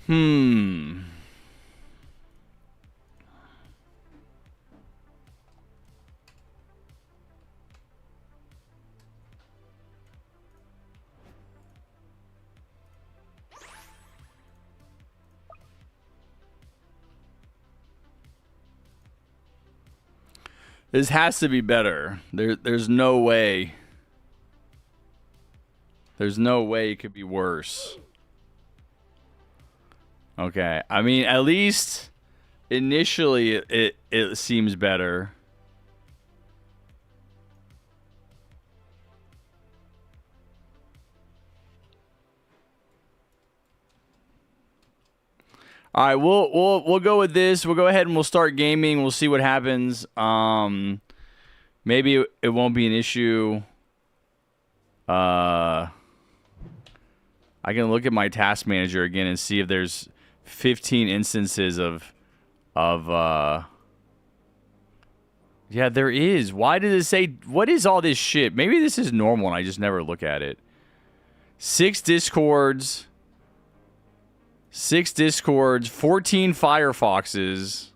Hmm. This has to be better. There's no way. There's no way it could be worse. Okay. I mean, at least initially it seems better. All right, we'll go with this. We'll go ahead and we'll start gaming. We'll see what happens. Maybe it won't be an issue. I can look at my task manager again and see if there's 15 instances of yeah, there is. Why did it say, what is all this shit? Maybe this is normal and I just never look at it. 6 discords, 14 Firefoxes,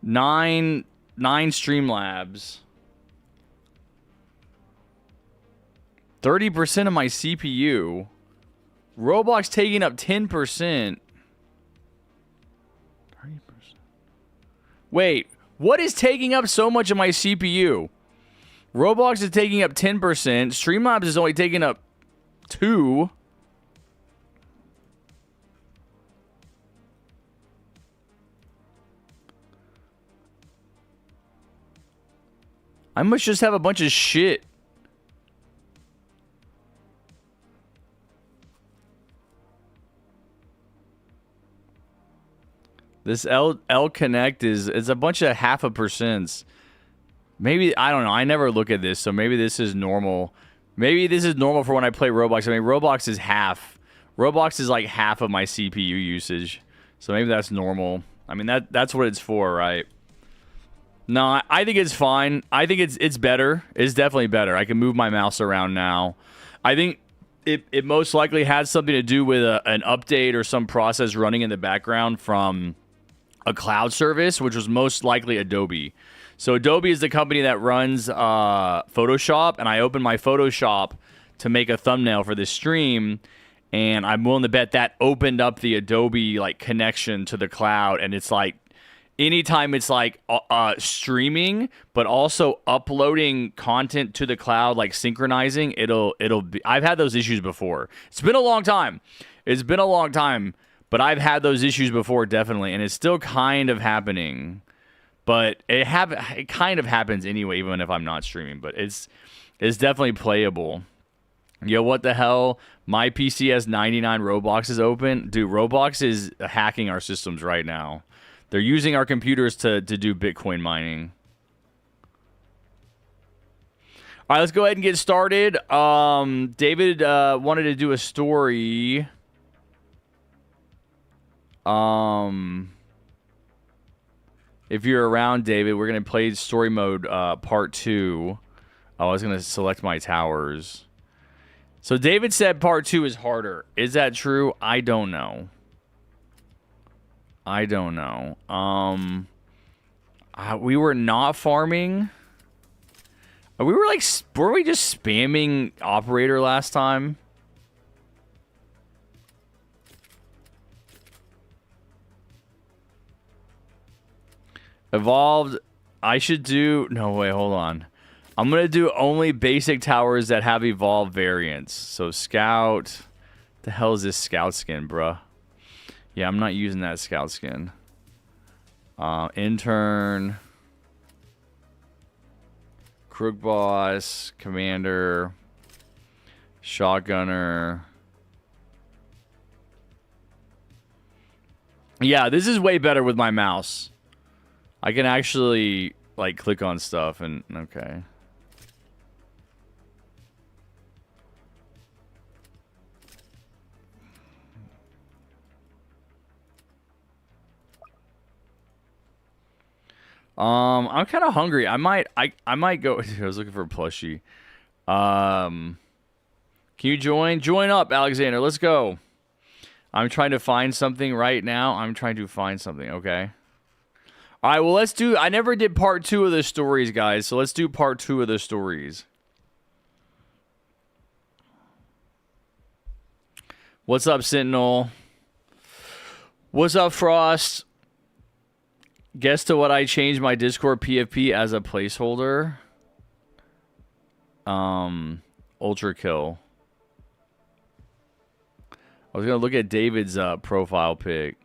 9 Streamlabs, 30% of my CPU, Roblox taking up 10%. 30%. Wait, what is taking up so much of my CPU? Roblox is taking up 10%. Streamlabs is only taking up 2%. I must just have a bunch of shit. This L Connect is a bunch of 0.5%. Maybe, I don't know. I never look at this, so maybe this is normal. Maybe this is normal for when I play Roblox. I mean, Roblox is half. Roblox is like half of my CPU usage. So maybe that's normal. I mean, that's what it's for, right? No, I think it's fine. I think it's better. It's definitely better. I can move my mouse around now. I think it most likely has something to do with an update or some process running in the background from a cloud service, which was most likely Adobe. So Adobe is the company that runs Photoshop, and I opened my Photoshop to make a thumbnail for this stream, and I'm willing to bet that opened up the Adobe like connection to the cloud, and it's like anytime it's like streaming, but also uploading content to the cloud, like synchronizing, it'll be. I've had those issues before. It's been a long time. But I've had those issues before, definitely, and it's still kind of happening. But it kind of happens anyway, even if I'm not streaming. But it's definitely playable. Yo, what the hell? My PC has 99 Robloxes open. Dude, Roblox is hacking our systems right now. They're using our computers to do Bitcoin mining. All right, let's go ahead and get started. David wanted to do a story. If you're around, David, we're going to play story mode part 2. I was going to select my towers. So David said part 2 is harder. Is that true? I don't know. We were not farming. We were like, were we just spamming operator last time? Evolved. I should do. No, wait, hold on. I'm going to do only basic towers that have evolved variants. So scout. The hell is this scout skin, bruh? Yeah, I'm not using that scout skin. Intern. Crook boss. Commander. Shotgunner. Yeah, this is way better with my mouse. I can actually, like, click on stuff and, okay. I'm kind of hungry. I might go. I was looking for a plushie. Can you join? Join up, Alexander. Let's go. I'm trying to find something right now. I'm trying to find something, okay? All right, well, let's do... I never did part 2 of the stories, guys, so let's do part 2 of the stories. What's up, Sentinel? What's up, Frost? Guess to what I changed my Discord PFP as a placeholder? Ultra Kill. I was going to look at David's profile pic.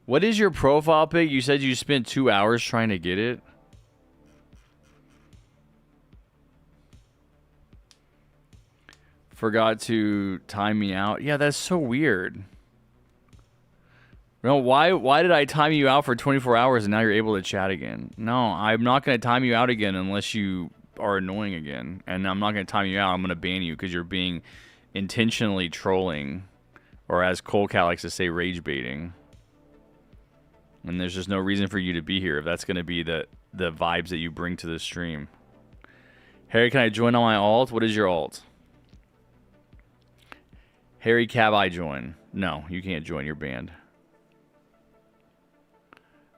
What is your profile pic? You said you spent 2 hours trying to get it? Forgot to time me out. Yeah, that's so weird. No, why did I time you out for 24 hours and now you're able to chat again? No, I'm not going to time you out again unless you are annoying again. And I'm not going to time you out. I'm going to ban you because you're being intentionally trolling. Or as Cole Cat likes to say, rage baiting. And there's just no reason for you to be here if that's going to be the vibes that you bring to the stream. Harry, can I join on my alt? What is your alt? Harry, Cab, I join. No, you can't join. You're banned.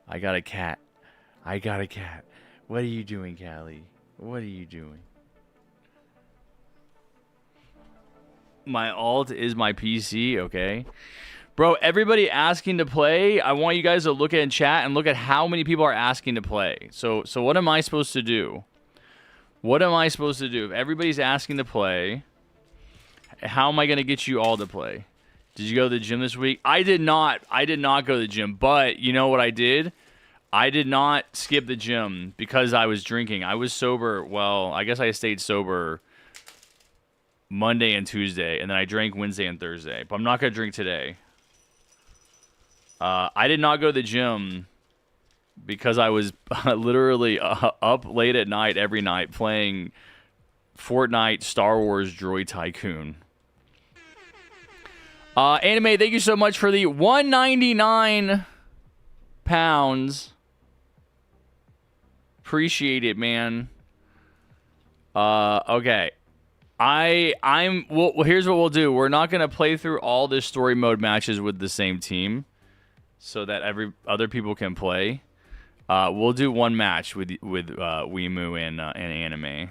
I got a cat. I got a cat. What are you doing, Callie? What are you doing? My alt is my PC, okay? Bro, everybody asking to play, I want you guys to look at chat and look at how many people are asking to play. So what am I supposed to do? What am I supposed to do? If everybody's asking to play, how am I going to get you all to play? Did you go to the gym this week? I did not. I did not go to the gym, but you know what I did? I did not skip the gym because I was drinking. I was sober. Well, I guess I stayed sober Monday and Tuesday, and then I drank Wednesday and Thursday. But I'm not going to drink today. I did not go to the gym because I was literally up late at night every night playing Fortnite Star Wars Droid Tycoon. Anime, thank you so much for the 199 pounds. Appreciate it, man. Okay. Well, here's what we'll do. We're not going to play through all the story mode matches with the same team so that other people can play. We'll do one match with Weimu and Anime.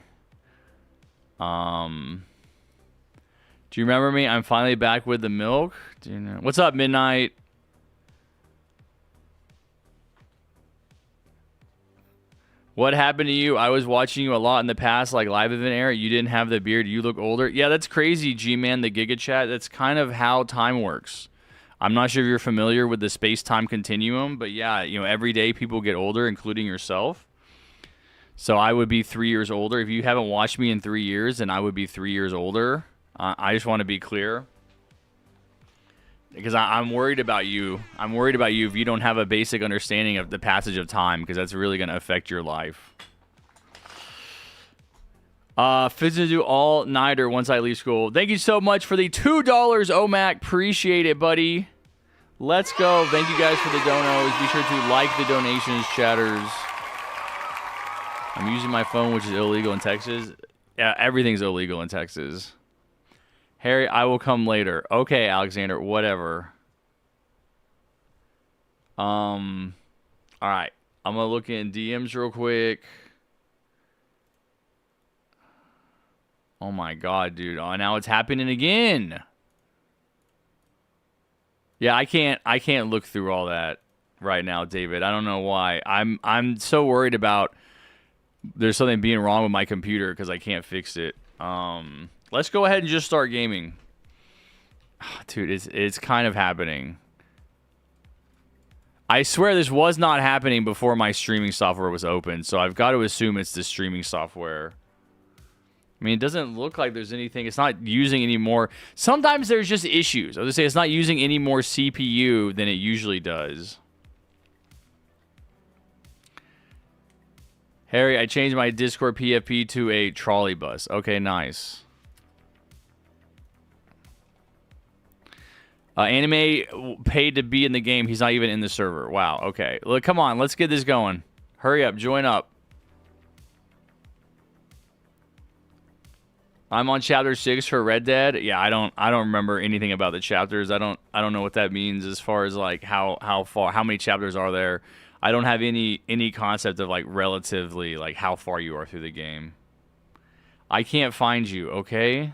Do you remember me? I'm finally back with the milk. Do you know? What's up, Midnight? What happened to you? I was watching you a lot in the past, like live event era. You didn't have the beard. You look older. Yeah, that's crazy, G-Man, the Giga Chat. That's kind of how time works. I'm not sure if you're familiar with the space-time continuum, but yeah, you know, every day people get older, including yourself. So I would be 3 years older. If you haven't watched me in 3 years, then I would be 3 years older. I just want to be clear. Because I'm worried about you. I'm worried about you if you don't have a basic understanding of the passage of time, because that's really going to affect your life. Fizz to do all-nighter once I leave school. Thank you so much for the $2, OMAC. Appreciate it, buddy. Let's go. Thank you guys for the donos. Be sure to like the donations, chatters. I'm using my phone, which is illegal in Texas. Yeah, everything's illegal in Texas. Harry, I will come later. Okay, Alexander, whatever. All right. I'm going to look in DMs real quick. Oh my god, dude. Oh, now it's happening again. Yeah, I can't look through all that right now, David. I don't know why. I'm so worried about there's something being wrong with my computer because I can't fix it. Let's go ahead and just start gaming. Dude, it's kind of happening. I swear this was not happening before my streaming software was open, so I've got to assume it's the streaming software. I mean, it doesn't look like there's anything. It's not using any more. Sometimes there's just issues. I was going to say it's not using any more CPU than it usually does. Harry, I changed my Discord PFP to a trolley bus. Okay, nice. Anime paid to be in the game. He's not even in the server. Wow. Okay. Look, come on. Let's get this going. Hurry up. Join up. I'm on chapter 6 for Red Dead. Yeah, I don't remember anything about the chapters. I don't know what that means as far as like how many chapters are there. I don't have any concept of like relatively like how far you are through the game. I can't find you, okay?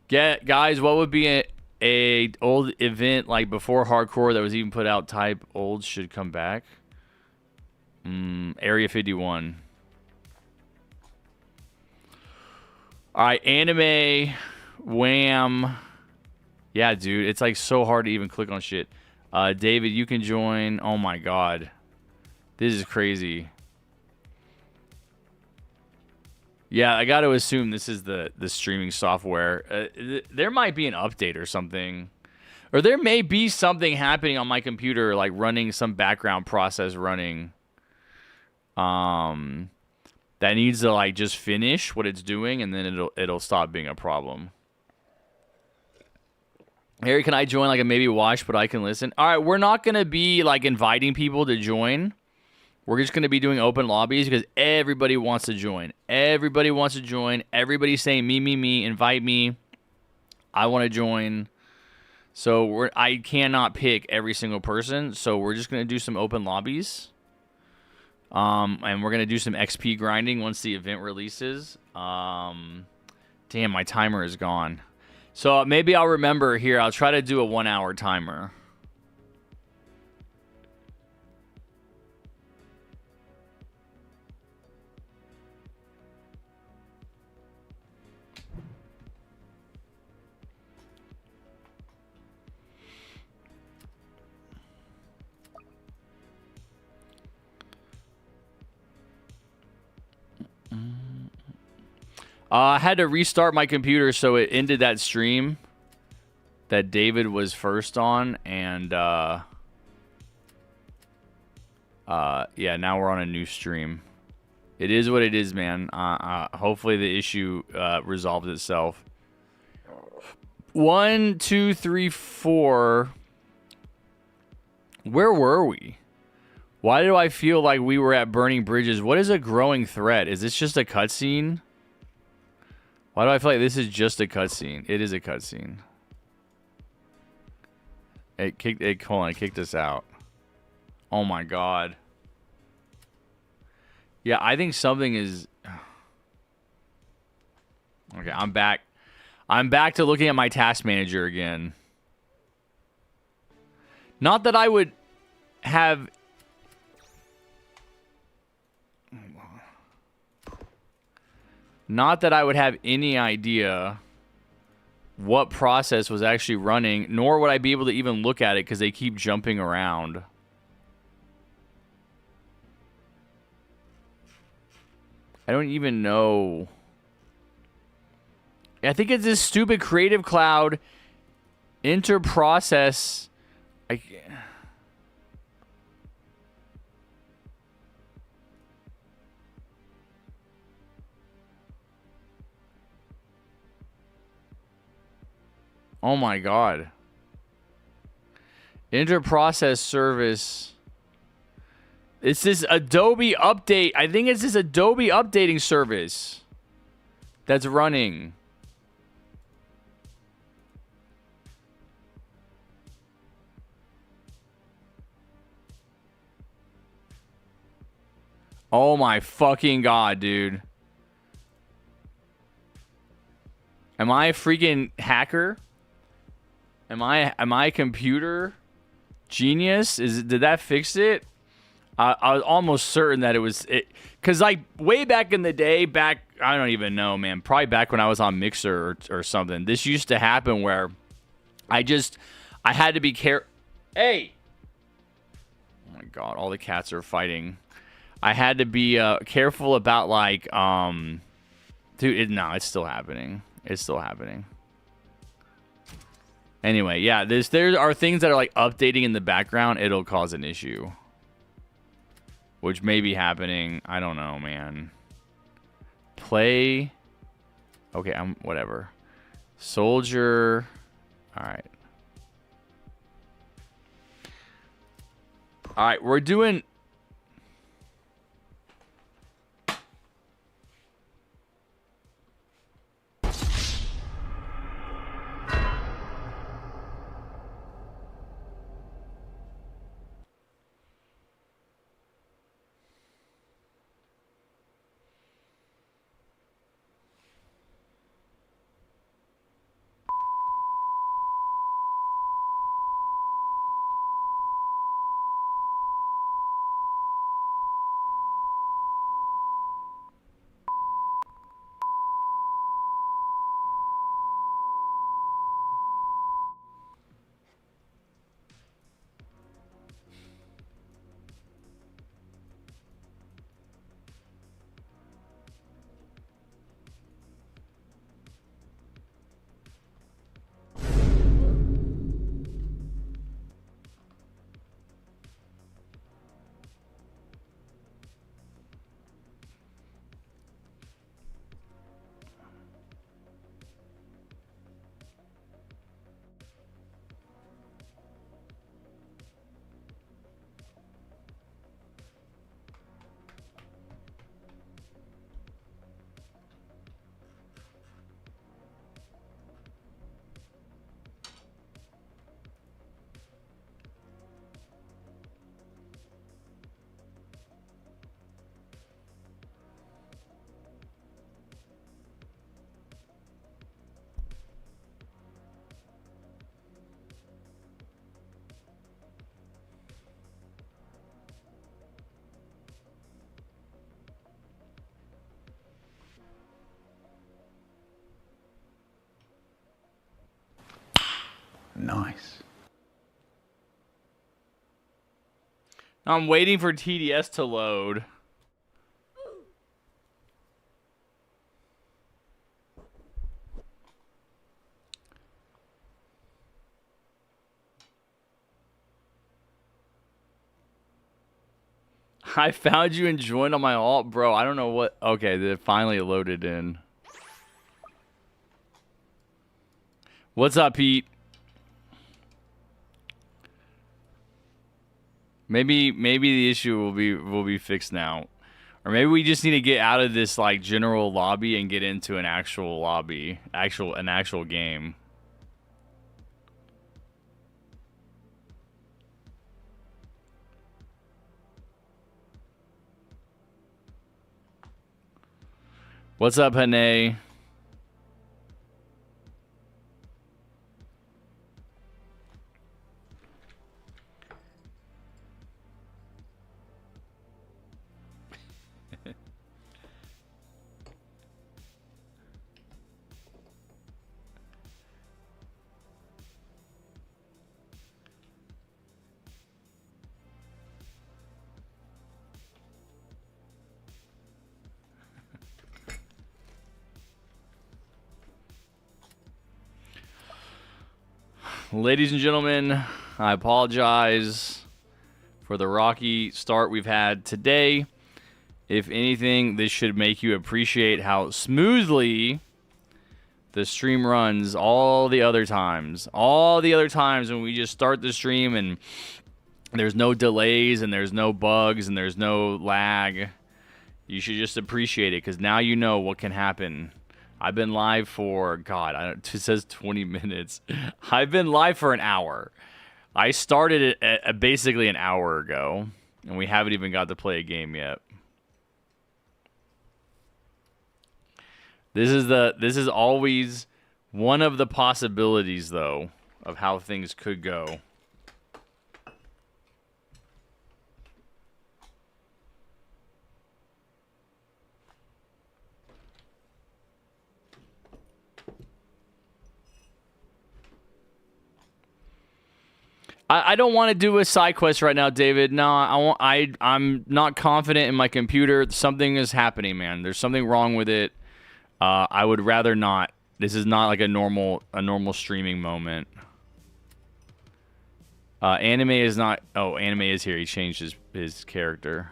Guys, what would be a old event like before hardcore that was even put out? Type old should come back. Area 51. All right, anime, wham. Yeah, dude, it's like so hard to even click on shit. David, you can join. Oh my god, this is crazy. Yeah, I got to assume this is the streaming software. There might be an update or something. Or there may be something happening on my computer, like running some background process running. That needs to like just finish what it's doing, and then it'll stop being a problem. Harry, can I join like a maybe watch, but I can listen? All right, we're not going to be like inviting people to join. We're just going to be doing open lobbies because everybody wants to join. Everybody wants to join. Everybody's saying me, invite me. I want to join. So I cannot pick every single person. So we're just going to do some open lobbies. And we're going to do some XP grinding once the event releases. Damn, my timer is gone. So maybe I'll remember here. I'll try to do a 1 hour timer. I had to restart my computer, so it ended that stream that David was first on, and yeah, now we're on a new stream. It is what it is, man. Hopefully the issue resolves itself. 1, 2, 3, 4. Where were we? Why do I feel like we were at burning bridges? What is a growing threat? Is this just a cutscene? Why do I feel like this is just a cutscene? It is a cutscene. Hold on, it kicked us out. Oh my god. Yeah, I think something is... Okay, I'm back. I'm back to looking at my task manager again. Not that I would have... Not that I would have any idea what process was actually running, nor would I be able to even look at it because they keep jumping around. I don't even know. I think it's this stupid Creative Cloud inter-process. Oh my god. Inter-process service. It's this Adobe update. I think it's this Adobe updating service that's running. Oh my fucking god, dude. Am I a freaking hacker? Am I a computer genius? Did that fix it? I was almost certain that it was it, cause like way back in the day, I don't even know, man. Probably back when I was on Mixer or something. This used to happen where I had to be careful. Hey, oh my god, all the cats are fighting. I had to be careful about like dude. No, it's still happening. It's still happening. Anyway, yeah, there are things that are like updating in the background. It'll cause an issue, which may be happening. I don't know, man. Play. Okay, whatever. Soldier. All right. All right, we're doing... Nice. I'm waiting for TDS to load. I found you and joined on my alt, bro. I don't know what... Okay, they finally loaded in. What's up, Pete? Maybe the issue will be fixed now. Or maybe we just need to get out of this like general lobby and get into an actual lobby, an actual game. What's up, Hane? Ladies and gentlemen, I apologize for the rocky start we've had today. If anything, this should make you appreciate how smoothly the stream runs all the other times. All the other times when we just start the stream and there's no delays and there's no bugs and there's no lag. You should just appreciate it because now you know what can happen. I've been live for, God, it says 20 minutes. I've been live for an hour. I started it basically an hour ago, and we haven't even got to play a game yet. This is always one of the possibilities, though, of how things could go. I don't want to do a side quest right now, David. No, I'm not confident in my computer. Something is happening, man. There's something wrong with it. I would rather not. This is not like a normal streaming moment. Anime is not. Oh, Anime is here. He changed his character.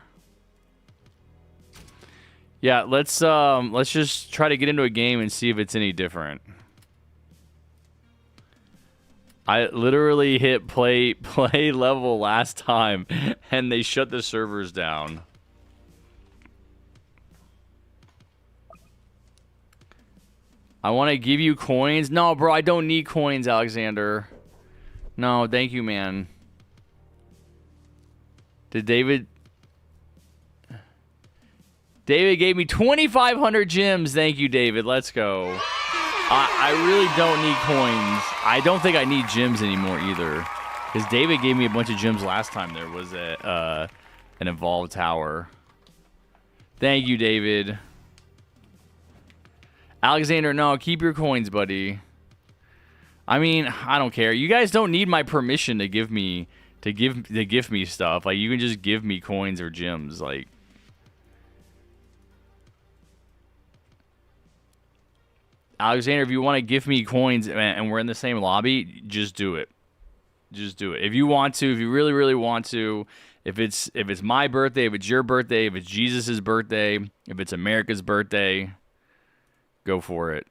Yeah, let's just try to get into a game and see if it's any different. I literally hit play level last time, and they shut the servers down. I want to give you coins. No, bro, I don't need coins, Alexander. No, thank you, man. Did David... David gave me 2,500 gems. Thank you, David. Let's go. I really don't need coins. I don't think I need gems anymore either. Because David gave me a bunch of gems last time there was an evolved tower. Thank you, David. Alexander, no, keep your coins, buddy. I mean, I don't care. You guys don't need my permission to give me gift me stuff. Like, you can just give me coins or gems. Like, Alexander, if you want to give me coins and we're in the same lobby, just do it. Just do it. If you want to, if you really, really want to, if it's my birthday, if it's your birthday, if it's Jesus' birthday, if it's America's birthday, go for it.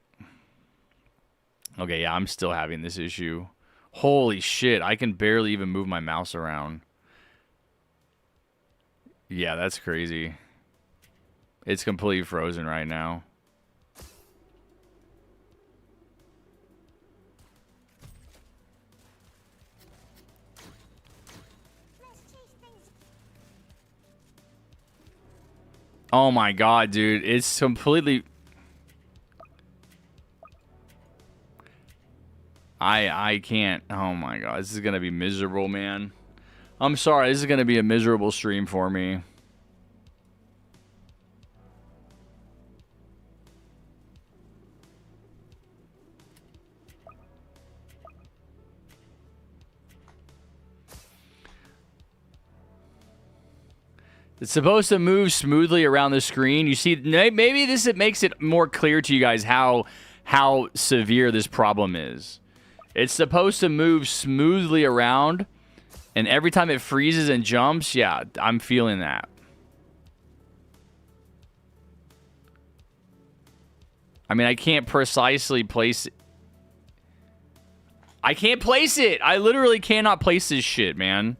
Okay, yeah, I'm still having this issue. Holy shit, I can barely even move my mouse around. Yeah, that's crazy. It's completely frozen right now. Oh my god, dude. It's completely... I can't. Oh my god. This is going to be miserable, man. I'm sorry. This is going to be a miserable stream for me. It's supposed to move smoothly around the screen. You see, maybe this makes it more clear to you guys how severe this problem is. It's supposed to move smoothly around, and every time it freezes and jumps, yeah, I'm feeling that. I mean, I can't precisely place it. I can't place it. I literally cannot place this shit, man.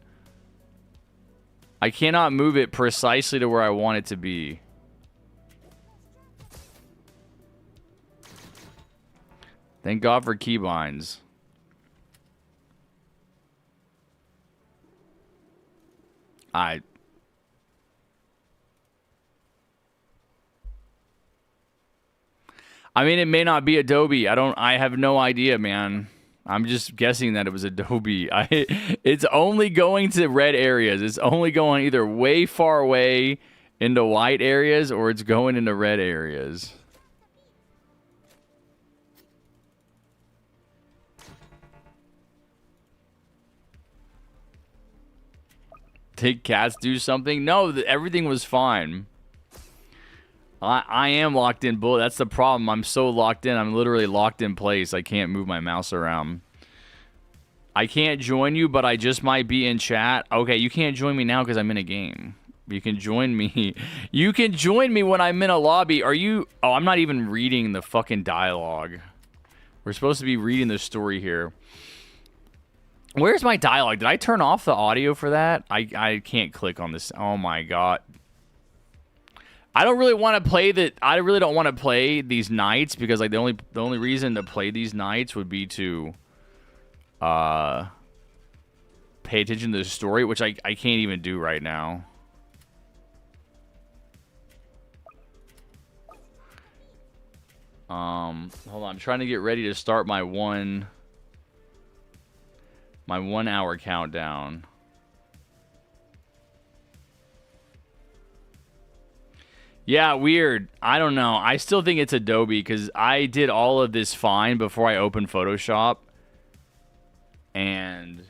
I cannot move it precisely to where I want it to be. Thank God for keybinds. I mean, it may not be Adobe. I have no idea, man. I'm just guessing that it was Adobe. It's only going to red areas. It's only going either way far away into white areas or it's going into red areas. Did cats do something? No, everything was fine. I am locked in, bullet. That's the problem. I'm so locked in. I'm literally locked in place. I can't move my mouse around. I can't join you, but I just might be in chat. Okay, you can't join me now because I'm in a game. You can join me. You can join me when I'm in a lobby. Are you... Oh, I'm not even reading the fucking dialogue. We're supposed to be reading the story here. Where's my dialogue? Did I turn off the audio for that? I can't click on this. Oh my god. I don't really want to play that. I really don't want to play these nights because like the only reason to play these nights would be to pay attention to the story, which I can't even do right now. Hold on, I'm trying to get ready to start my 1 hour countdown. Yeah, weird. I don't know. I still think it's Adobe because I did all of this fine before I opened Photoshop. And...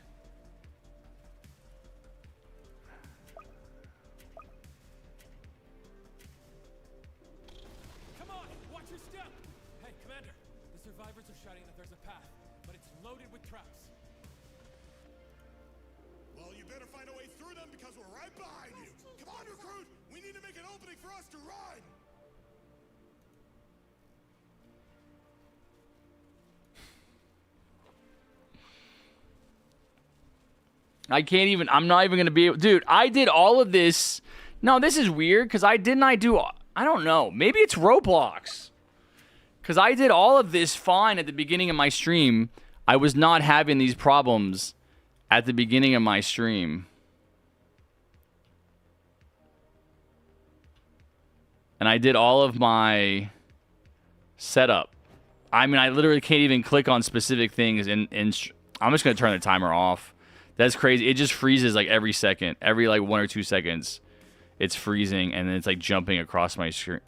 Come on, watch your step. Hey, Commander. The survivors are shouting that there's a path, but it's loaded with traps. Well, you better find a way through them because we're right behind you. Come on, recruit. We need to make an opening for us to run. I can't even. I'm not even gonna be able. Dude, I did all of this. No, this is weird because I do. I don't know. Maybe it's Roblox. Because I did all of this fine at the beginning of my stream. I was not having these problems at the beginning of my stream. And I did all of my setup. I mean, I literally can't even click on specific things. I'm just going to turn the timer off. That's crazy. It just freezes like every second. Every like 1 or 2 seconds. It's freezing and then it's like jumping across my screen.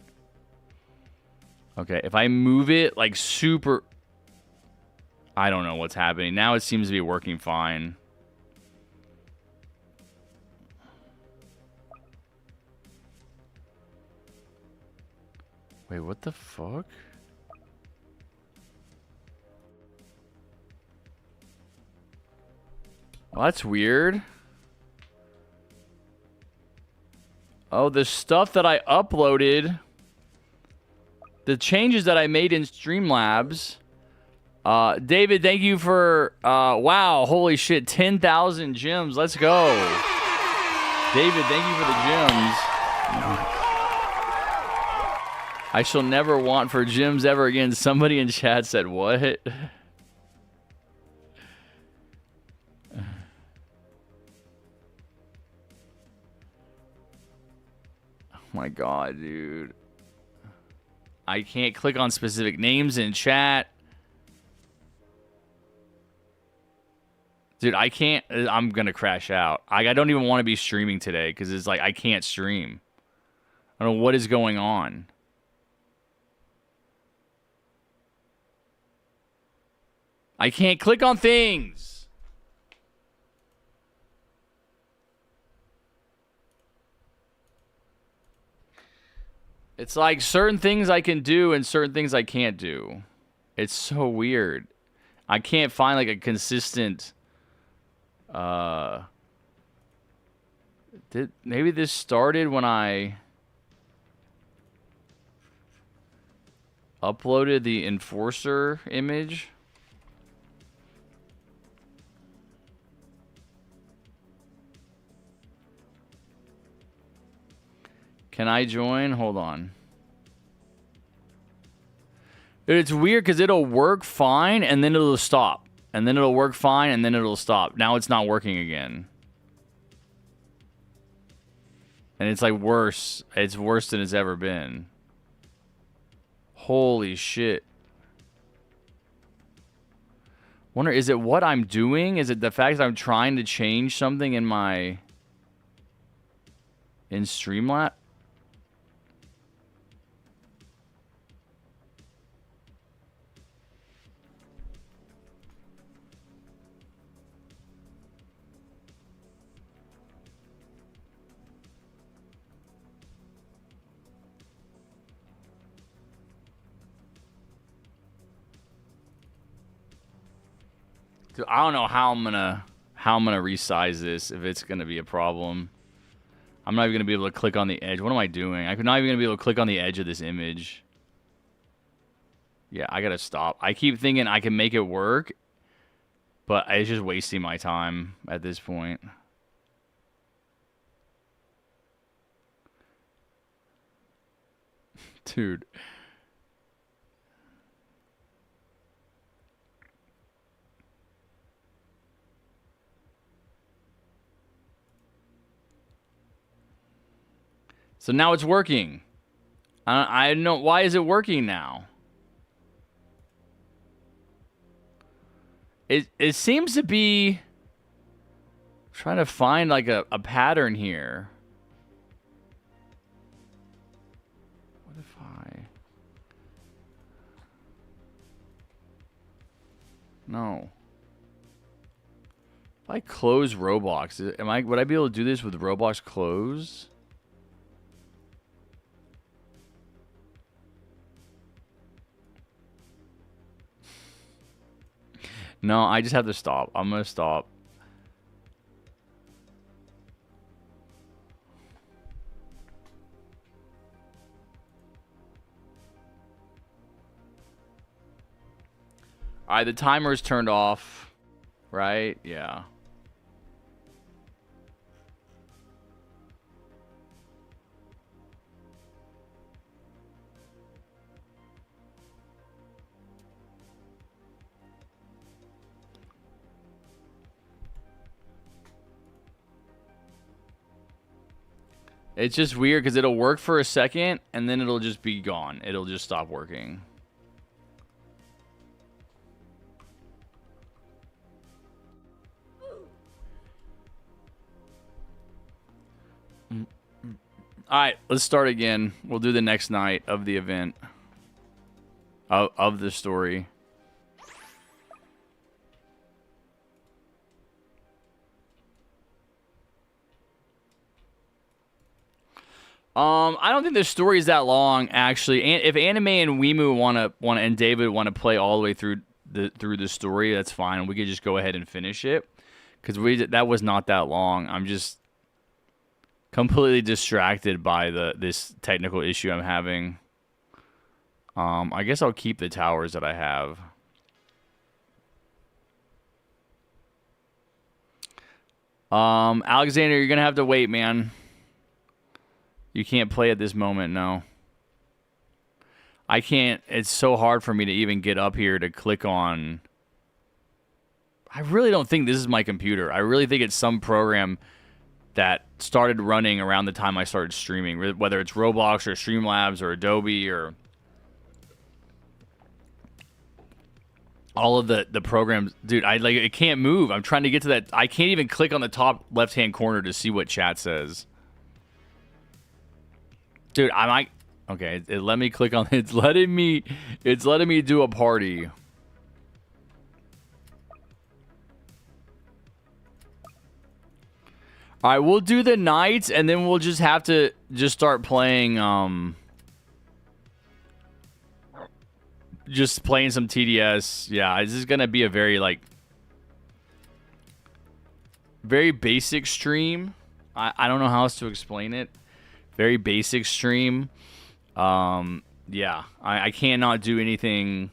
Okay, if I move it like super... I don't know what's happening. Now it seems to be working fine. Wait, what the fuck? Well, that's weird. Oh, the stuff that I uploaded, the changes that I made in Streamlabs. David, thank you for, wow, holy shit, 10,000 gems. Let's go. David, thank you for the gems. I shall never want for gems ever again. Somebody in chat said, what? Oh my god, dude. I can't click on specific names in chat. Dude, I can't. I'm gonna crash out. I don't even want to be streaming today because it's like I can't stream. I don't know what is going on. I can't click on things. It's like certain things I can do and certain things I can't do. It's so weird. I can't find like a consistent... maybe this started when I uploaded the enforcer image. Can I join? Hold on. Dude, it's weird because it'll work fine and then it'll stop. And then it'll work fine and then it'll stop. Now it's not working again. And it's like worse. It's worse than it's ever been. Holy shit. Wonder, is it what I'm doing? Is it the fact that I'm trying to change something in my... in Streamlabs? Dude, I don't know how I'm gonna resize this if it's gonna be a problem. I'm not even gonna be able to click on the edge. What am I doing? I'm not even gonna be able to click on the edge of this image. Yeah, I gotta stop. I keep thinking I can make it work, but it's just wasting my time at this point. Dude. So now it's working. I don't know. Why is it working now? It seems to be... I'm trying to find like a pattern here. What if I... No. If I close Roblox, would I be able to do this with Roblox closed? No, I just have to stop. I'm going to stop. All right, the timer's turned off, right? Yeah. It's just weird because it'll work for a second and then it'll just be gone. It'll just stop working. All right, let's start again. We'll do the next night of the event. Of the story. I don't think the story is that long, actually. And if Anime and Wimu and David want to play all the way through the story, that's fine. We could just go ahead and finish it because that was not that long. I'm just completely distracted by this technical issue I'm having. I guess I'll keep the towers that I have. Alexander, you're gonna have to wait, man. You can't play at this moment, no. I can't. It's so hard for me to even get up here to click on. I really don't think this is my computer. I really think it's some program that started running around the time I started streaming, whether it's Roblox or Streamlabs or Adobe or all of the programs. Dude, it can't move. I'm trying to get to that. I can't even click on the top left-hand corner to see what chat says. Dude, I might. Okay, it let me click on. It's letting me do a party. All right, we'll do the nights, and then we'll just have to just start playing. Just playing some TDS. Yeah, this is gonna be a very very basic stream. I don't know how else to explain it. Very basic stream. Yeah, I cannot do anything.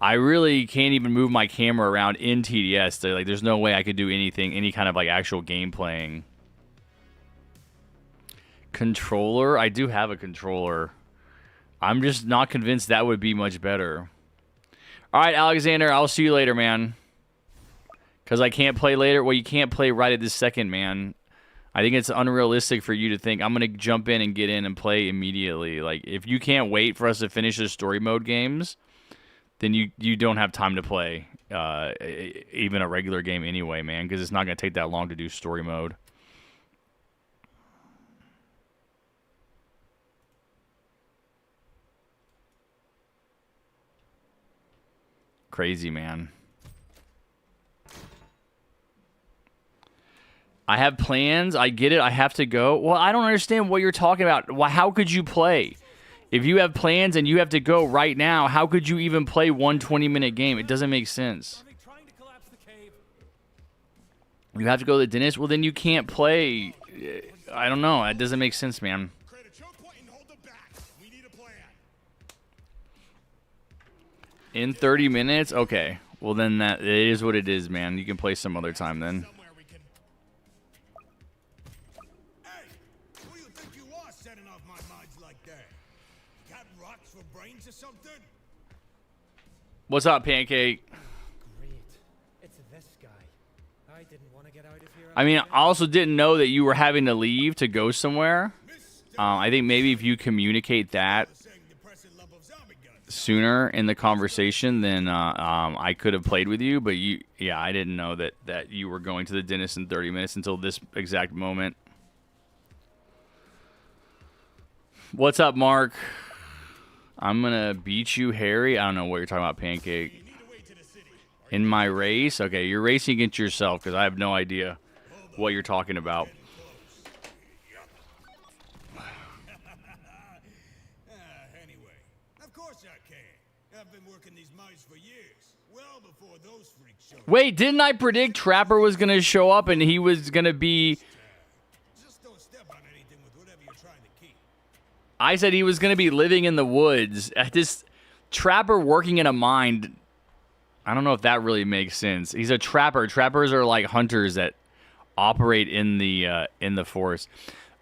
I really can't even move my camera around in TDS. There's no way I could do anything, any kind of actual game playing. Controller? I do have a controller. I'm just not convinced that would be much better. All right, Alexander, I'll see you later, man. Because I can't play later. Well, you can't play right at this second, man. I think it's unrealistic for you to think I'm going to jump in and get in and play immediately. If you can't wait for us to finish the story mode games, then you don't have time to play even a regular game anyway, man, because it's not going to take that long to do story mode. Crazy, man. I have plans. I get it. I have to go. Well, I don't understand what you're talking about. How could you play? If you have plans and you have to go right now, how could you even play one 20-minute game? It doesn't make sense. You have to go to the dentist? Well, then you can't play. I don't know. That doesn't make sense, man. In 30 minutes? Okay. Well, then it is what it is, man. You can play some other time then. What's up, Pancake? Great. It's this guy. I didn't want to get out of here. I mean, I also didn't know that you were having to leave to go somewhere. I think maybe if you communicate that sooner in the conversation, then I could have played with you. But I didn't know that you were going to the dentist in 30 minutes until this exact moment. What's up, Mark? I'm gonna beat you, Harry. I don't know what you're talking about, Pancake. In my race? Okay, you're racing against yourself because I have no idea what you're talking about. Anyway, of course I can. I've been working these mice for years, well before those freaks showed up. Wait, didn't I predict Trapper was gonna show up and he was gonna be? Just don't step on anything with whatever you're trying to keep. I said he was gonna be living in the woods. This Trapper working in a mine. I don't know if that really makes sense. He's a trapper. Trappers are like hunters that operate in the forest.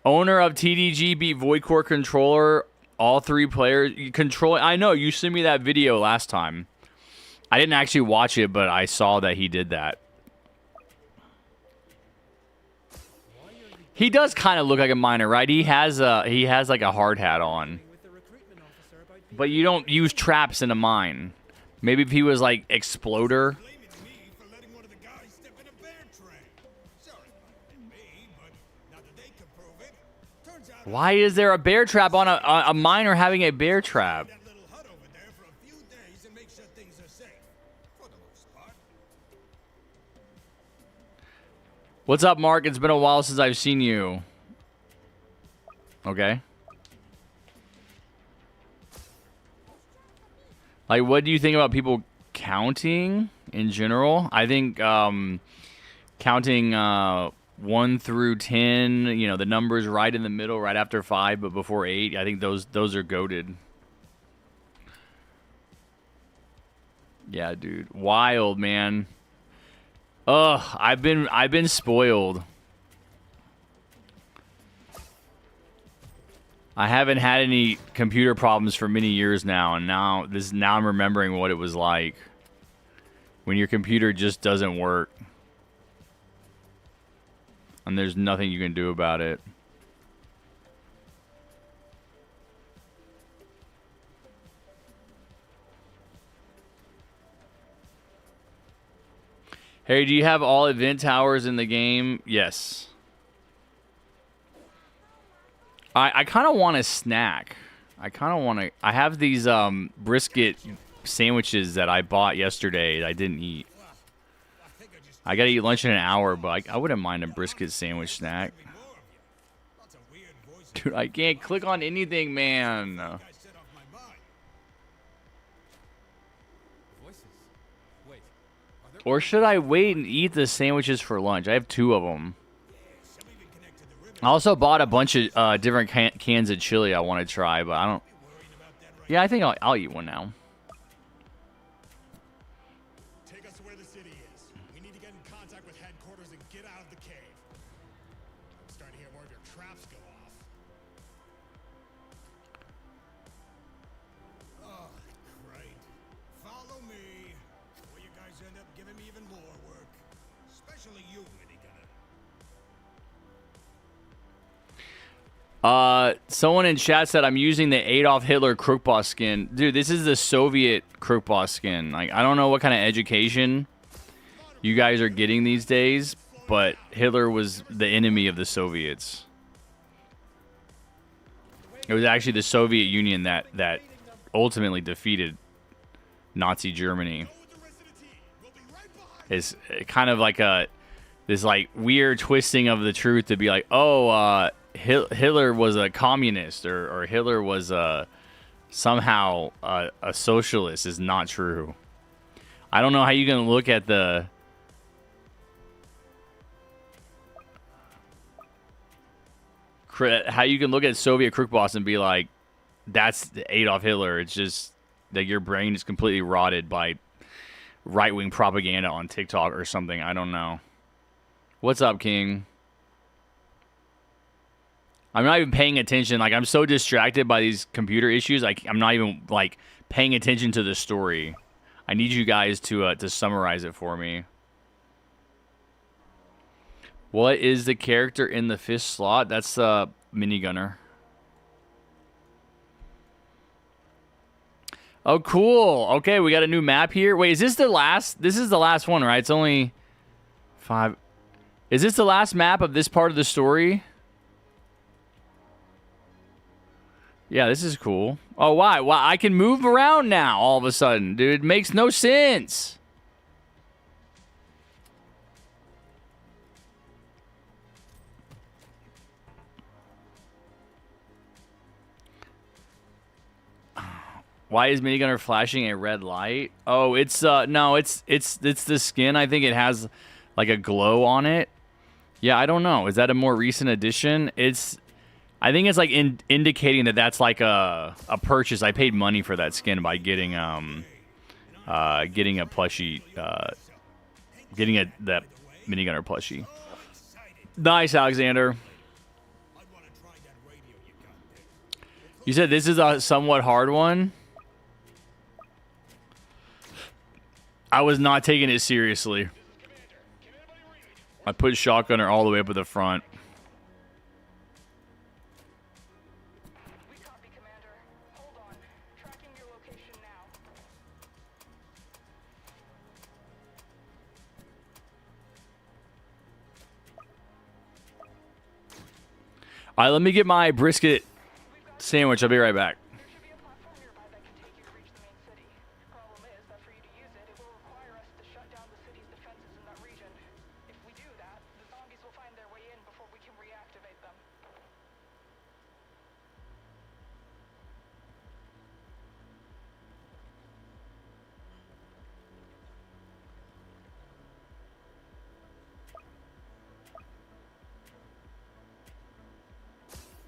Owner of TDG beat Void Core controller. All three players control. I know you sent me that video last time. I didn't actually watch it, but I saw that he did that. He does kind of look like a miner, right? He has like a hard hat on. With the recruitment officer about But you don't use traps in a mine. Maybe if he was like exploder. Blaming me for letting one of the guys step in a bear trap. Sorry, me, but now that they can prove it, turns out Why is there a bear trap on a miner having a bear trap? that little hut over there for a few days and make sure things are safe. For the most part. What's up, Mark? It's been a while since I've seen you. Okay. Like, what do you think about people counting in general? I think counting 1 through 10, you know, the numbers right in the middle, right after 5, but before 8. I think those are goated. Yeah, dude, wild, man. Ugh, I've been spoiled. I haven't had any computer problems for many years now, and now I'm remembering what it was like when your computer just doesn't work. And there's nothing you can do about it. Harry, do you have all event towers in the game? Yes. I kind of want a snack. I have these brisket sandwiches that I bought yesterday that I didn't eat. I gotta eat lunch in an hour, but I wouldn't mind a brisket sandwich snack. Lots of weird voices. Dude, I can't click on anything, man. I set off my mind. voices. Wait. Are there Or should I wait and eat the sandwiches for lunch? I have 2 of them. Some even connect to the river. I also bought a bunch of different cans of chili I want to try, but I don't. Worrying about that right Yeah, I think I'll eat one now. Take us to where the city is. We need to get in contact with headquarters and get out of the cave. I'm starting to hear more of your traps go off. Oh, great. Follow me. Or you guys end up giving me even more work. Especially you, minigunner. Someone in chat said I'm using the Adolf Hitler Crookboss skin. Dude, this is the Soviet Crookboss skin. Like, I don't know what kind of education you guys are getting these days, but Hitler was the enemy of the Soviets. It was actually the Soviet Union that ultimately defeated Nazi Germany. It's kind of like this like weird twisting of the truth to be like, oh, Hitler was a communist or Hitler was somehow a socialist is not true. I don't know how you can look at how you can look at Soviet Crookboss and be like, that's Adolf Hitler. It's just that your brain is completely rotted by right-wing propaganda on TikTok or something. I don't know. What's up, King? I'm not even paying attention. Like, I'm so distracted by these computer issues. I'm not even like paying attention to the story. I need you guys to summarize it for me. What is the character in the fifth slot? That's minigunner. Oh, cool. Okay, we got a new map here. Wait, is this the last? This is the last one, right? It's only 5. Is this the last map of this part of the story? Yeah, this is cool. Oh, why? Why? I can move around now all of a sudden, dude. It makes no sense. Why is minigunner flashing a red light? Oh, it's no, it's the skin. I think it has like a glow on it. Yeah, I don't know. Is that a more recent addition? I think it's like indicating that that's like a purchase. I paid money for that skin by getting a plushie, getting that minigunner plushie. Nice, Alexander. You said this is a somewhat hard one. I was not taking it seriously. I put shotgunner all the way up at the front. All right, let me get my brisket sandwich. I'll be right back. There should be a platform nearby that can take you to reach the main city. Problem is that for you to use it, it will require us to shut down the city's defenses in that region. If we do that, the zombies will find their way in before we can reactivate them.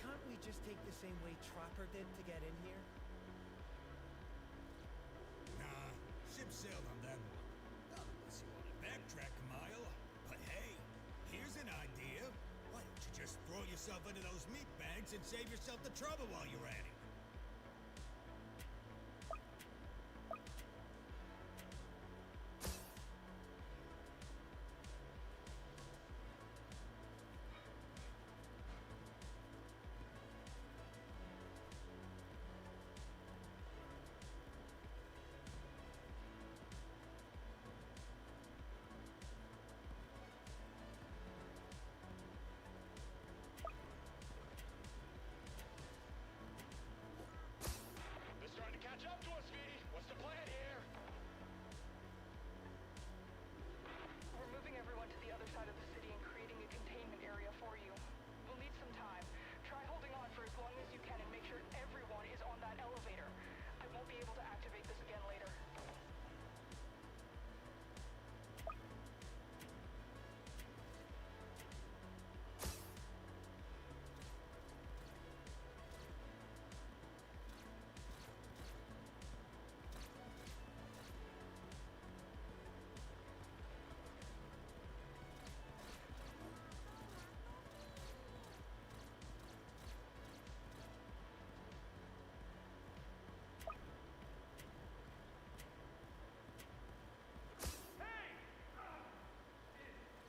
Can't we just take the same way Trapper did to get in here? Nah, ship sailed on that one. Not unless you want to backtrack a mile. But hey, here's an idea. Why don't you just throw yourself into those meat bags and save yourself the trouble while you're at it? They're starting to catch up to us, V. What's the plan here? We're moving everyone to the other side of the city and creating a containment area for you. We'll need some time. Try holding on for as long as you can and make sure everyone is on that elevator. I won't be able to activate this again later.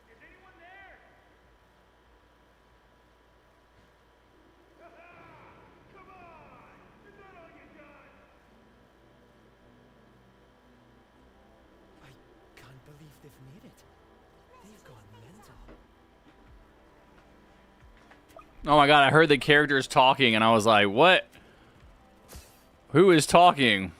Is anyone there? Come on! Is that all you got? I can't believe they've made it. They've gone mental. Oh my god, I heard the characters talking and I was like, what? Who is talking?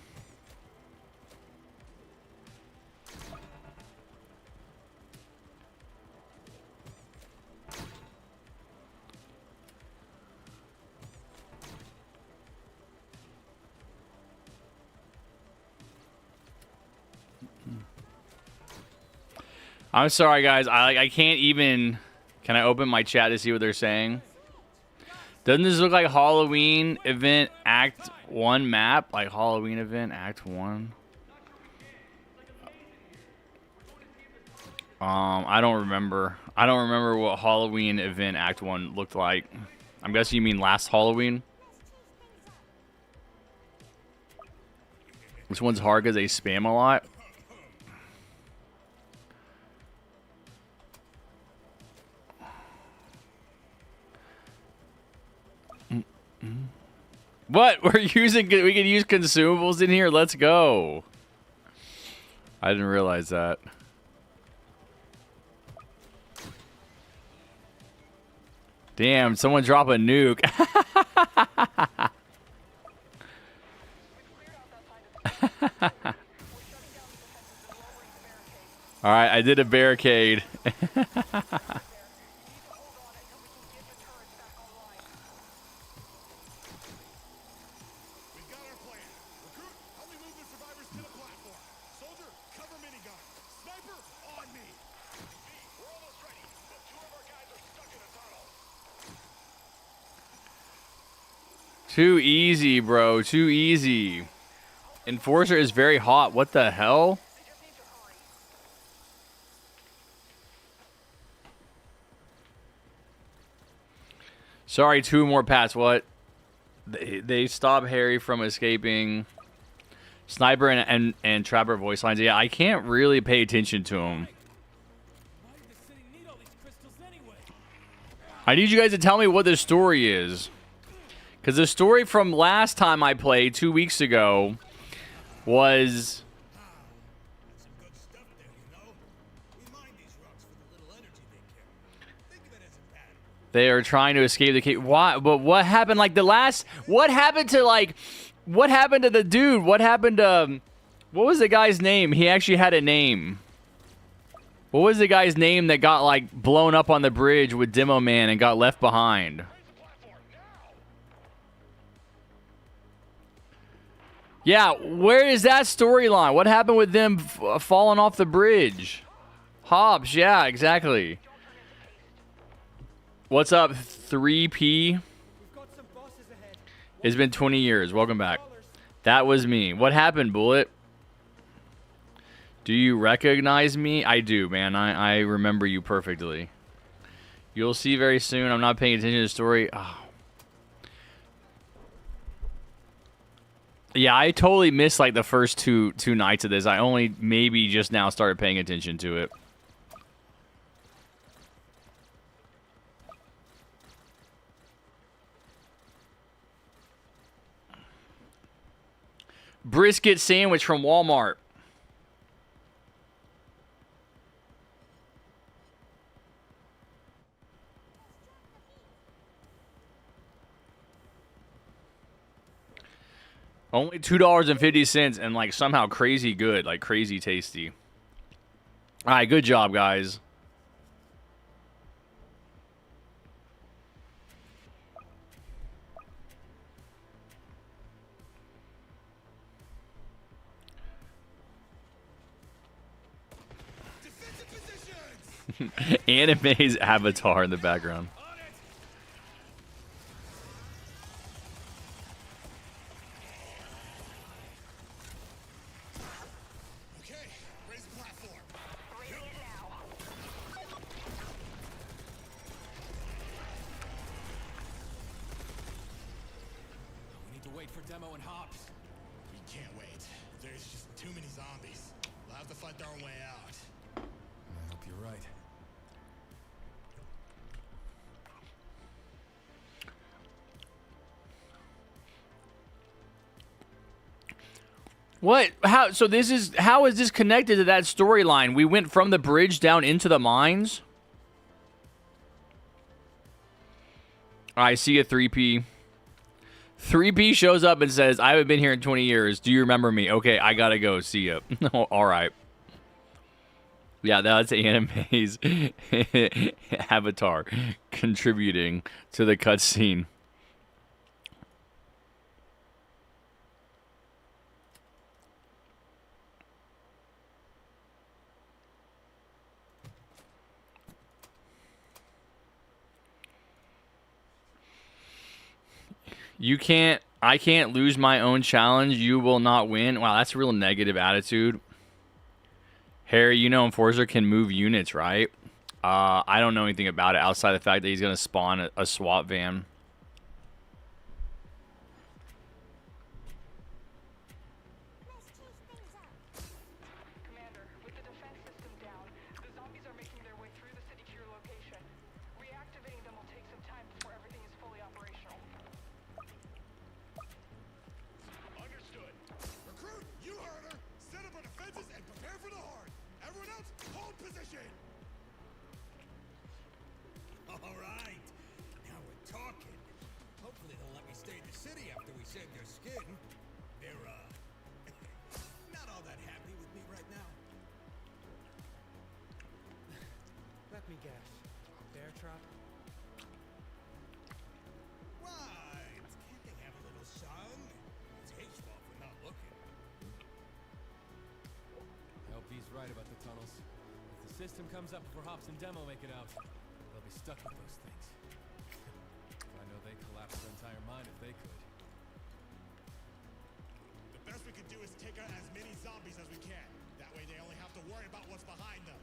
I'm sorry, guys. I can't even. Can I open my chat to see what they're saying? Doesn't this look like Halloween event Act 1 map? Like Halloween event Act 1? I don't remember. I don't remember what Halloween event Act 1 looked like. I'm guessing you mean last Halloween? This one's hard because they spam a lot. What? We're using, we can use consumables in here? Let's go. I didn't realize that. Damn, someone drop a nuke. All right, I did a barricade. We've got our plan. Recruit, help me move the survivors to the platform. Soldier, cover minigun. Sniper, on me. V, we're almost ready, but two of our guys are stuck in a tunnel. Too easy, bro. Too easy. Enforcer is very hot. What the hell? Sorry, two more Pats. What? They stop Harry from escaping. Sniper and Trapper voice lines. Yeah, I can't really pay attention to them. Why did the city need all these crystals anyway? I need you guys to tell me what the story is. Because the story from last time I played, 2 weeks ago, was... That's some good stuff there, you know? We mine these rocks for the little energy they carry. Think of it as a pattern. They are trying to escape the cave. Why? But what happened? Like the last. What happened to like? What happened to the dude? What happened to? What was the guy's name? He actually had a name. What was the guy's name that got like blown up on the bridge with Demo Man and got left behind? Yeah, where is that storyline? What happened with them falling off the bridge? Hobbs, yeah, exactly. What's up, 3P? We've got some bosses ahead. It's been 20 years. Welcome back. That was me. What happened, Bullet? Do you recognize me? I do, man. I remember you perfectly. You'll see very soon. I'm not paying attention to the story. Oh. Yeah, I totally missed like the first two nights of this. I only maybe just now started paying attention to it. Brisket sandwich from Walmart. Only $2.50 and like somehow crazy good, like crazy tasty. All right, good job, guys. Defensive positions! Anime's avatar in the background. On it! Okay, raise the platform. Raising it now. We need to wait for Demo and Hobbs. We can't wait. There's just too many zombies. We'll have to fight our way out. I hope you're right. What? How? So this is how is this connected to that storyline? We went from the bridge down into the mines. I see a 3P. 3P shows up and says, "I haven't been here in 20 years. Do you remember me?" Okay, I gotta go. See ya. All right. Yeah, that's Anime's avatar contributing to the cutscene. I can't lose my own challenge. You will not win. Wow, that's a real negative attitude. Harry, you know Enforcer can move units, right? I don't know anything about it outside the fact that he's going to spawn a SWAT van. Commander, with the defense system down, the zombies are making their way through the city to your location. Reactivating them will take some time before everything is fully operational. Understood. Recruit, you heard her. Set up our defenses and prepare for the horde. Everyone else, hold position. All right. Now we're talking. Hopefully they'll let me stay in the city after we save their skin. They're, not all that happy with me right now. Let me guess. Bear trap? Right. Can't they have a little song? It's his fault for not looking. I hope he's right about the tunnels. If the system comes up before Hobbs and Demo make it out, they'll be stuck with those things. I know they'd collapse their entire mine if they could. The best we can do is take out as many zombies as we can. That way they only have to worry about what's behind them.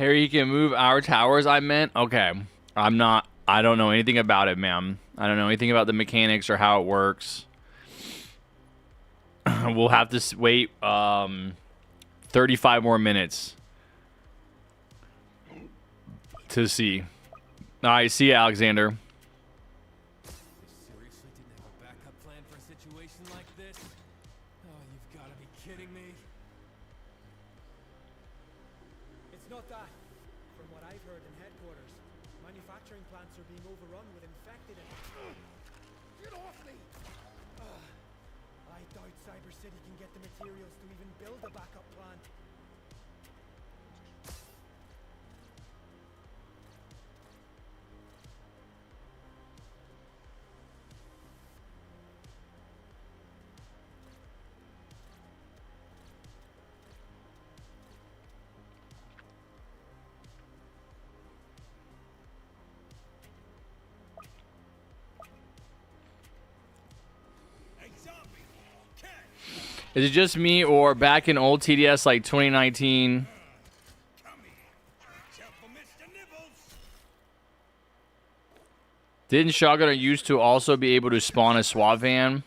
Harry can move our towers, I meant? Okay. I don't know anything about it, ma'am. I don't know anything about the mechanics or how it works. We'll have to wait 35 more minutes to see. All right, see you, Alexander. They seriously didn't have a backup plan for a situation like this? Oh, you've got to be kidding me. It's not that. From what I've heard in headquarters, manufacturing plants are being overrun with infected and... Get off me! I doubt Cyber City can get the materials to even build a backup plan. Hey, zombie! Catch! Is it just me or back in old TDS like 2019? Come here. Except for Mr. Nibbles. Didn't Shotgunner used to also be able to spawn a SWAT van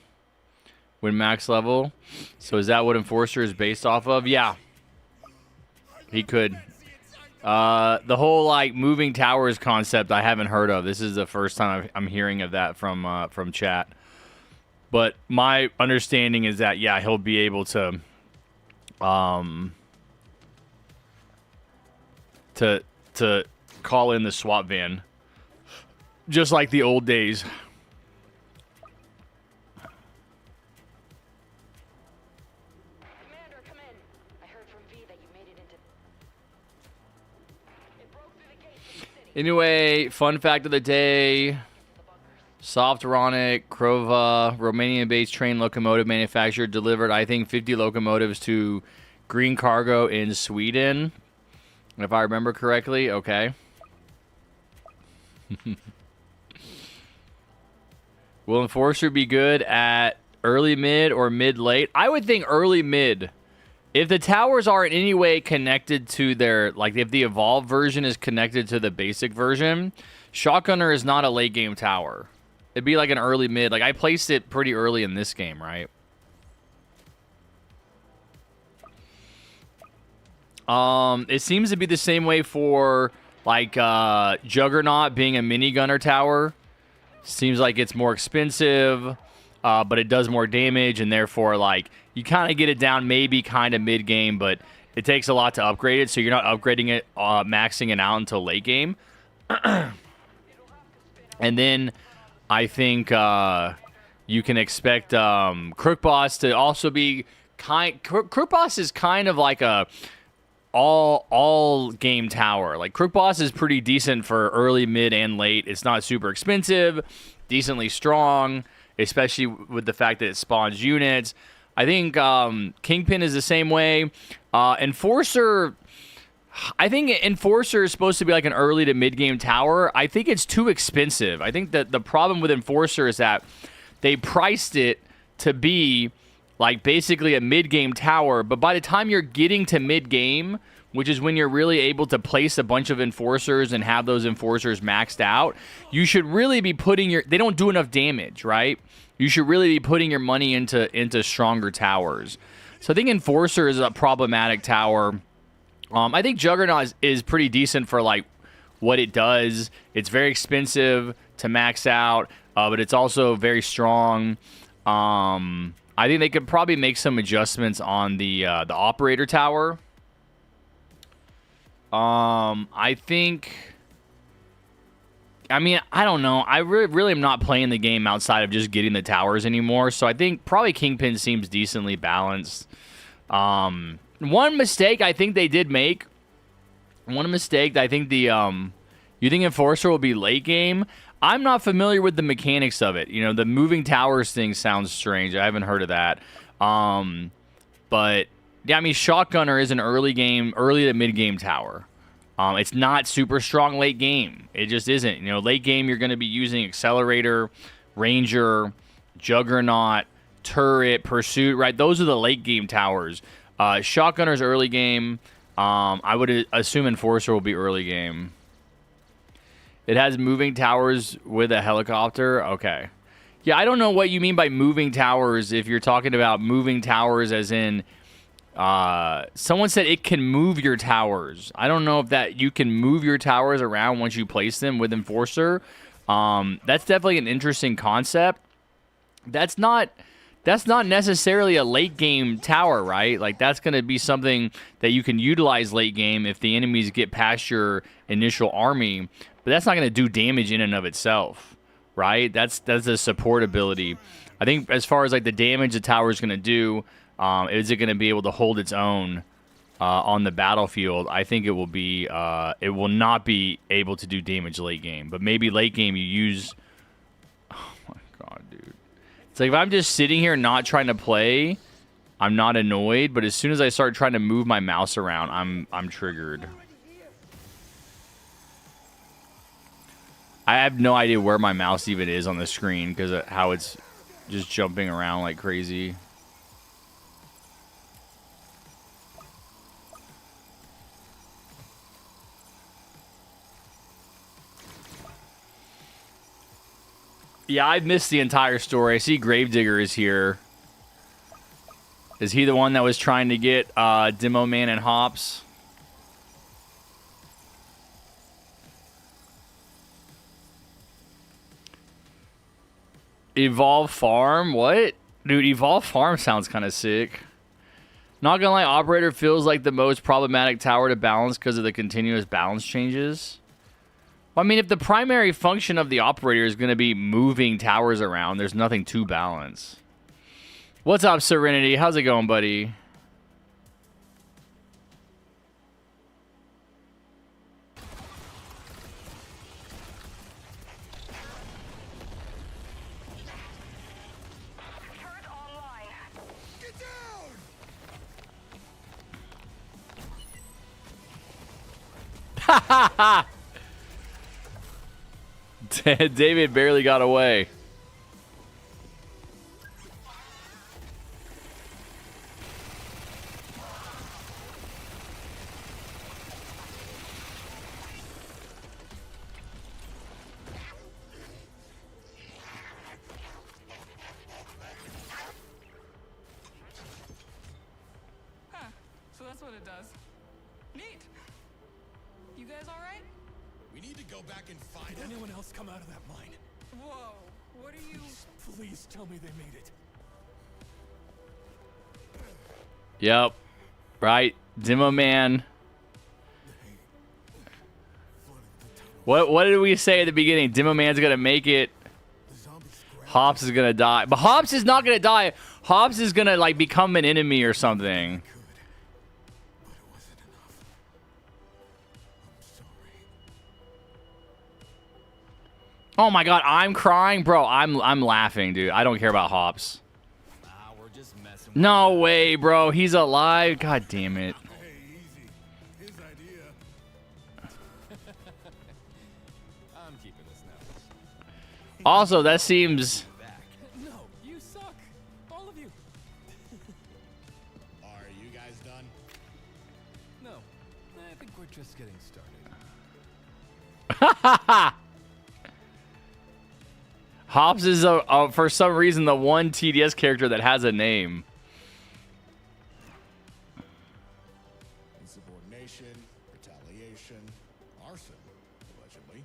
when max level? So is that what Enforcer is based off of? Yeah. He could. The whole like moving towers concept I haven't heard of. This is the first time I'm hearing of that from chat. But my understanding is that yeah, he'll be able to to call in the SWAT van. Just like the old days. Commander, come in. I heard from V that you made it into... It broke through the gates of the city. Anyway, fun fact of the day. Softronic, Krova, Romanian-based train locomotive manufacturer delivered, I think, 50 locomotives to Green Cargo in Sweden. If I remember correctly. Okay. Will Enforcer be good at early mid or mid late? I would think early mid. If the towers are in any way connected to their, like if the evolved version is connected to the basic version, Shotgunner is not a late game tower. It'd be like an early mid. Like I placed it pretty early in this game, right? It seems to be the same way for like Juggernaut being a minigunner tower. Seems like it's more expensive, but it does more damage, and therefore like you kind of get it down maybe kind of mid game, but it takes a lot to upgrade it, so you're not upgrading it, maxing it out until late game. And then I think you can expect Crook Boss to also be Crook Boss is kind of like a all game tower. Like Crook Boss is pretty decent for early, mid, and late. It's not super expensive, decently strong, especially with the fact that it spawns units. I think Kingpin is the same way. Enforcer, I think Enforcer is supposed to be like an early to mid game tower. I think it's too expensive. I think that the problem with Enforcer is that they priced it to be like basically a mid game tower, but by the time you're getting to mid game, which is when you're really able to place a bunch of Enforcers and have those Enforcers maxed out, you should really be putting your, they don't do enough damage, right? You should really be putting your money into stronger towers. So I think Enforcer is a problematic tower. I think Juggernaut is pretty decent for like what it does. It's very expensive to max out, but it's also very strong. I think they could probably make some adjustments on the operator tower. I mean, I don't know. I really am not playing the game outside of just getting the towers anymore. So I think probably Kingpin seems decently balanced. One mistake I think they did make. One mistake I think the you think Enforcer will be late game? I'm not familiar with the mechanics of it. You know, the moving towers thing sounds strange. I haven't heard of that. But yeah, I mean, Shotgunner is an early to mid game tower. It's not super strong late game. It just isn't. You know, late game you're going to be using Accelerator, Ranger, Juggernaut, Turret, Pursuit, right? Those are the late game towers. Shotgunner's early game. I would assume Enforcer will be early game. It has moving towers with a helicopter. Okay. Yeah, I don't know what you mean by moving towers if you're talking about moving towers as in someone said it can move your towers. I don't know if that you can move your towers around once you place them with Enforcer. That's definitely an interesting concept. That's not necessarily a late game tower, right? Like that's going to be something that you can utilize late game if the enemies get past your initial army, but that's not going to do damage in and of itself, right? That's a support ability. I think as far as like the damage the tower is going to do, is it going to be able to hold its own on the battlefield? I think it will be. It will not be able to do damage late game, but maybe late game you use. Oh my god, dude! It's like if I'm just sitting here not trying to play, I'm not annoyed. But as soon as I start trying to move my mouse around, I'm triggered. I have no idea where my mouse even is on the screen because of how it's just jumping around like crazy. Yeah, I've missed the entire story. I see Gravedigger is here. Is he the one that was trying to get Demo Man and Hops? Evolve Farm? What? Dude, Evolve Farm sounds kind of sick. Not gonna lie, Operator feels like the most problematic tower to balance because of the continuous balance changes. I mean, if the primary function of the Operator is going to be moving towers around, there's nothing to balance. What's up, Serenity? How's it going, buddy? Turret online. Get down! Ha ha ha! David barely got away. Huh. So that's what it does. Neat. You guys all right? We need to go back and find Did him. anyone else come out of that mine? Whoa. What are you... Please tell me they made it. Yep. Right. Demo Man. What did we say at the beginning? Demo Man's gonna make it. Hops is gonna die. But Hops is not gonna die. Hops is gonna like become an enemy or something. Oh my god, I'm crying, bro. I'm laughing, dude. I don't care about Hops. We're just messing with No way, bro. He's alive. God damn it. Hey, easy. His idea. I'm keeping this now. Also, that seems. Back. No, you suck. All of you. Are you guys done? No, I think we're just getting started. Hops is for some reason the one TDS character that has a name. Insubordination, retaliation, arson, allegedly,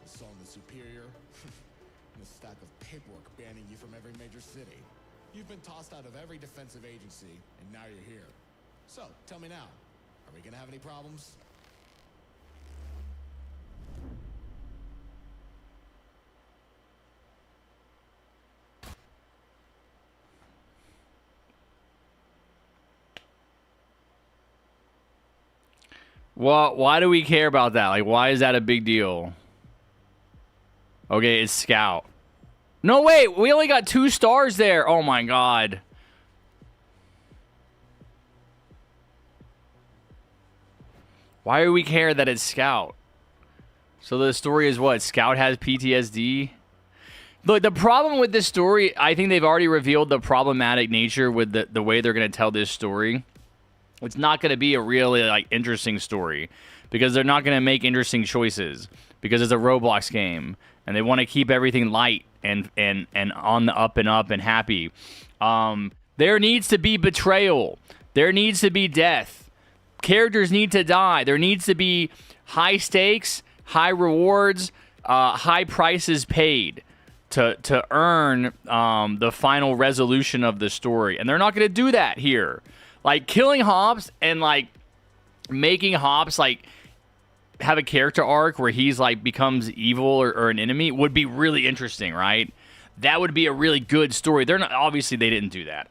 assault on the superior, and a stack of paperwork banning you from every major city. You've been tossed out of every defensive agency, and now you're here. So, tell me now, are we gonna have any problems? Well, why do we care about that? Like, why is that a big deal? Okay, it's Scout. No, wait. We only got 2 stars there. Oh, my God. Why do we care that it's Scout? So the story is what? Scout has PTSD? Look, the problem with this story, I think they've already revealed the problematic nature with the way they're going to tell this story. it's not going to be a really like interesting story because they're not going to make interesting choices because it's a Roblox game and they want to keep everything light and on the up and happy. There needs to be betrayal. There needs to be death. Characters need to die. There needs to be high stakes, high rewards, high prices paid to earn the final resolution of the story. And they're not going to do that here. Like, killing Hobbs and, like, making Hobbs, like, have a character arc where he's, like, becomes evil or an enemy would be really interesting, right? That would be a really good story. They're not, obviously, they didn't do that.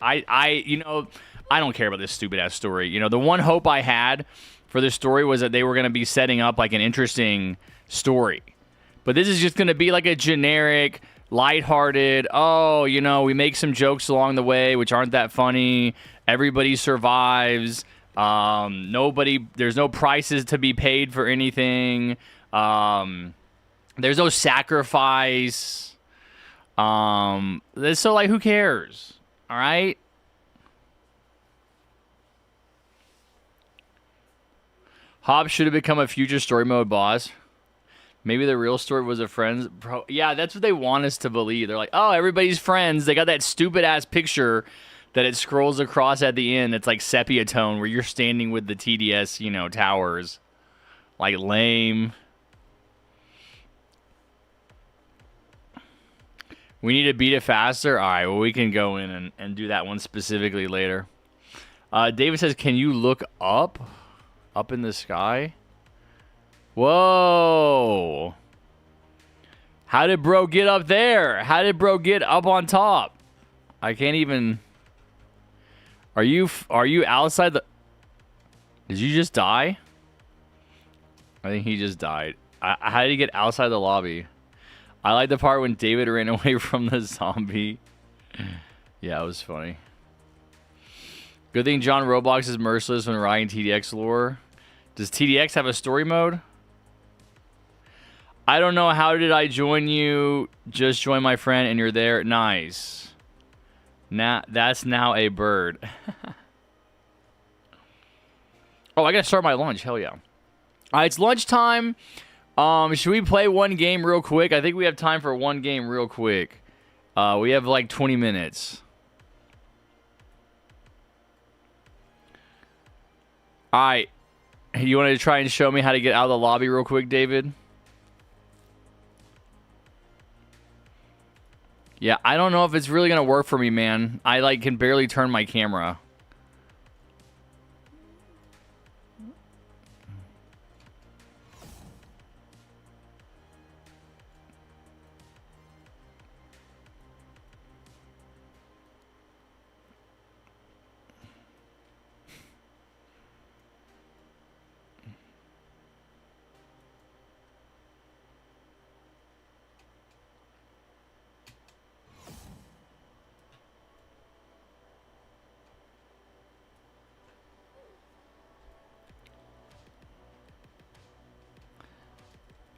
You know, I don't care about this stupid-ass story. You know, the one hope I had for this story was that they were going to be setting up, like, an interesting story. But this is just going to be, like, a generic, lighthearted, oh, you know, we make some jokes along the way, which aren't that funny. Everybody survives. There's no prices to be paid for anything. There's no sacrifice. So, like, who cares? All right? Hobbs should have become a future story mode boss. Maybe the real story was a friends. Bro, yeah, that's what they want us to believe. They're like, oh, everybody's friends. They got that stupid-ass picture that it scrolls across at the end. It's like sepia tone where you're standing with the TDS, you know, towers. Like, lame. We need to beat it faster? All right, well, we can go in and do that one specifically later. David says, can you look up? Up in the sky? Whoa. How did bro get up there? How did bro get up on top? I can't even... Are you outside the... Did you just die? I think he just died. How did he get outside the lobby? I like the part when David ran away from the zombie. Yeah, it was funny. Good thing John Roblox is merciless when writing TDX lore. Does TDX have a story mode? I don't know. How did I join you? Just join my friend and you're there. Nice. Now that's now a bird. Oh, I gotta start my lunch. Hell yeah. All right, it's lunchtime. Should we play one game real quick? I think we have time for one game real quick. We have like 20 minutes. All right. You want to try and show me how to get out of the lobby real quick, David? Yeah, I don't know if it's really going to work for me, man. I, like, can barely turn my camera.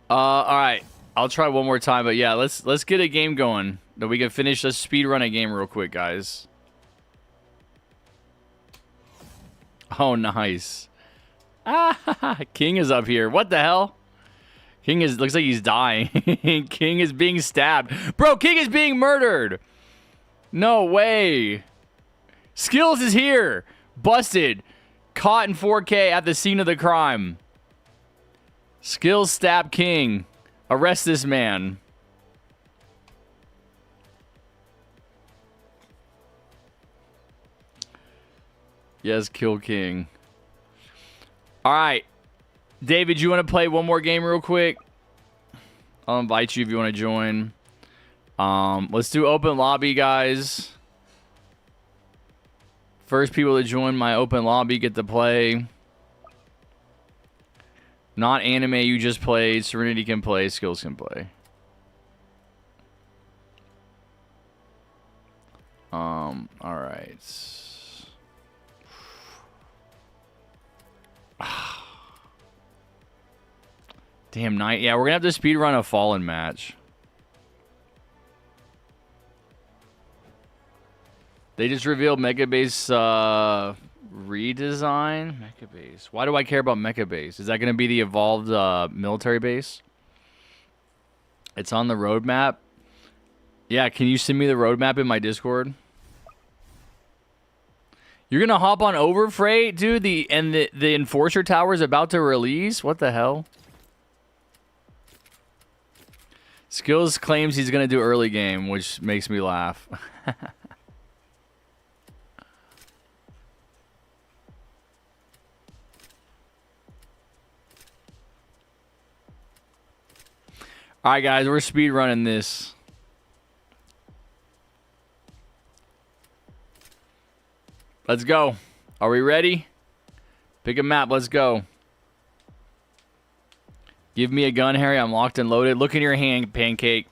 All right. I'll try one more time, but yeah, let's get a game going that we can finish. Let's speed run a game real quick, guys. Oh, nice. Ah, King is up here. What the hell? King looks like he's dying. King is being stabbed. Bro, King is being murdered. No way. Skills is here. Busted. Caught in 4K at the scene of the crime. Skills stab King. Arrest this man. Yes, kill King. All right. David, you want to play one more game real quick? I'll invite you if you want to join. Let's do open lobby, guys. First people to join my open lobby get to play. Not anime you just played. Serenity can play. Skills can play. All right. Damn night. Yeah, we're gonna have to speed run a Fallen match. They just revealed Mega Base redesign. Mecha base. Why do I care about mecha base? Is that going to be the evolved military base? It's on the roadmap. Yeah, can you send me the roadmap in my Discord? You're gonna hop on Overfreight, dude? The Enforcer Tower is about to release? What the hell? Skills claims he's gonna do early game, which makes me laugh. Alright guys, we're speed running this. Let's go. Are we ready? Pick a map. Let's go. Give me a gun, Harry. I'm locked and loaded. Look in your hand, Pancake.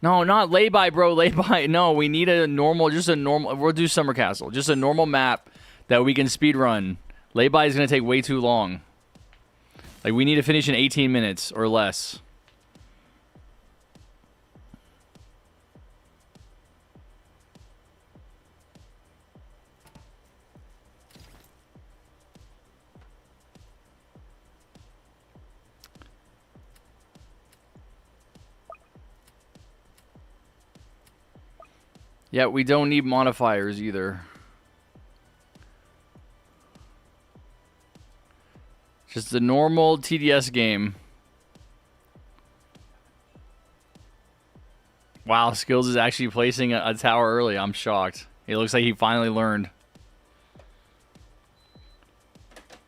No, not lay-by, bro. Lay-by. No, we need a normal, just a normal. We'll do Summer Castle. Just a normal map that we can speed run. Lay-by is going to take way too long. Like, we need to finish in 18 minutes or less. Yeah, we don't need modifiers either. Just a normal TDS game. Wow, Skills is actually placing a tower early. I'm shocked. It looks like he finally learned.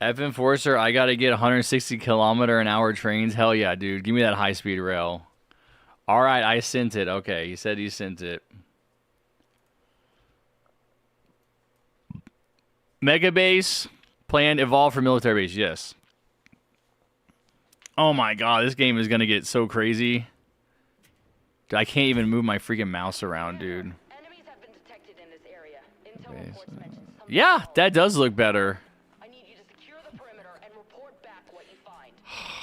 F Enforcer, I gotta get 160km/h trains. Hell yeah, dude. Give me that high-speed rail. Alright, I sent it. Okay, he said he sent it. Mega base, planned, evolve for military base, yes. Oh my god, this game is gonna get so crazy. Dude, I can't even move my freaking mouse around, dude. Enemies have been detected in this area. Intel reports mentioned some Yeah, that does look better. I need you to secure the perimeter and report back what you find.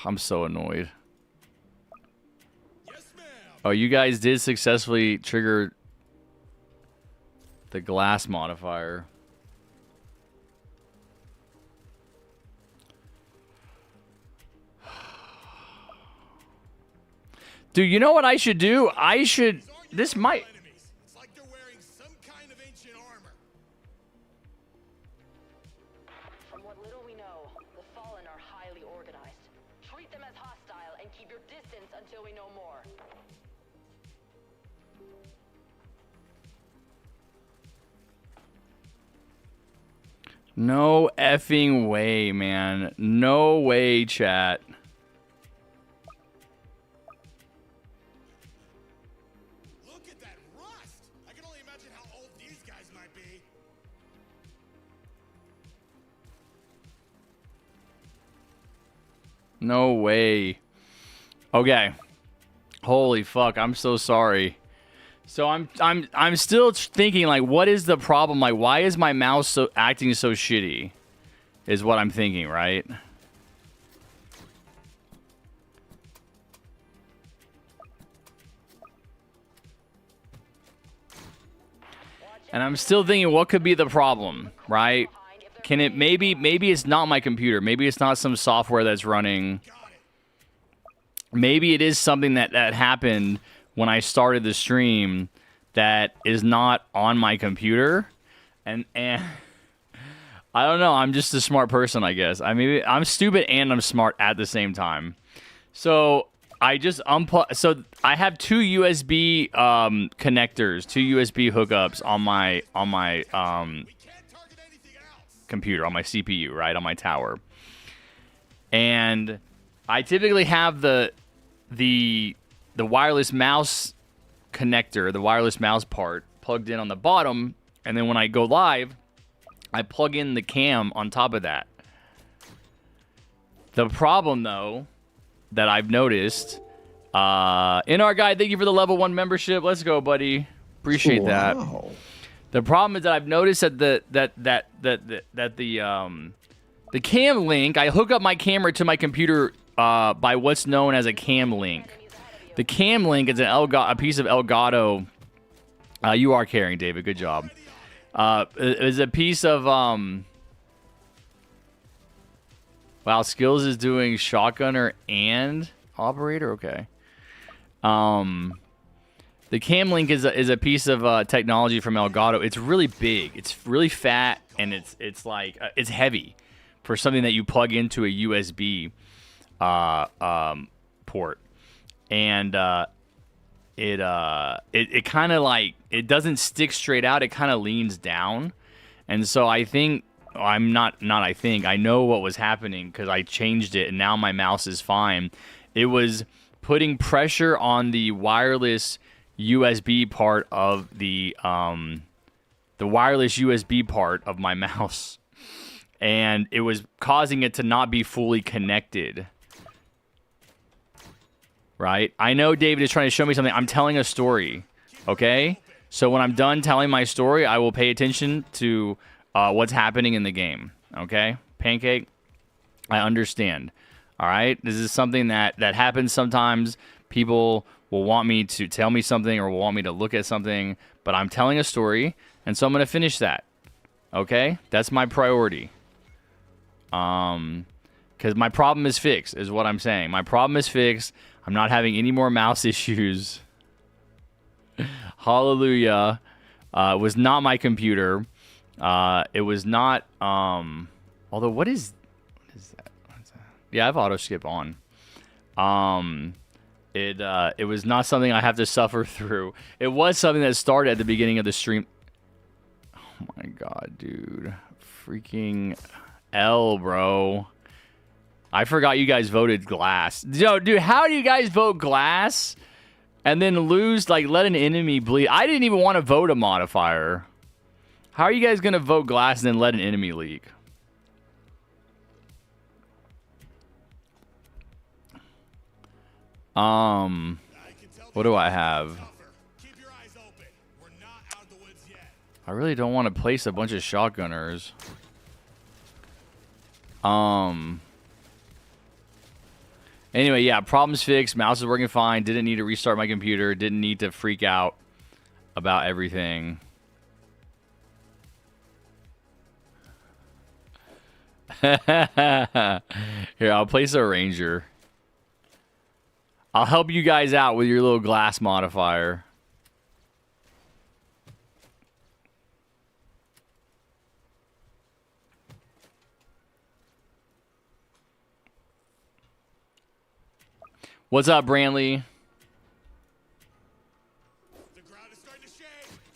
I'm so annoyed. Yes, ma'am. Oh, you guys did successfully trigger the glass modifier. Dude, you know what I should do? I should... This might... Enemies. It's like they're wearing some kind of ancient armor. From what little we know, the Fallen are highly organized. Treat them as hostile and keep your distance until we know more. No effing way, man. No way, chat. Look at that rust. I can only imagine how old these guys might be. No way. Okay. Holy fuck, I'm so sorry. So I'm still thinking, like, what is the problem? Like, why is my mouse so acting so shitty? Is what I'm thinking, right? And I'm still thinking, what could be the problem, right? Can it maybe it's not my computer. Maybe it's not some software that's running. Maybe it is something that happened when I started the stream that is not on my computer. And I don't know. I'm just a smart person, I guess. I mean, I'm stupid and I'm smart at the same time. So I just so I have two USB connectors, two USB hookups on my computer, on my CPU, right, on my tower. And I typically have the wireless mouse connector, the wireless mouse part, plugged in on the bottom, and then when I go live, I plug in the cam on top of that. The problem, though, that I've noticed, in our guy, thank you for the level 1 membership. Let's go, buddy. Appreciate that. The problem is that I've noticed that the cam link, I hook up my camera to my computer by what's known as a cam link. The cam link is a piece of Elgato. You are carrying, David. Good job. Is a piece of wow, Skills is doing shotgunner and operator. Okay. The cam link is a piece of technology from Elgato. It's really big. It's really fat, and it's like it's heavy for something that you plug into a USB port, and it kind of like it doesn't stick straight out. It kind of leans down, and so I think I know what was happening because I changed it, and now my mouse is fine. It was putting pressure on the wireless USB part of the wireless USB part of my mouse, and it was causing it to not be fully connected. Right? I know David is trying to show me something. I'm telling a story, okay? So when I'm done telling my story, I will pay attention to what's happening in the game, okay? Pancake, I understand. All right? This is something that happens sometimes. People will want me to tell me something or will want me to look at something, but I'm telling a story, and so I'm going to finish that, okay? That's my priority. Because my problem is fixed, is what I'm saying. My problem is fixed. I'm not having any more mouse issues. Hallelujah. It was not my computer. It was not... although, what is that? Yeah, I have auto skip on. It was not something I have to suffer through. It was something that started at the beginning of the stream. Oh my god, dude. Freaking L, bro. I forgot you guys voted glass. Yo, dude, how do you guys vote glass and then lose, like, let an enemy bleed? I didn't even want to vote a modifier. How are you guys going to vote glass and then let an enemy leak? What do I have? I really don't want to place a bunch of shotgunners. Anyway, yeah, problems fixed. Mouse is working fine. Didn't need to restart my computer. Didn't need to freak out about everything. Here, I'll place a ranger. I'll help you guys out with your little glass modifier. What's up, Brantley? The ground is starting to shake.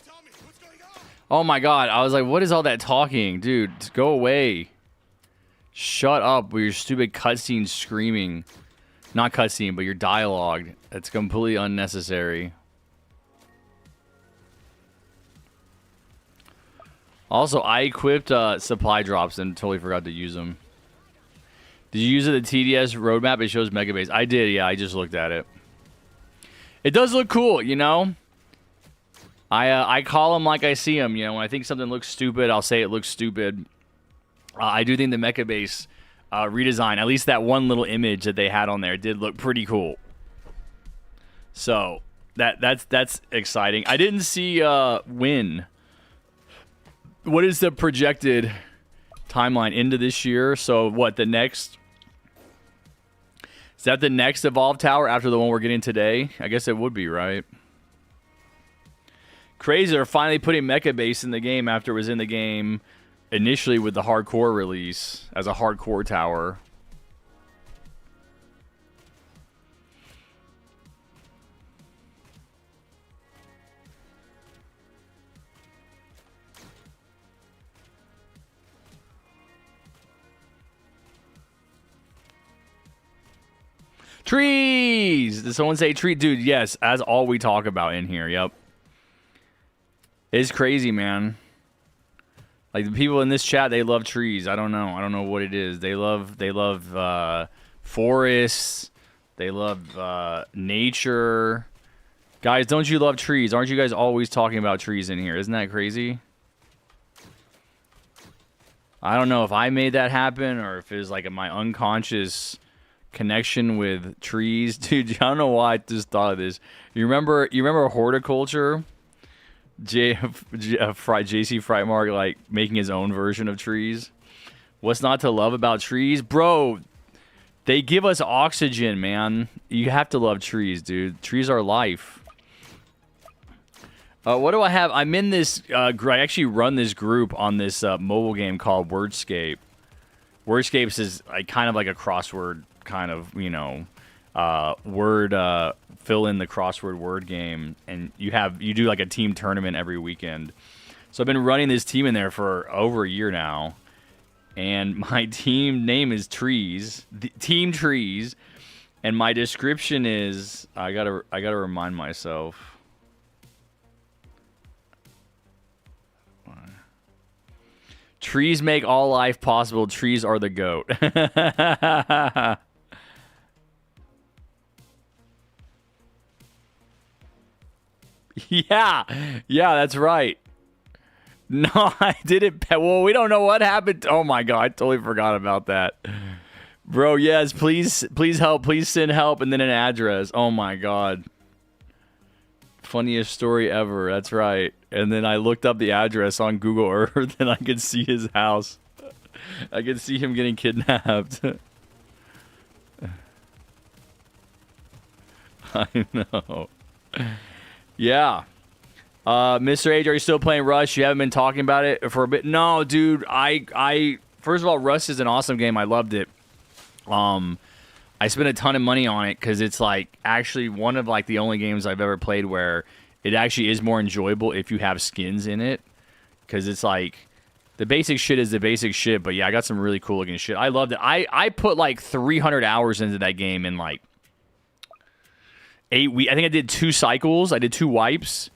Tell me, what's going on? Oh my god, I was like, what is all that talking? Dude, go away. Shut up with your stupid cutscene screaming. Not cutscene, but your dialogue. It's completely unnecessary. Also, I equipped supply drops and totally forgot to use them. Did you use it, the TDS roadmap? It shows Megabase. I did, yeah. I just looked at it. It does look cool, you know? I call them like I see them. You know, when I think something looks stupid, I'll say it looks stupid. I do think the Megabase redesign, at least that one little image that they had on there, did look pretty cool. So, that's exciting. I didn't see when. What is the projected timeline into this year? So, what, the next... Is that the next Evolve Tower after the one we're getting today? I guess it would be, right? Crazy, they're finally putting Mecha Base in the game after it was in the game initially with the hardcore release as a hardcore tower. Trees! Did someone say tree? Dude, yes, that's all we talk about in here. Yep. It's crazy, man. Like, the people in this chat, they love trees. I don't know. I don't know what it is. They love forests. They love nature. Guys, don't you love trees? Aren't you guys always talking about trees in here? Isn't that crazy? I don't know if I made that happen or if it was like my unconscious connection with trees. Dude, I don't know why I just thought of this. You remember horticulture? JC Frightmark like making his own version of trees. What's not to love about trees, bro? They give us oxygen, man. You have to love trees, dude. Trees are life. What do I have? I'm in this. I actually run this group on this mobile game called Wordscape. Wordscapes is like kind of like a crossword kind of, you know, word fill in the crossword word game, and you do like a team tournament every weekend. So I've been running this team in there for over a year now, and my team name is Trees, Team Trees, and my description is I gotta remind myself. Trees make all life possible. Trees are the GOAT. Yeah, that's right. No, I didn't. Well, we don't know what happened. Oh my god, I totally forgot about that, bro. Yes, please help. Please send help and then an address. Oh my god, funniest story ever. That's right. And then I looked up the address on Google Earth, and I could see his house. I could see him getting kidnapped. I know. Yeah. Mr. H, are you still playing Rush? You haven't been talking about it for a bit? No, dude. I first of all, Rush is an awesome game. I loved it. I spent a ton of money on it because it's like actually one of like the only games I've ever played where it actually is more enjoyable if you have skins in it. Because it's like the basic shit is the basic shit. But yeah, I got some really cool looking shit. I loved it. I put like 300 hours into that game in like 8 weeks. I think I did 2 cycles. I did 2 wipes.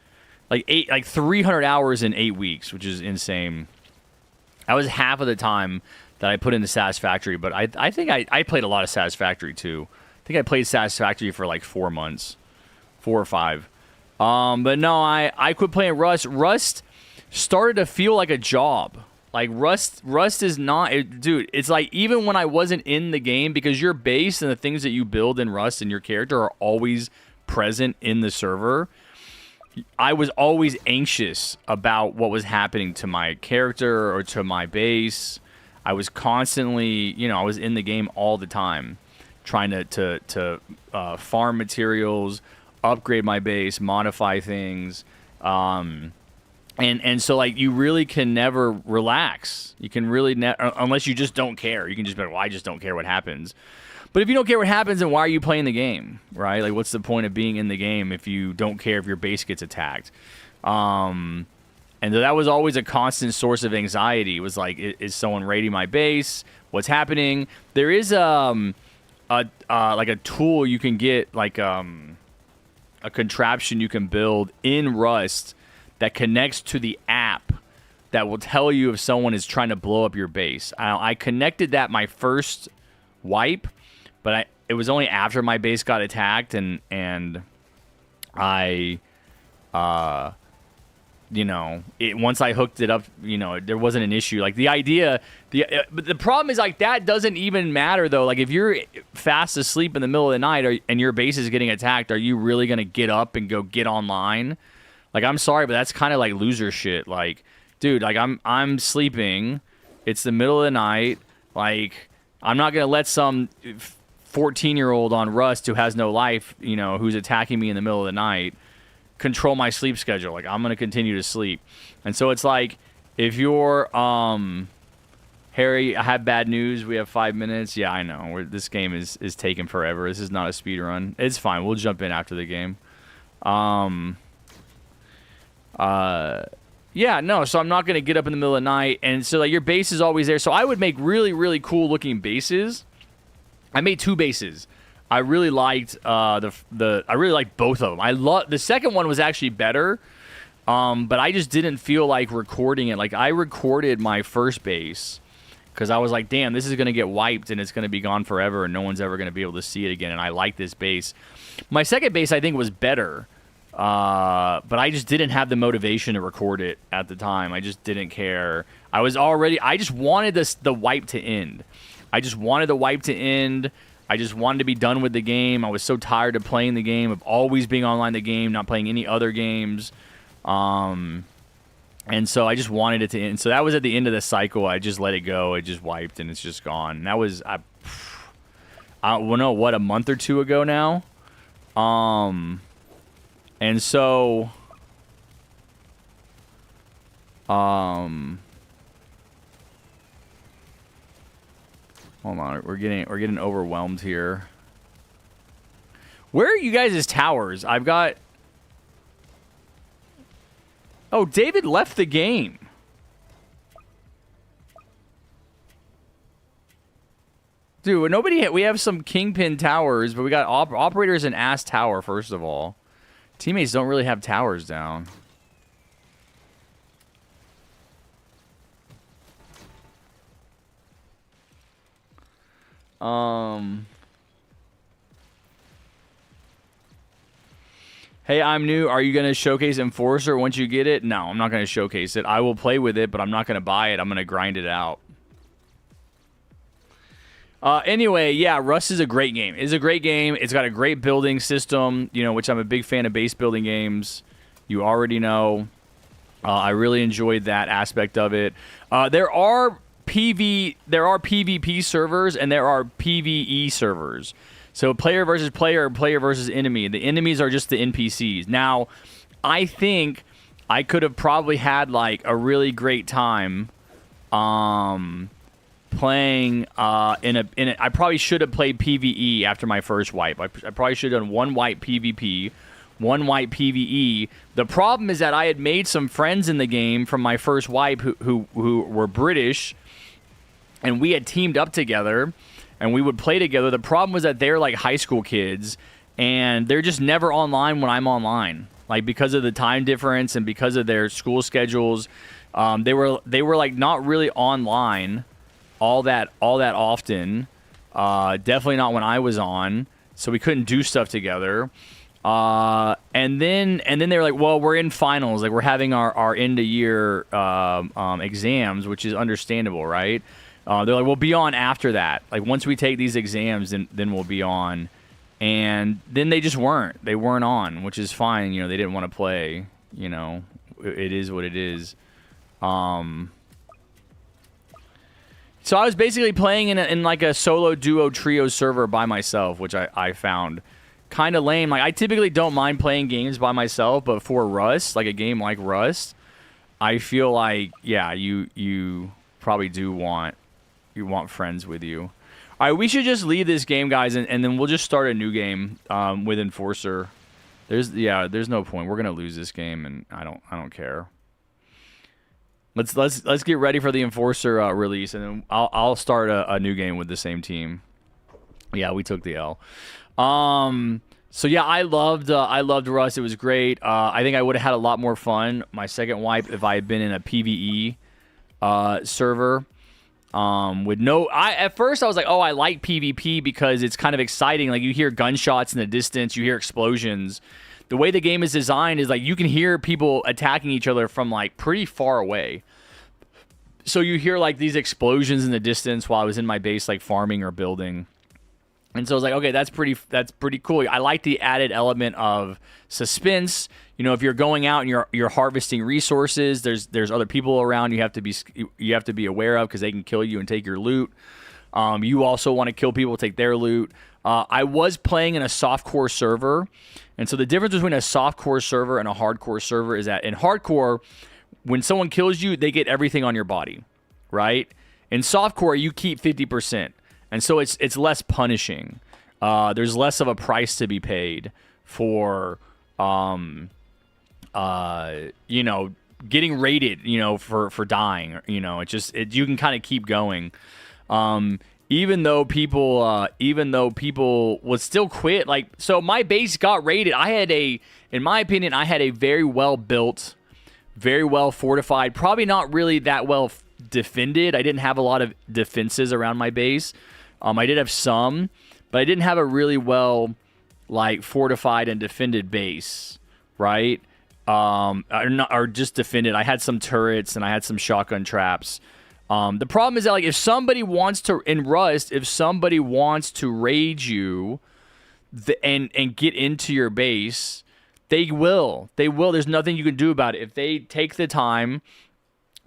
Like 300 hours in 8 weeks, which is insane. That was half of the time that I put into Satisfactory, but I think I played a lot of Satisfactory too. I think I played Satisfactory for like 4 months, 4 or 5. But no, I quit playing Rust. Rust started to feel like a job. Like Rust is not, dude. It's like even when I wasn't in the game, because your base and the things that you build in Rust and your character are always present in the server. I was always anxious about what was happening to my character or to my base. I was constantly, I was in the game all the time, trying to farm materials, upgrade my base, modify things, and so like you really can never relax. You can really unless you just don't care. You can just be like, well, I just don't care what happens. But if you don't care what happens, then why are you playing the game, right? Like, what's the point of being in the game if you don't care if your base gets attacked? And that was always a constant source of anxiety. It was like, is someone raiding my base? What's happening? There is like a tool you can get, like a contraption you can build in Rust that connects to the app that will tell you if someone is trying to blow up your base. I connected that my first wipe. But it was only after my base got attacked, and I, once I hooked it up, there wasn't an issue. Like but the problem is like that doesn't even matter though. Like if you're fast asleep in the middle of the night and your base is getting attacked, are you really gonna get up and go get online? Like I'm sorry, but that's kind of like loser shit. Like, dude, like I'm sleeping, it's the middle of the night, like I'm not gonna let some 14-year-old on Rust who has no life, who's attacking me in the middle of the night, control my sleep schedule. Like, I'm going to continue to sleep. And so it's like, if you're, Harry, I have bad news. We have 5 minutes. Yeah, I know. This game is taking forever. This is not a speed run. It's fine. We'll jump in after the game. Yeah, no, so I'm not going to get up in the middle of the night. And so, like, your base is always there. So I would make really, really cool-looking bases. I made 2 bases. I really liked I really liked both of them. The second one was actually better, but I just didn't feel like recording it. Like I recorded my first base because I was like, damn, this is gonna get wiped and it's gonna be gone forever and no one's ever gonna be able to see it again. And I like this base. My second base I think was better, but I just didn't have the motivation to record it at the time. I just didn't care. I just wanted the wipe to end. I just wanted the wipe to end. I just wanted to be done with the game. I was so tired of playing the game, of always being online the game, not playing any other games. And so I just wanted it to end. So that was at the end of the cycle. I just let it go. It just wiped, and it's just gone. And that was, I don't know, what, a month or two ago now? And so, hold on, we're getting overwhelmed here. Where are you guys' towers? I've got... Oh, David left the game. Dude, we have some kingpin towers, but we got operators and ass tower, first of all. Teammates don't really have towers down. Hey, I'm new. Are you going to showcase Enforcer once you get it? No, I'm not going to showcase it. I will play with it, but I'm not going to buy it. I'm going to grind it out. Anyway, yeah, Rust is a great game. It's a great game. It's got a great building system, you know, which I'm a big fan of base building games. You already know. I really enjoyed that aspect of it. There are PvP servers and there are PvE servers. So player versus player, player versus enemy. The enemies are just the NPCs. Now, I think I could have probably had like a really great time playing I probably should have played PvE after my first wipe. I probably should have done one wipe PvP, one wipe PvE. The problem is that I had made some friends in the game from my first wipe who were British, and we had teamed up together and we would play together. The problem was that they're like high school kids and they're just never online when I'm online. Like because of the time difference and because of their school schedules, they were like not really online all that often. Definitely not when I was on. So we couldn't do stuff together. And then they were like, well, we're in finals. Like we're having our end of year exams, which is understandable, right? They're like, we'll be on after that. Like once we take these exams, then we'll be on. And then they just weren't. They weren't on, which is fine. You know, they didn't want to play. You know, it is what it is. So I was basically playing in like a solo duo trio server by myself, which I found kind of lame. Like I typically don't mind playing games by myself, but for Rust, like a game like Rust, I feel like yeah, you probably do want friends with you. All right, we should just leave this game, guys, and then we'll just start a new game with Enforcer. There's no point. We're gonna lose this game, and I don't care. Let's get ready for the Enforcer release, and then I'll start a new game with the same team. Yeah, we took the L. So yeah, I loved Rust. It was great. I think I would have had a lot more fun my second wipe if I had been in a PvE server. At first I was like, oh, I like PvP because it's kind of exciting. Like you hear gunshots in the distance, you hear explosions. The way the game is designed is like you can hear people attacking each other from like pretty far away. So you hear like these explosions in the distance while I was in my base like farming or building. And so I was like, okay, that's pretty cool. I like the added element of suspense. You know, if you're going out and you're harvesting resources, there's other people around you have to be aware of because they can kill you and take your loot. You also want to kill people, take their loot. I was playing in a softcore server, and so the difference between a softcore server and a hardcore server is that in hardcore, when someone kills you, they get everything on your body, right? In softcore, you keep 50%. And so it's less punishing. There's less of a price to be paid for, getting rated, for dying. You can kind of keep going. Even though people would still quit. Like, so my base got raided. In my opinion, I had a very well built, very well fortified, probably not really that well defended. I didn't have a lot of defenses around my base. I did have some, but I didn't have a really well, like, fortified and defended base, right? Or just defended. I had some turrets and I had some shotgun traps. The problem is that, like, if somebody wants to raid you and get into your base, They will. They will. There's nothing you can do about it. If they take the time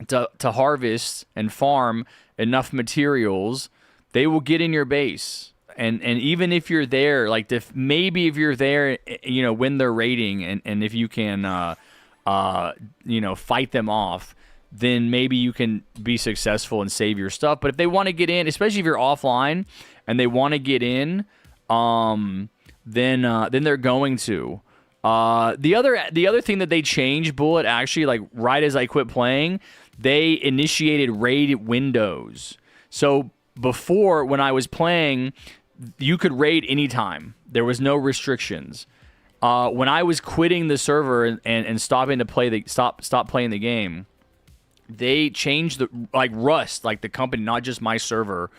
to harvest and farm enough materials, they will get in your base. And even if you're there, like maybe if you're there, when they're raiding, and if you can, fight them off, then maybe you can be successful and save your stuff. But if they want to get in, especially if you're offline and they want to get in, then they're going to. The other thing that they changed, Bullet, actually, like right as I quit playing, they initiated raid windows. So before, when I was playing, you could raid anytime. There was no restrictions. When I was quitting the server and stopping to play stop playing the game, they changed Rust, like the company, not just my server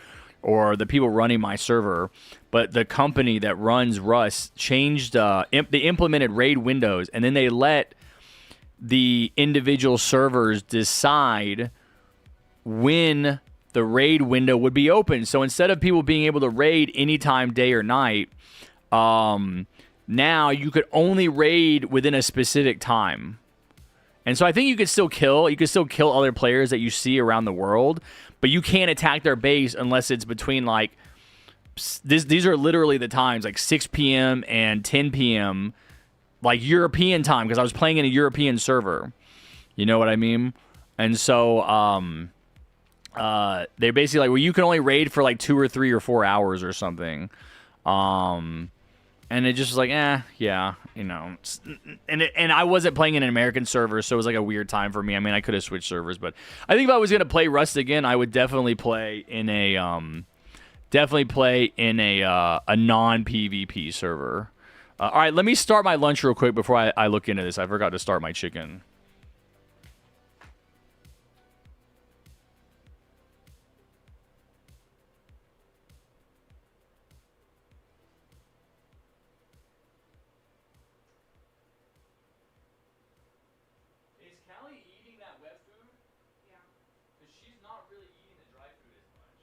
or the people running my server, but the company that runs Rust changed. They implemented raid windows, and then they let the individual servers decide when the raid window would be open. So instead of people being able to raid anytime, day or night, now you could only raid within a specific time. And so I think you could still kill other players that you see around the world, but you can't attack their base unless it's between these are literally the times, like 6 p.m. and 10 p.m. like European time, because I was playing in a European server. You know what I mean? And so they're basically like, well, you can only raid for like 2 or 3 or 4 hours or something. And it just was like, yeah, And I wasn't playing in an American server, so it was like a weird time for me. I mean, I could have switched servers, but I think if I was gonna play Rust again, I would definitely play in a non-PvP server. All right, let me start my lunch real quick before I look into this. I forgot to start my chicken. Is Callie eating that wet food? Yeah, Because she's not really eating the dry food as much.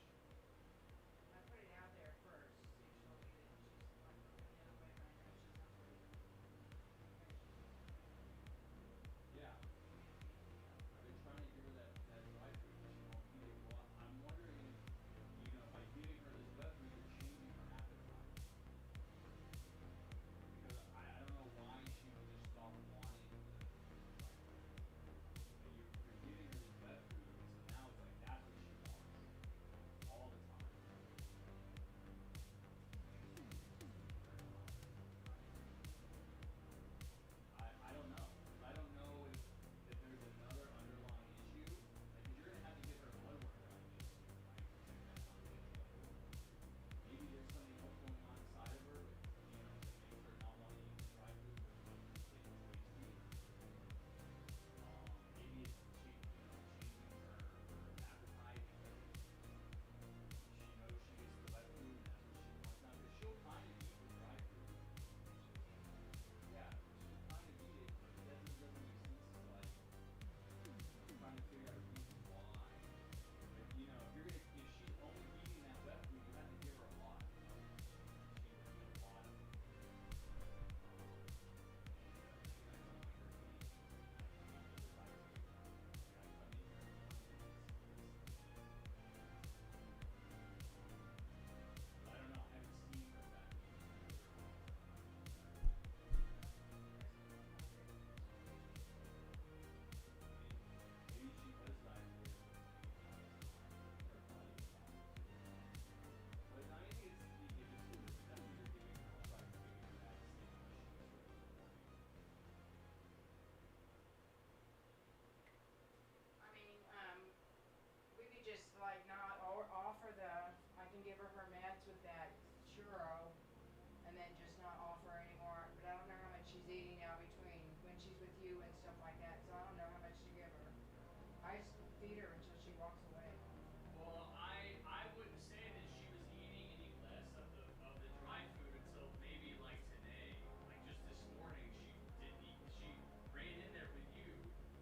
I put it out there first. See if she'll eat it. She's like looking the other way, but I know she's not really. Yeah. I've been trying to give her that dry food, but she won't eat it. Well, I'm wondering if, by giving her this wet food, you're changing her appetite. Because I don't know why she would just stop wanting the dry food. But you're giving her this wet food, so now it's like that's what she wants all the time. I don't know. I don't know if there's another underlying issue. Like, 'cause you're gonna have to get her blood work done, I guess, soon, right? Like, that's not the blood work. Maybe there's something else going on inside of her, that makes her not want to eat the dry food because it's tasty. Maybe it's changing her appetite because she knows she gets the wet food and that's what she wants now. Because she'll kind of eat the dry food. Yeah, she'll kind of eat it, but that just doesn't make sense. I'm trying to figure out a reason why. But, if she's only eating that wet food, you have to give her a lot. She would eat a lot of it. I don't know. I haven't seen her that eat. Maybe she does diet for it. But I mean, if it's too excessive, you're giving her, I'll try giving her that same I mean, we could just like not offer I can give her her meds with that churro, and then just not offer anymore. But I don't know how much she's eating now between when she's with you and stuff like that. So I don't know how much to give her. I just feed her until she walks away. Well, I wouldn't say that she was eating any less of the dry food until maybe like today. Like just this morning, she didn't eat. She ran in there with you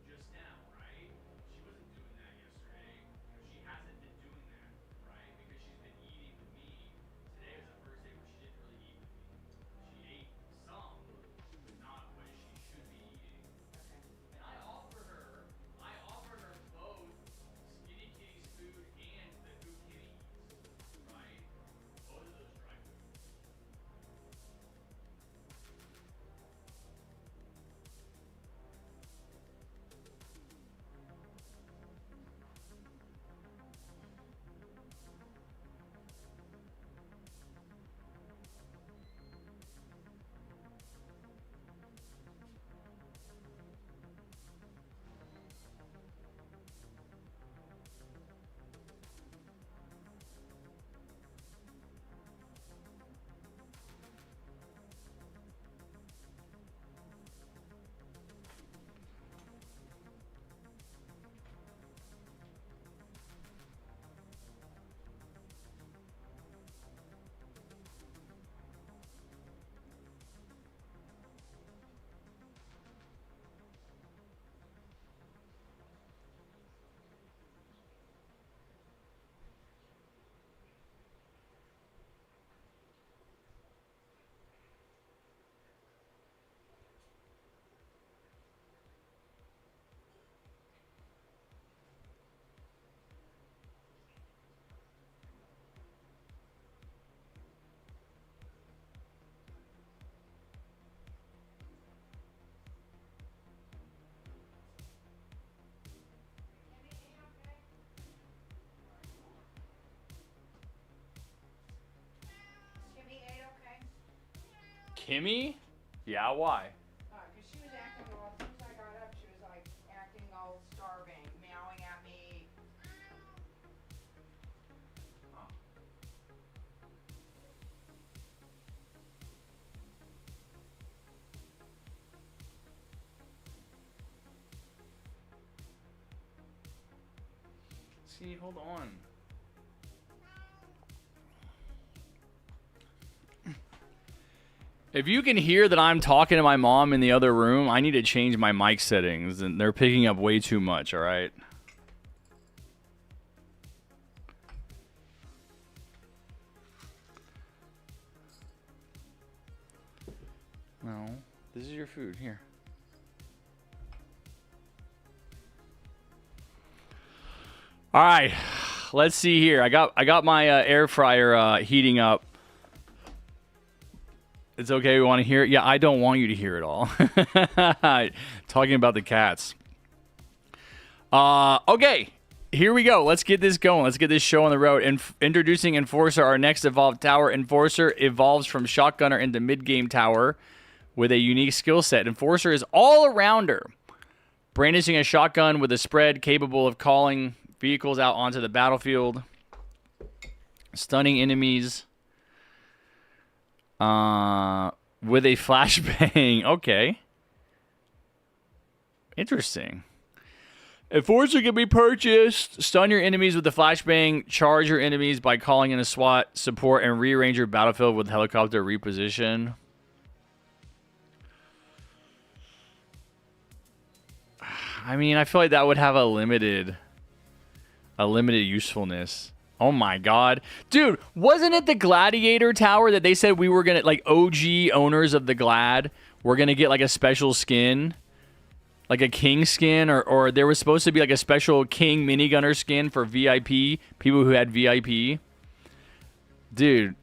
just now, right? She wasn't doing that yesterday. She hasn't been doing that, right? Because she's been eating with me. Today was the first day where she didn't really eat with me. She ate some, but not what she Kimmy? Yeah, why? Because she was acting all, as soon as I got up, she was like acting all starving, meowing at me. See, hold on. If you can hear that I'm talking to my mom in the other room, I need to change my mic settings, and they're picking up way too much, all right? No, this is your food. Here. All right, let's see here. I got my air fryer heating up. It's okay. We want to hear it. Yeah, I don't want you to hear it all. Talking about the cats. Okay, here we go. Let's get this going. Let's get this show on the road. Introducing Enforcer, our next evolved tower. Enforcer evolves from Shotgunner into mid-game tower with a unique skill set. Enforcer is all-arounder, brandishing a shotgun with a spread capable of calling vehicles out onto the battlefield, stunning enemies with a flashbang. Okay. Interesting. Enforcer can be purchased. Stun your enemies with the flashbang. Charge your enemies by calling in a SWAT support and rearrange your battlefield with helicopter reposition. I mean, I feel like that would have a limited usefulness. Oh my god. Dude, wasn't it the Gladiator Tower that they said we were gonna, like, OG owners of the Glad were gonna get like a special skin? Like a king skin, or there was supposed to be like a special king minigunner skin for VIP, people who had VIP. Dude,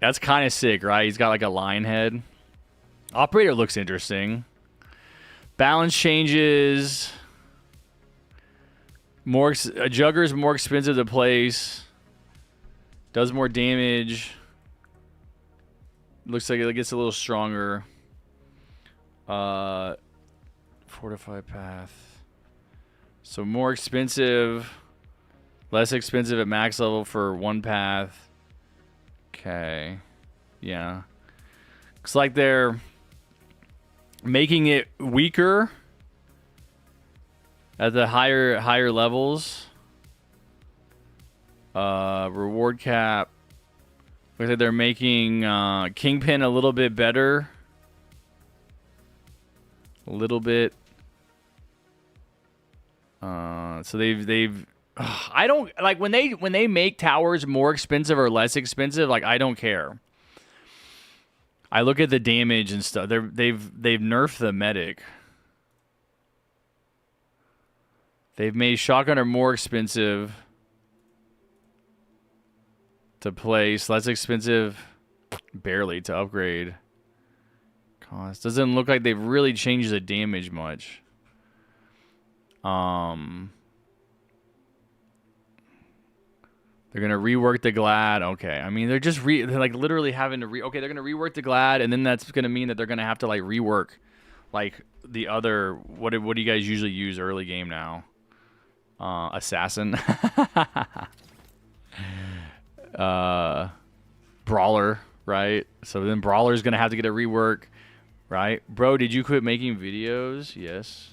that's kind of sick, right? He's got like a lion head. Operator looks interesting. Balance changes. A Jugger's more expensive to place. Does more damage. Looks like it gets a little stronger. Fortified path. So more expensive. Less expensive at max level for one path. Okay. Yeah. Looks like they're making it weaker at the higher levels. Reward cap. Looks like they're making Kingpin a little bit better. A little bit. So they've I don't like when they make towers more expensive or less expensive, like I don't care. I look at the damage and stuff. They've nerfed the medic. They've made Shotgunner more expensive to place, less expensive barely to upgrade. Cost doesn't look like they've really changed the damage much. They're gonna rework the Glad. Okay, I mean they're like literally having to okay, they're gonna rework the Glad, and then that's gonna mean that they're gonna have to like rework like the other what do you guys usually use early game now? Assassin. Brawler, right? So then Brawler's gonna have to get a rework, right? Bro, did you quit making videos? Yes.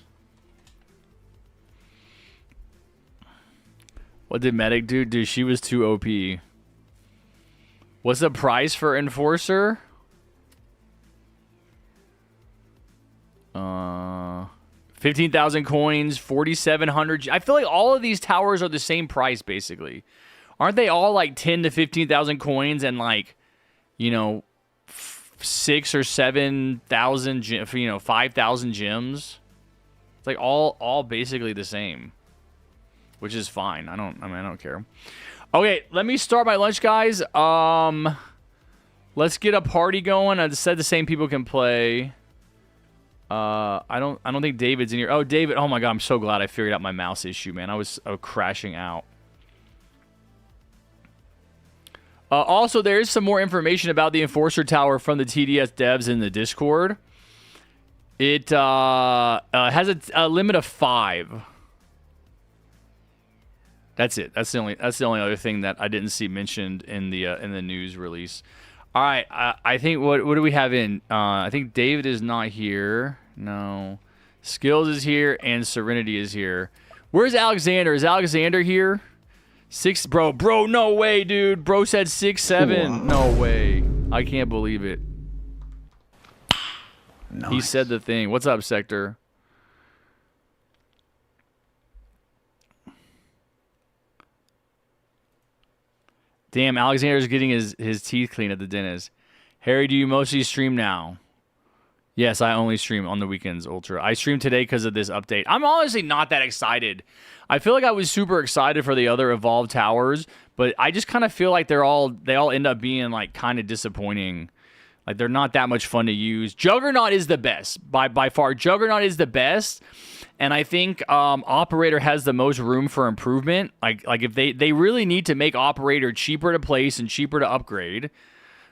What did Medic do? Dude, she was too OP. What's the price for Enforcer? 15,000 coins, 4,700. I feel like all of these towers are the same price, basically. Aren't they all like 10 to 15,000 coins and like, 6 or 7,000, 5,000 gems? It's like all basically the same. Which is fine. I don't care. Okay, let me start my lunch, guys. Let's get a party going. I said the same people can play. I don't think David's in here. Oh, David. Oh my god, I'm so glad I figured out my mouse issue, man. I was crashing out. Also, there is some more information about the Enforcer Tower from the TDS devs in the Discord. It has a limit of 5. That's it. That's the only other thing that I didn't see mentioned in the news release. All right, I think what do we have in? I think David is not here. No, Skills is here and Serenity is here. Where's Alexander? Is Alexander here? 6, bro, no way, dude. Bro said 6-7. No way. I can't believe it. Nice. He said the thing. What's up, Sector? Damn, Alexander's getting his teeth cleaned at the dentist. Harry, do you mostly stream now? Yes, I only stream on the weekends, Ultra. I streamed today because of this update. I'm honestly not that excited. I feel like I was super excited for the other Evolved Towers, but I just kind of feel like they all end up being like kind of disappointing. Like they're not that much fun to use. Juggernaut is the best by far. Juggernaut is the best, and I think Operator has the most room for improvement. Like if they really need to make Operator cheaper to place and cheaper to upgrade.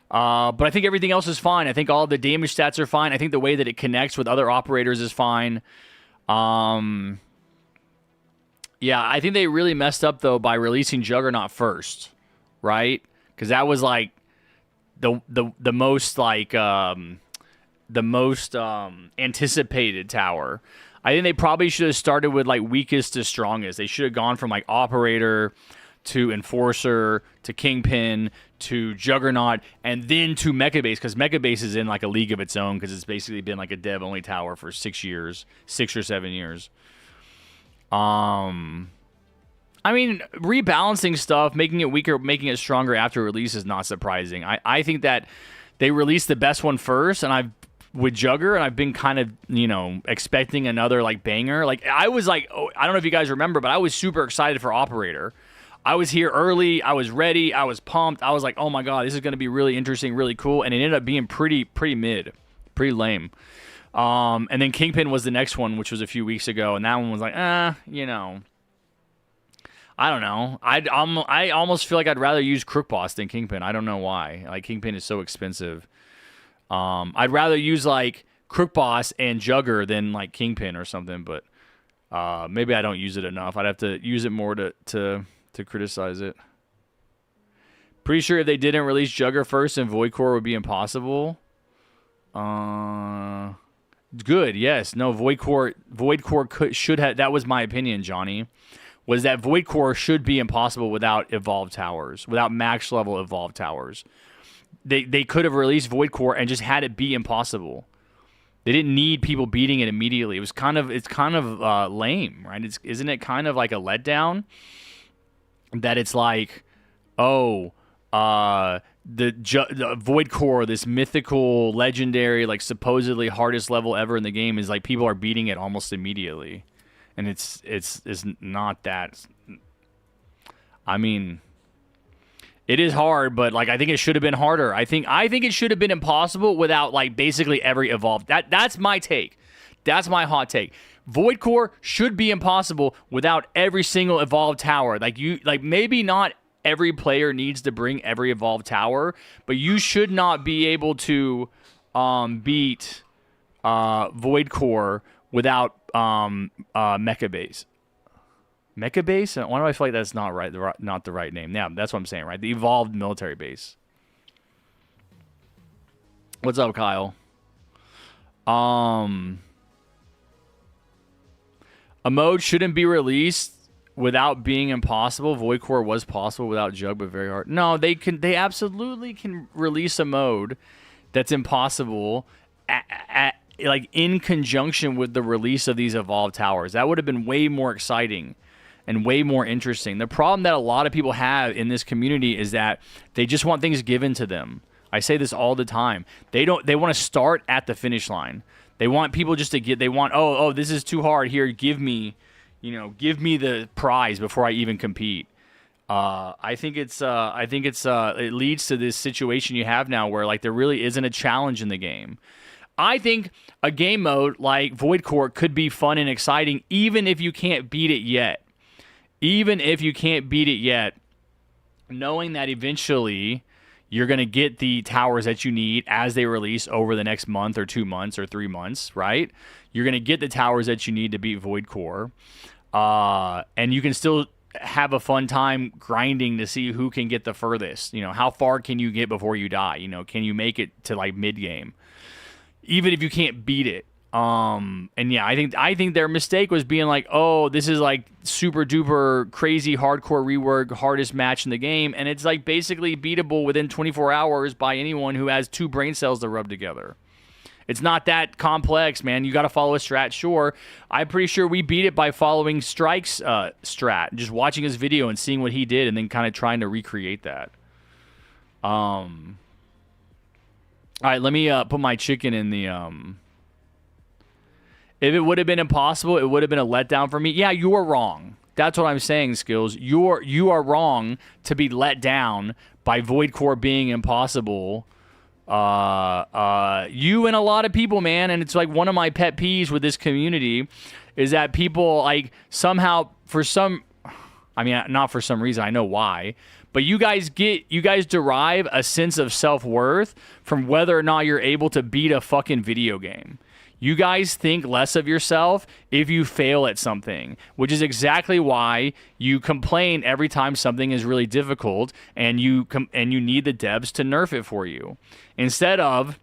But I think everything else is fine. I think all the damage stats are fine. I think the way that it connects with other operators is fine. Yeah, I think they really messed up though by releasing Juggernaut first, right? Because that was like the most like the most anticipated tower. I think they probably should have started with like weakest to strongest. They should have gone from like Operator to Enforcer to Kingpin to Juggernaut and then to Mecha Base, because Mecha Base is in like a league of its own because it's basically been like a dev only tower for 6 years, 6 or 7 years. I mean, rebalancing stuff, making it weaker, making it stronger after release is not surprising. I think that they released the best one first, and with Jugger, and I've been kind of, expecting another like banger. Like I was like, I don't know if you guys remember, but I was super excited for Operator. I was here early. I was ready. I was pumped. I was like, oh my god, this is going to be really interesting, really cool, and it ended up being pretty mid, pretty lame. And then Kingpin was the next one, which was a few weeks ago, and that one was like, I don't know. I almost feel like I'd rather use Crook Boss than Kingpin. I don't know why. Like Kingpin is so expensive. I'd rather use like Crook Boss and Jugger than like Kingpin or something, but maybe I don't use it enough. I'd have to use it more to criticize it. Pretty sure if they didn't release Jugger first, then Void Core would be impossible. Good, yes. No, Void Core should have. That was my opinion, Johnny. Was that Void Core should be impossible without evolved towers, without max level evolved towers. They could have released Void Core and just had it be impossible. They didn't need people beating it immediately. It's kind of lame, right? Isn't it kind of like a letdown that it's like, the Void Core, this mythical, legendary, like supposedly hardest level ever in the game, is like people are beating it almost immediately, and it's not that. I mean, it is hard, but like I think it should have been harder. I think it should have been impossible without like basically every evolved. That's my take. That's my hot take. Void Core should be impossible without every single evolved tower. Like maybe not every player needs to bring every evolved tower, but you should not be able to beat Void Core without Mecha Base. Mecha Base? Why do I feel like that's not right? Not the right name. Yeah, that's what I'm saying, right? The evolved military base. What's up, Kyle? A mode shouldn't be released without being impossible. Void Core was possible without Jug, but very hard. No, they absolutely can release a mode that's impossible like in conjunction with the release of these evolved towers. That would have been way more exciting and way more interesting. The problem that a lot of people have in this community is that they just want things given to them. I say this all the time. They want to start at the finish line. They want people just to get, they want, oh, this is too hard. Here, give me the prize before I even compete. I think it leads to this situation you have now where like there really isn't a challenge in the game. I think a game mode like Void Core could be fun and exciting even if you can't beat it yet. Even if you can't beat it yet, knowing that eventually you're going to get the towers that you need as they release over the next month or 2 months or 3 months, right? You're going to get the towers that you need to beat Void Core. And you can still have a fun time grinding to see who can get the furthest. You know, how far can you get before you die? You know, can you make it to like mid game, even if you can't beat it? And yeah, I think their mistake was being like, oh, this is like super duper crazy hardcore rework, hardest match in the game, and it's like basically beatable within 24 hours by anyone who has 2 brain cells to rub together. It's not that complex, man. You got to follow a strat, sure. I'm pretty sure we beat it by following Strike's strat, just watching his video and seeing what he did, and then kind of trying to recreate that. All right, let me put my chicken in the. If it would have been impossible, it would have been a letdown for me. Yeah, you are wrong. That's what I'm saying, Skills. You are wrong to be let down by Void Core being impossible. You and a lot of people, man, and it's like one of my pet peeves with this community is that people like somehow not for some reason, I know why, but you guys derive a sense of self-worth from whether or not you're able to beat a fucking video game. You guys think less of yourself if you fail at something, which is exactly why you complain every time something is really difficult and you need the devs to nerf it for you. Instead of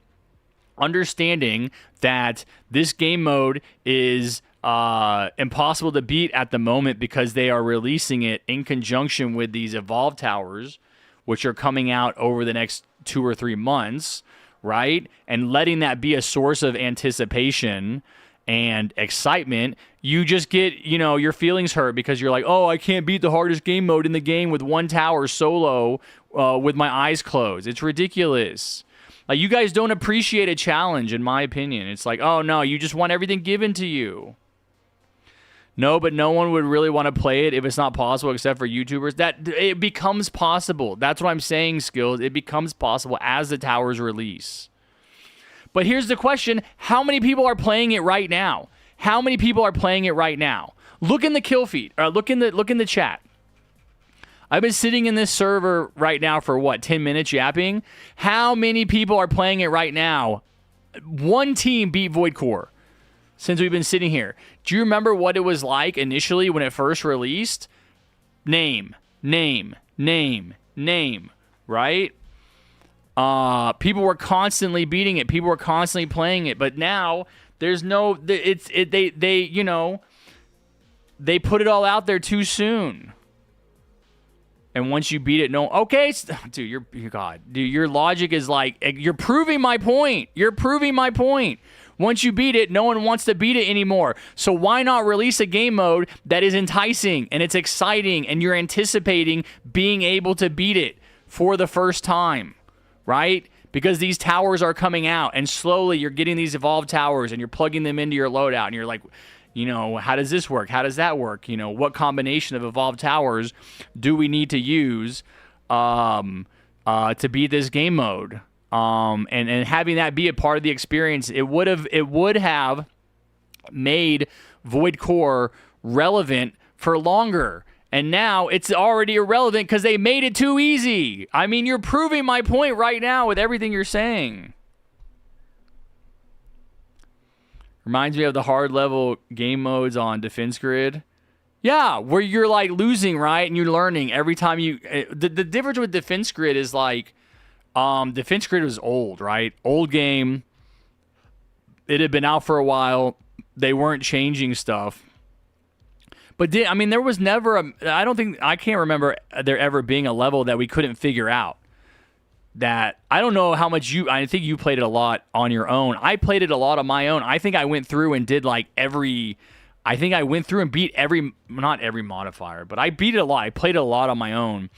understanding that this game mode is impossible to beat at the moment because they are releasing it in conjunction with these Evolve Towers, which are coming out over the next 2 or 3 months, right? And letting that be a source of anticipation and excitement, you just get, your feelings hurt because you're like, oh, I can't beat the hardest game mode in the game with 1 tower solo with my eyes closed. It's ridiculous. Like, you guys don't appreciate a challenge, in my opinion. It's like, oh, no, you just want everything given to you. No, but no one would really want to play it if it's not possible except for YouTubers. That it becomes possible. That's what I'm saying, Skills. It becomes possible as the towers release. But here's the question. How many people are playing it right now? How many people are playing it right now? Look in the kill feed. Look in the chat. I've been sitting in this server right now for 10 minutes yapping. How many people are playing it right now? 1 team beat Void Core since we've been sitting here. Do you remember what it was like initially when it first released? Name, right? People were constantly beating it. People were constantly playing it. But now there's no. They put it all out there too soon. And once you beat it, dude, your logic is like, you're proving my point. Once you beat it, no one wants to beat it anymore. So why not release a game mode that is enticing and it's exciting and you're anticipating being able to beat it for the first time, right? Because these towers are coming out and slowly you're getting these evolved towers and you're plugging them into your loadout and you're like, how does this work? How does that work? What combination of evolved towers do we need to use to beat this game mode? And having that be a part of the experience, it would have made Void Core relevant for longer. And now it's already irrelevant because they made it too easy. I mean, you're proving my point right now with everything you're saying. Reminds me of the hard level game modes on Defense Grid. Yeah, where you're like losing, right? And you're learning every time you... The difference with Defense Grid is like... Defense Grid was old, right? Old game. It had been out for a while. They weren't changing stuff. But there was never I can't remember there ever being a level that we couldn't figure out. That I don't know how much I think you played it a lot on your own. I played it a lot on my own. I think I went through and did like beat not every modifier, but I beat it a lot. I played it a lot on my own,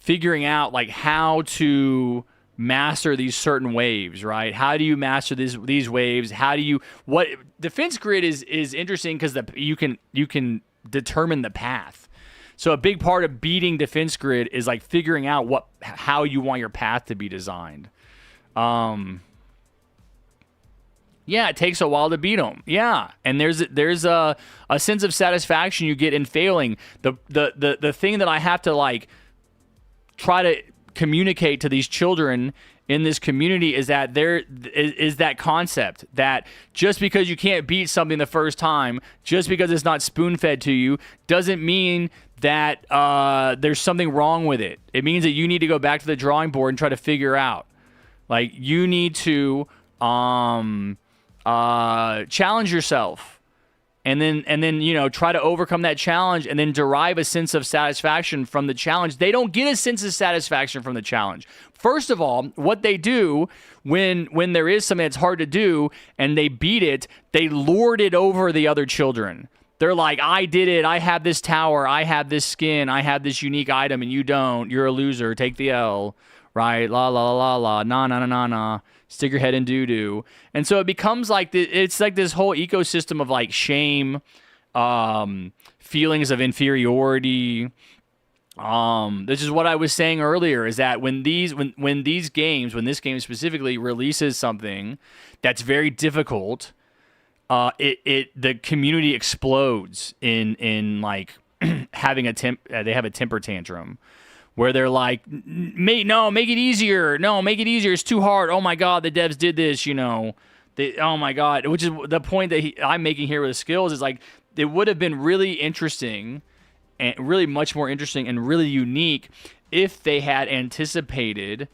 figuring out like how to master these certain waves, right? How do you master these waves? What Defense Grid is interesting because you can determine the path. So a big part of beating Defense Grid is like figuring out how you want your path to be designed. Yeah, it takes a while to beat them. Yeah, and there's a sense of satisfaction you get in failing. The thing that I have to like try to communicate to these children in this community is that there is that concept that just because you can't beat something the first time, just because it's not spoon-fed to you, doesn't mean that there's something wrong with it. It means that you need to go back to the drawing board and try to figure out. Like, you need to challenge yourself. And then, you know, try to overcome that challenge and then derive a sense of satisfaction from the challenge. They don't get a sense of satisfaction from the challenge. First of all, what they do when there is something that's hard to do and they beat it, they lord it over the other children. They're like, I did it. I have this tower. I have this skin. I have this unique item and you don't. You're a loser. Take the L. Right? La, la, la, la, nah, nah, nah, nah, nah. Stick your head in doo-doo. And so it becomes like, it's like this whole ecosystem of like shame, feelings of inferiority. This is what I was saying earlier, is that when this game specifically releases something that's very difficult, the community explodes in like having they have a temper tantrum. Where they're like, make it easier. No, make it easier. It's too hard. Oh my God, the devs did this, you know. Oh my God. Which is the point that I'm making here with the skills is like, it would have been really interesting and really much more interesting and really unique if they had anticipated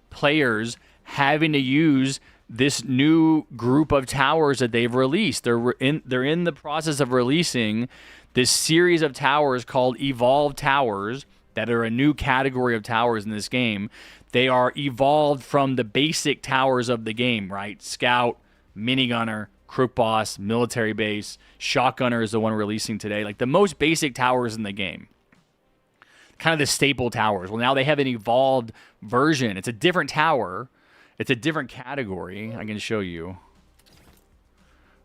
players having to use this new group of towers that they've released. They're in the process of releasing this series of towers called Evolved Towers that are a new category of towers in this game. They are evolved from the basic towers of the game, right? Scout, minigunner, crook boss, military base, shotgunner is the one releasing today. Like the most basic towers in the game. Kind of the staple towers. Well, now they have an evolved version. It's a different tower. It's a different category. I can show you.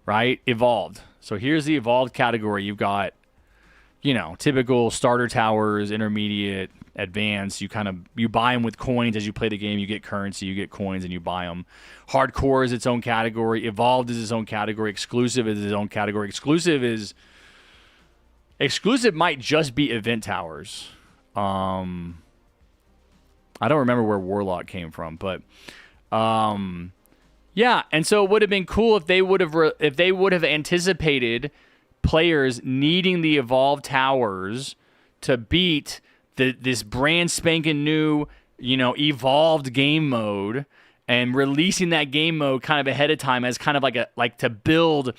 Right? Evolved. So here's the evolved category. You've got, you know, typical starter towers, intermediate, advanced. You buy them with coins as you play the game. You get currency, you get coins, and you buy them. Hardcore is its own category. Evolved is its own category. Exclusive is its own category. Exclusive might just be event towers. I don't remember where Warlock came from, but yeah. And so it would have been cool if they would have anticipated players needing the evolved towers to beat this brand spanking new, you know, evolved game mode, and releasing that game mode kind of ahead of time as kind of like to build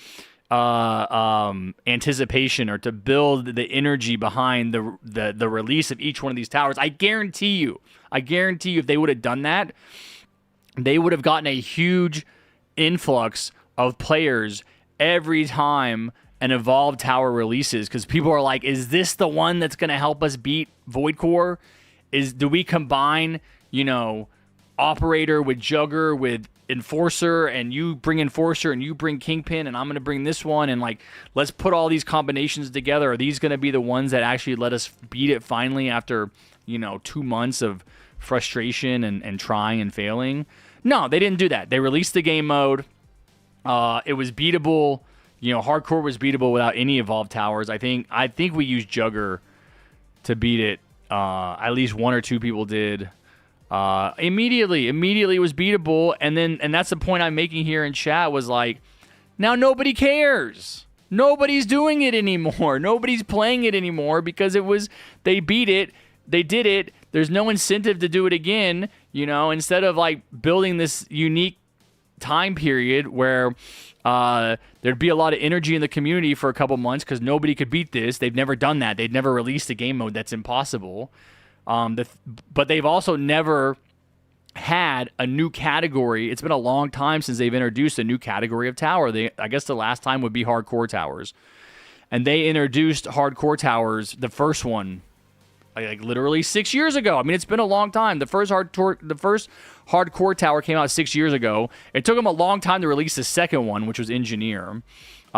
anticipation, or to build the energy behind the release of each one of these towers. I guarantee you if they would have done that, they would have gotten a huge influx of players every time an evolved tower releases, because people are like, is this the one that's going to help us beat Void Core? Do we combine, you know, Operator with Jugger with Enforcer, and you bring Enforcer and you bring Kingpin, and I'm going to bring this one, and like, let's put all these combinations together. Are these going to be the ones that actually let us beat it finally after, you know, 2 months of frustration and trying and failing? No, they didn't do that. They released the game mode. It was beatable. You know, hardcore was beatable without any evolved towers. I think we used Jugger to beat it. At least one or two people did. Immediately it was beatable, and that's the point I'm making here in chat, was like, now nobody cares. Nobody's doing it anymore. Nobody's playing it anymore because they beat it, they did it. There's no incentive to do it again, you know, instead of like building this unique time period where there'd be a lot of energy in the community for a couple months because nobody could beat this. They've never done that. They've never released a game mode that's impossible. But they've also never had a new category. It's been a long time since they've introduced a new category of tower. I guess the last time would be hardcore towers. And they introduced hardcore towers, the first one, like literally 6 years ago. I mean, it's been a long time. The first hardcore tower came out 6 years ago. It took them a long time to release the second one, which was Engineer.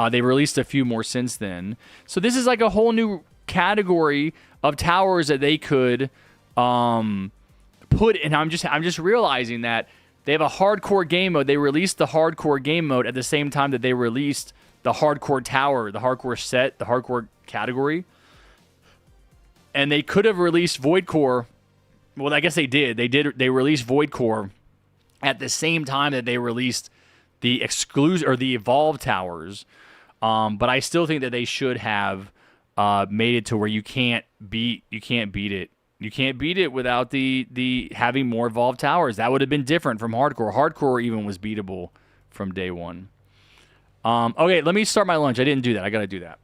They released a few more since then. So this is like a whole new category of towers that they could put. And I'm just realizing that they have a hardcore game mode. They released the hardcore game mode at the same time that they released the hardcore tower, the hardcore set, the hardcore category. And they could have released Void Core. Well, I guess they did. They released Void Core at the same time that they released the exclusive or the Evolve Towers. But I still think that they should have made it to where you can't beat it. You can't beat it without the having more Evolve Towers. That would have been different from Hardcore. Hardcore even was beatable from day one. Okay, let me start my lunch. I didn't do that. I got to do that.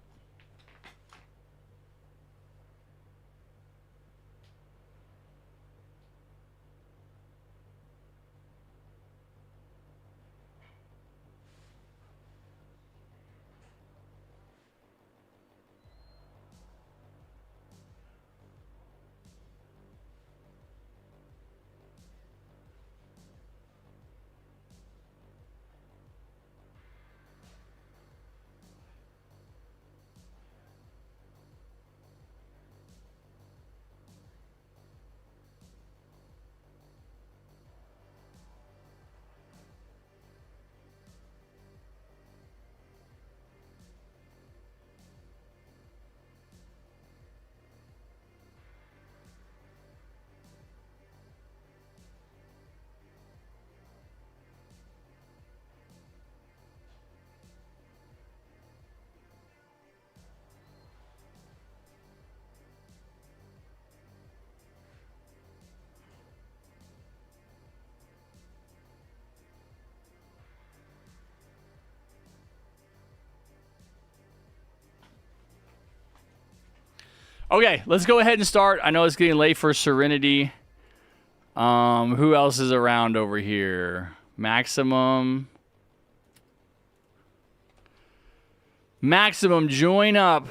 Okay, let's go ahead and start. I know it's getting late for Serenity. Who else is around over here? Maximum, join up.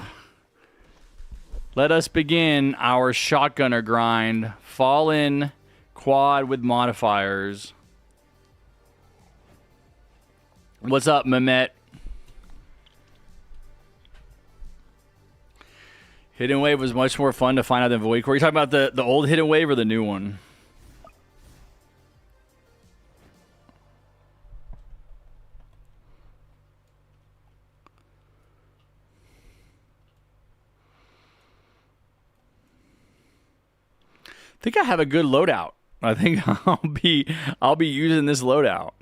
Let us begin our shotgunner grind. Fall in quad with modifiers. What's up, Mehmet? Hidden Wave was much more fun to find out than Void Core. You talking about the old Hidden Wave or the new one? I think I have a good loadout. I think I'll be using this loadout.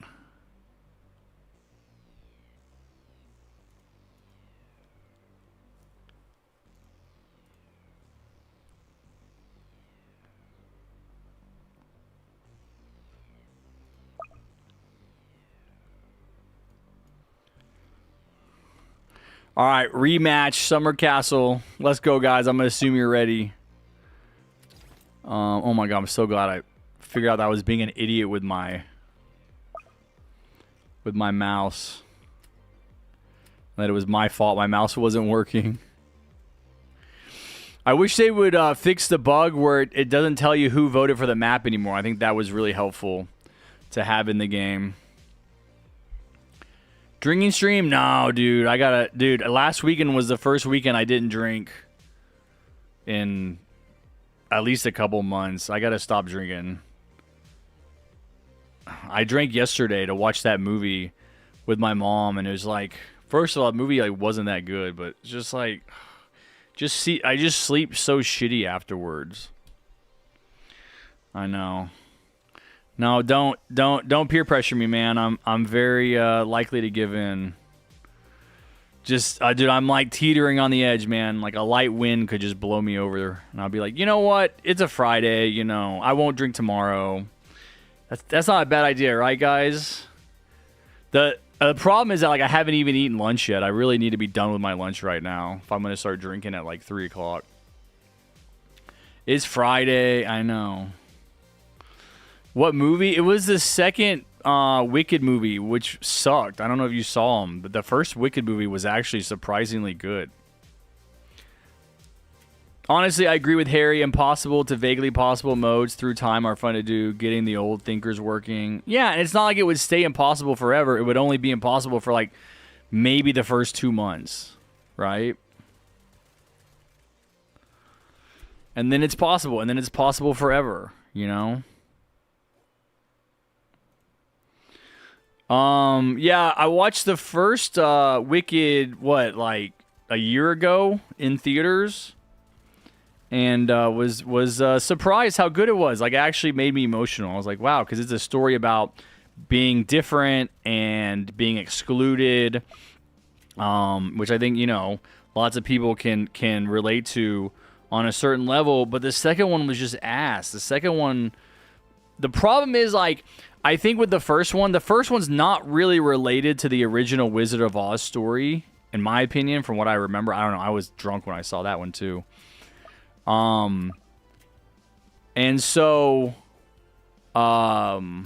All right, rematch, Summer Castle. Let's go, guys. I'm going to assume you're ready. Oh, my God. I'm so glad I figured out that I was being an idiot with my mouse. That it was my fault. My mouse wasn't working. I wish they would fix the bug where it doesn't tell you who voted for the map anymore. I think that was really helpful to have in the game. Drinking stream? No, dude. Dude, last weekend was the first weekend I didn't drink in at least a couple months. I gotta stop drinking. I drank yesterday to watch that movie with my mom, and it was like, first of all, the movie like wasn't that good, but just like, I just sleep so shitty afterwards. I know. No, don't peer pressure me, man. I'm very likely to give in. Just, dude, I'm like teetering on the edge, man. Like a light wind could just blow me over, and I'll be like, you know what? It's a Friday, you know. I won't drink tomorrow. That's not a bad idea, right, guys? The problem is that like I haven't even eaten lunch yet. I really need to be done with my lunch right now if I'm gonna start drinking at like 3 o'clock. It's Friday, I know. What movie? It was the second Wicked movie, which sucked. I don't know if you saw them, but the first Wicked movie was actually surprisingly good. Honestly, I agree with Harry. Impossible to vaguely possible modes through time are fun to do. Getting the old thinkers working. Yeah, and it's not like it would stay impossible forever. It would only be impossible for like maybe the first 2 months, right? And then it's possible, and then it's possible forever, you know? Yeah, I watched the first Wicked, like a year ago in theaters. and was surprised how good it was. Like, it actually made me emotional. I was like, wow, because it's a story about being different and being excluded, which I think, you know, lots of people can relate to on a certain level. But the second one was just ass. The second one, the problem is, like, I think with the first one's not really related to the original Wizard of Oz story, in my opinion, from what I remember. I don't know. I was drunk when I saw that one too. And so, they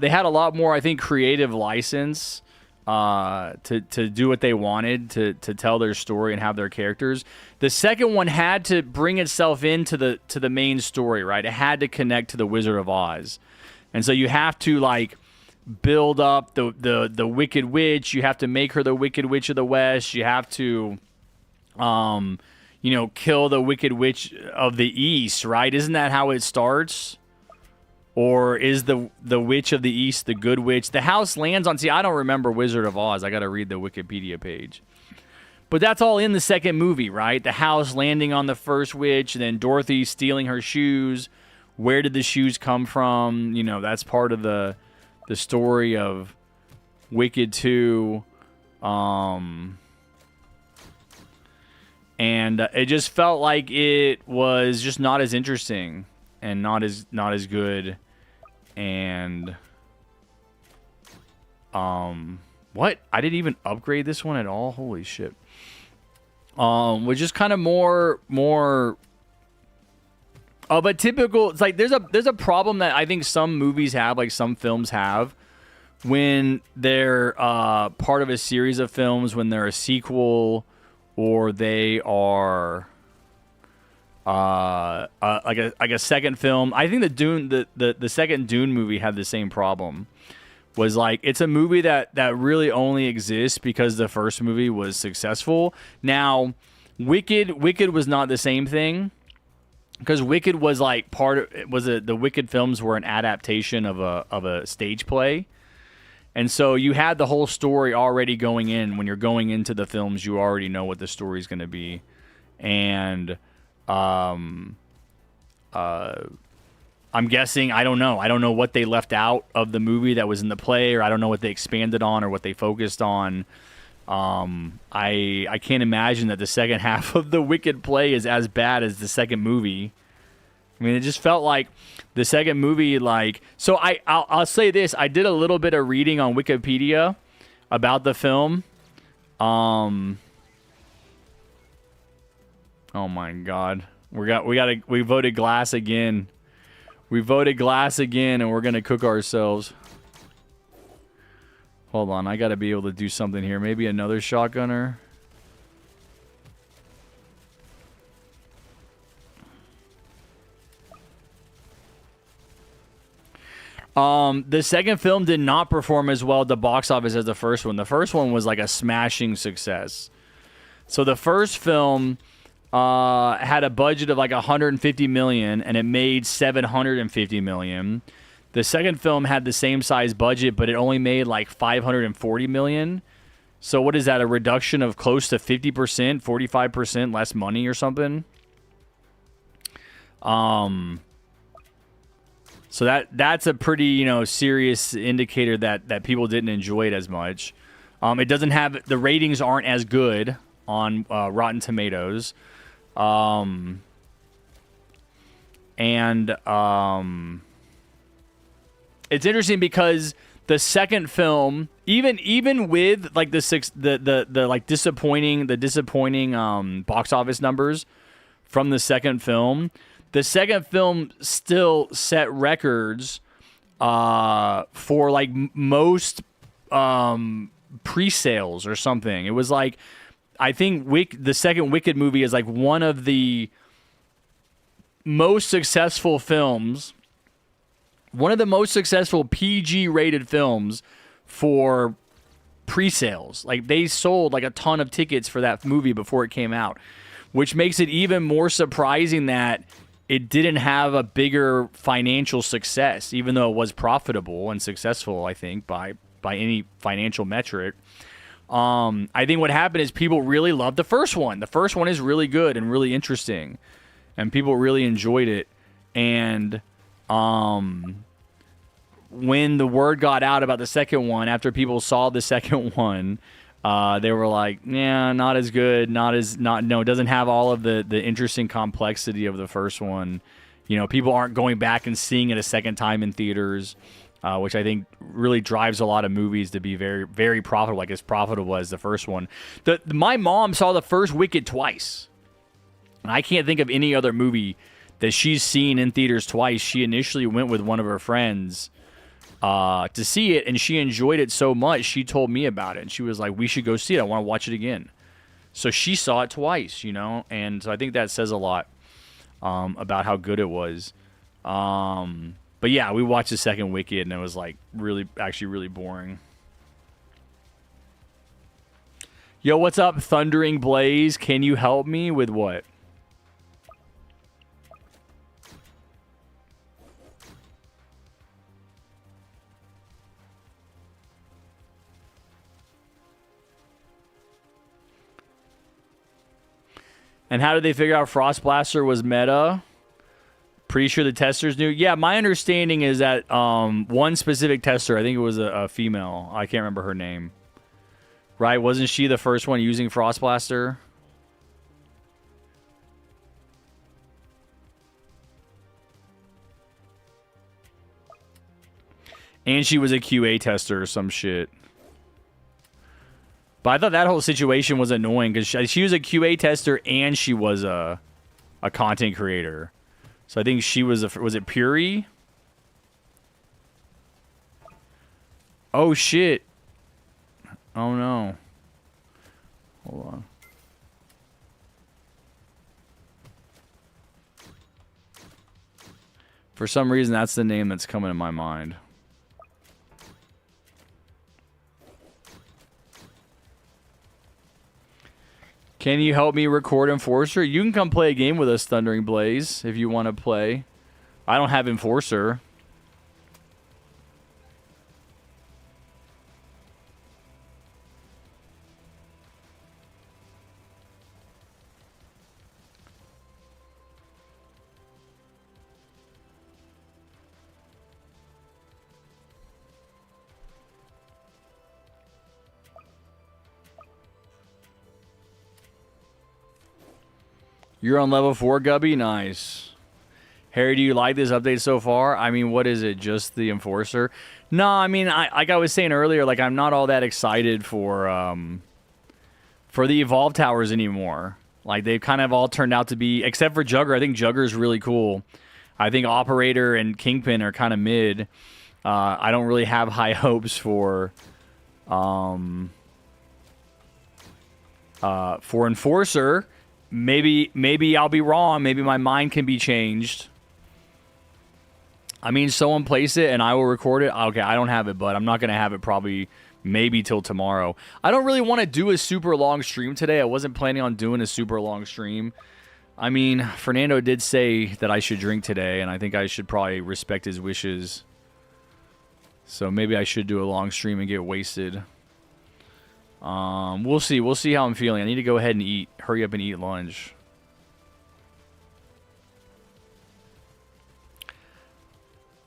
had a lot more, I think, creative license to do what they wanted, to tell their story and have their characters. The second one had to bring itself into the main story, right? It had to connect to the Wizard of Oz, and so you have to, like, build up the Wicked Witch. You have to make her the Wicked Witch of the West. You have to, kill the Wicked Witch of the East, right? Isn't that how it starts? Or is the Witch of the East the good witch? The house lands on... See, I don't remember Wizard of Oz. I got to read the Wikipedia page. But that's all in the second movie, right? The house landing on the first witch, and then Dorothy stealing her shoes. Where did the shoes come from? You know, that's part of the story of Wicked 2. And it just felt like it was just not as interesting and not as good. And what? I didn't even upgrade this one at all. Holy shit. Was just kind of more of a typical... It's like there's a problem that I think some movies have, like some films have, when they're part of a series of films, when they're a sequel, or they are like a second film. I think the second Dune movie had the same problem. Was like, it's a movie that really only exists because the first movie was successful. Now, Wicked was not the same thing, because Wicked was like the Wicked films were an adaptation of a stage play. And so you had the whole story already going in. When you're going into the films, you already know what the story's going to be. And I'm guessing, I don't know what they left out of the movie that was in the play, or I don't know what they expanded on or what they focused on. I can't imagine that the second half of the Wicked play is as bad as the second movie. I mean, it just felt like the second movie, like... So I'll say this. I did a little bit of reading on Wikipedia about the film. Oh my God. We voted Glass again. We voted Glass again, and we're going to cook ourselves. Hold on. I got to be able to do something here. Maybe another shotgunner. The second film did not perform as well at the box office as the first one. The first one was like a smashing success. So the first film had a budget of like $150 million, and it made $750 million. The second film had the same size budget, but it only made like $540 million. So what is that? A reduction of close to 50%, 45% less money or something? So that's a pretty, serious indicator that people didn't enjoy it as much. It doesn't have... The ratings aren't as good on Rotten Tomatoes. It's interesting because the second film, even with like the like disappointing box office numbers from the second film, the second film still set records for like most pre-sales or something. It was like, I think the second Wicked movie is like one of the most successful films, one of the most successful PG-rated films for pre-sales. Like, they sold like a ton of tickets for that movie before it came out, which makes it even more surprising that it didn't have a bigger financial success, even though it was profitable and successful, I think, by any financial metric. I think what happened is people really loved the first one. The first one is really good and really interesting, and people really enjoyed it. And when the word got out about the second one, after people saw the second one, they were like, "Yeah, not as good. It doesn't have all of the interesting complexity of the first one." You know, people aren't going back and seeing it a second time in theaters, which I think really drives a lot of movies to be very, very profitable, like as profitable as the first one. My mom saw the first Wicked twice. And I can't think of any other movie that she's seen in theaters twice. She initially went with one of her friends to see it, and she enjoyed it so much, she told me about it. And she was like, we should go see it. I want to watch it again. So she saw it twice, you know? And so I think that says a lot about how good it was. But yeah, we watched the second Wicked, and it was like really boring. Yo, what's up, Thundering Blaze? Can you help me with what? And how did they figure out Frost Blaster was meta? Pretty sure the testers knew. Yeah, my understanding is that one specific tester, I think it was a female. I can't remember her name. Right? Wasn't she the first one using Frost Blaster? And she was a QA tester or some shit. But I thought that whole situation was annoying because she was a QA tester and she was a content creator. So I think she was was it Puri? Oh shit. Oh no. Hold on. For some reason that's the name that's coming to my mind. Can you help me record Enforcer? You can come play a game with us, Thundering Blaze, if you want to play. I don't have Enforcer. You're on level 4, Gubby? Nice. Harry, do you like this update so far? I mean, what is it? Just the Enforcer? No, I mean, like I was saying earlier, like I'm not all that excited for the Evolve Towers anymore. Like they've kind of all turned out to be, except for Jugger. I think Jugger is really cool. I think Operator and Kingpin are kind of mid. I don't really have high hopes for Enforcer. Maybe I'll be wrong. Maybe my mind can be changed. I mean, someone place it and I will record it. Okay, I don't have it, but I'm not going to have it probably maybe till tomorrow. I don't really want to do a super long stream today. I wasn't planning on doing a super long stream. I mean, Fernando did say that I should drink today, and I think I should probably respect his wishes. So maybe I should do a long stream and get wasted. We'll see. We'll see how I'm feeling. I need to go ahead and eat. Hurry up and eat lunch.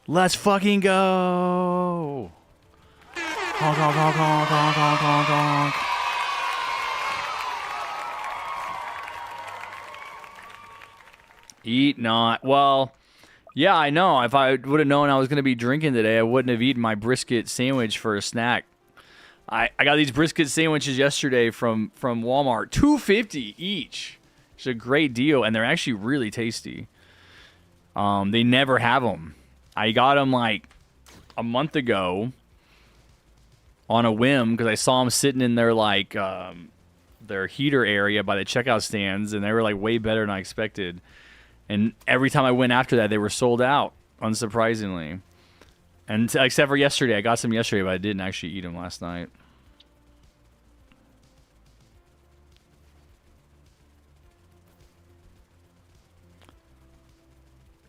Let's fucking go. Honk, honk, honk, honk, honk, honk, honk, honk. Eat not. Well, yeah, I know. If I would have known I was going to be drinking today, I wouldn't have eaten my brisket sandwich for a snack. I got these brisket sandwiches yesterday from Walmart, $2.50 each. It's a great deal, and they're actually really tasty. They never have them. I got them like a month ago on a whim because I saw them sitting in their like their heater area by the checkout stands, and they were like way better than I expected. And every time I went after that, they were sold out, unsurprisingly. And except for yesterday. I got some yesterday, but I didn't actually eat them last night.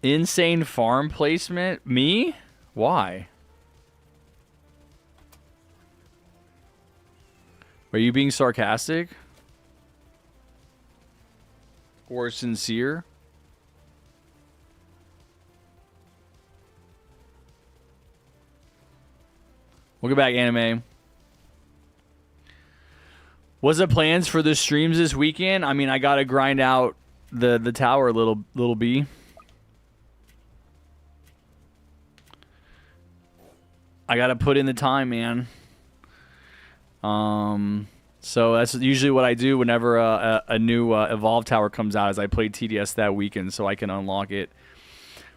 Insane farm placement? Me? Why? Are you being sarcastic? Or sincere? We'll get back, anime. What's the plans for the streams this weekend? I mean, I gotta grind out the tower, little B. I gotta put in the time, man. So that's usually what I do whenever a new Evolve tower comes out, is I play TDS that weekend so I can unlock it.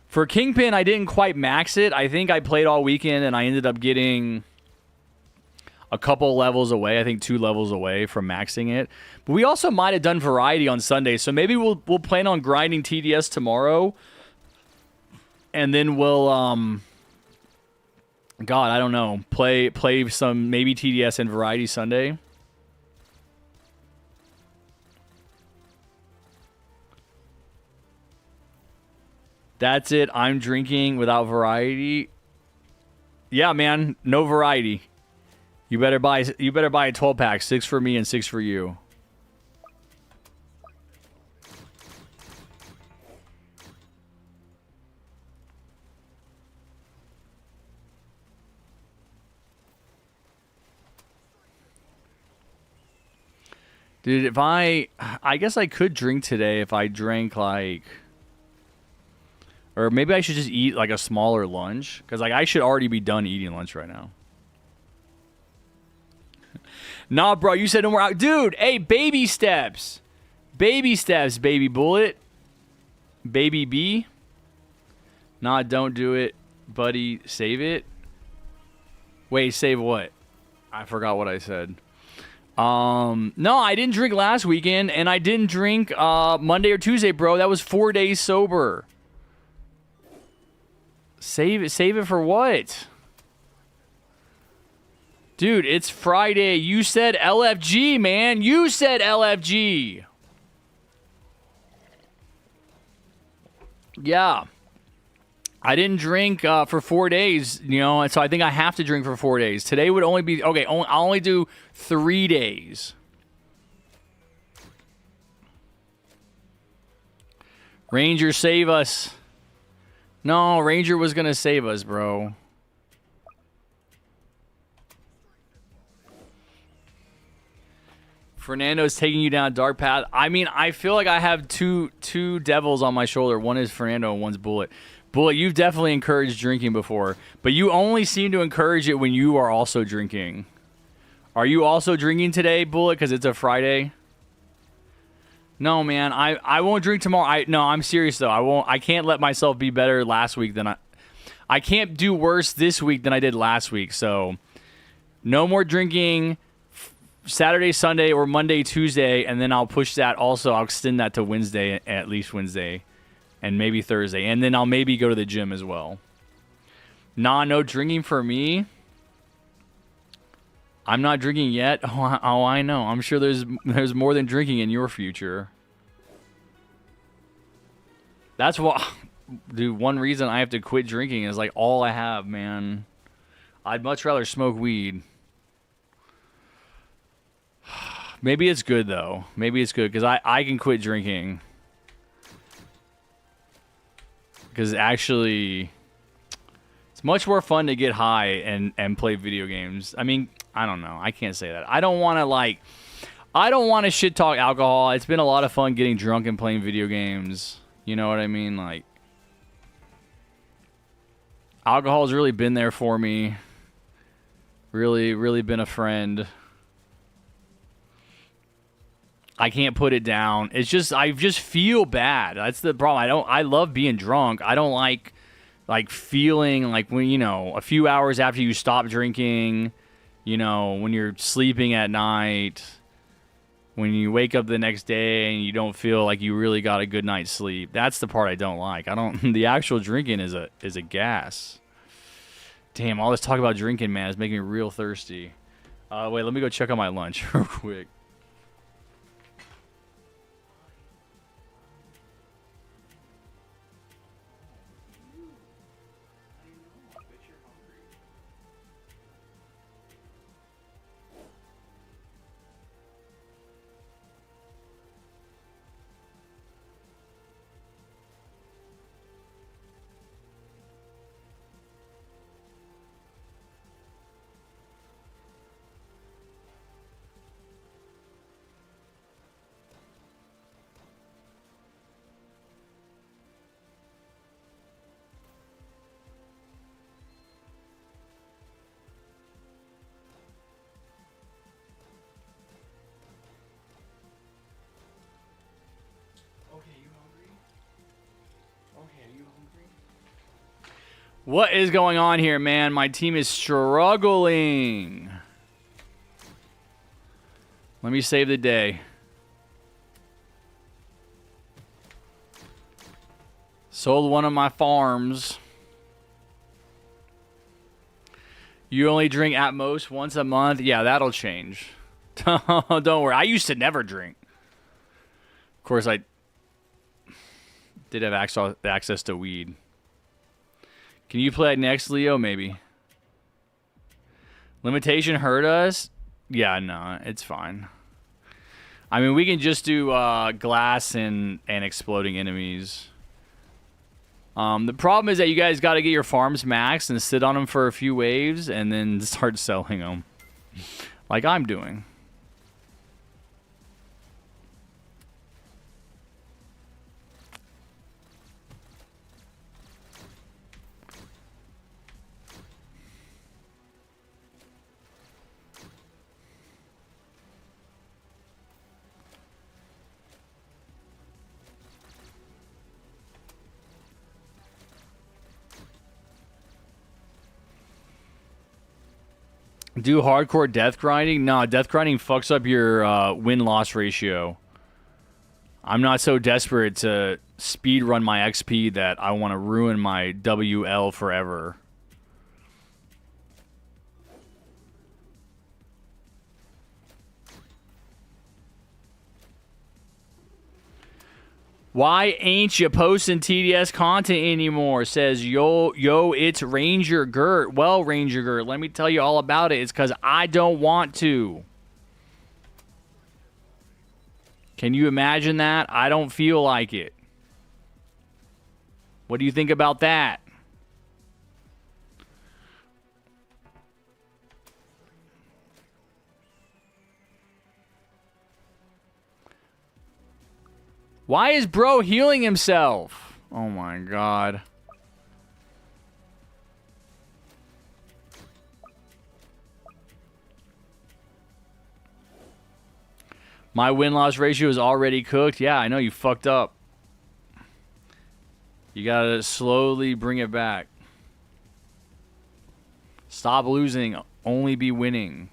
For Kingpin, I didn't quite max it. I think I played all weekend and I ended up getting a couple levels away. I think 2 levels away from maxing it. But we also might have done variety on Sunday, so maybe we'll plan on grinding TDS tomorrow, and then we'll God, I don't know, play some maybe TDS and variety Sunday. That's it. I'm drinking without variety. Yeah, man, no variety. You better buy a 12-pack, 6 for me and 6 for you. Dude, if I guess I could drink today if I drank like, or maybe I should just eat like a smaller lunch, because like I should already be done eating lunch right now. Nah, bro, you said no more out. Dude, hey, baby steps. Baby steps, baby bullet. Baby B. Nah, don't do it, buddy. Save it. Wait, save what? I forgot what I said. No, I didn't drink last weekend, and I didn't drink Monday or Tuesday, bro. That was 4 days sober. Save it for what? Dude, it's Friday. You said LFG, man. You said LFG. Yeah. I didn't drink for 4 days, you know, and so I think I have to drink for 4 days. Today would only be, okay, I'll only do 3 days. Ranger, save us. No, Ranger was going to save us, bro. Fernando's taking you down a dark path. I mean, I feel like I have two devils on my shoulder. One is Fernando and one's Bullet. Bullet, you've definitely encouraged drinking before, but you only seem to encourage it when you are also drinking. Are you also drinking today, Bullet, because it's a Friday? No, man, I won't drink tomorrow. No, I'm serious, though. I can't let myself be better last week than I can't do worse this week than I did last week, so no more drinking Saturday, Sunday, or Monday, Tuesday, and then I'll push that also. I'll extend that to Wednesday, at least Wednesday, and maybe Thursday, and then I'll maybe go to the gym as well. Nah, no drinking for me. I'm not drinking yet. Oh, I know. I'm sure there's more than drinking in your future. That's what, dude, one reason I have to quit drinking is like all I have, man. I'd much rather smoke weed. Maybe it's good, though. Maybe it's good, because I can quit drinking. Because actually, it's much more fun to get high and play video games. I mean, I don't know. I can't say that. I don't want to shit talk alcohol. It's been a lot of fun getting drunk and playing video games. You know what I mean? Like, alcohol's really been there for me. Really, really been a friend. I can't put it down. It's just, I just feel bad. That's the problem. I love being drunk. I don't like feeling like when, you know, a few hours after you stop drinking, you know, when you're sleeping at night, when you wake up the next day and you don't feel like you really got a good night's sleep. That's the part I don't like. The actual drinking is a gas. Damn, all this talk about drinking, man, is making me real thirsty. Wait, let me go check on my lunch real quick. What is going on here, man? My team is struggling. Let me save the day. Sold one of my farms. You only drink at most once a month? Yeah, that'll change. Don't worry. I used to never drink. Of course, I did have access to weed. Can you play next, Leo? Maybe. Limitation hurt us? Yeah, no, it's fine. I mean, we can just do glass and exploding enemies. The problem is that you guys got to get your farms maxed and sit on them for a few waves and then start selling them. Like I'm doing. Do hardcore death grinding? No, death grinding fucks up your win-loss ratio. I'm not so desperate to speed run my XP that I want to ruin my WL forever. Why ain't you posting TDS content anymore? Says, yo, it's Ranger Gert. Well, Ranger Gert, let me tell you all about it. It's because I don't want to. Can you imagine that? I don't feel like it. What do you think about that? Why is bro healing himself? Oh my god. My win-loss ratio is already cooked. Yeah, I know you fucked up. You gotta slowly bring it back. Stop losing. Only be winning.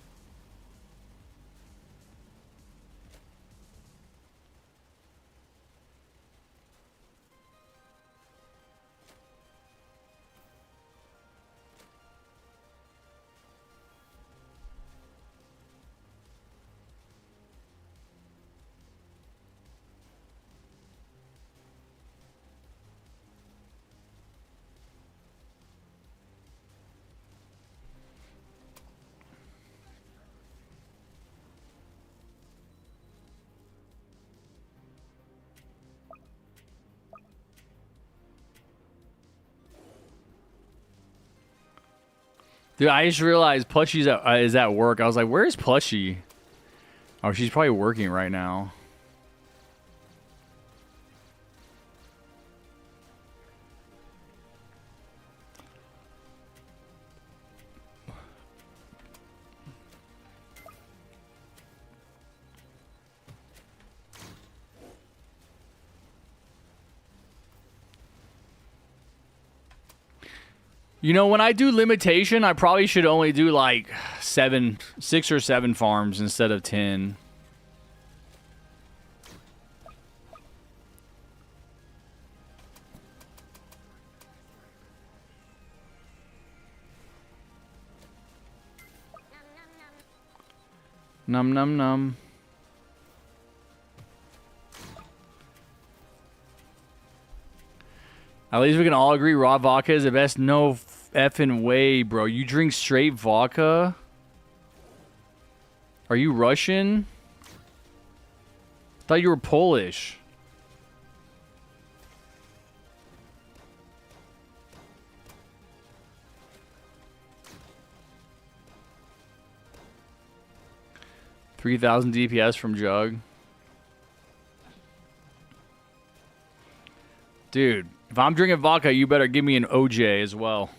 Dude, I just realized Plushie's is at work. I was like, where's Plushie? Oh, she's probably working right now. You know, when I do limitation, I probably should only do like 6 or 7 farms instead of 10. Num num num. At least we can all agree raw vodka is the best. No effing way, bro. You drink straight vodka? Are you Russian? Thought you were Polish. $3,000 DPS from Jug. Dude, if I'm drinking vodka, you better give me an OJ as well.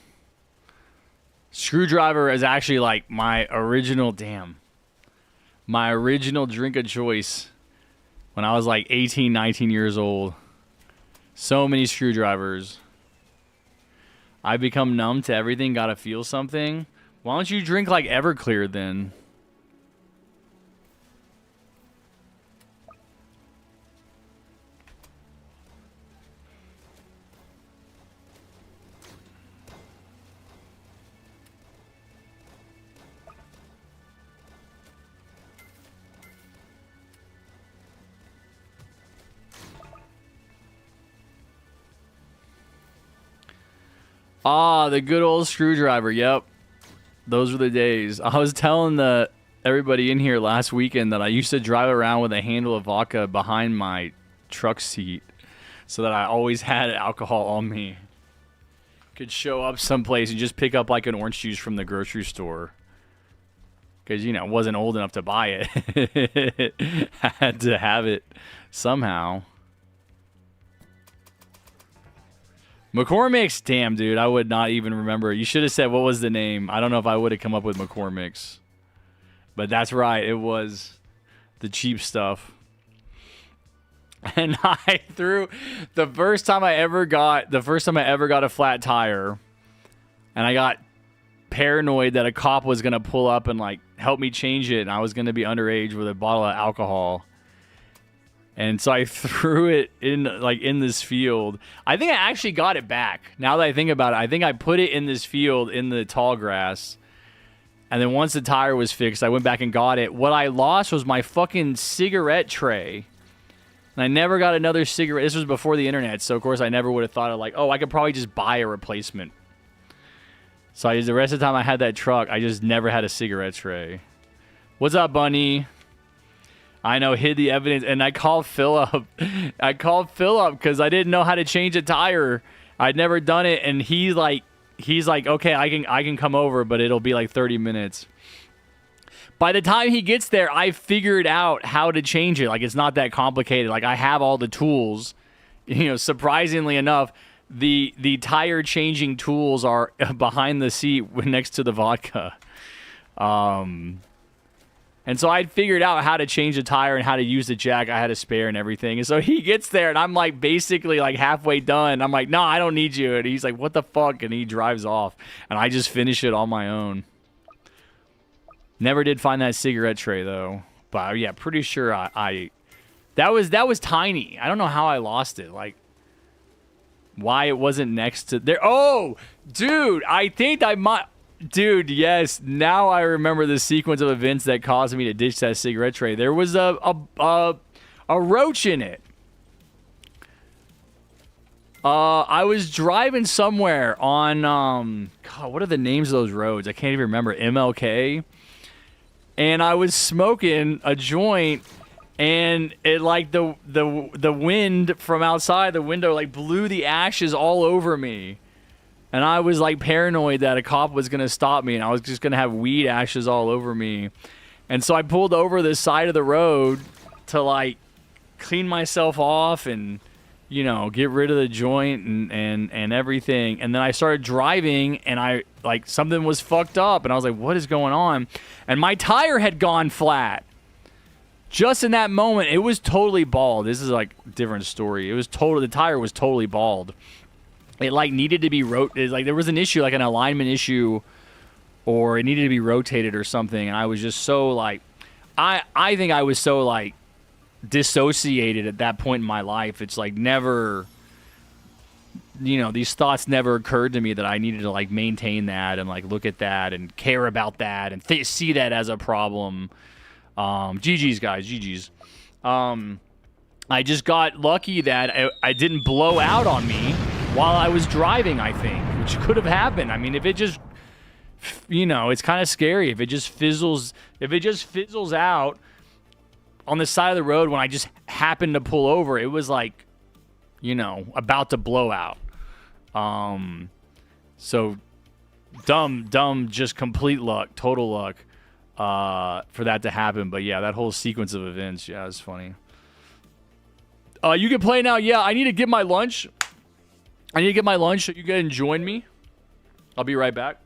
Screwdriver is actually like my original drink of choice when I was like 18, 19 years old. So many screwdrivers. I become numb to everything. Gotta feel something. Why don't you drink like Everclear then? Ah, the good old screwdriver. Yep. Those were the days. I was telling everybody in here last weekend that I used to drive around with a handle of vodka behind my truck seat so that I always had alcohol on me. Could show up someplace and just pick up like an orange juice from the grocery store. Because, you know, wasn't old enough to buy it. I had to have it somehow. McCormick's, damn, dude, I would not even remember. You should have said what was the name. I don't know if I would have come up with McCormick's. But that's right, it was the cheap stuff. And I threw the first time I ever got a flat tire, and I got paranoid that a cop was gonna pull up and like help me change it, and I was gonna be underage with a bottle of alcohol. And so I threw it in this field. I think I actually got it back. Now that I think about it, I think I put it in this field in the tall grass. And then once the tire was fixed, I went back and got it. What I lost was my fucking cigarette tray. And I never got another cigarette. This was before the internet, so of course I never would have thought of like, oh, I could probably just buy a replacement. So the rest of the time I had that truck, I just never had a cigarette tray. What's up, Bunny? I know, hid the evidence, and I called Philip. I called Philip because I didn't know how to change a tire. I'd never done it, and he's like, okay, I can come over, but it'll be like 30 minutes. By the time he gets there, I figured out how to change it. Like, it's not that complicated. Like, I have all the tools. You know, surprisingly enough, the tire changing tools are behind the seat next to the vodka. And so I'd figured out how to change the tire and how to use the jack. I had a spare and everything. And so he gets there, and I'm like basically like halfway done. I'm like, no, I don't need you. And he's like, what the fuck? And he drives off. And I just finish it on my own. Never did find that cigarette tray, though. But yeah, pretty sure that was tiny. I don't know how I lost it. Like, why it wasn't next to there. Oh, dude, I think I might... Dude, yes. Now I remember the sequence of events that caused me to ditch that cigarette tray. There was a roach in it. I was driving somewhere on God, what are the names of those roads? I can't even remember. MLK. And I was smoking a joint, and it like the wind from outside the window like blew the ashes all over me. And I was like paranoid that a cop was going to stop me and I was just going to have weed ashes all over me. And so I pulled over the side of the road to like clean myself off and, you know, get rid of the joint and everything. And then I started driving and I like something was fucked up and I was like, what is going on? And my tire had gone flat. Just in that moment, it was totally bald. This is like a different story. The tire was totally bald. It like needed to be like there was an issue, like an alignment issue, or it needed to be rotated or something. And I was just so like, I think I was so like dissociated at that point in my life. It's like never, you know, these thoughts never occurred to me that I needed to like maintain that and like look at that and care about that and see that as a problem. GG's guys, GG's. I just got lucky that I didn't blow out on me while I was driving, I think, which could have happened. I mean, if it just, you know, it's kind of scary if it just fizzles out on the side of the road when I just happened to pull over. It was like, you know, about to blow out. So dumb, just complete luck, total luck, for that to happen. But yeah, that whole sequence of events, yeah, it's funny. You can play now. Yeah, I need to get my lunch. So you can join me. I'll be right back.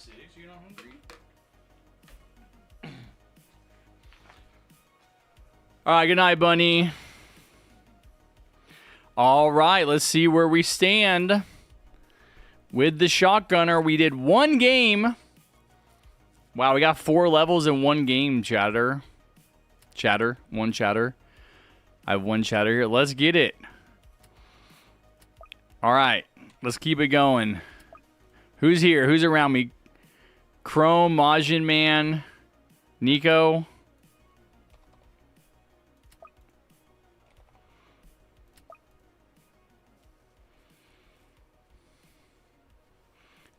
6. You're not hungry? All right, good night, Bunny. All right, let's see where we stand with the shotgunner. We did one game. Wow, we got 4 levels in one game, chatter. One chatter. I have one chatter here. Let's get it. All right, let's keep it going. Who's here? Who's around me? Chrome, Majin Man, Nico.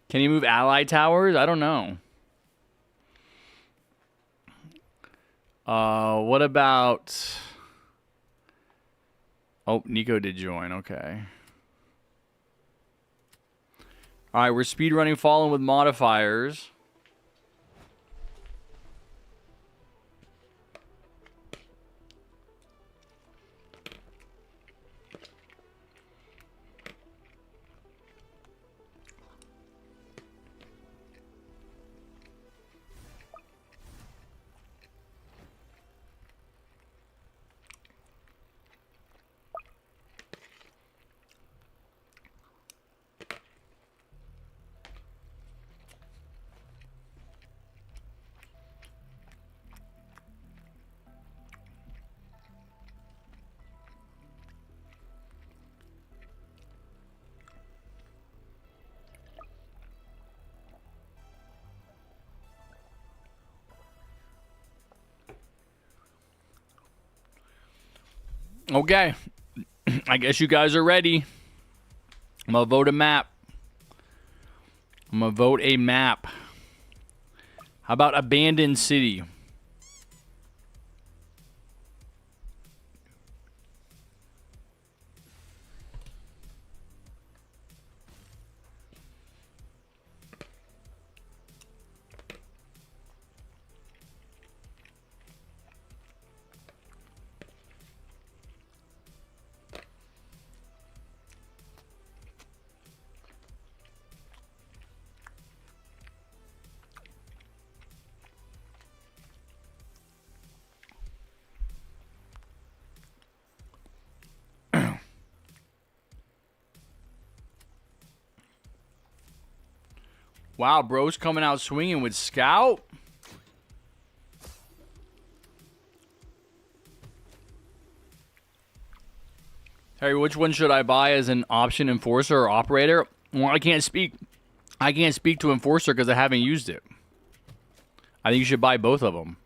Can you move ally towers? I don't know. What about... Oh, Nico did join. Okay. All right, we're speedrunning Fallen with modifiers. Okay. I guess you guys are ready. I'm going to vote a map. How about Abandoned City? Wow, bro's coming out swinging with Scout. Harry, which one should I buy as an option, Enforcer or Operator? Well, I can't speak to Enforcer because I haven't used it. I think you should buy both of them.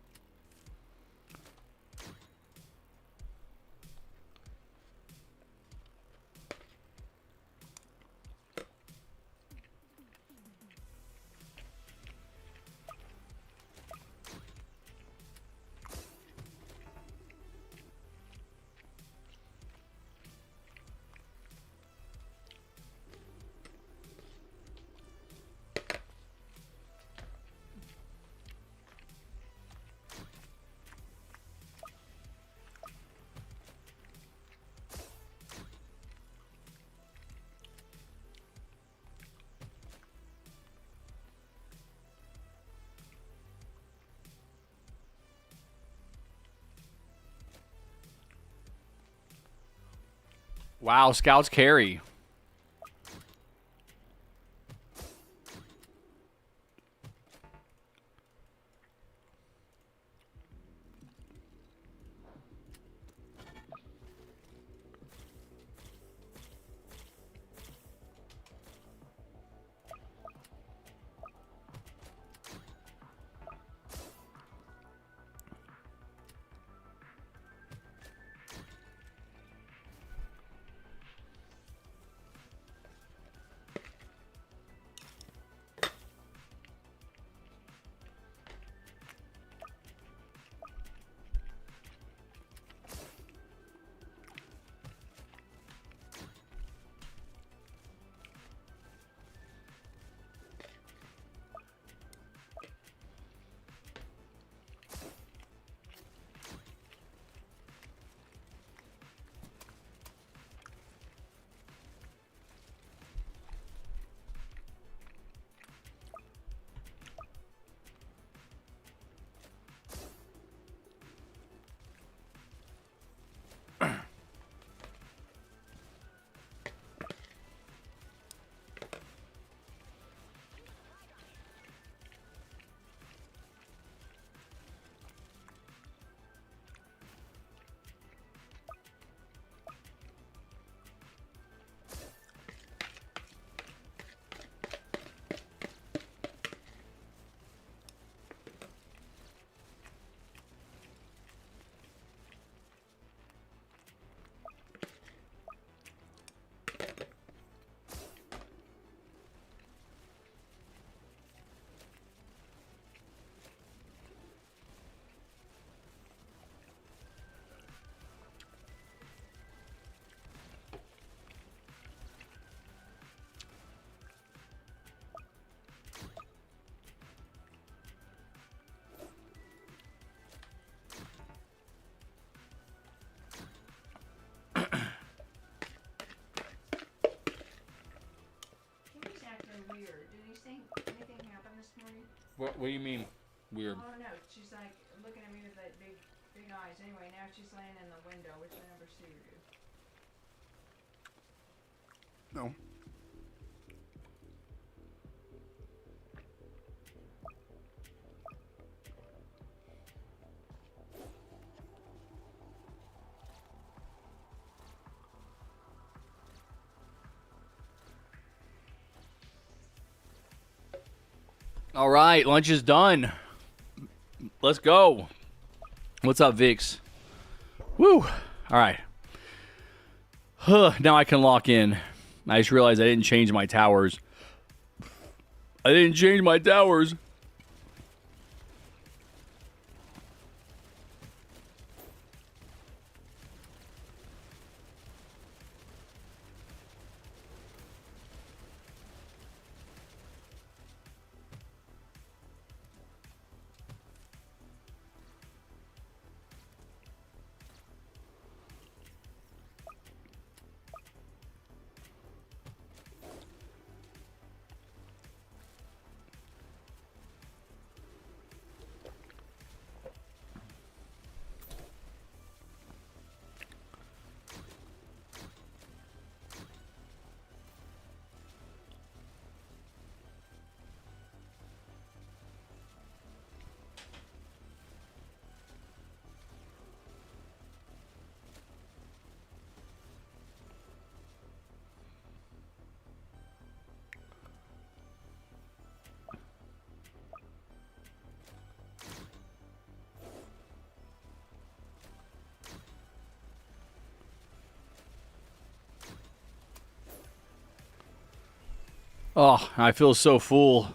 Wow, Scouts carry. What do you mean weird? Oh no, she's like looking at me with that big eyes. Anyway, now she's laying in the window, which I never see her do. No. All right, lunch is done. Let's go. What's up, Vix? Woo. All right. Now I can lock in. I just realized I didn't change my towers. Oh, I feel so full.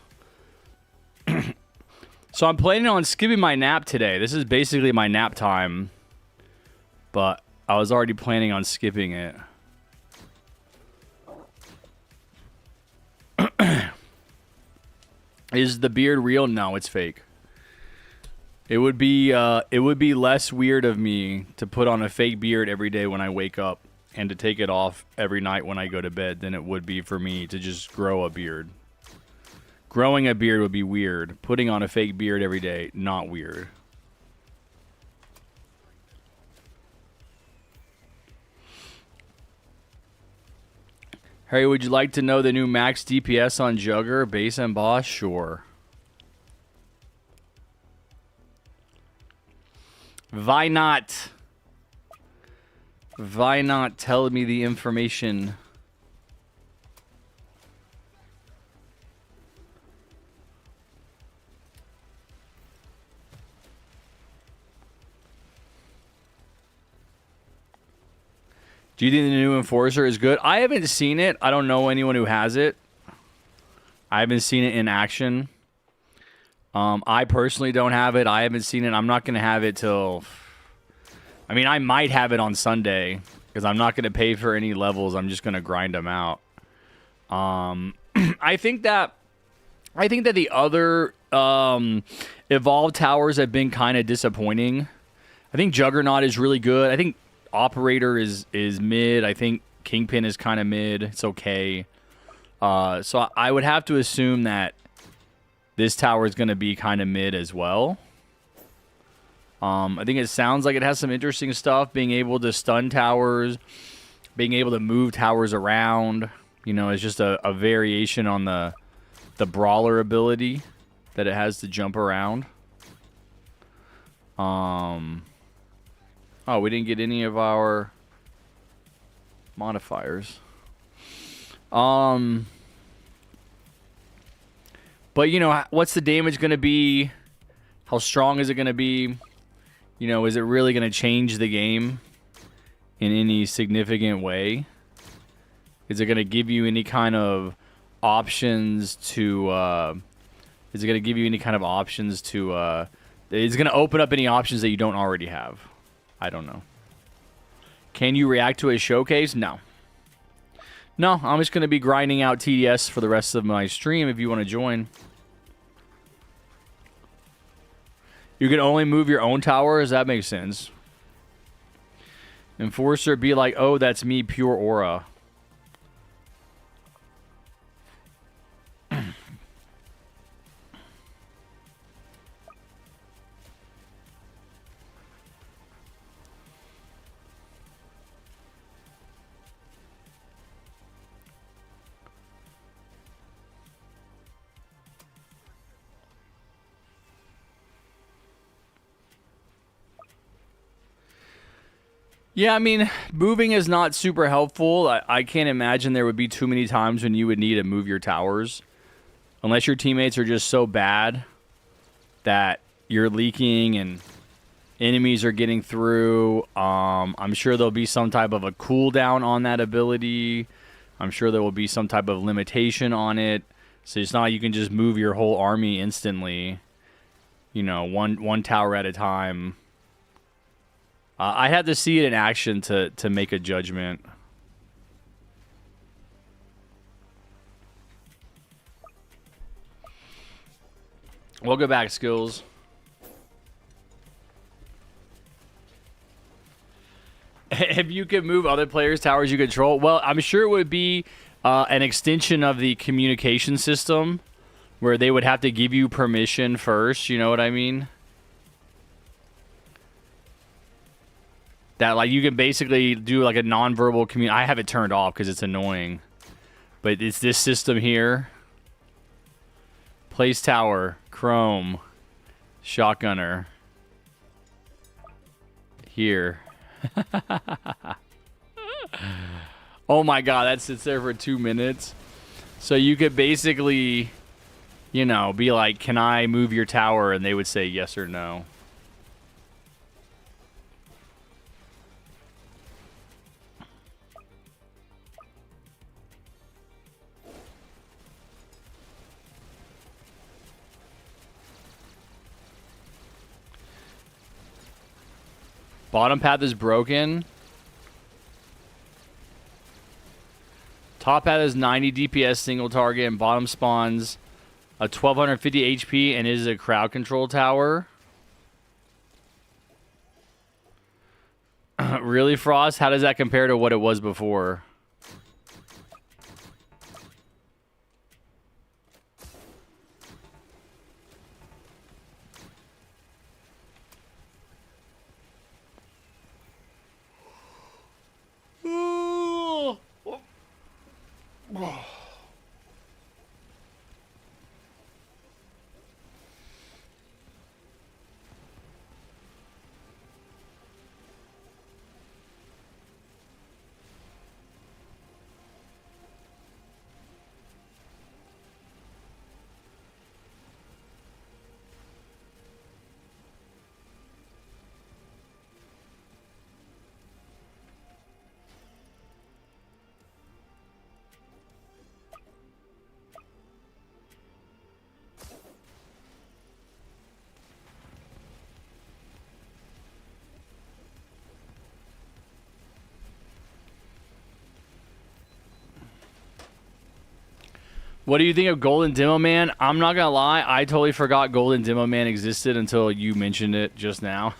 So I'm planning on skipping my nap today. This is basically my nap time. But I was already planning on skipping it. Is the beard real? No, it's fake. It would be less weird of me to put on a fake beard every day when I wake up and to take it off every night when I go to bed than it would be for me to just grow a beard. Growing a beard would be weird. Putting on a fake beard every day, not weird. Harry, would you like to know the new max DPS on Jugger, base and boss? Sure. Why not? Why not tell me the information? Do you think the new Enforcer is good? I haven't seen it. I don't know anyone who has it. I haven't seen it in action. I personally don't have it. I haven't seen it. I'm not going to have it till... I mean, I might have it on Sunday because I'm not going to pay for any levels. I'm just going to grind them out. I think that the other Evolved towers have been kind of disappointing. I think Juggernaut is really good. I think Operator is mid. I think Kingpin is kind of mid. It's okay. So I would have to assume that this tower is going to be kind of mid as well. I think it sounds like it has some interesting stuff. Being able to stun towers. Being able to move towers around. You know, it's just a variation on the brawler ability that it has to jump around. Oh, we didn't get any of our modifiers. But, you know, what's the damage going to be? How strong is it going to be? You know, is it really going to change the game in any significant way? Is it going to give you any kind of options to... is it going to give you any kind of options to... is it going to open up any options that you don't already have? I don't know. Can you react to a showcase? No. No, I'm just going to be grinding out TDS for the rest of my stream if you want to join. You can only move your own towers? That makes sense. Enforcer be like, oh, that's me, pure aura. Yeah, I mean, moving is not super helpful. I can't imagine there would be too many times when you would need to move your towers. Unless your teammates are just so bad that you're leaking and enemies are getting through. I'm sure there'll be some type of a cooldown on that ability. I'm sure there will be some type of limitation on it. So it's not like you can just move your whole army instantly. You know, one tower at a time. I'd have to see it in action to make a judgment. We'll go back, skills. If you could move other players' towers you control, well, I'm sure it would be an extension of the communication system where they would have to give you permission first. You know what I mean? That, like, you can basically do, like, a non-verbal I have it turned off because it's annoying. But it's this system here. Place tower. Chrome. Shotgunner. Here. Oh my god, that sits there for 2 minutes. So you could basically, you know, be like, can I move your tower? And they would say yes or no. Bottom path is broken. Top path is 90 DPS single target, and bottom spawns a 1250 HP and is a crowd control tower. Really, Frost? How does that compare to what it was before? What do you think of Golden Demo Man? I'm not gonna lie, I totally forgot Golden Demo Man existed until you mentioned it just now.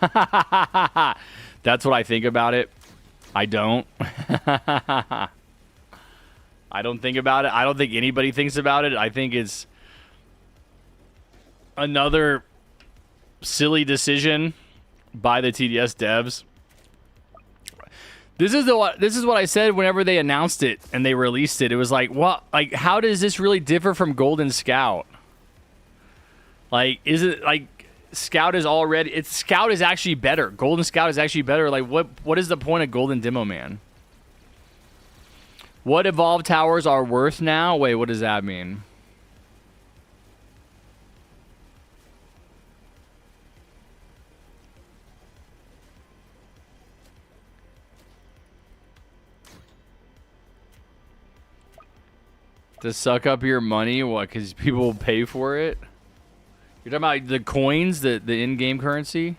That's what I think about it. I don't. I don't think about it. I don't think anybody thinks about it. I think it's another silly decision by the TDS devs. This is what I said whenever they announced it and they released it. It was like, what? Like, how does this really differ from Golden Scout? Like, is it like Scout is already? Scout is actually better. Golden Scout is actually better. Like, what is the point of Golden Demo Man? What evolved towers are worth now? Wait, what does that mean? To suck up your money? What? Because people will pay for it? You're talking about the coins, the in-game currency?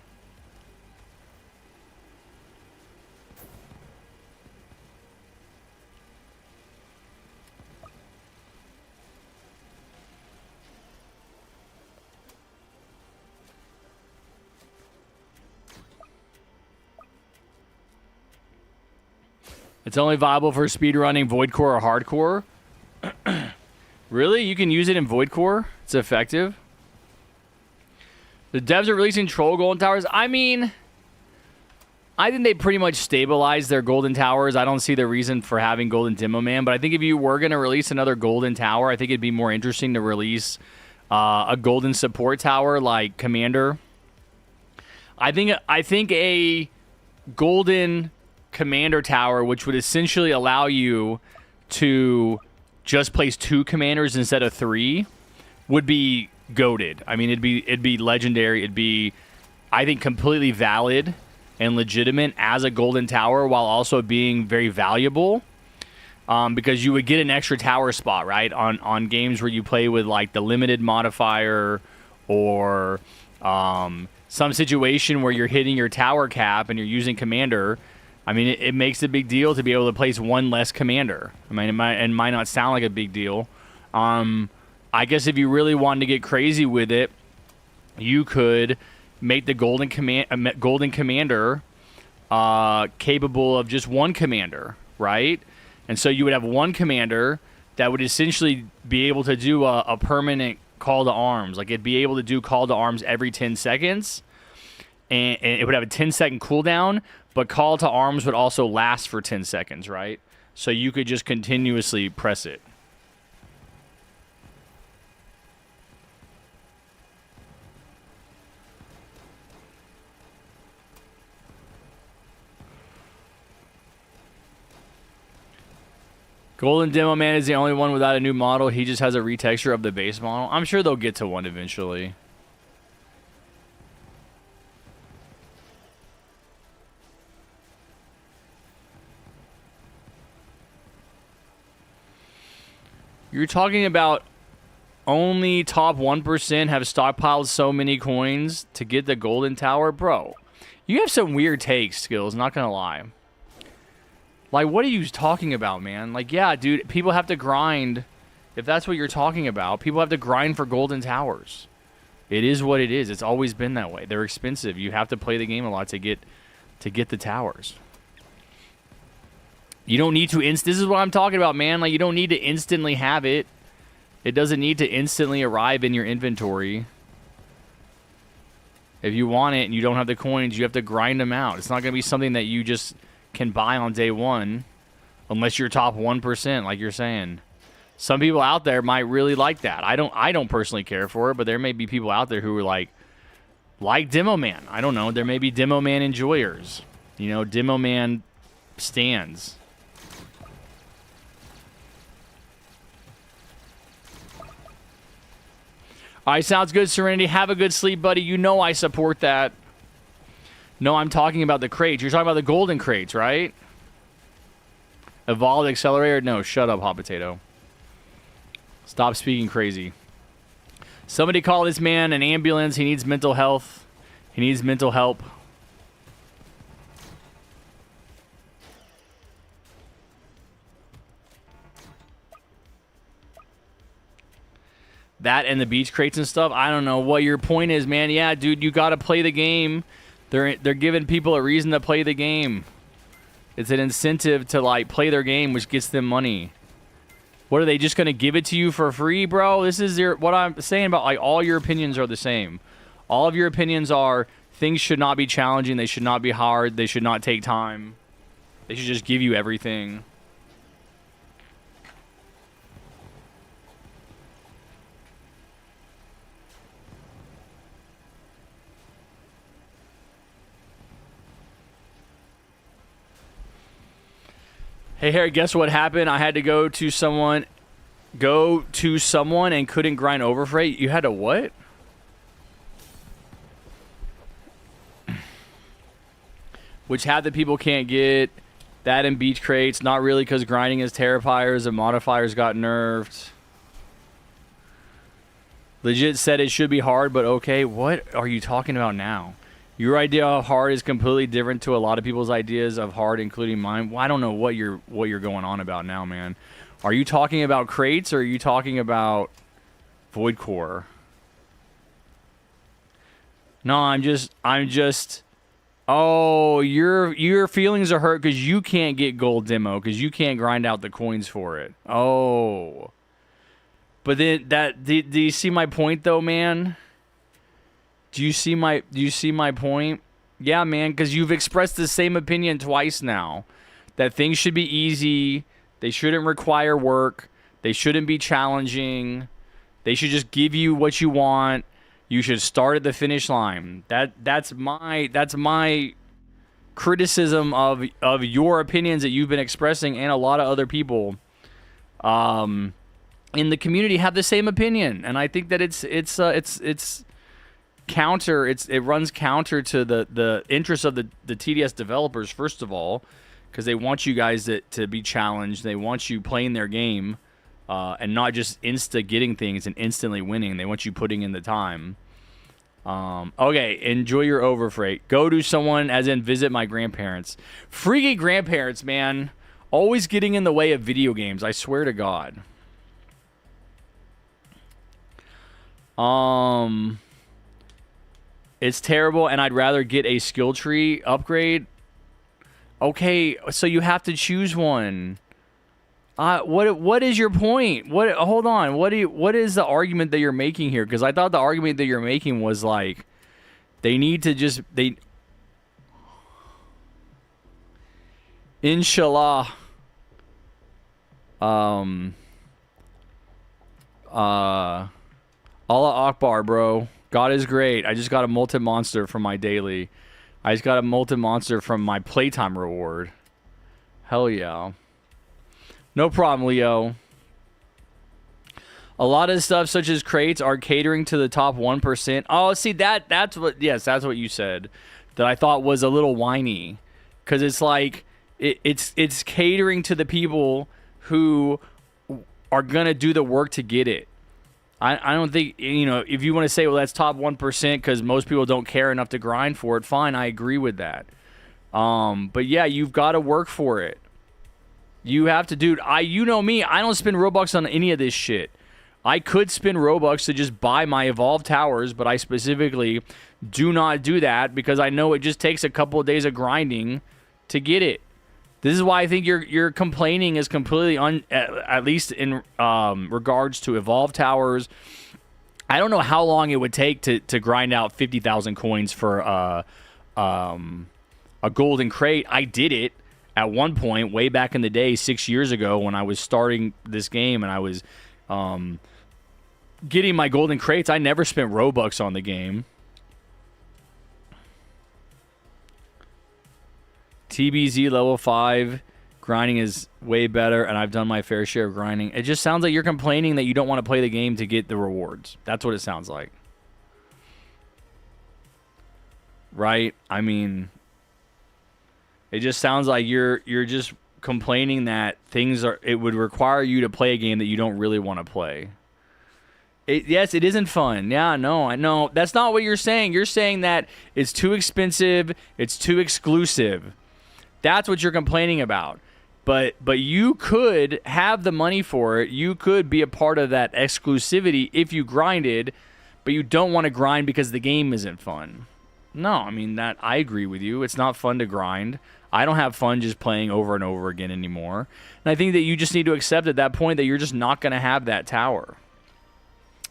It's only viable for speedrunning Void Core or Hardcore? Really? You can use it in Void Core? It's effective? The devs are releasing troll golden towers. I mean, I think they pretty much stabilized their golden towers. I don't see the reason for having Golden Demo Man, but I think if you were going to release another golden tower, I think it'd be more interesting to release a golden support tower like Commander. I think a golden commander tower, which would essentially allow you to just place 2 commanders instead of 3, would be goated. I mean, it'd be legendary. It'd be, I think, completely valid and legitimate as a golden tower while also being very valuable. Because you would get an extra tower spot, right? On games where you play with like the limited modifier or some situation where you're hitting your tower cap and you're using commander. I mean, it makes a big deal to be able to place 1 less commander. I mean, it might not sound like a big deal. I guess if you really wanted to get crazy with it, you could make the golden commander capable of just 1 commander, right? And so you would have 1 commander that would essentially be able to do a permanent call to arms. Like, it'd be able to do call to arms every 10 seconds. And it would have a 10-second cooldown, but call to arms would also last for 10 seconds, right? So you could just continuously press it. Golden Demo Man is the only one without a new model. He just has a retexture of the base model. I'm sure they'll get to one eventually. You're talking about only top 1% have stockpiled so many coins to get the golden tower? Bro, you have some weird takes, Skills, not gonna lie. Like, what are you talking about, man? Like, yeah, dude, people have to grind. If that's what you're talking about, people have to grind for golden towers. It is what it is. It's always been that way. They're expensive. You have to play the game a lot to get the towers. You don't need to this is what I'm talking about, man. Like, you don't need to instantly have it. It doesn't need to instantly arrive in your inventory. If you want it and you don't have the coins, you have to grind them out. It's not going to be something that you just can buy on day one unless you're top 1%, like you're saying. Some people out there might really like that. I don't personally care for it, but there may be people out there who are like Demo Man. I don't know. There may be Demo Man enjoyers. You know, Demo Man stands. All right, sounds good, Serenity. Have a good sleep, buddy. You know I support that. No, I'm talking about the crates. You're talking about the golden crates, right? Evolved Accelerator? No, shut up, Hot Potato. Stop speaking crazy. Somebody call this man an ambulance. He needs mental health. He needs mental help. That and the beach crates and stuff. I don't know what your point is, man. Yeah, dude, you got to play the game. They're giving people a reason to play the game. It's an incentive to like play their game, which gets them money. What are they just gonna give it to you for free, bro? This is what I'm saying about like all your opinions are the same. All of your opinions are things should not be challenging. They should not be hard. They should not take time. They should just give you everything. Hey, Harry, guess what happened? I had to go to someone and couldn't grind over freight. You had to what? Which half the people can't get that in beach crates. Not really, because grinding is terrifiers and modifiers got nerfed. Legit said it should be hard, but okay. What are you talking about now? Your idea of hard is completely different to a lot of people's ideas of hard, including mine. Well, I don't know what you're going on about now, man. Are you talking about crates or are you talking about Void Core? No, I'm just. Oh, your feelings are hurt because you can't get gold demo because you can't grind out the coins for it. Oh, but then do you see my point though, man? Do you see my point? Yeah, man, because you've expressed the same opinion twice now. That things should be easy. They shouldn't require work. They shouldn't be challenging. They should just give you what you want. You should start at the finish line. That's my criticism of your opinions that you've been expressing, and a lot of other people in the community have the same opinion, and I think that it's counter. It runs counter to the interests of the TDS developers, first of all, because they want you guys to be challenged. They want you playing their game and not just getting things and instantly winning. They want you putting in the time. Okay, enjoy your overfreight. Go to someone, as in visit my grandparents. Freaky grandparents, man. Always getting in the way of video games. I swear to God. It's terrible, and I'd rather get a skill tree upgrade. Okay, so you have to choose one. What is your point? Hold on. What is the argument that you're making here? Because I thought the argument that you're making was like they need to just Inshallah. Allah Akbar, bro. God is great. I just got a molten monster from my daily. I just got a molten monster from my playtime reward. Hell yeah. No problem, Leo. A lot of stuff such as crates are catering to the top 1%. Oh, see, that's what you said. That I thought was a little whiny. Because it's like, it's catering to the people who are going to do the work to get it. I don't think, if you want to say, well, that's top 1% because most people don't care enough to grind for it, fine, I agree with that. But yeah, you've got to work for it. You have to, dude. You know me, I don't spend Robux on any of this shit. I could spend Robux to just buy my Evolved Towers, but I specifically do not do that because I know it just takes a couple of days of grinding to get it. This is why I think your complaining is completely at least in regards to Evolved Towers. I don't know how long it would take to grind out 50,000 coins for a golden crate. I did it at one point way back in the day, 6 years ago, when I was starting this game and I was getting my golden crates. I never spent Robux on the game. TBZ level 5 grinding is way better, and I've done my fair share of grinding. It just sounds like you're complaining that you don't want to play the game to get the rewards. That's what it sounds like. Right? I mean, it just sounds like you're just complaining that it would require you to play a game that you don't really want to play. Yes, it isn't fun. Yeah, no, I know. That's not what you're saying. You're saying that it's too expensive, it's too exclusive. That's what you're complaining about. But you could have the money for it. You could be a part of that exclusivity if you grinded, but you don't want to grind because the game isn't fun. No, I mean, that I agree with you. It's not fun to grind. I don't have fun just playing over and over again anymore. And I think that you just need to accept at that point that you're just not going to have that tower.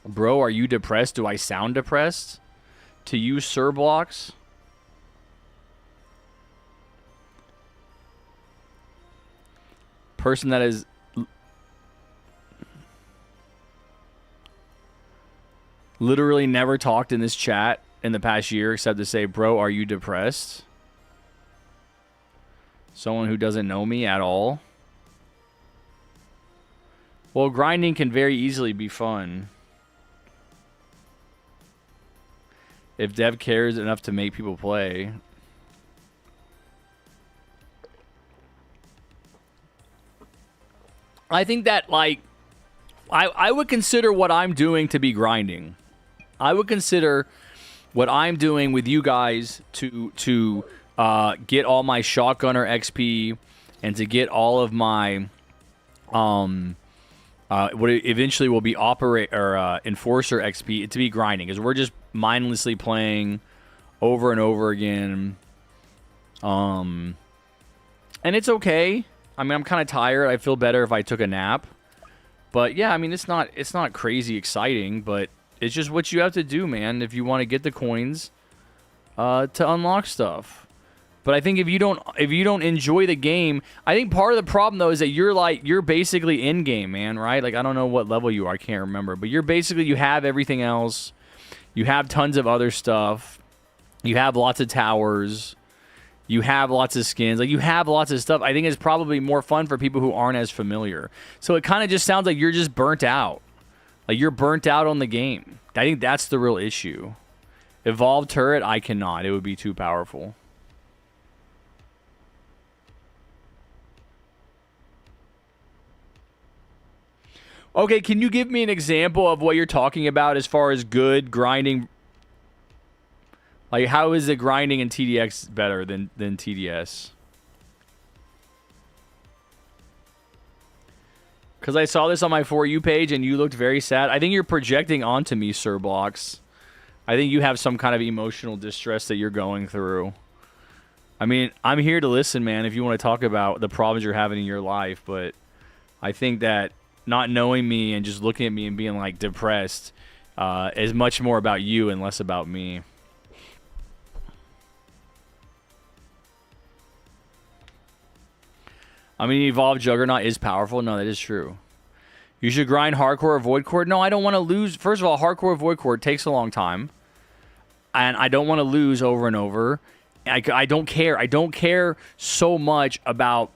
Bro, are you depressed? Do I sound depressed? To you, Sir Blocks? Person that is literally never talked in this chat in the past year except to say, bro, are you depressed? Someone who doesn't know me at all. Well, grinding can very easily be fun. If dev cares enough to make people play. I think that, like, I would consider what I'm doing to be grinding. I would consider what I'm doing with you guys to get all my shotgunner XP and to get all of my what eventually will be enforcer XP to be grinding, because we're just mindlessly playing over and over again. And it's okay. I mean, I'm kind of tired. I feel better if I took a nap. But yeah, I mean, it's not crazy exciting, but it's just what you have to do, man, if you want to get the coins to unlock stuff. But I think if you don't enjoy the game, I think part of the problem though is that you're basically in game, man, right? Like, I don't know what level you are, I can't remember, but you have everything else. You have tons of other stuff. You have lots of towers. You have lots of skins. Like, you have lots of stuff. I think it's probably more fun for people who aren't as familiar. So it kind of just sounds like you're just burnt out. Like, you're burnt out on the game. I think that's the real issue. Evolved turret, I cannot. It would be too powerful. Okay, can you give me an example of what you're talking about as far as good grinding? Like, how is the grinding in TDX better than TDS? Because I saw this on my For You page and you looked very sad. I think you're projecting onto me, Sir Blocks. I think you have some kind of emotional distress that you're going through. I mean, I'm here to listen, man, if you want to talk about the problems you're having in your life. But I think that not knowing me and just looking at me and being, like, depressed is much more about you and less about me. I mean, Evolved Juggernaut is powerful. No, that is true. You should grind hardcore or void core. No, I don't want to lose. First of all, hardcore or void core takes a long time. And I don't want to lose over and over. I don't care. I don't care so much about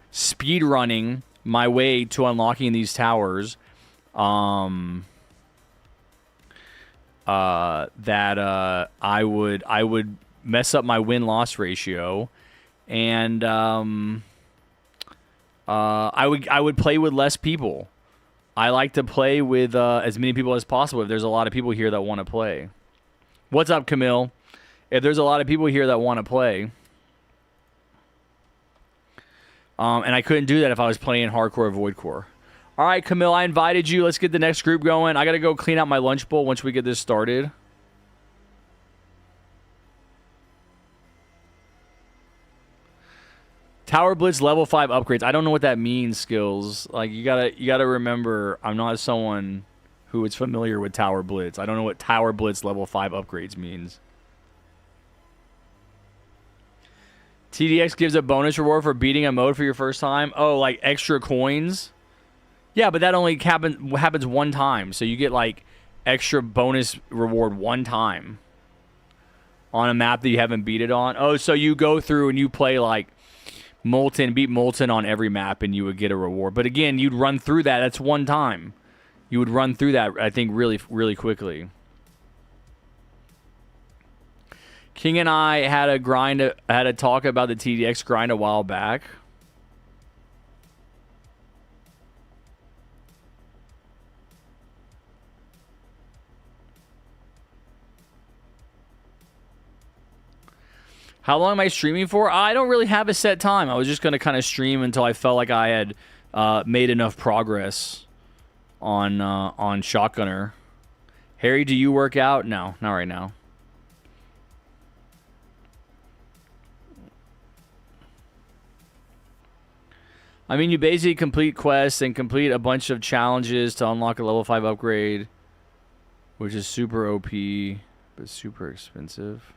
speed running my way to unlocking these towers. That I would mess up my win-loss ratio. And I would play with less people. I like to play with as many people as possible if there's a lot of people here that want to play. What's up, Camille? If there's a lot of people here that want to play. And I couldn't do that if I was playing hardcore or void core. All right, Camille, I invited you. Let's get the next group going. I got to go clean out my lunch bowl once we get this started. Tower Blitz level 5 upgrades. I don't know what that means, Skills. Like, you gotta remember, I'm not someone who is familiar with Tower Blitz. I don't know what Tower Blitz level 5 upgrades means. TDX gives a bonus reward for beating a mode for your first time. Oh, like extra coins? Yeah, but that only happens one time. So you get, like, extra bonus reward one time on a map that you haven't beat it on. Oh, so you go through and you play, like, beat Molten on every map and you would get a reward. But again, you'd run through that. That's one time. You would run through that, I think, really, really quickly. King and I had a talk about the TDX grind a while back. How long am I streaming for? I don't really have a set time. I was just going to kind of stream until I felt like I had made enough progress on Shotgunner. Harry, do you work out? No, not right now. I mean, you basically complete quests and complete a bunch of challenges to unlock a level 5 upgrade, which is super OP, but super expensive.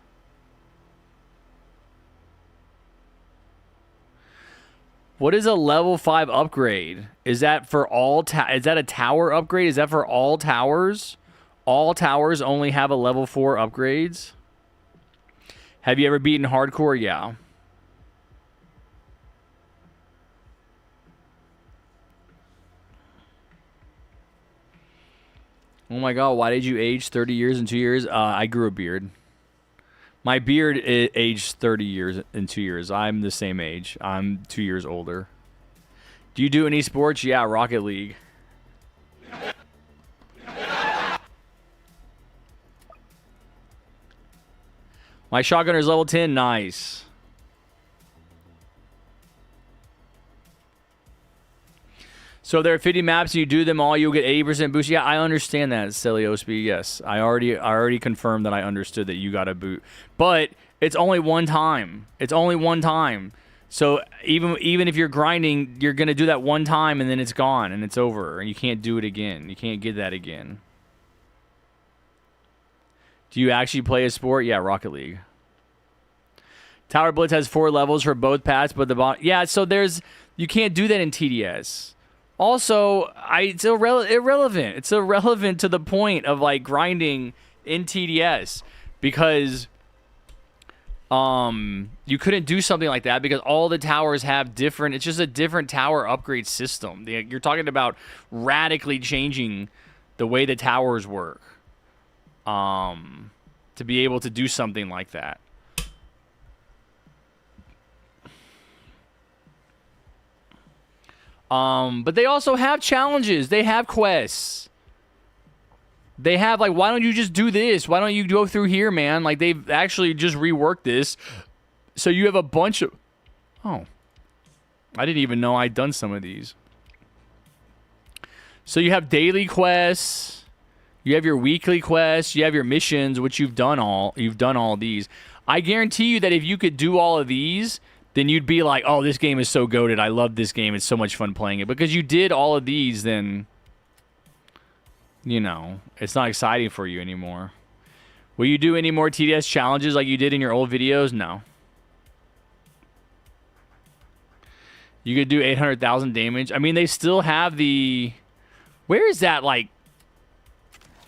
What is a level 5 upgrade? Is that for all is that a tower upgrade? Is that for all towers? All towers only have a level 4 upgrades? Have you ever beaten hardcore? Yeah. Oh my god, why did you age 30 years in 2 years? I grew a beard. My beard aged 30 years in 2 years. I'm the same age. I'm 2 years older. Do you do any sports? Yeah, Rocket League. My shotgunner's level 10. Nice. So if there are 50 maps and you do them all, you'll get 80% boost. Yeah, I understand that, Celiosby. Yes, I already confirmed that I understood that you got a boot. But it's only one time. It's only one time. So even if you're grinding, you're going to do that one time and then it's gone and it's over. And you can't do it again. You can't get that again. Do you actually play a sport? Yeah, Rocket League. Tower Blitz has 4 levels for both paths, but the bottom... Yeah, so you can't do that in TDS. Also, it's irrelevant. It's irrelevant to the point of, like, grinding in TDS because you couldn't do something like that because all the towers have different. It's just a different tower upgrade system. You're talking about radically changing the way the towers work. To be able to do something like that. But they also have challenges. They have quests. They have, like, why don't you just do this? Why don't you go through here, man? Like, they've actually just reworked this. So you have a bunch of... Oh. I didn't even know I'd done some of these. So you have daily quests. You have your weekly quests. You have your missions, which you've done all these. I guarantee you that if you could do all of these, then you'd be like, oh, this game is so goated. I love this game. It's so much fun playing it. Because you did all of these, then... You know, it's not exciting for you anymore. Will you do any more TDS challenges like you did in your old videos? No. You could do 800,000 damage. I mean, they still have the... Where is that, like...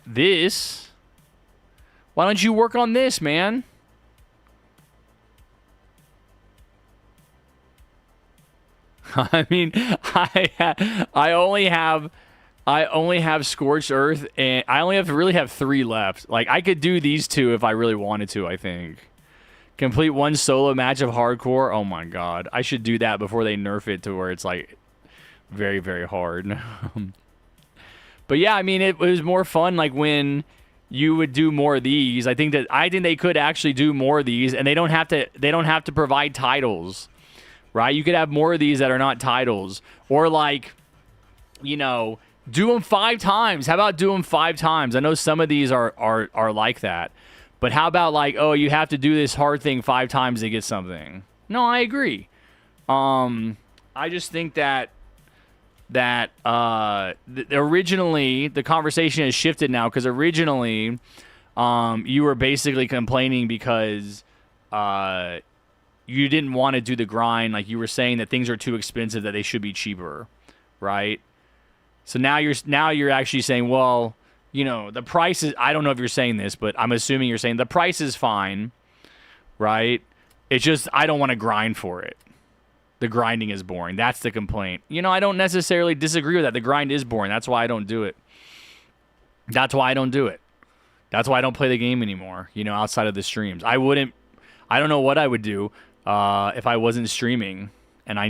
This? Why don't you work on this, man? I mean, I only have Scorched Earth, and I only really have 3 left. Like, I could do these 2 if I really wanted to, I think. Complete 1 solo match of hardcore. Oh my god. I should do that before they nerf it to where it's, like, very, very hard. But yeah, I mean, it was more fun, like, when you would do more of these. I think they could actually do more of these, and they don't have to provide titles. Right? You could have more of these that are not titles. Or, like, you know... Do them 5 times. How about do them 5 times? I know some of these are like that. But how about, like, oh, you have to do this hard thing 5 times to get something? No, I agree. I just think that originally the conversation has shifted now, because originally you were basically complaining because you didn't want to do the grind. Like, you were saying that things are too expensive, that they should be cheaper, right? So now you're actually saying, well, you know, the price is... I don't know if you're saying this, but I'm assuming you're saying the price is fine, right? It's just I don't want to grind for it. The grinding is boring. That's the complaint. You know, I don't necessarily disagree with that. The grind is boring. That's why I don't do it. That's why I don't play the game anymore, you know, outside of the streams. I don't know what I would do if I wasn't streaming. And I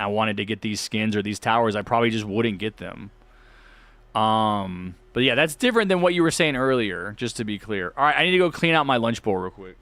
wanted to get these skins or these towers, I probably just wouldn't get them. But yeah, that's different than what you were saying earlier, just to be clear. All right, I need to go clean out my lunch bowl real quick.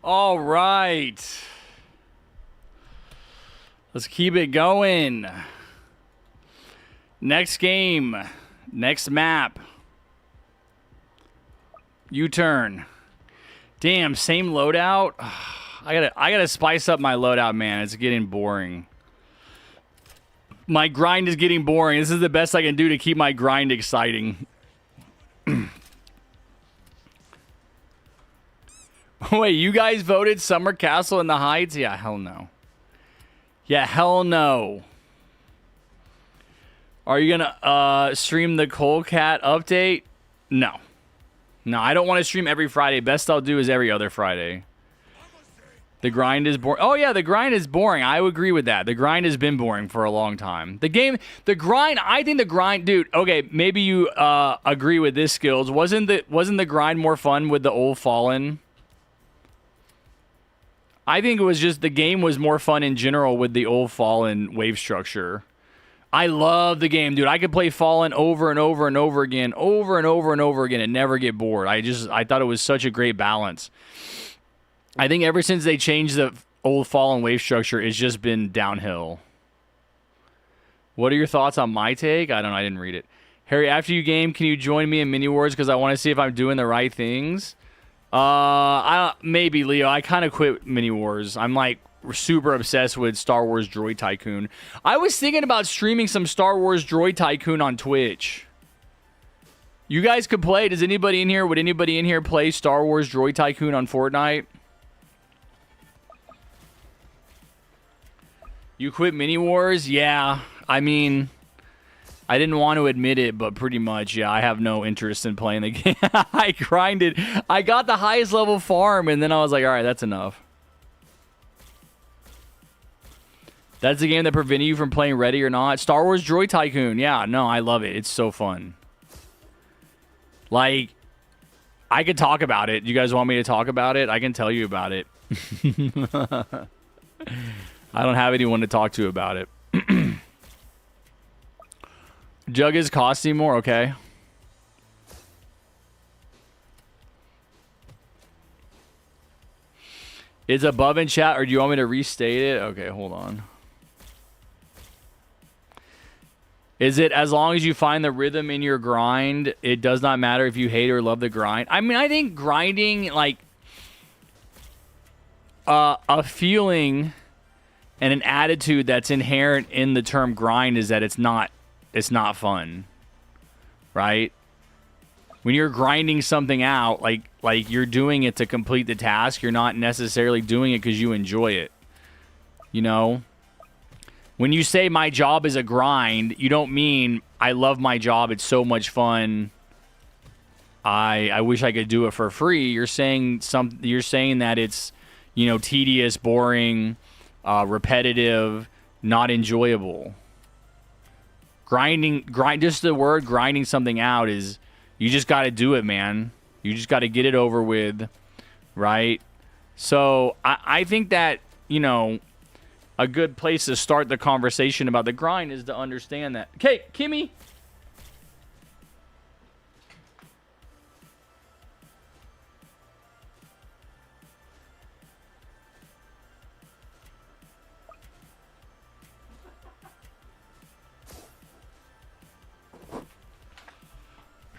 All right. Let's keep it going. Next game. Next map. U-turn. Damn, same loadout. I gotta spice up my loadout, man. It's getting boring. My grind is getting boring. This is the best I can do to keep my grind exciting. Wait, you guys voted Summer Castle in the Heights? Yeah, hell no. Yeah, hell no. Are you gonna stream the Colecat update? No. No, I don't want to stream every Friday. Best I'll do is every other Friday. The grind is boring. Oh, yeah, the grind is boring. I would agree with that. The grind has been boring for a long time. The grind, I think the grind, dude, okay, maybe you agree with this, Skills. Wasn't the grind more fun with the old Fallen? I think it was just the game was more fun in general with the old Fallen wave structure. I love the game, dude. I could play Fallen over and over and over again, and never get bored. I thought it was such a great balance. I think ever since they changed the old Fallen wave structure, it's just been downhill. What are your thoughts on my take? I don't know. I didn't read it. Harry, after you game, can you join me in Mini Wars because I want to see if I'm doing the right things? Maybe, Leo. I kind of quit Mini Wars. I'm like super obsessed with Star Wars Droid Tycoon. I was thinking about streaming some Star Wars Droid Tycoon on Twitch. You guys could play. Would anybody in here play Star Wars Droid Tycoon on Fortnite? You quit Mini Wars? Yeah. I mean, I didn't want to admit it, but pretty much, yeah, I have no interest in playing the game. I grinded. I got the highest level farm, and then I was like, all right, that's enough. That's the game that prevented you from playing Ready or Not? Star Wars Droid Tycoon. Yeah, no, I love it. It's so fun. Like, I could talk about it. You guys want me to talk about it? I can tell you about it. I don't have anyone to talk to about it. Jug is costing more? Okay. It's above in chat, or do you want me to restate it? Okay, hold on. Is it as long as you find the rhythm in your grind, it does not matter if you hate or love the grind? I mean, I think grinding, like, a feeling and an attitude that's inherent in the term grind is that it's not fun, right? When you're grinding something out, like you're doing it to complete the task, you're not necessarily doing it because you enjoy it, you know? When you say my job is a grind, you don't mean I love my job, it's so much fun, I wish I could do it for free. You're saying that it's, you know, tedious, boring, repetitive, not enjoyable. Just the word grinding something out is, you just got to do it, man. You just got to get it over with, right? So I think that, you know, a good place to start the conversation about the grind is to understand that. Okay, Kimmy.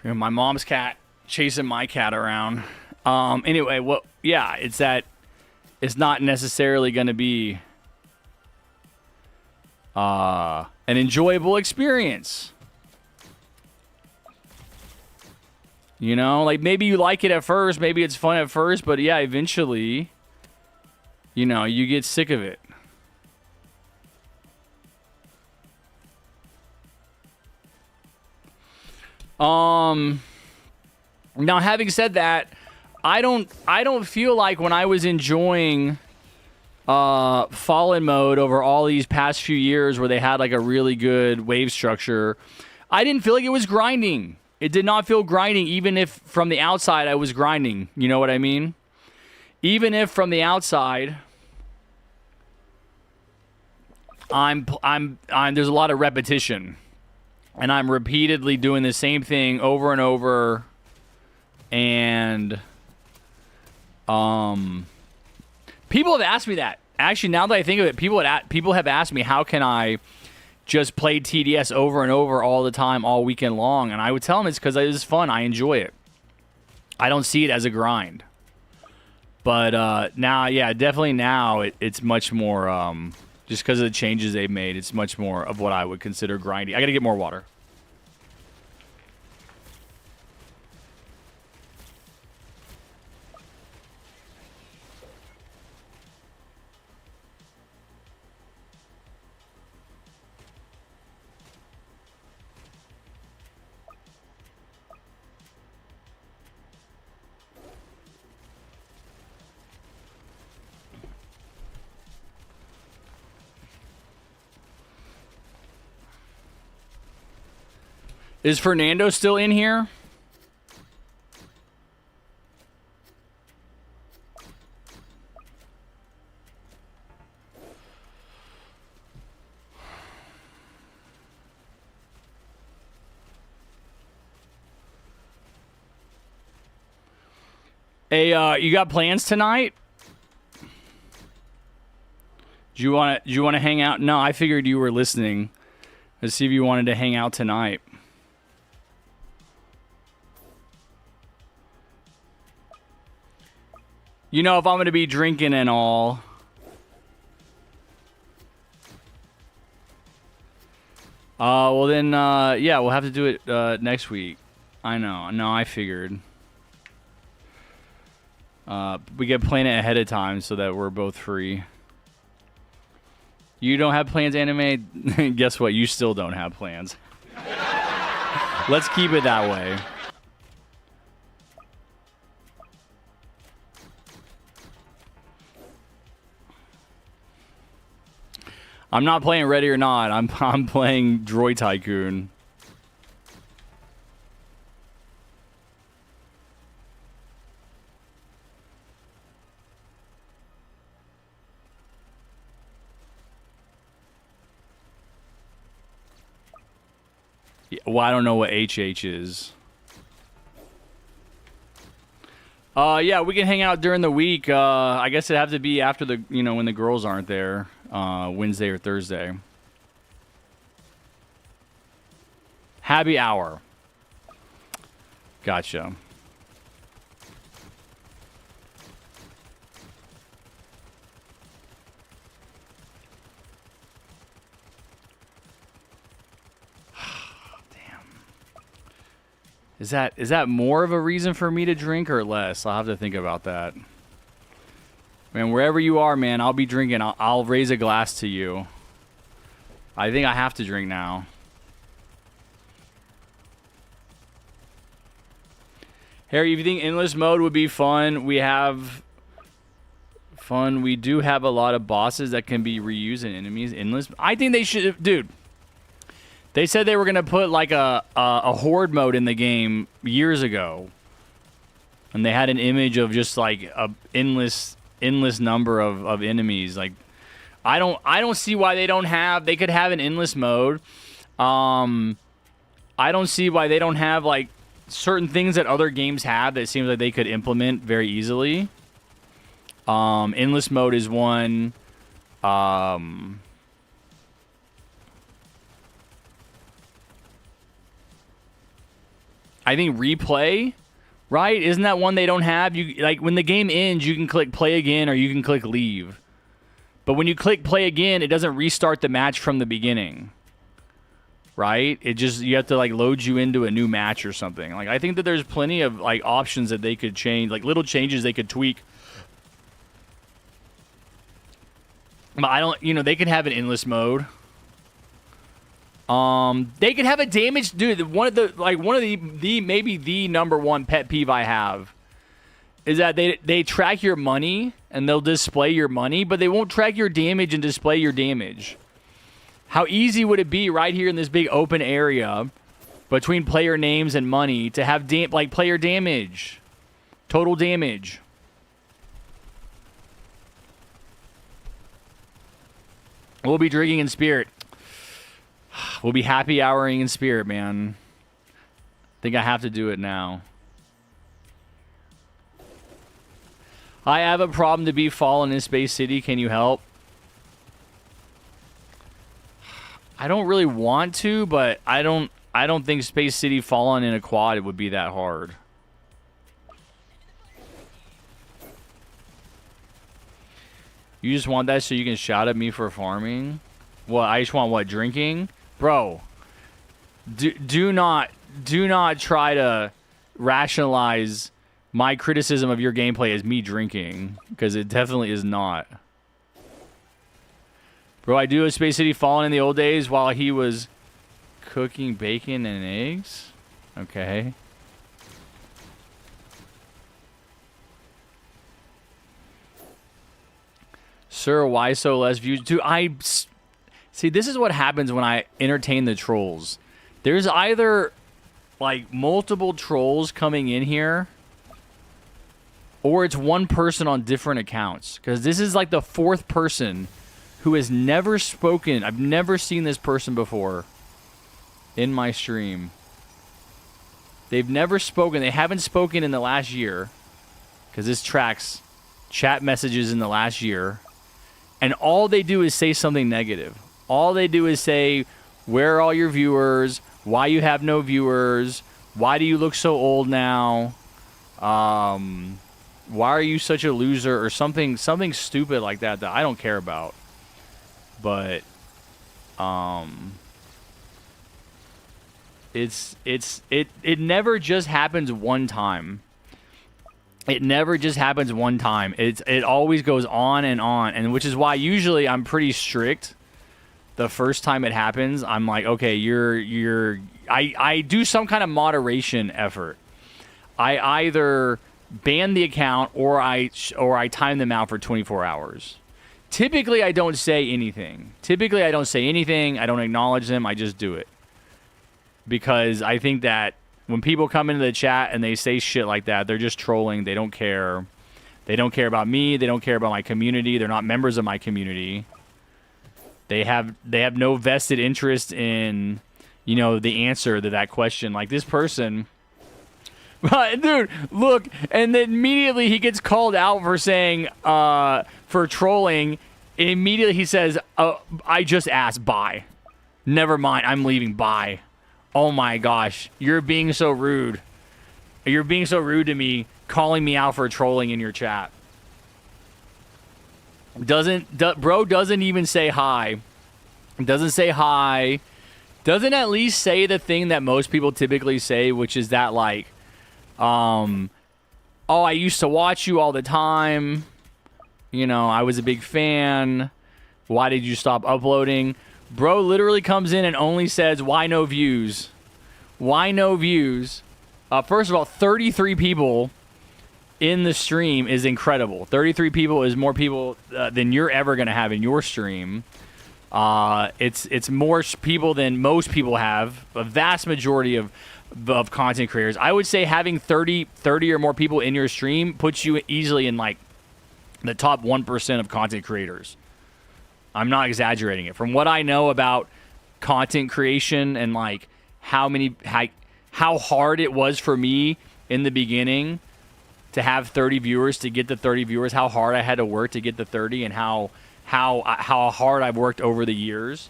My mom's cat chasing my cat around. Anyway, it's that it's not necessarily going to be an enjoyable experience. You know, like maybe you like it at first, maybe it's fun at first, but yeah, eventually, you know, you get sick of it. Now having said that, I don't feel like when I was enjoying Fallen mode over all these past few years where they had like a really good wave structure, I didn't feel like it was grinding. It did not feel grinding, even if from the outside I was grinding. You know what I mean? Even if from the outside I'm there's a lot of repetition. And I'm repeatedly doing the same thing over and over. And People have asked me that. Actually, now that I think of it, people have asked me, how can I just play TDS over and over all the time, all weekend long? And I would tell them it's because it's fun. I enjoy it. I don't see it as a grind. But now, yeah, definitely now it's much more, just because of the changes they've made, it's much more of what I would consider grindy. I got to get more water. Is Fernando still in here? Hey, you got plans tonight? Do you want to hang out? No, I figured you were listening. Let's see if you wanted to hang out tonight. You know, if I'm going to be drinking and all. Well then, yeah, we'll have to do it next week. I know. No, I figured. We get plan it ahead of time so that we're both free. You don't have plans, Anime? Guess what? You still don't have plans. Let's keep it that way. I'm not playing Ready or Not. I'm playing Droid Tycoon. Yeah, well, I don't know what HH is. Yeah, we can hang out during the week. I guess it'd have to be after the, when the girls aren't there. Wednesday or Thursday. Happy hour. Gotcha. Damn. Is that more of a reason for me to drink or less? I'll have to think about that. Man, wherever you are, man, I'll be drinking. I'll raise a glass to you. I think I have to drink now. Harry, if you think endless mode would be fun, we have fun. We do have a lot of bosses that can be reused in enemies. Endless. I think they should, dude. They said they were gonna put like a horde mode in the game years ago, and they had an image of just like a endless number of enemies. Like, I don't see why they don't have. They could have an endless mode. I don't see why they don't have like certain things that other games have that seems like they could implement very easily. Endless mode is one. I think replay. Right? Isn't that one they don't have? You like when the game ends, you can click play again or you can click leave. But when you click play again, it doesn't restart the match from the beginning. Right? It just, you have to like load you into a new match or something. Like, I think that there's plenty of like options that they could change, like little changes they could tweak. But I don't, they could have an endless mode. They could have a damage, dude. One of the maybe the number one pet peeve I have is that they track your money and they'll display your money, but they won't track your damage and display your damage. How easy would it be right here in this big open area between player names and money to have player damage, total damage? We'll be drinking in spirit. We'll be happy houring in spirit, man. I think I have to do it now. I have a problem to be fallen in Space City. Can you help? I don't really want to, but I don't think Space City Fallen in a quad would be that hard. You just want that so you can shout at me for farming? What, I just want what, drinking? Bro, do not try to rationalize my criticism of your gameplay as me drinking, because it definitely is not. Bro, I do a Space City Fallen in the old days while he was cooking bacon and eggs? Okay. Sir, why so less views? Dude, see, this is what happens when I entertain the trolls. There's either, like, multiple trolls coming in here, or it's one person on different accounts. Because this is, like, the fourth person who has never spoken. I've never seen this person before in my stream. They've never spoken. They haven't spoken in the last year, because this tracks chat messages in the last year. And all they do is say something negative. All they do is say, where are all your viewers? Why you have no viewers? Why do you look so old now? Why are you such a loser? Or something stupid like that that I don't care about. But it never just happens one time. It never just happens one time. It always goes on, and which is why usually I'm pretty strict. The first time it happens, I'm like, okay, I do some kind of moderation effort. I either ban the account or I time them out for 24 hours. Typically, I don't say anything. I don't acknowledge them. I just do it. Because I think that when people come into the chat and they say shit like that, they're just trolling. They don't care. They don't care about me. They don't care about my community. They're not members of my community. They have no vested interest in, you know, the answer to that question. Like this person, dude, look, and then immediately he gets called out for saying, for trolling. And immediately he says, I just asked, bye. Never mind, I'm leaving, bye. Oh my gosh, you're being so rude. You're being so rude to me, calling me out for trolling in your chat. Bro doesn't even say hi. Doesn't say hi. Doesn't at least say the thing that most people typically say, which is that like, oh, I used to watch you all the time. You know, I was a big fan. Why did you stop uploading? Bro literally comes in and only says, why no views? Why no views? First of all, 33 people in the stream is incredible. 33 people is more people than you're ever going to have in your stream. It's more people than most people have. A vast majority of content creators. I would say having 30 or more people in your stream puts you easily in like the top 1% of content creators. I'm not exaggerating it. From what I know about content creation and like how hard it was for me in the beginning to have 30 viewers, to get the 30 viewers, how hard I had to work to get the 30, and how hard I've worked over the years.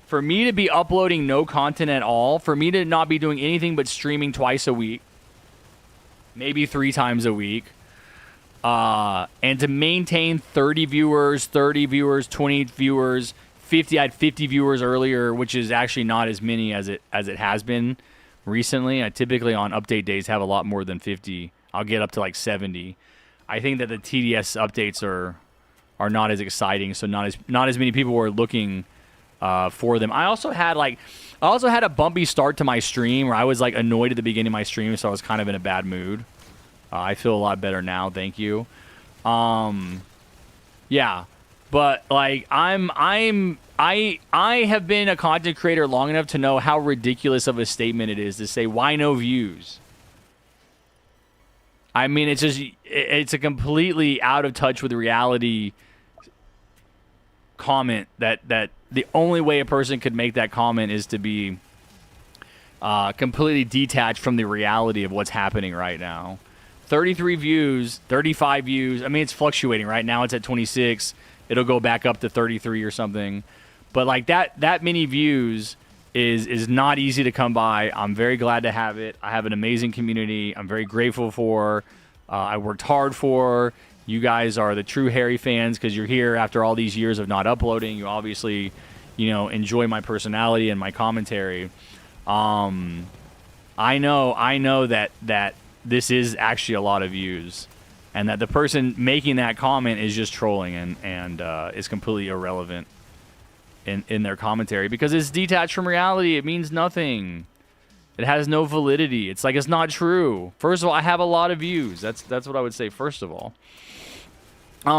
For me to be uploading no content at all, for me to not be doing anything but streaming twice a week, maybe 3 times a week, and to maintain 30 viewers, 20 viewers, 50. I had 50 viewers earlier, which is actually not as many as it has been recently. I typically on update days have a lot more than 50. I'll get up to like 70. I think that the TDS updates are not as exciting, so not as many people were looking for them. I also had a bumpy start to my stream where I was like annoyed at the beginning of my stream, so I was kind of in a bad mood. I feel a lot better now, thank you. Yeah, but like I have been a content creator long enough to know how ridiculous of a statement it is to say why no views. I mean, it's a completely out of touch with reality comment that the only way a person could make that comment is to be completely detached from the reality of what's happening right now. 33 views, 35 views. I mean, it's fluctuating. Right now, it's at 26. It'll go back up to 33 or something. But like that many views is not easy to come by. I'm very glad to have it. I have an amazing community. I'm very grateful for. I worked hard for. You guys are the true Harry fans because you're here after all these years of not uploading. You obviously, enjoy my personality and my commentary. I know that this is actually a lot of views, and that the person making that comment is just trolling and is completely irrelevant in their commentary because it's detached from reality. It means nothing. It has no validity. It's like it's not true. First of all, I have a lot of views. That's what I would say. First of all.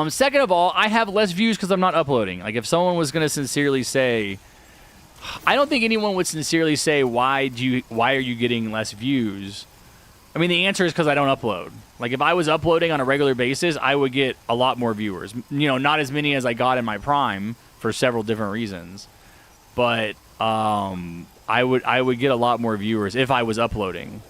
Second of all, I have less views because I'm not uploading. Like if someone was gonna sincerely say, I don't think anyone would sincerely say why are you getting less views. I mean, the answer is because I don't upload. Like if I was uploading on a regular basis, I would get a lot more viewers. Not as many as I got in my prime for several different reasons, but I would get a lot more viewers if I was uploading,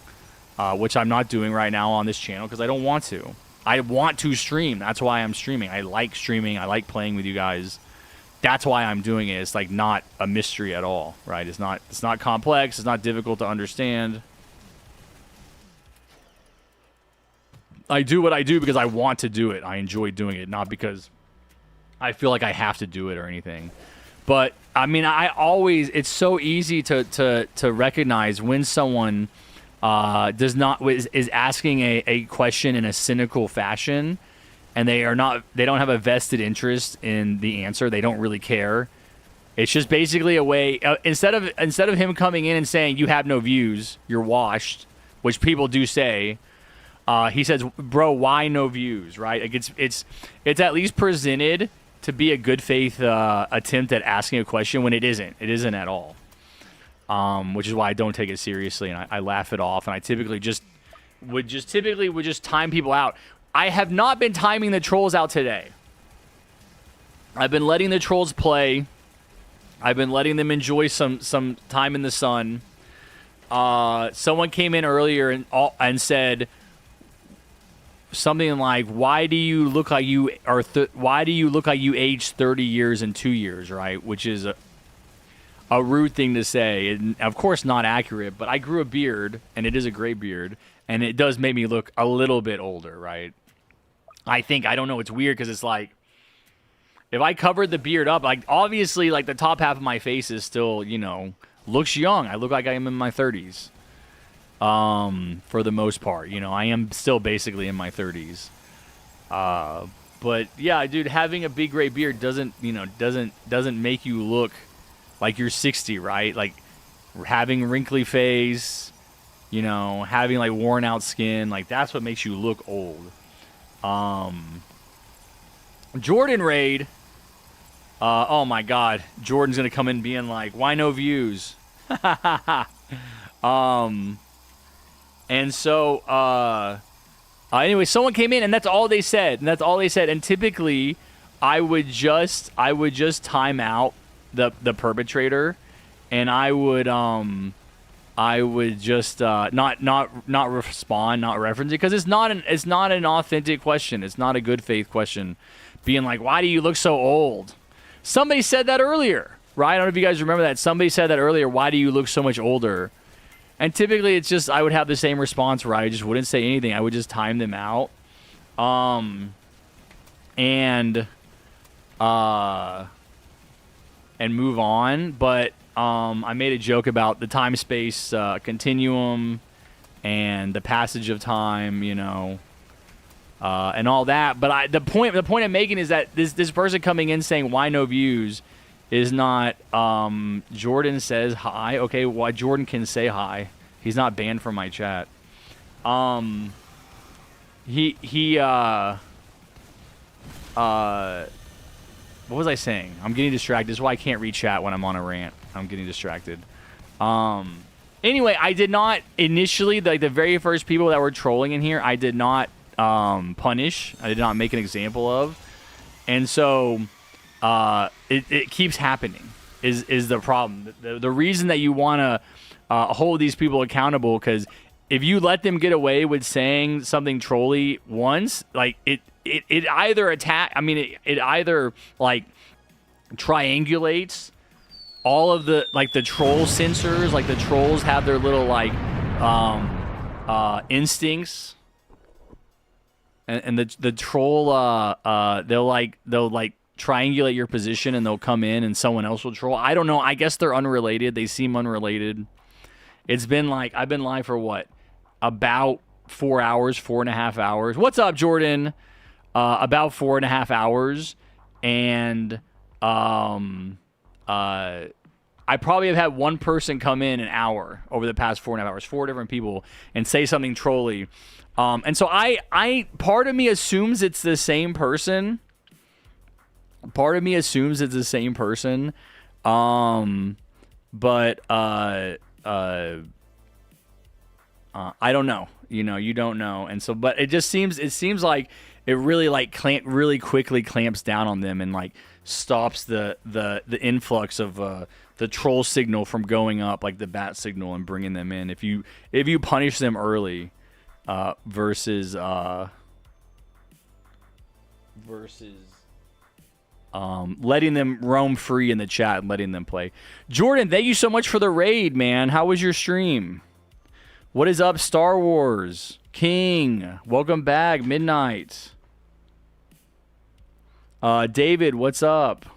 which I'm not doing right now on this channel because I don't want to. I want to stream. That's why I'm streaming. I like streaming. I like playing with you guys. That's why I'm doing it. It's like not a mystery at all, right? It's not complex. It's not difficult to understand. I do what I do because I want to do it. I enjoy doing it, not because I feel like I have to do it or anything. But I mean, it's so easy to recognize when someone is asking a question in a cynical fashion, and they don't have a vested interest in the answer. They don't really care. It's just basically a way instead of him coming in and saying you have no views, you're washed, which people do say. He says, "Bro, why no views?" Right? Like it's at least presented to be a good faith attempt at asking a question when it isn't. It isn't at all. Which is why I don't take it seriously and I laugh it off. And I typically would just time people out. I have not been timing the trolls out today. I've been letting the trolls play. I've been letting them enjoy some time in the sun. Someone came in earlier and said something like, "Why do you look like you are? Why do you look like you aged 30 years in 2 years?" Right, which is a rude thing to say, and of course not accurate. But I grew a beard, and it is a gray beard, and it does make me look a little bit older, right? I don't know. It's weird because it's like if I covered the beard up, like obviously, like the top half of my face is still, looks young. I look like I am in my 30s. For the most part, I am still basically in my 30s. But yeah, dude, having a big gray beard doesn't make you look like you're 60, right? Like having wrinkly face, having like worn out skin, like that's what makes you look old. Jordan Raid. Oh my God, Jordan's gonna come in being like, "Why no views?" And so, anyway, someone came in, and that's all they said. And typically, I would just time out the perpetrator, and I would just not respond, not reference it, because it's not an authentic question. It's not a good faith question. Being like, "Why do you look so old?" Somebody said that earlier, right? I don't know if you guys remember that. Somebody said that earlier. Why do you look so much older? And typically, it's just I would have the same response where I just wouldn't say anything. I would just time them out, and move on. But I made a joke about the time-space continuum and the passage of time, and all that. But the point I'm making is that this person coming in saying why no views is not Jordan says hi. Okay, why Jordan can say hi. He's not banned from my chat. What was I saying? I'm getting distracted. This is why I can't read chat when I'm on a rant. I'm getting distracted. Anyway, I did not initially, like the very first people that were trolling in here, I did not punish. I did not make an example of. And so it keeps happening is the problem. The reason that you want to hold these people accountable, because if you let them get away with saying something trolly once, like it either it either like triangulates all of the like the troll sensors, like the trolls have their little like instincts, and the troll they'll triangulate your position and they'll come in and someone else will troll. I don't know. I guess they're unrelated. They seem unrelated. It's been like I've been live for what? About 4 hours, 4.5 hours. What's up, Jordan? About 4.5 hours. And I probably have had one person come in an hour over the past 4.5 hours, 4 different people, and say something trolly. And so I part of me assumes it's the same person. Part of me assumes it's the same person. But I don't know. You don't know. And so, but it seems like it really like really quickly clamps down on them and like stops the influx of the troll signal from going up, like the bat signal, and bringing them in. If you punish them early, versus letting them roam free in the chat and letting them play. Jordan, thank you so much for the raid, man. How was your stream? What is up, Star Wars? King, welcome back. Midnight. David, what's up?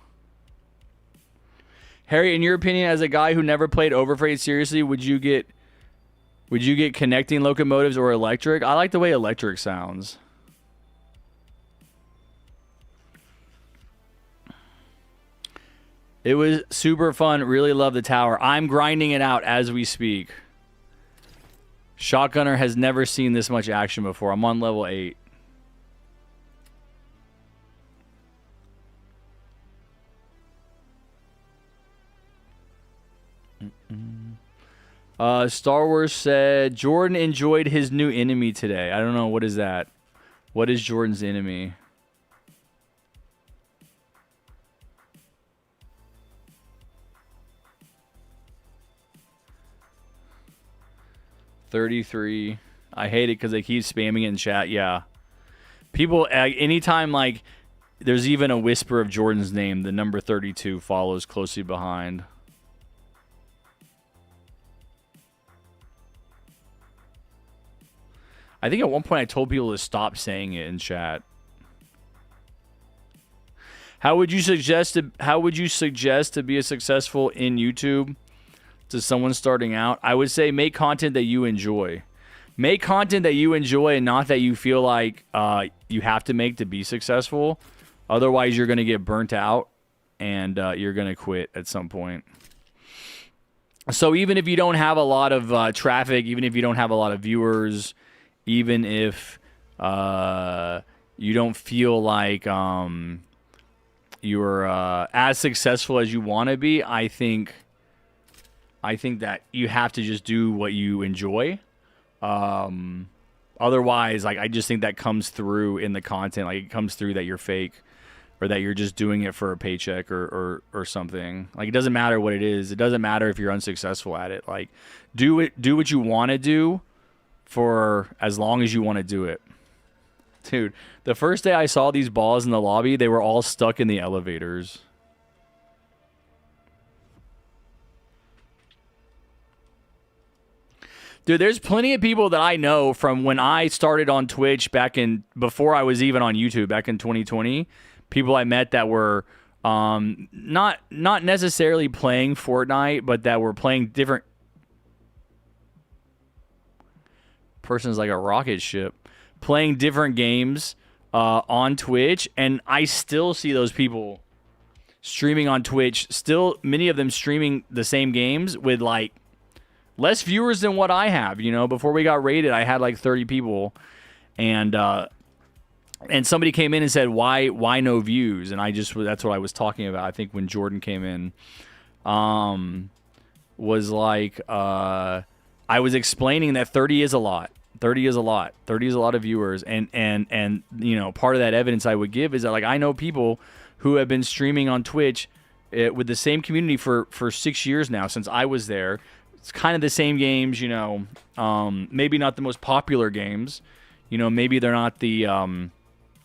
Harry, in your opinion, as a guy who never played Overfreight seriously, would you get connecting locomotives or electric? I like the way electric sounds. It was super fun. Really love the tower. I'm grinding it out as we speak. Shotgunner has never seen this much action before. I'm on level 8. Star Wars said Jordan enjoyed his new enemy today. I don't know, what is that? What is Jordan's enemy? $33. I hate it because they keep spamming it in chat. Yeah, people anytime like there's even a whisper of Jordan's name, the number 32 follows closely behind. I think at one point I told people to stop saying it in chat. How would you suggest to be a successful in YouTube to someone starting out? I would say make content that you enjoy. Make content that you enjoy and not that you feel like you have to make to be successful. Otherwise, you're going to get burnt out and you're going to quit at some point. So even if you don't have a lot of traffic, even if you don't have a lot of viewers, even if you don't feel like you're as successful as you want to be, I think that you have to just do what you enjoy. Otherwise, like I just think that comes through in the content. Like it comes through that you're fake or that you're just doing it for a paycheck or something. Like it doesn't matter what it is. It doesn't matter if you're unsuccessful at it. Like do what you want to do for as long as you want to do it. Dude, the first day I saw these balls in the lobby, they were all stuck in the elevators. Dude, there's plenty of people that I know from when I started on Twitch before I was even on YouTube back in 2020. People I met that were not necessarily playing Fortnite, but that were playing different. Person's like a rocket ship, playing different games on Twitch, and I still see those people streaming on Twitch. Still, many of them streaming the same games with like less viewers than what I have. You know, before we got raided, I had like 30 people, and somebody came in and said, "Why no views?" And that's what I was talking about. I think when Jordan came in, was like I was explaining that 30 is a lot. 30 is a lot. 30 is a lot of viewers, and you know, part of that evidence I would give is that like I know people who have been streaming on Twitch with the same community for 6 years now since I was there, it's kind of the same games, you know. Maybe not the most popular games. You know, maybe they're not the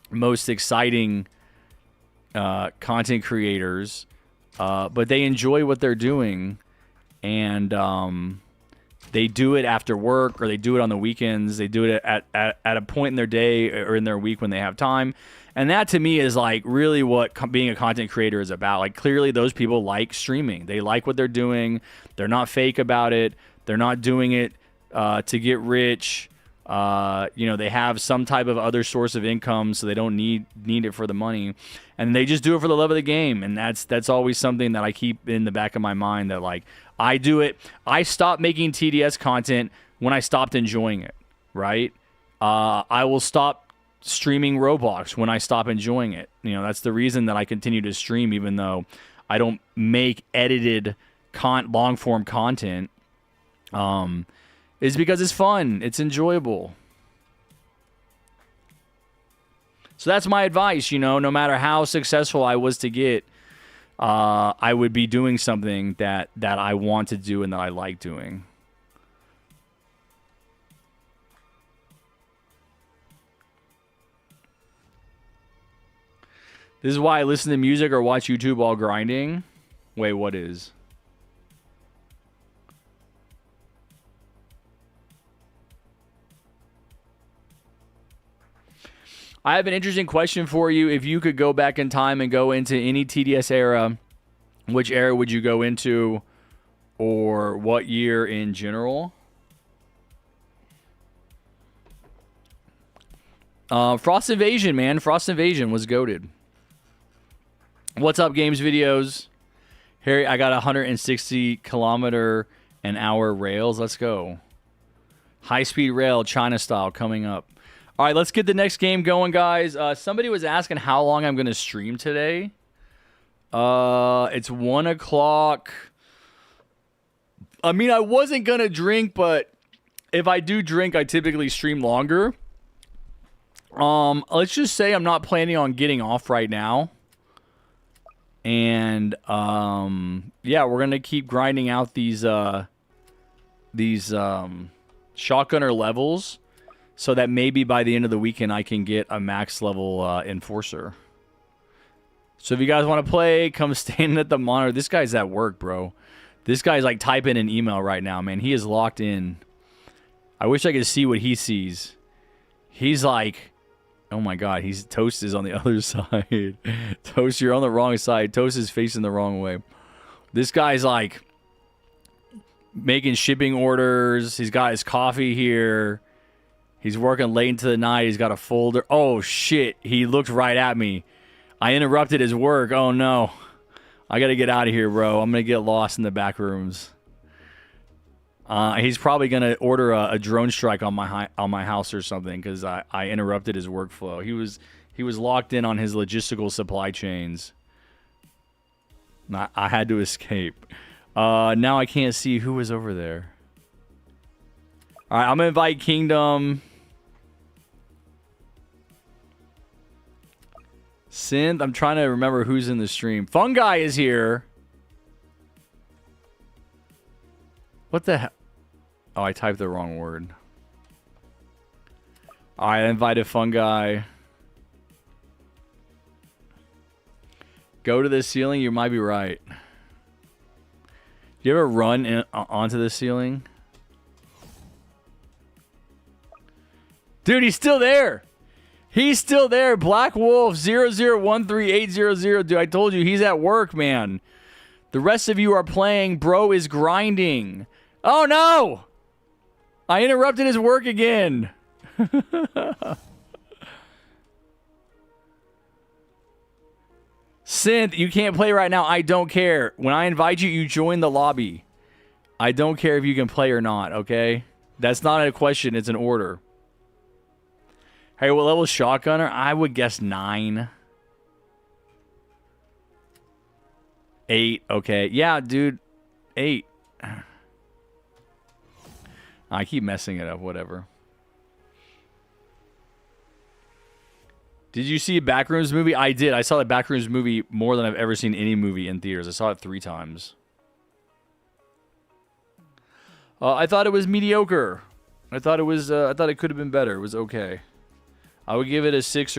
most exciting content creators, but they enjoy what they're doing, and they do it after work, or they do it on the weekends. They do it at a point in their day or in their week when they have time. And that, to me, is like really what being a content creator is about. Like, clearly those people like streaming. They like what they're doing. They're not fake about it. They're not doing it to get rich. You know, they have some type of other source of income, so they don't need it for the money. And they just do it for the love of the game. And that's always something that I keep in the back of my mind, that, like, I do it. I stopped making TDS content when I stopped enjoying it, right? I will stop streaming Roblox when I stop enjoying it. You know, that's the reason that I continue to stream, even though I don't make edited long form content, is because it's fun. It's enjoyable. So that's my advice, you know, no matter how successful I was to get, I would be doing something that I want to do and that I like doing. This is why I listen to music or watch YouTube while grinding. Wait, what is? I have an interesting question for you. If you could go back in time and go into any TDS era, which era would you go into, or what year in general? Frost Invasion, man. Frost Invasion was goated. What's up, games videos? Harry, I got 160 kilometer an hour rails. Let's go. High-speed rail, China style, coming up. All right, let's get the next game going, guys. Somebody was asking how long I'm going to stream today. It's 1 o'clock. I mean, I wasn't going to drink, but if I do drink, I typically stream longer. Let's just say I'm not planning on getting off right now. And, yeah, we're going to keep grinding out these shotgunner levels so that maybe by the end of the weekend I can get a max level enforcer. So if you guys want to play, come stand at the monitor. This guy's at work, bro. This guy's like typing an email right now, man. He is locked in. I wish I could see what he sees. He's like... Oh my God, Toast is on the other side. Toast, you're on the wrong side. Toast is facing the wrong way. This guy's like making shipping orders. He's got his coffee here. He's working late into the night. He's got a folder. Oh shit, he looked right at me. I interrupted his work. Oh no. I gotta get out of here, bro. I'm gonna get lost in the back rooms. He's probably gonna order a drone strike on my house or something because I interrupted his workflow. He was locked in on his logistical supply chains. I had to escape. Now I can't see who was over there. All right, I'm gonna invite Kingdom. Synth. I'm trying to remember who's in the stream. Fungi is here. What the hell? Oh, I typed the wrong word. I invited Fungi. Go to the ceiling? You might be right. Do you ever run onto the ceiling? Dude, he's still there. He's still there. Black Wolf 0013800. Dude, I told you, he's at work, man. The rest of you are playing. Bro is grinding. Oh, no! I interrupted his work again. Synth, you can't play right now. I don't care. When I invite you, you join the lobby. I don't care if you can play or not, okay? That's not a question. It's an order. Hey, what level shotgunner? I would guess 9. 8, okay. Yeah, dude. 8. I keep messing it up, whatever. Did you see a Backrooms movie? I did. I saw the Backrooms movie more than I've ever seen any movie in theaters. I saw it 3 times. I thought it was mediocre. I thought it was. I thought it could have been better. It was okay. I would give it a 6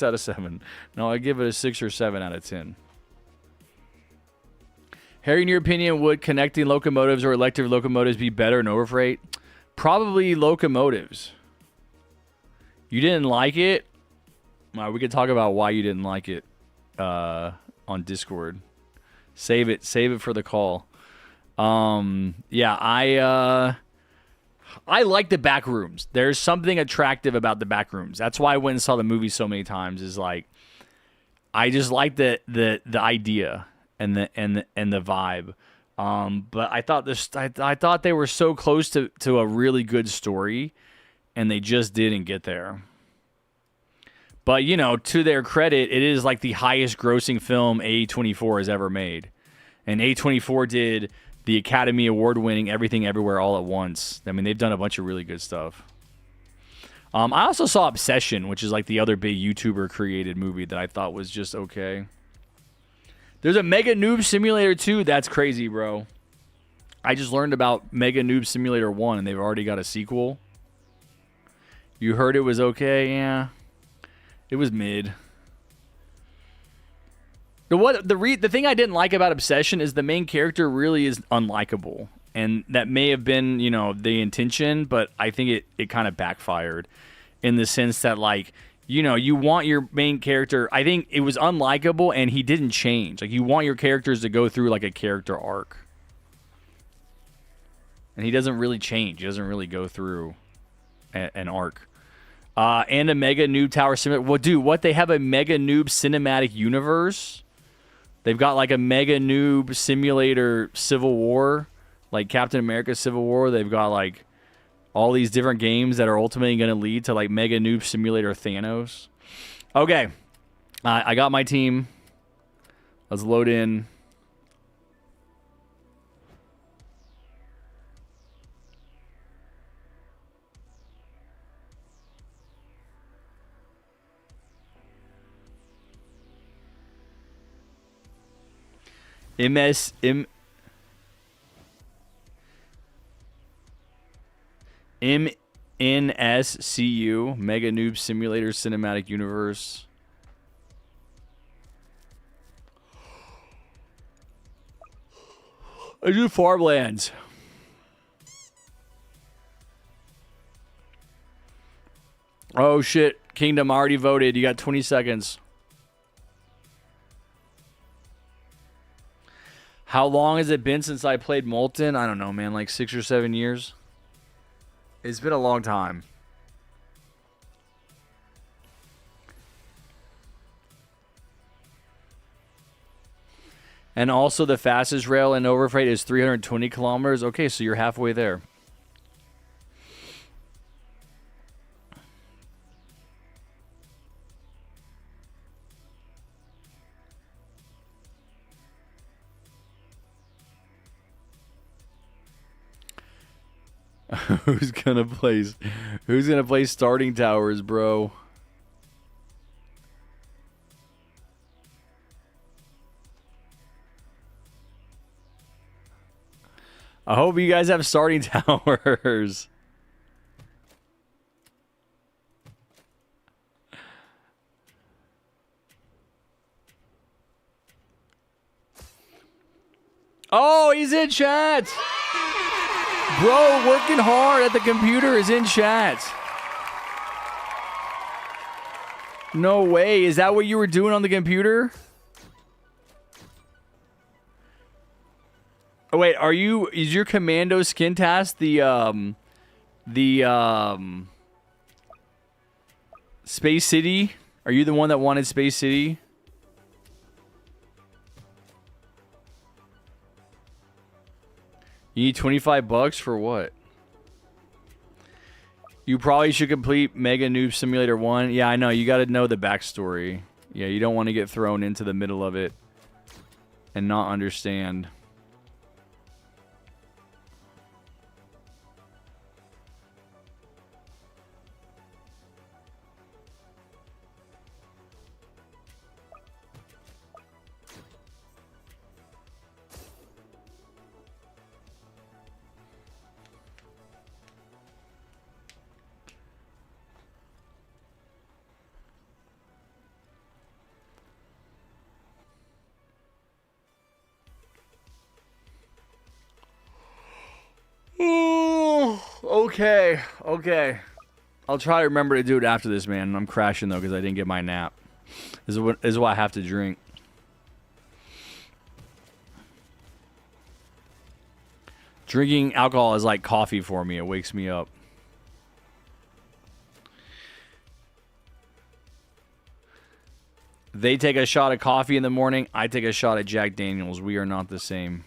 out of 7. No, I give it a 6 or 7 out of 10. Harry, in your opinion, would connecting locomotives or electric locomotives be better in overfreight? Probably locomotives. You didn't like it? Well, we could talk about why you didn't like it on Discord. Save it for the call. Yeah, I like the back rooms. There's something attractive about the back rooms. That's why I went and saw the movie so many times. Is like, I just like the idea and the vibe. But I thought I thought they were so close to a really good story, and they just didn't get there. But you know, to their credit, it is like the highest grossing film A24 has ever made, and A24 did the Academy Award winning Everything Everywhere All at Once. I mean, they've done a bunch of really good stuff. I also saw Obsession, which is like the other big YouTuber created movie that I thought was just okay. There's a Mega Noob Simulator 2. That's crazy, bro. I just learned about Mega Noob Simulator 1, and they've already got a sequel. You heard it was okay? Yeah. It was mid. The thing I didn't like about Obsession is the main character really is unlikable. And that may have been, you know, the intention, but I think it kind of backfired in the sense that, like, you know, you want your main character. I think it was unlikable and he didn't change. Like, you want your characters to go through like a character arc. And he doesn't really change. He doesn't really go through an arc. And a Mega Noob Tower Simulator. Well, dude, what? They have a Mega Noob Cinematic Universe? They've got like a Mega Noob Simulator Civil War, like Captain America Civil War. They've got like all these different games that are ultimately going to lead to like Mega Noob Simulator Thanos. Okay. I got my team. Let's load in. MNSCU Mega Noob Simulator Cinematic Universe. I do Farmlands. Oh shit, Kingdom already voted. You got 20 seconds. How long has it been since I played Molten? I don't know, man. Like 6 or 7 years. It's been a long time. And also the fastest rail in overfreight is 320 kilometers. Okay, so you're halfway there. Who's gonna play Starting Towers, bro? I hope you guys have Starting Towers. Oh, he's in chat. Bro, working hard at the computer is in chat. No way. Is that what you were doing on the computer? Oh, wait, is your commando skin task the Space City? Are you the one that wanted Space City? You need $25 for what? You probably should complete Mega Noob Simulator 1. Yeah, I know. You got to know the backstory. Yeah, you don't want to get thrown into the middle of it and not understand. Okay. Okay. I'll try to remember to do it after this, man. I'm crashing, though, because I didn't get my nap. This is what I have to drink. Drinking alcohol is like coffee for me. It wakes me up. They take a shot of coffee in the morning. I take a shot of Jack Daniels. We are not the same.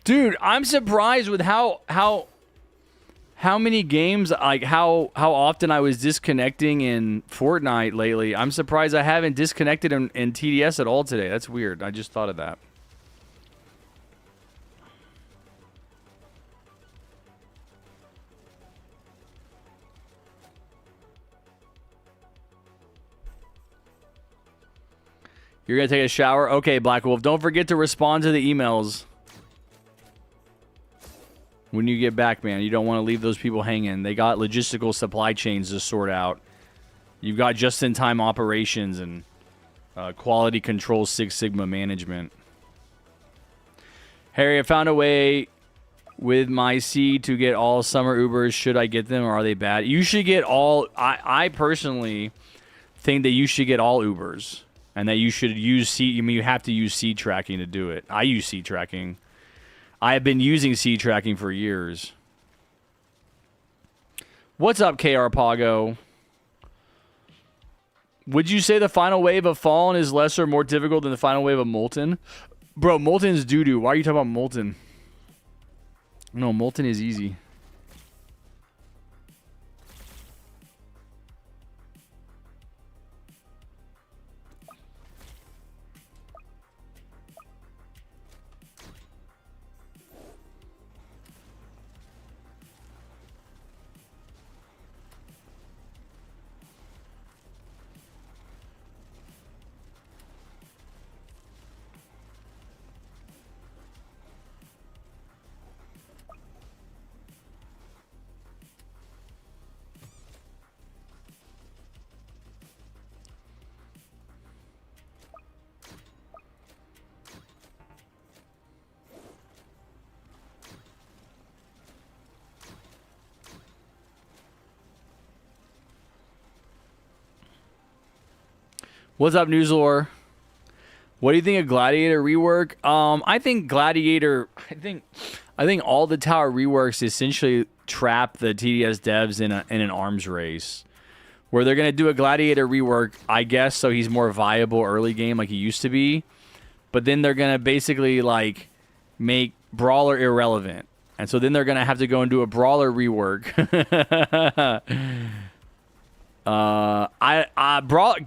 Dude, I'm surprised with how many games, like how often I was disconnecting in Fortnite lately. I'm surprised I haven't disconnected in TDS at all today. That's weird. I just thought of that. You're going to take a shower? Okay, Black Wolf. Don't forget to respond to the emails when you get back, man. You don't want to leave those people hanging. They got logistical supply chains to sort out. You've got just-in-time operations and quality control, Six Sigma management. Harry, I found a way with my C to get all summer Ubers. Should I get them, or are they bad? You should get all... I personally think that you should get all Ubers, and that you should use C... I mean, you have to use C tracking to do it. I use C tracking. I have been using C tracking for years. What's up, KR Pago? Would you say the final wave of Fallen is less or more difficult than the final wave of Molten? Bro, Molten is doo-doo. Why are you talking about Molten? No, Molten is easy. What's up, Newslore? What do you think of Gladiator rework? I think Gladiator. I think all the tower reworks essentially trap the TDS devs in an arms race, where they're gonna do a Gladiator rework, I guess, so he's more viable early game like he used to be, but then they're gonna basically like make Brawler irrelevant, and so then they're gonna have to go and do a Brawler rework.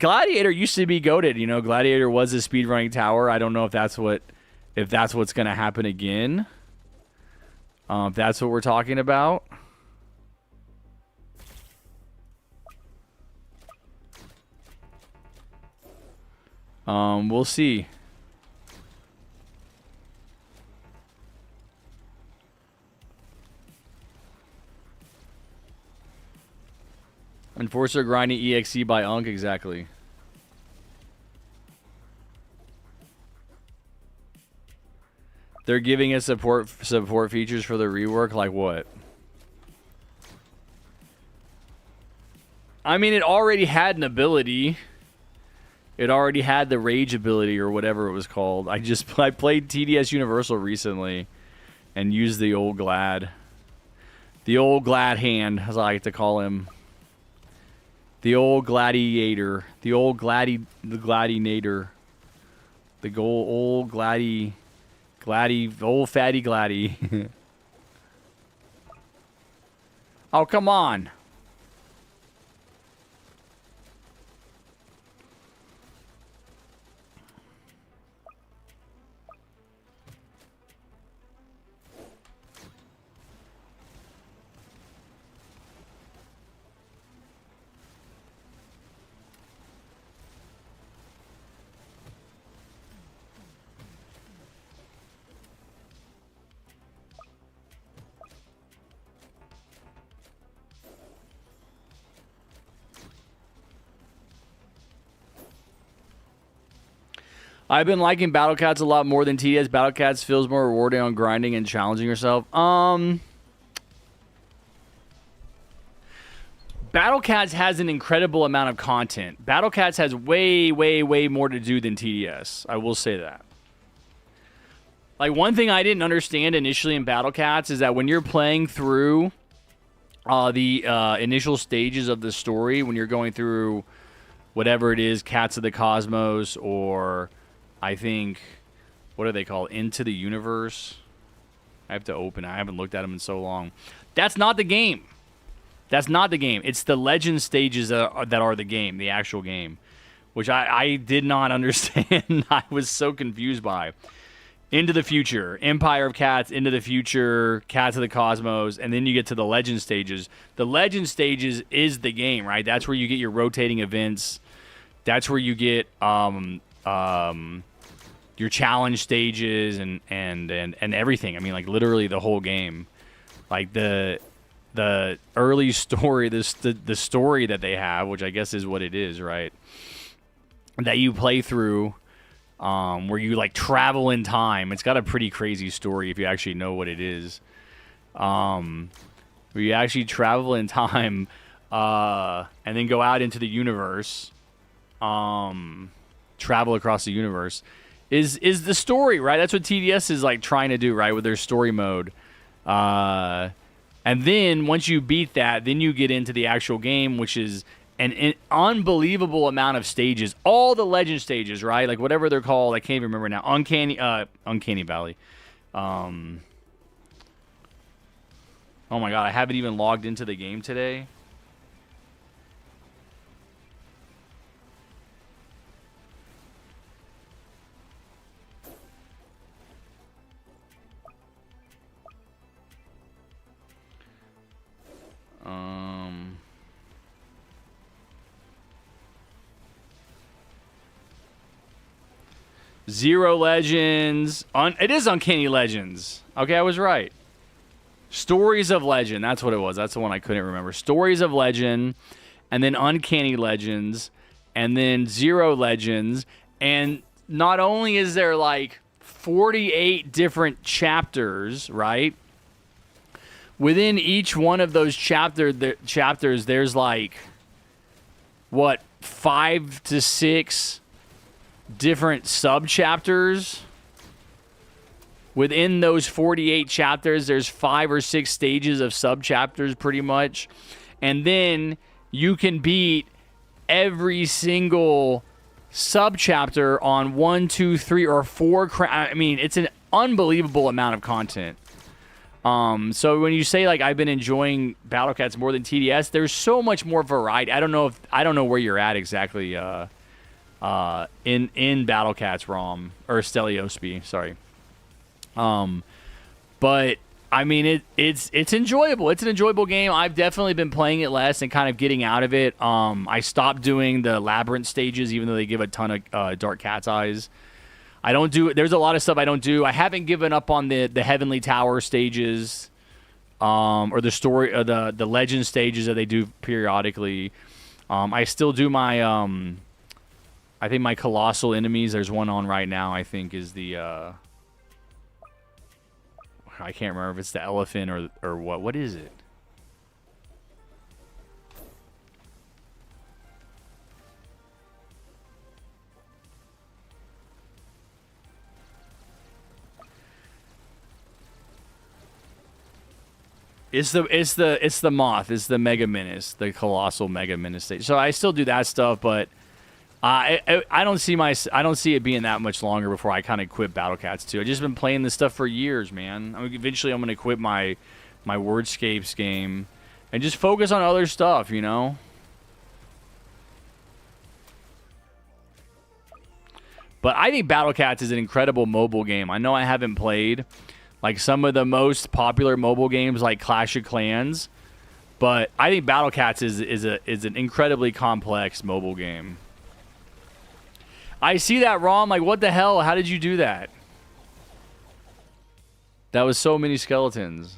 Gladiator used to be goated. You know, Gladiator was a speedrunning tower. I don't know if that's what's gonna happen again. If that's what we're talking about. We'll see. Enforcer grinding EXE by Unk, exactly. They're giving us support features for the rework, like what? I mean, it already had an ability. It already had the rage ability or whatever it was called. I played TDS Universal recently and used the old Glad. The old Glad hand, as I like to call him. The old Gladiator. The old Gladinator. The old old fatty Gladdy. Oh, come on. I've been liking Battle Cats a lot more than TDS. Battle Cats feels more rewarding on grinding and challenging yourself. Battle Cats has an incredible amount of content. Battle Cats has way, way, way more to do than TDS. I will say that. Like, one thing I didn't understand initially in Battle Cats is that when you're playing through the initial stages of the story, when you're going through whatever it is, Cats of the Cosmos, or I think, what are they called? Into the Universe? I have to open it. I haven't looked at them in so long. That's not the game. That's not the game. It's the legend stages that are the game, the actual game, which I did not understand. I was so confused by. Into the Future, Empire of Cats, Into the Future, Cats of the Cosmos, and then you get to the legend stages. The legend stages is the game, right? That's where you get your rotating events. That's where you get your challenge stages and everything. I mean, like, literally the whole game. Like, the early story, the story that they have, which I guess is what it is, right? That you play through, where you, like, travel in time. It's got a pretty crazy story if you actually know what it is. Where you actually travel in time, and then go out into the universe, travel across the universe, is the story, right? That's what TDS is, like, trying to do, right, with their story mode. And then once you beat that, then you get into the actual game, which is an unbelievable amount of stages. All the legend stages, right? Like, whatever they're called, I can't even remember now. Uncanny Valley. Oh my god, I haven't even logged into the game today. Zero Legends. It is Uncanny Legends. Okay, I was right. Stories of Legend. That's what it was. That's the one I couldn't remember. Stories of Legend, and then Uncanny Legends, and then Zero Legends. And not only is there, like, 48 different chapters, right? Within each one of those chapters, there's, like, what, 5 to 6 different sub-chapters. Within those 48 chapters, there's 5 or 6 stages of sub-chapters, pretty much. And then you can beat every single sub-chapter on 1, 2, 3, or 4. I mean, it's an unbelievable amount of content. So when you say, like, I've been enjoying Battle Cats more than TDS, there's so much more variety. I don't know where you're at exactly in Battle Cats ROM or Steliospe, sorry. But I mean, it's enjoyable. It's an enjoyable game. I've definitely been playing it less and kind of getting out of it. I stopped doing the labyrinth stages, even though they give a ton of dark cat's eyes. I don't do. There's a lot of stuff I don't do. I haven't given up on the Heavenly Tower stages, or the story, or the legend stages that they do periodically. I still do my I think my colossal enemies. There's one on right now. I think is the I can't remember if it's the elephant or what. What is it? It's the moth. It's the Mega Menace, the colossal Mega Menace stage. So I still do that stuff, but I don't see it being that much longer before I kind of quit Battle Cats too. I've just been playing this stuff for years, man. I mean, eventually I'm gonna quit my Wordscapes game and just focus on other stuff, you know. But I think Battle Cats is an incredible mobile game. I know I haven't played like some of the most popular mobile games like Clash of Clans, but I think Battle Cats is an incredibly complex mobile game. I see that, ROM. Like, what the hell? How did you do that? That was so many skeletons.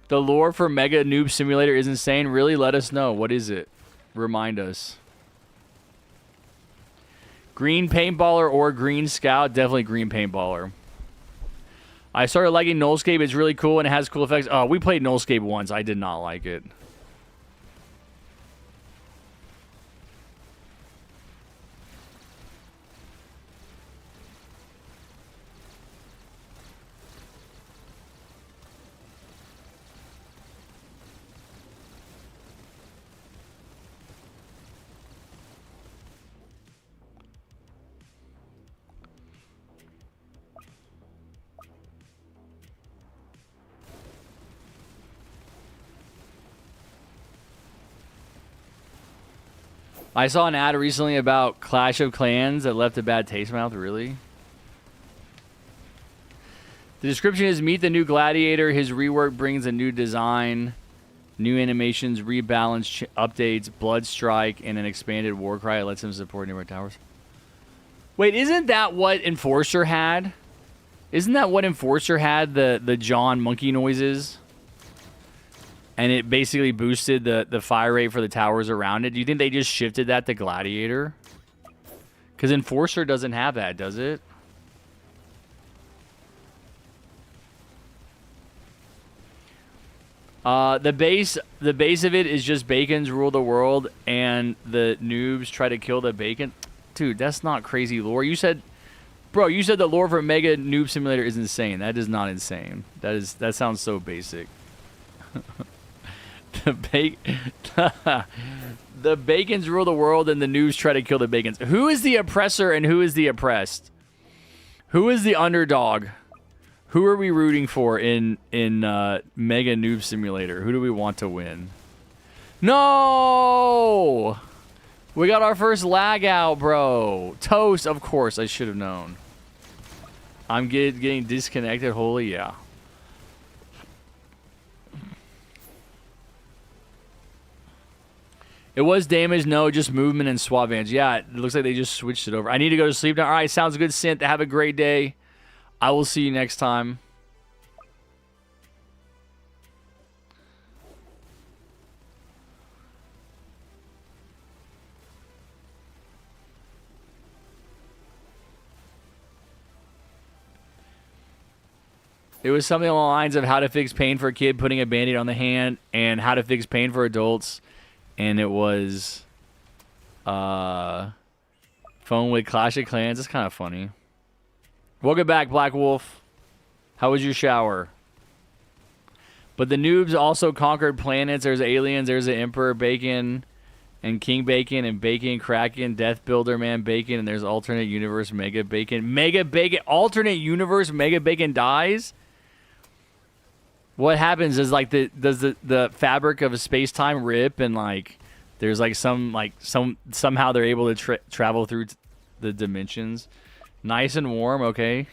The lore for Mega Noob Simulator is insane. Really, let us know. What is it? Remind us. Green paintballer or green scout? Definitely green paintballer. I started liking Nullscape. It's really cool and it has cool effects. Oh, we played Nullscape once. I did not like it. I saw an ad recently about Clash of Clans that left a bad taste in my mouth. Really? The description is: meet the new gladiator. His rework brings a new design, new animations, rebalance, updates, blood strike, and an expanded war cry. It lets him support nearby towers. Wait, isn't that what Enforcer had? Isn't that what Enforcer had? The John monkey noises? And it basically boosted the fire rate for the towers around it. Do you think they just shifted that to Gladiator? Because Enforcer doesn't have that, does it? The base of it is just Bacons rule the world, and the noobs try to kill the Bacon. Dude, that's not crazy lore. You said, bro, you said the lore for Mega Noob Simulator is insane. That is not insane. That sounds so basic. The Bacons rule the world and the noobs try to kill the Bacons. Who is the oppressor and who is the oppressed? Who is the underdog? Who are we rooting for in Mega Noob Simulator? Who do we want to win? No! We got our first lag out, bro. Toast, of course. I should have known. I'm getting disconnected. Holy yeah. It was damage, no, just movement and swap vans. Yeah, it looks like they just switched it over. I need to go to sleep now. All right, sounds good, Synth. Have a great day. I will see you next time. It was something along the lines of how to fix pain for a kid, putting a Band-Aid on the hand, and how to fix pain for adults. And it was phone with Clash of Clans. It's kind of funny. Welcome back, Black Wolf. How was your shower? But the noobs also conquered planets. There's aliens. There's the Emperor Bacon and King Bacon and Bacon Kraken, Death Builder Man Bacon, and there's alternate universe Mega Bacon. Mega Bacon, alternate universe Mega Bacon dies? What happens is like does the fabric of a space-time rip, and like there's like somehow they're able to travel through the dimensions. Nice and warm, okay.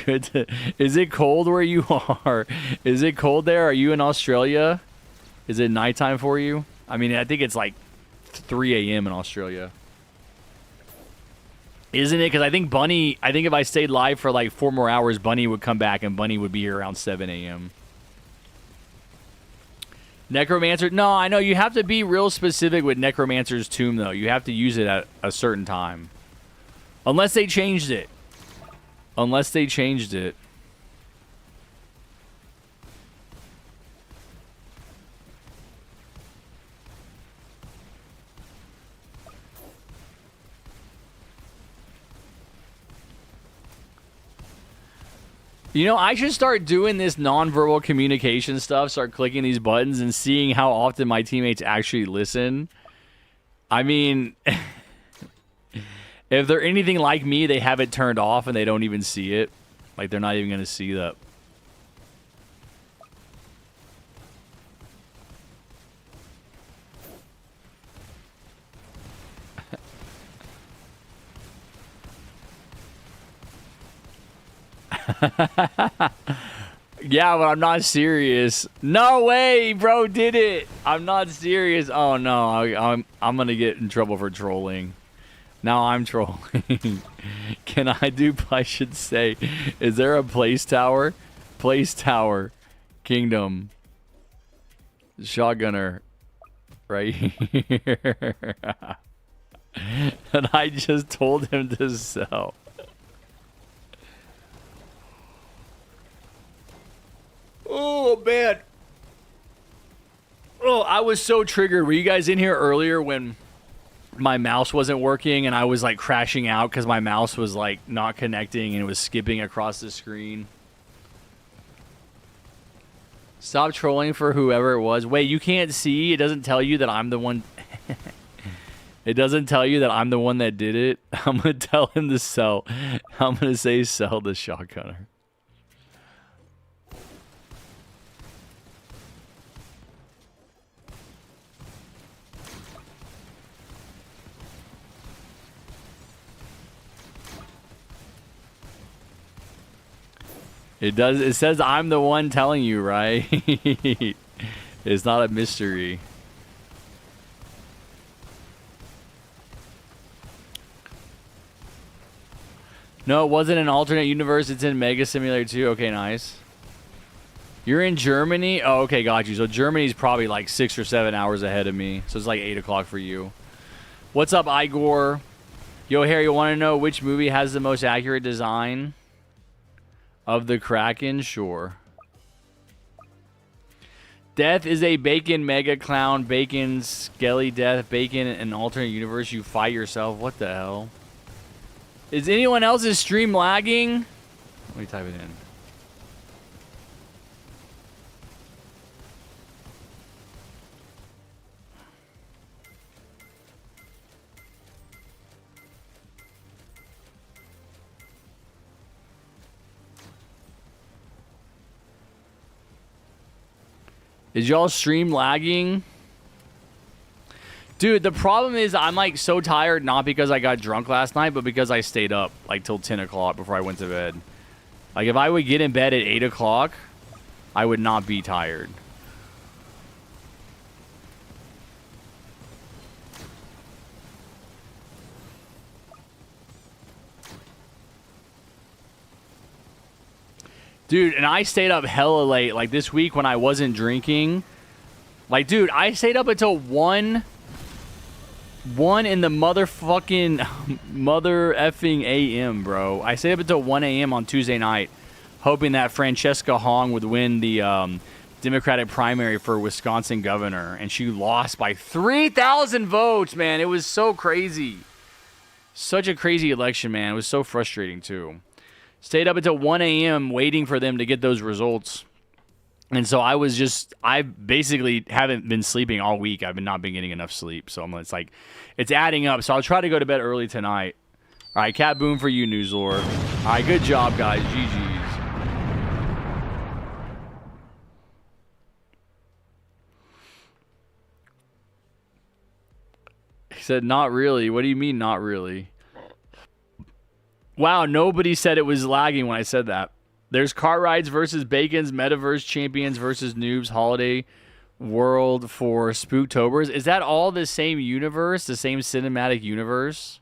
Good. Is it cold where you are? Is it cold there? Are you in Australia? Is it nighttime for you? I mean, I think it's like 3 a.m. in Australia. Isn't it? Because I think if I stayed live for like 4 more hours, Bunny would come back and Bunny would be here around 7 a.m. Necromancer? No, I know. You have to be real specific with Necromancer's Tomb, though. You have to use it at a certain time. Unless they changed it. Unless they changed it. You know, I should start doing this nonverbal communication stuff, start clicking these buttons and seeing how often my teammates actually listen. I mean, if they're anything like me, they have it turned off and they don't even see it. Like, they're not even going to see that. Yeah, but I'm not serious. No way, bro did it. I'm not serious. Oh no, I'm gonna get in trouble for trolling. Now I'm trolling. Can I do? I should say, is there a place tower? Place tower, kingdom, shotgunner, right here. And I just told him to sell. Oh, man. Oh, I was so triggered. Were you guys in here earlier when my mouse wasn't working and I was like crashing out because my mouse was like not connecting and it was skipping across the screen? Stop trolling for whoever it was. Wait, you can't see? It doesn't tell you that I'm the one. It doesn't tell you that I'm the one that did it. I'm going to tell him to sell. I'm going to say sell the shotgunner. It does. It says I'm the one telling you, right? It's not a mystery. No, it wasn't an alternate universe. It's in Mega Simulator 2. Okay, nice. You're in Germany? Oh, okay, got you. So Germany's probably like 6 or 7 hours ahead of me. So it's like 8 o'clock for you. What's up, Igor? Yo, Harry, you want to know which movie has the most accurate design of the Kraken? Sure. Death is a bacon mega clown. Bacon, skelly death. Bacon, an alternate universe. You fight yourself. What the hell? Is anyone else's stream lagging? Let me type it in. Is y'all stream lagging? Dude, the problem is I'm like so tired, not because I got drunk last night, but because I stayed up like till 10 o'clock before I went to bed. Like if I would get in bed at 8 o'clock, I would not be tired. Dude, and I stayed up hella late. Like this week when I wasn't drinking. Like, dude, I stayed up until 1 in the motherfucking mother effing a.m., bro. I stayed up until 1 a.m. on Tuesday night, hoping that Francesca Hong would win the Democratic primary for Wisconsin governor. And she lost by 3,000 votes, man. It was so crazy. Such a crazy election, man. It was so frustrating, too. Stayed up until 1 a.m. waiting for them to get those results. And so I basically haven't been sleeping all week. I've not been getting enough sleep. So it's like, it's adding up. So I'll try to go to bed early tonight. All right, cat boom for you, Newslord. All right, good job, guys. GG's. He said, not really. What do you mean, not really? Wow, nobody said it was lagging when I said that. There's Car Rides versus Bacon's, Metaverse Champions versus Noobs, Holiday World for Spooktobers. Is that all the same universe, the same cinematic universe?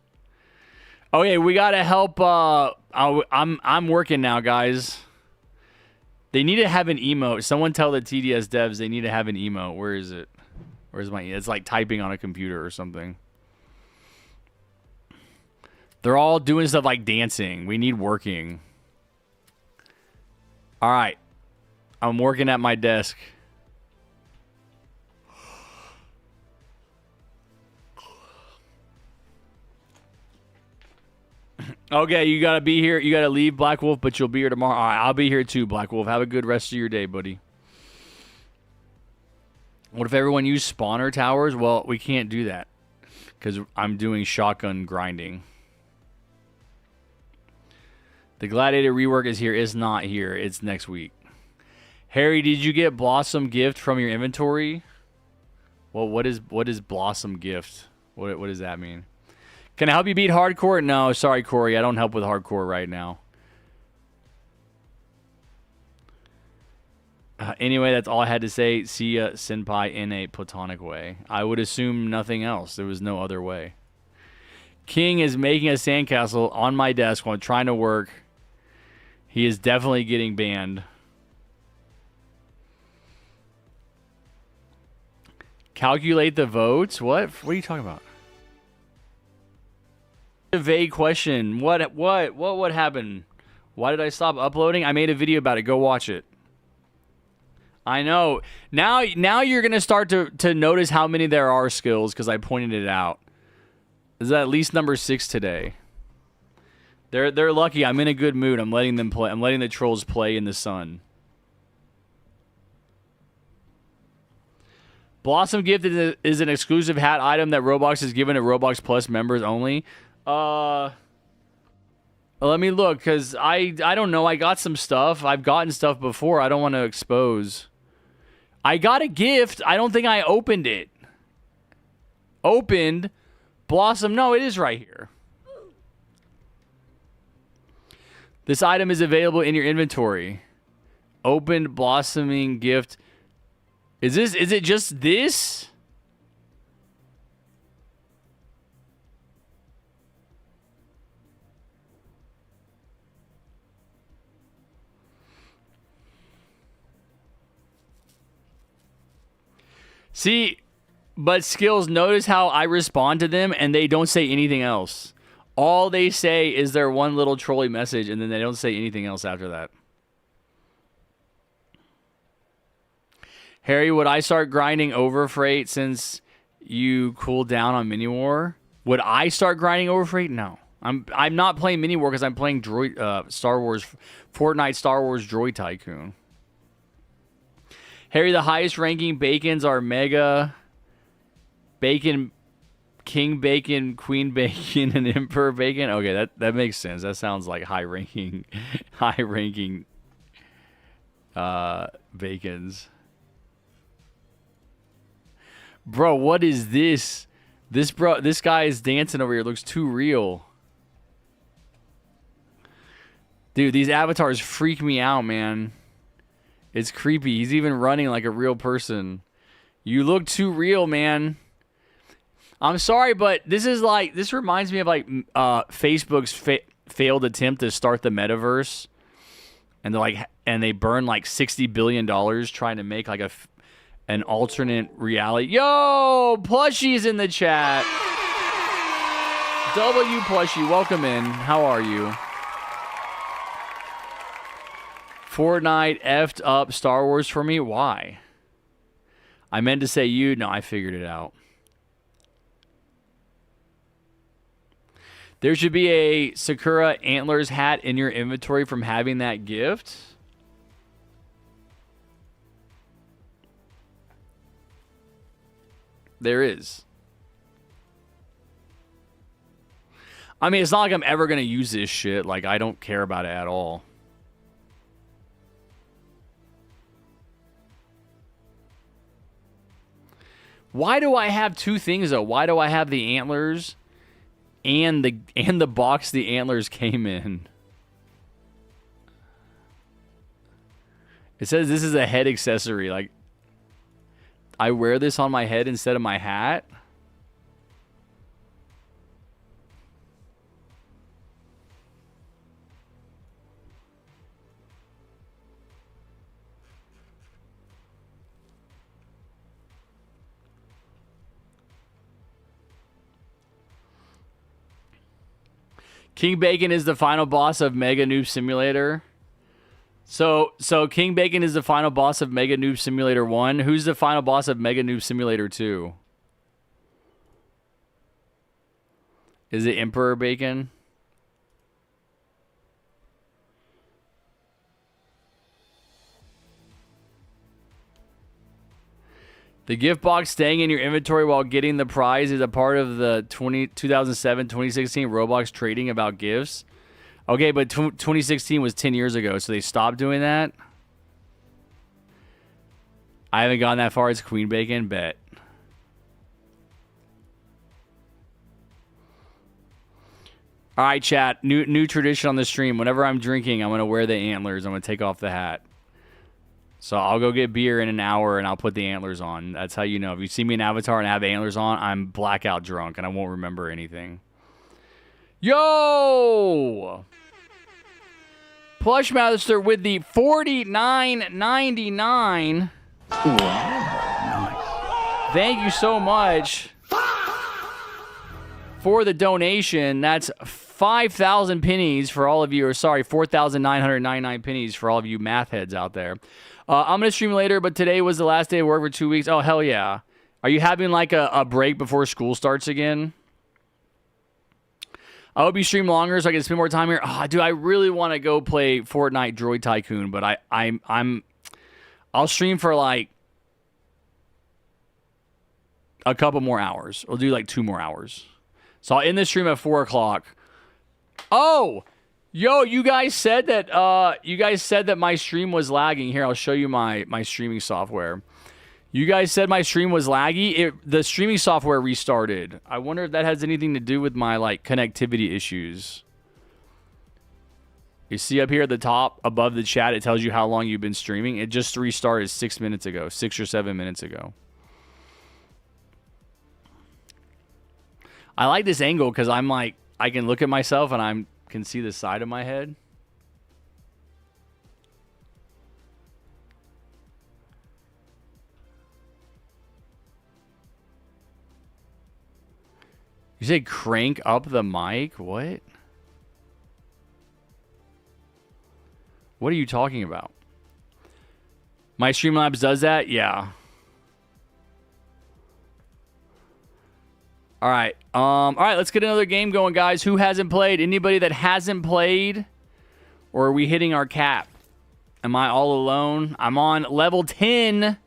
Okay, we gotta help. I'm working now, guys. They need to have an emote. Someone tell the TDS devs they need to have an emote. Where is it? Where's my? It's like typing on a computer or something. They're all doing stuff like dancing. We need working. All right. I'm working at my desk. Okay, you got to be here. You got to leave, Black Wolf, but you'll be here tomorrow. All right, I'll be here too, Black Wolf. Have a good rest of your day, buddy. What if everyone used spawner towers? Well, we can't do that because I'm doing shotgun grinding. The Gladiator rework is here. It's not here. It's next week. Harry, did you get Blossom Gift from your inventory? Well, what is Blossom Gift? What does that mean? Can I help you beat hardcore? No, sorry, Corey. I don't help with hardcore right now. Anyway, that's all I had to say. See ya, Senpai, in a platonic way. I would assume nothing else. There was no other way. King is making a sandcastle on my desk while I'm trying to work. He is definitely getting banned. Calculate the votes? What? What are you talking about? A vague question. What happened? Why did I stop uploading? I made a video about it. Go watch it. I know. Now you're gonna start to notice how many there are, Skills, because I pointed it out. This is at least number 6 today. They're lucky. I'm in a good mood. I'm letting them play. I'm letting the trolls play in the sun. Blossom Gift is an exclusive hat item that Roblox is given to Roblox Plus members only. Let me look, because I don't know. I got some stuff. I've gotten stuff before. I don't want to expose. I got a gift. I don't think I opened it. Opened. Blossom. No, it is right here. This item is available in your inventory. Opened blossoming gift. Is it just this? See, but Skills, notice how I respond to them and they don't say anything else. All they say is their one little trolly message, and then they don't say anything else after that. Harry, would I start grinding over freight since you cooled down on Mini War? Would I start grinding over freight? No. I'm not playing Mini War because I'm playing Fortnite Star Wars Droid Tycoon. Harry, the highest ranking bacons are Mega Bacon, King Bacon, Queen Bacon, and Emperor Bacon. Okay, that makes sense. That sounds like high ranking bacons. Bro, what is this? This guy is dancing over here. Looks too real. Dude, these avatars freak me out, man. It's creepy. He's even running like a real person. You look too real, man. I'm sorry, but this reminds me of like Facebook's failed attempt to start the metaverse, and they burned like $60 billion trying to make like an alternate reality. Yo, Plushie's in the chat. W Plushie, welcome in. How are you? Fortnite effed up Star Wars for me. Why? I meant to say you. No, I figured it out. There should be a Sakura Antlers hat in your inventory from having that gift. There is. I mean, it's not like I'm ever going to use this shit. Like, I don't care about it at all. Why do I have two things, though? Why do I have the antlers and the box the antlers came in? It says this is a head accessory. Like, I wear this on my head instead of my hat. King Bacon is the final boss of Mega Noob Simulator. So King Bacon is the final boss of Mega Noob Simulator 1. Who's the final boss of Mega Noob Simulator 2? Is it Emperor Bacon? The gift box staying in your inventory while getting the prize is a part of the 2007-2016 Roblox trading about gifts. Okay, but 2016 was 10 years ago, so they stopped doing that? I haven't gone that far. It's Queen Bacon. Bet. All right, chat. New tradition on the stream. Whenever I'm drinking, I'm going to wear the antlers. I'm going to take off the hat. So I'll go get beer in an hour, and I'll put the antlers on. That's how you know. If you see me in Avatar and I have antlers on, I'm blackout drunk, and I won't remember anything. Yo! Plushmaster with the $49.99. Wow, nice. Thank you so much for the donation. That's 5,000 pennies for all of you, or sorry, 4,999 pennies for all of you math heads out there. I'm going to stream later, but today was the last day of work for 2 weeks. Oh, hell yeah. Are you having like a break before school starts again? I hope you stream longer so I can spend more time here. Oh, dude, I really want to go play Fortnite Droid Tycoon, but I'll stream for like a couple more hours. We'll do like 2 more hours. So I'll end the stream at 4 o'clock. Oh, yo, you guys said that my stream was lagging. Here, I'll show you my streaming software. You guys said my stream was laggy. The streaming software restarted. I wonder if that has anything to do with my like connectivity issues. You see up here at the top above the chat, it tells you how long you've been streaming. It just restarted 6 minutes ago, 6 or 7 minutes ago. I like this angle because I'm like, I can look at myself and I can see the side of my head. You say crank up the mic? What? What are you talking about? My Streamlabs does that? Yeah. All right. All right, let's get another game going, guys. Who hasn't played? Anybody that hasn't played? Or are we hitting our cap? Am I all alone? I'm on level 10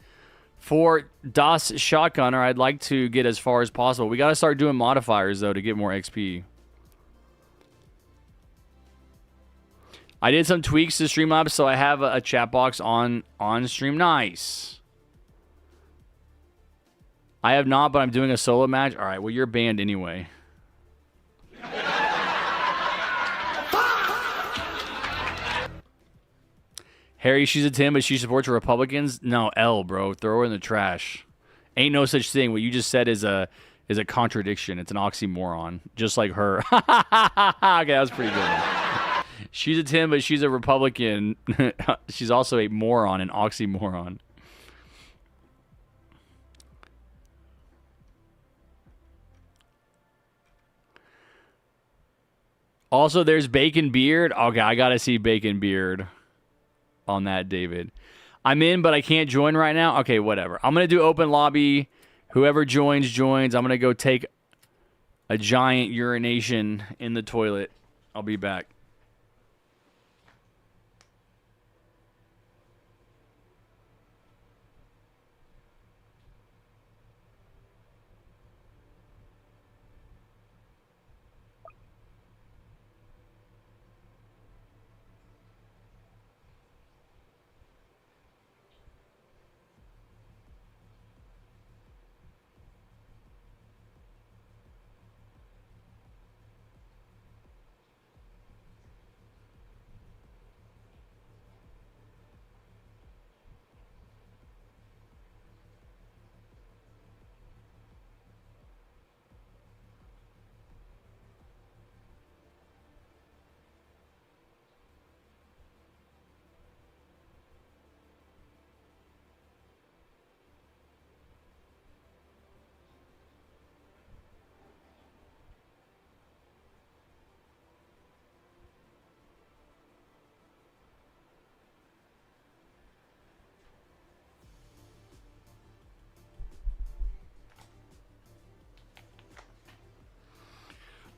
for Das Shotgunner. I'd like to get as far as possible. We got to start doing modifiers, though, to get more XP. I did some tweaks to Streamlabs, so I have a chat box on stream. Nice. I have not, but I'm doing a solo match. All right, well, you're banned anyway. Harry, she's a 10, but she supports Republicans? No, L, bro. Throw her in the trash. Ain't no such thing. What you just said is a contradiction. It's an oxymoron. Just like her. Okay, that was pretty good. She's a 10, but she's a Republican. She's also a moron, an oxymoron. Also, there's Bacon Beard. Okay, I got to see Bacon Beard on that, David. I'm in, but I can't join right now. Okay, whatever. I'm going to do open lobby. Whoever joins, joins. I'm going to go take a giant urination in the toilet. I'll be back.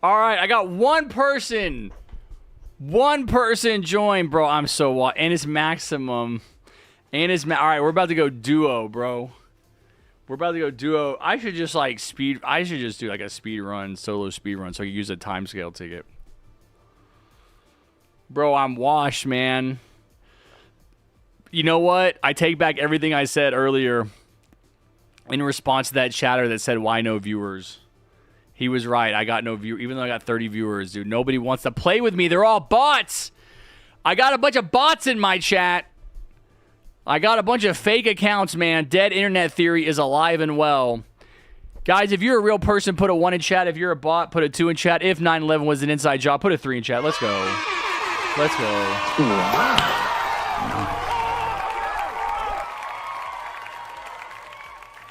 All right, I got one person. One person joined, bro. I'm so what? And it's maximum. And it's all right. We're about to go duo, bro. We're about to go duo. I should just like speed. I should just do like a speed run, solo speed run, so I can use a timescale ticket. Bro, I'm washed, man. You know what? I take back everything I said earlier in response to that chatter that said, "Why no viewers?" He was right. I got no view, even though I got 30 viewers, dude. Nobody wants to play with me. They're all bots. I got a bunch of bots in my chat. I got a bunch of fake accounts, man. Dead internet theory is alive and well. Guys, if you're a real person, put a 1 in chat. If you're a bot, put a 2 in chat. If 9/11 was an inside job, put a 3 in chat. Let's go. Let's go.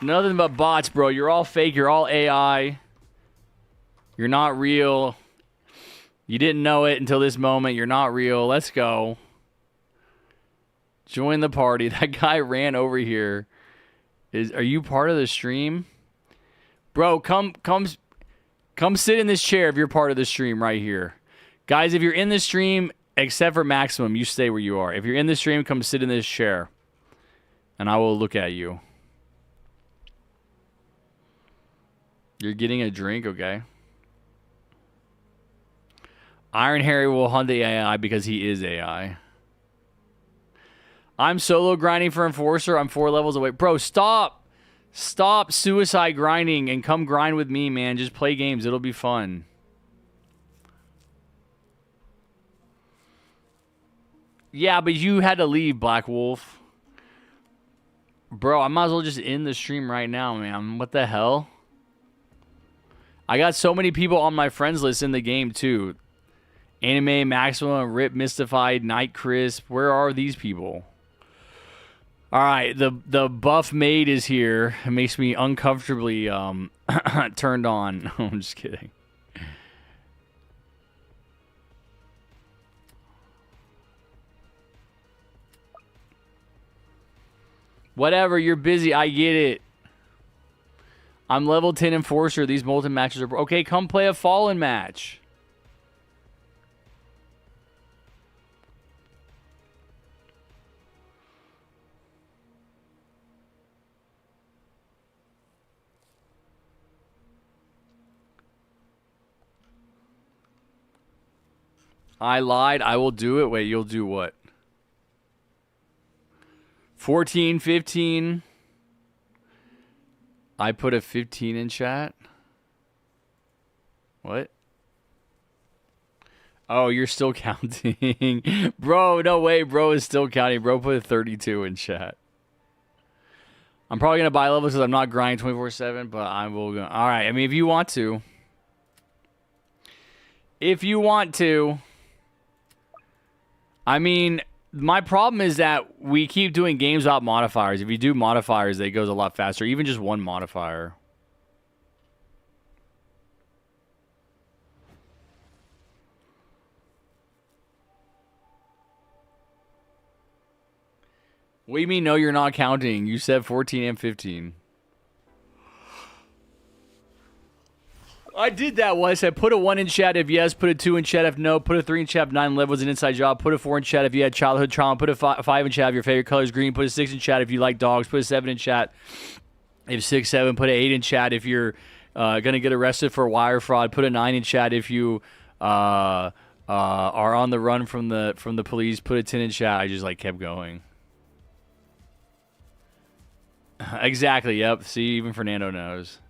Nothing but bots, bro. You're all fake. You're all AI. You're not real. You didn't know it until this moment. You're not real. Let's go. Join the party. That guy ran over here. Are you part of the stream? Bro, come sit in this chair if you're part of the stream right here. Guys, if you're in the stream, except for Maximum, you stay where you are. If you're in the stream, come sit in this chair. And I will look at you. You're getting a drink, okay? Iron Harry will hunt the AI because he is AI. I'm solo grinding for Enforcer. I'm 4 levels away. Bro, stop. Stop suicide grinding and come grind with me, man. Just play games. It'll be fun. Yeah, but you had to leave, Black Wolf. Bro, I might as well just end the stream right now, man. What the hell? I got so many people on my friends list in the game, too. Anime, Maximum, Rip, Mystified, Night Crisp. Where are these people? All right, the buff maid is here. It makes me uncomfortably turned on. I'm just kidding. Whatever, you're busy. I get it. I'm level 10 Enforcer. These molten matches are... Okay, come play a Fallen match. I lied. I will do it. Wait, you'll do what? 14, 15. I put a 15 in chat. What? Oh, you're still counting. Bro, no way. Bro is still counting. Bro put a 32 in chat. I'm probably going to buy levels because I'm not grinding 24/7, but I will go. All right. I mean, if you want to. If you want to. I mean, my problem is that we keep doing games without modifiers. If you do modifiers, it goes a lot faster. Even just one modifier. What do you mean, no, you're not counting? You said 14 and 15. I did that once. I said put a 1 in chat if yes, put a 2 in chat if no, put a 3 in chat if 9 levels an inside job, put a 4 in chat if you had childhood trauma, put a 5 in chat if your favorite color is green, put a 6 in chat if you like dogs, put a 7 in chat if 6, 7, put an 8 in chat if you're going to get arrested for wire fraud, put a 9 in chat if you are on the run from the police, put a 10 in chat. I just like kept going. Exactly, yep. See, even Fernando knows.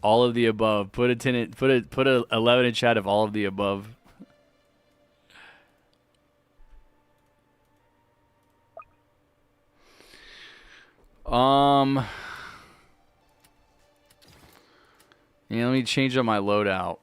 All of the above. Put a 10 in, put a 11 in chat of all of the above. Yeah, let me change up my loadout.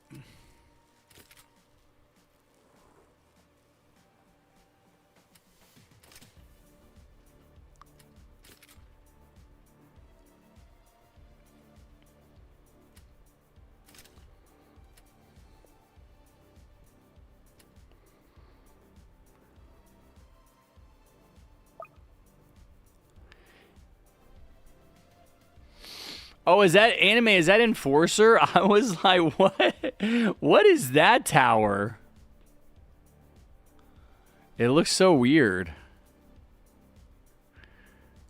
Oh, is that anime? Is that Enforcer? I was like, what? What is that tower? It looks so weird.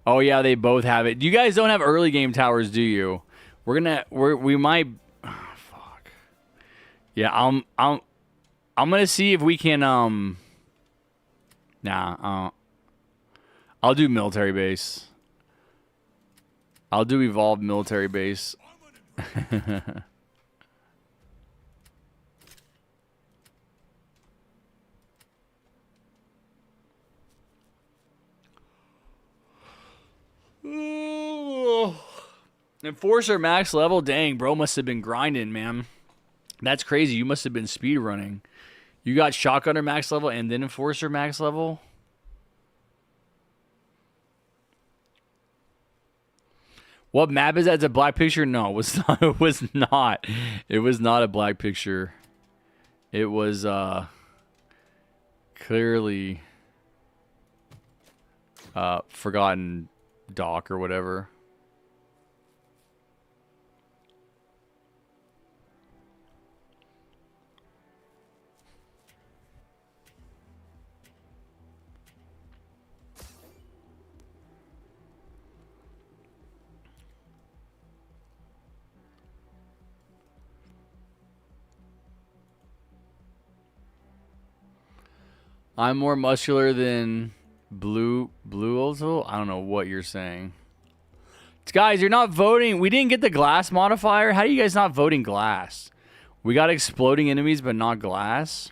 Oh yeah, they both have it. You guys don't have early game towers, do you? We might. Oh, fuck. Yeah, I'm gonna see if we can. Nah. I'll do military base. I'll do evolved military base. Enforcer max level? Dang, bro must have been grinding, man. That's crazy. You must have been speed running. You got Shotgunner max level and then Enforcer max level? What map is that? It's a black picture? No, it was not. It was not. It was not a black picture. It was clearly Forgotten Dock or whatever. I'm more muscular than Blue also? I don't know what you're saying. Guys, you're not voting. We didn't get the glass modifier. How are you guys not voting glass? We got exploding enemies, but not glass.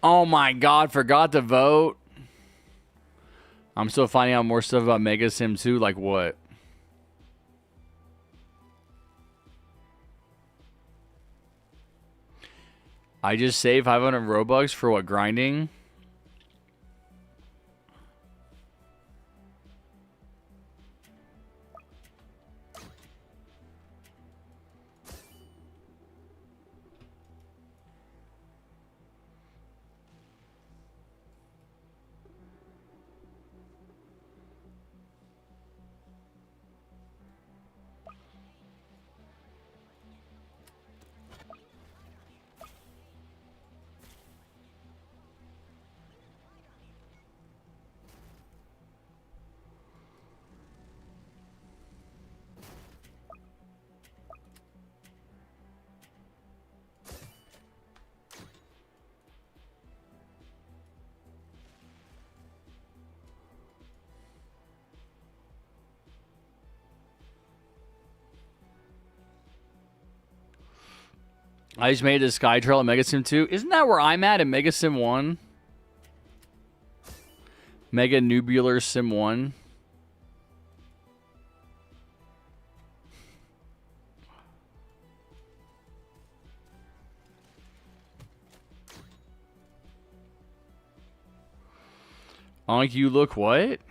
Oh my god, forgot to vote. I'm still finding out more stuff about Mega Sim 2. Like what? I just saved 500 Robux for what, grinding? I just made a Sky Trail at Mega Sim 2. Isn't that where I'm at Mega Sim 1? Mega Nubular Sim 1. Onk, you look what?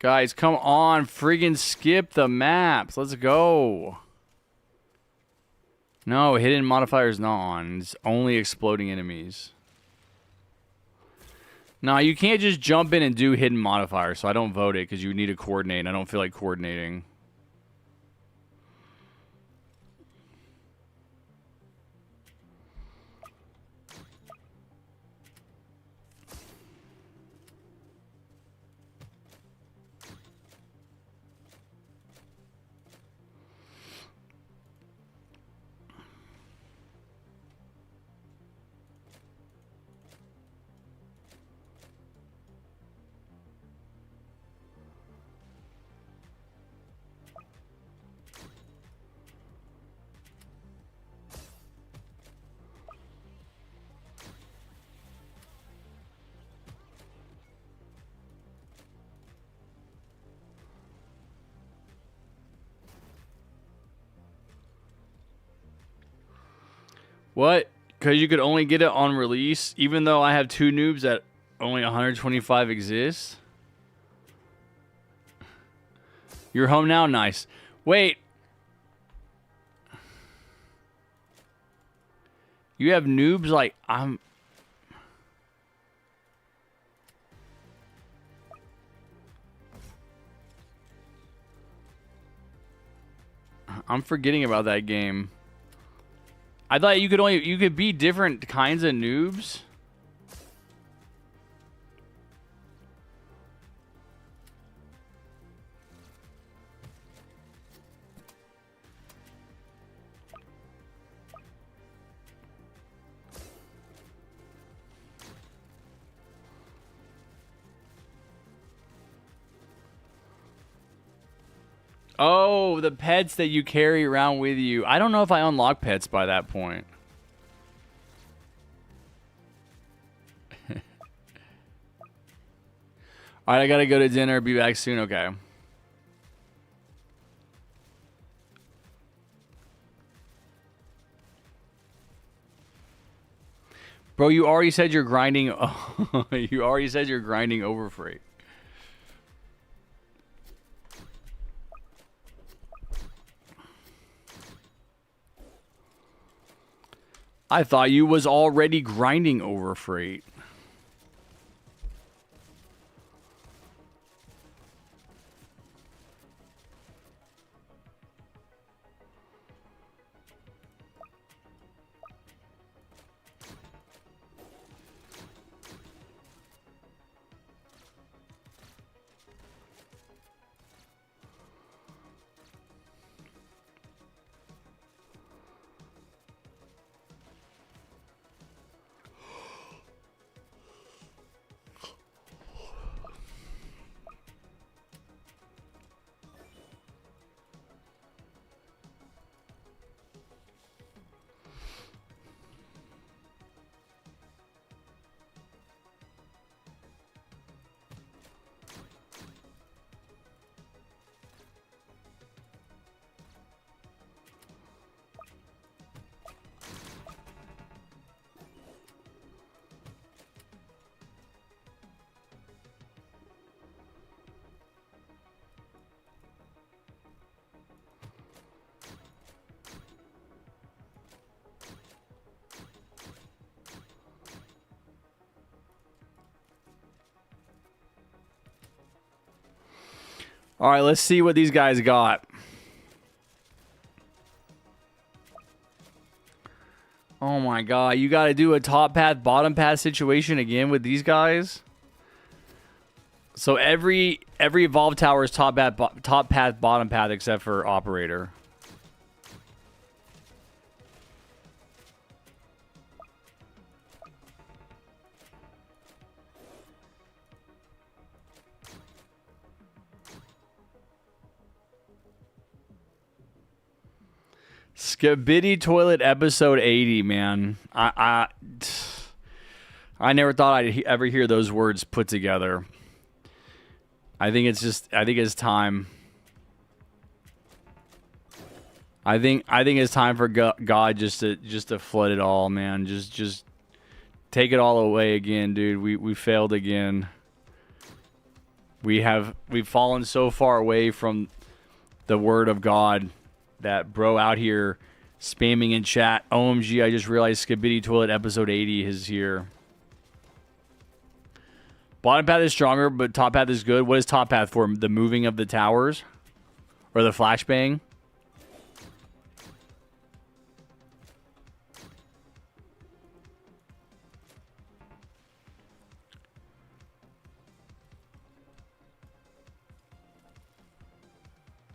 Guys, come on. Friggin' skip the maps. Let's go. No, hidden modifier's not on. It's only exploding enemies. No, you can't just jump in and do hidden modifier, so I don't vote it because you need to coordinate. I don't feel like coordinating. What? Because you could only get it on release, even though I have 2 noobs that only 125 exist? You're home now? Nice. Wait. You have noobs like I'm forgetting about that game. I thought you could be different kinds of noobs. Oh, the pets that you carry around with you. I don't know if I unlock pets by that point. All right, I gotta go to dinner. Be back soon. Okay. Bro, you already said you're grinding. You already said you're grinding over freight. I thought you was already grinding over freight. All right, let's see what these guys got. Oh my god, you got to do a top path, bottom path situation again with these guys? So every evolve tower is top path, bottom path except for operator. Skibidi Toilet episode 80, man. I never thought I'd ever hear those words put together. I think it's time. I think it's time for God just to flood it all, man. Just take it all away again, dude. We failed again. We've fallen so far away from the word of God that bro out here spamming in chat. OMG, I just realized Skibidi Toilet episode 80 is here. Bottom path is stronger, but top path is good. What is top path for? The moving of the towers? Or the flashbang?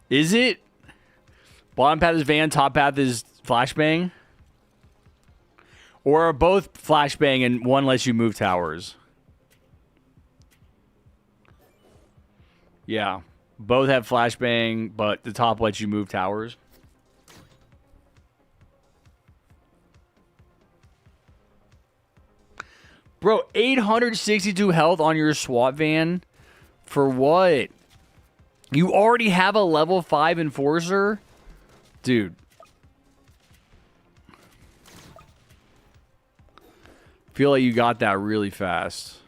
Is it? Bottom path is van, top path is flashbang? Or are both flashbang and one lets you move towers? Yeah. Both have flashbang, but the top lets you move towers. Bro, 862 health on your SWAT van? For what? You already have a level 5 enforcer? Dude. Feel like you got that really fast.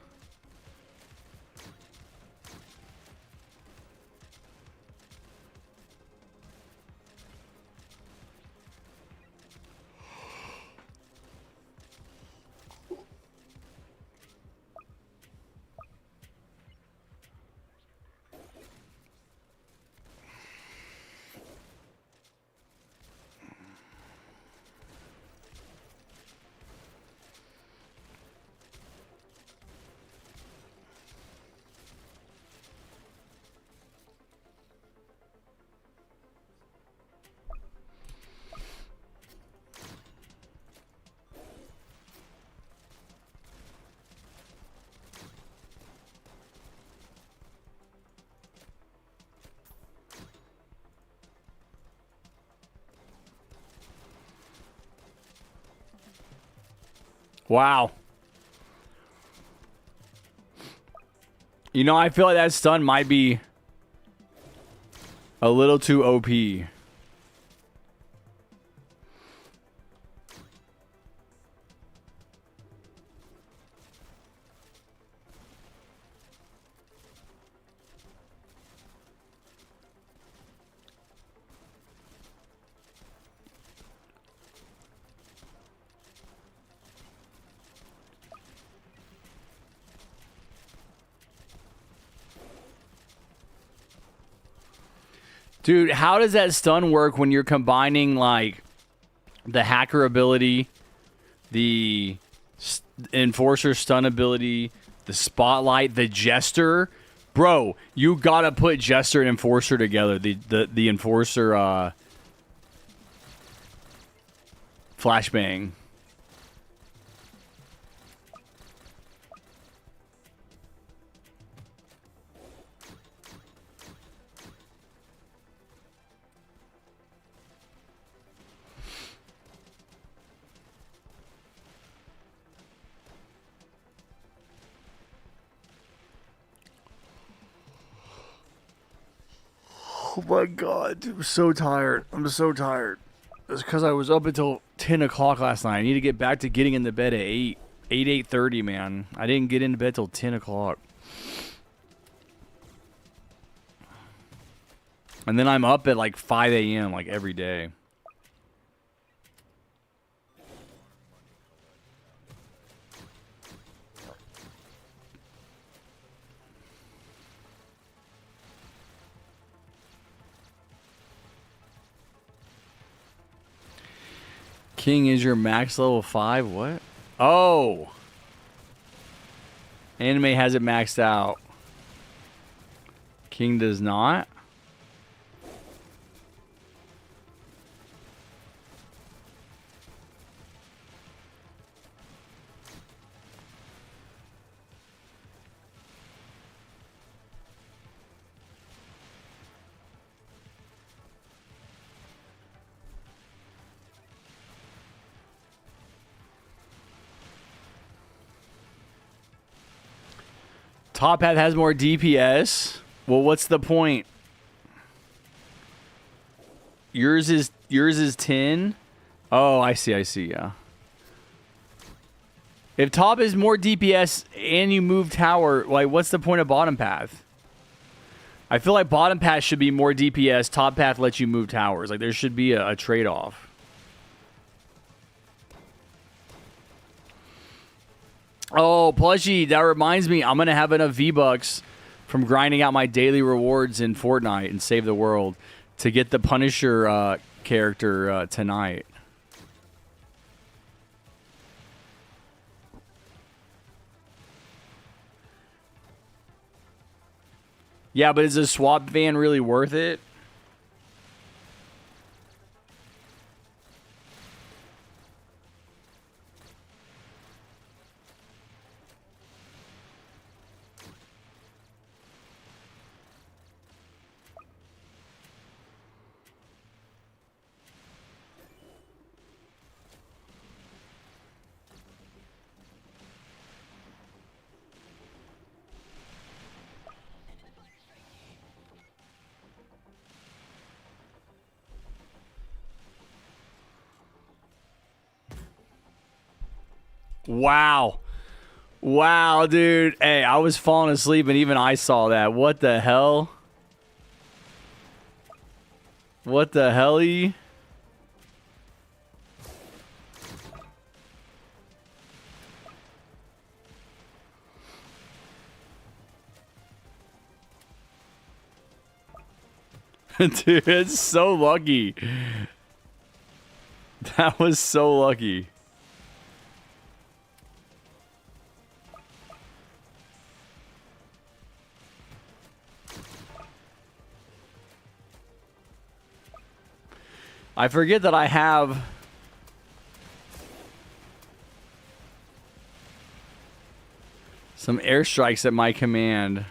Wow. You know, I feel like that stun might be a little too OP. Dude, how does that stun work when you're combining, like, the hacker ability, the enforcer stun ability, the spotlight, the jester? Bro, you gotta put jester and enforcer together. The enforcer, flashbang. Oh my god, dude, I'm so tired. I'm so tired. It's because I was up until 10 o'clock last night. I need to get back to getting into bed at 8:30, man. I didn't get into bed till 10 o'clock. And then I'm up at like 5 a.m. like every day. King is your max level 5? What? Oh! Anime has it maxed out. King does not? Top hat has more DPS. Well, what's the point? Yours is 10. Oh, I see, yeah. If top is more DPS and you move tower, like what's the point of bottom path? I feel like bottom path should be more DPS, top path lets you move towers. Like there should be a trade-off. Oh, plushie, that reminds me, I'm going to have enough V-Bucks from grinding out my daily rewards in Fortnite and Save the World to get the Punisher character tonight. Yeah, but is a swap van really worth it? Wow. Wow, dude. Hey, I was falling asleep and even I saw that. What the hell? What the hell-y? Dude, it's so lucky. That was so lucky. I forget that I have some airstrikes at my command.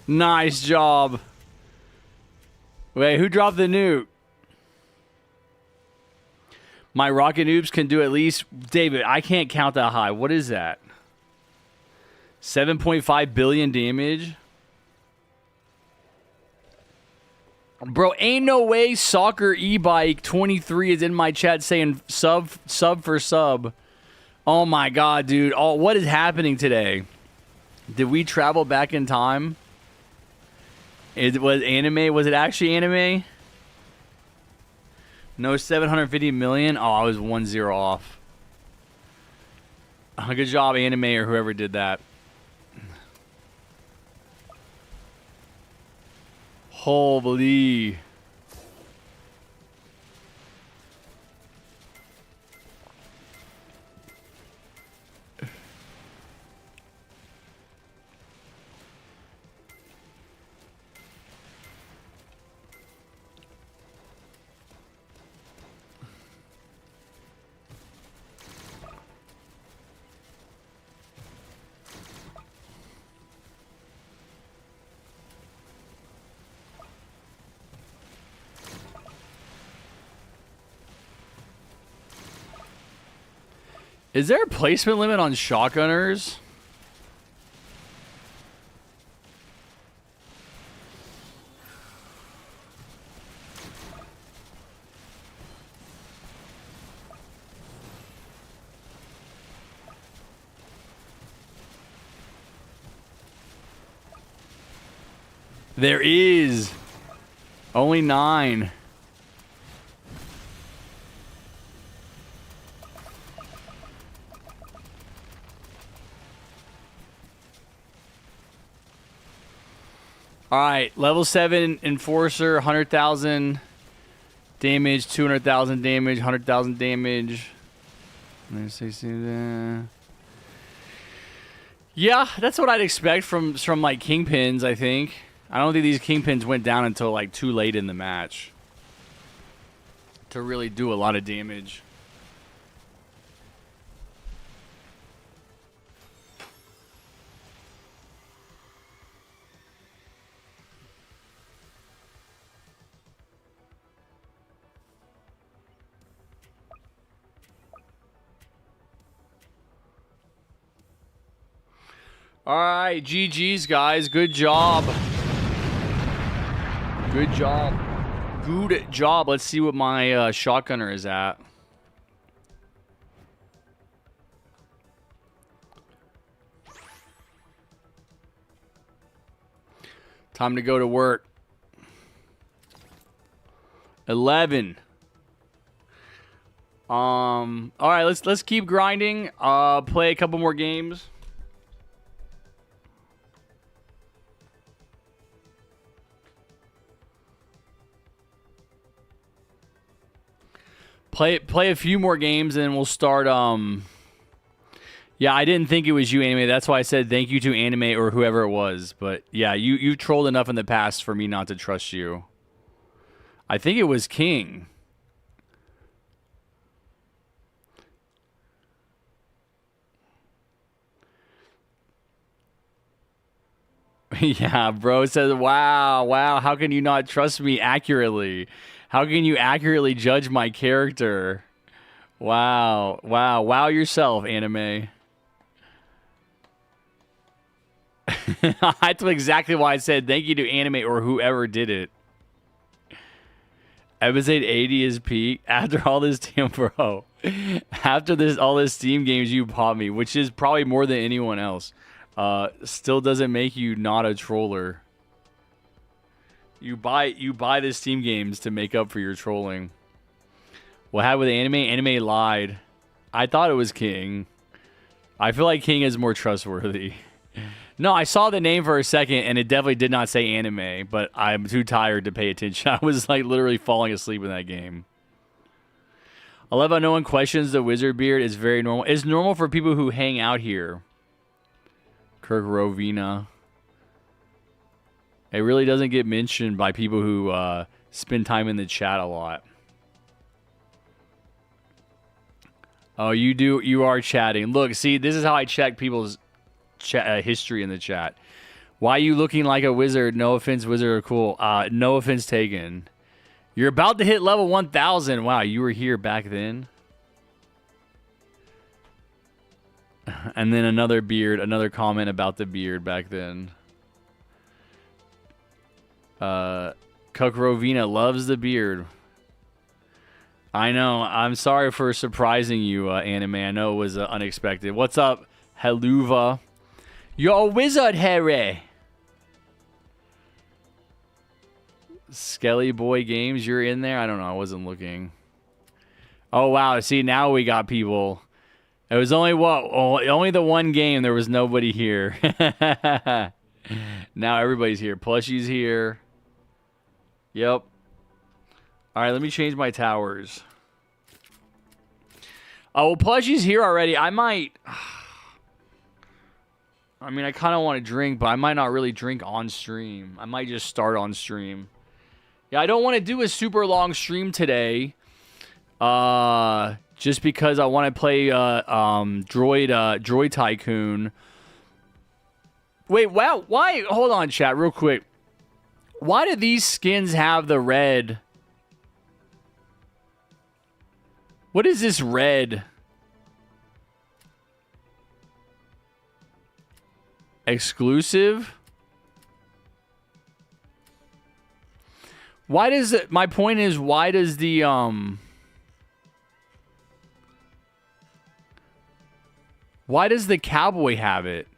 Nice job. Wait, who dropped the nuke? My rocket noobs can do at least... David, I can't count that high. What is that? 7.5 billion damage? Bro, ain't no way Soccer E-Bike 23 is in my chat saying sub for sub. Oh my god, dude. Oh, what is happening today? Did we travel back in time? Was anime? Was it actually anime? No, 750 million? Oh, I was 1-0 off. Good job, anime, or whoever did that. Holy. Is there a placement limit on shotgunners? There is. Only 9. All right, level 7 Enforcer, 100,000 damage, 200,000 damage, 100,000 damage. Yeah, that's what I'd expect from like Kingpins, I think. I don't think these Kingpins went down until like too late in the match to really do a lot of damage. All right, GG's, guys. Good job. Good job. Good job. Let's see what my shotgunner is at. Time to go to work. 11. All right, let's keep grinding. Play a couple more games. Play a few more games and then we'll start. Yeah, I didn't think it was you, Anime. That's why I said thank you to Anime or whoever it was. But yeah, you've trolled enough in the past for me not to trust you. I think it was King. Yeah, bro says, wow, how can you not trust me accurately? How can you accurately judge my character? Wow yourself, Anime. That's exactly why I said thank you to Anime or whoever did it. Episode 80 is peak. After all this team, bro. After all this Steam games you bought me, which is probably more than anyone else. Still doesn't make you not a troller. You buy the Steam games to make up for your trolling. What happened with Anime? Anime lied. I thought it was King. I feel like King is more trustworthy. No, I saw the name for a second and it definitely did not say Anime, but I'm too tired to pay attention. I was like literally falling asleep in that game. I love how no one questions the wizard beard. It's very normal. It's normal for people who hang out here. Kirk Rovina. It really doesn't get mentioned by people who spend time in the chat a lot. Oh, you do. You are chatting. Look, see, this is how I check people's history in the chat. Why you looking like a wizard? No offense, wizard are cool. No offense taken. You're about to hit level 1,000. Wow, you were here back then. And then another beard, another comment about the beard back then. Kukrovina loves the beard. I know. I'm sorry for surprising you, Anime. I know it was unexpected. What's up, Heluva? You're a wizard, Harry. Skelly Boy Games, you're in there? I don't know. I wasn't looking. Oh, wow. See, now we got people. It was only only the one game. There was nobody here. Now everybody's here. Plushie's here. Yep. All right, let me change my towers. Oh, well, Plushie's here already. I might... I mean, I kind of want to drink, but I might not really drink on stream. I might just start on stream. Yeah, I don't want to do a super long stream today. Just because I want to play Droid Tycoon. Wait, wow, why? Hold on, chat, real quick. Why do these skins have the red? What is this red? Exclusive? Why does it... My point is, why does the... Why does the cowboy have it?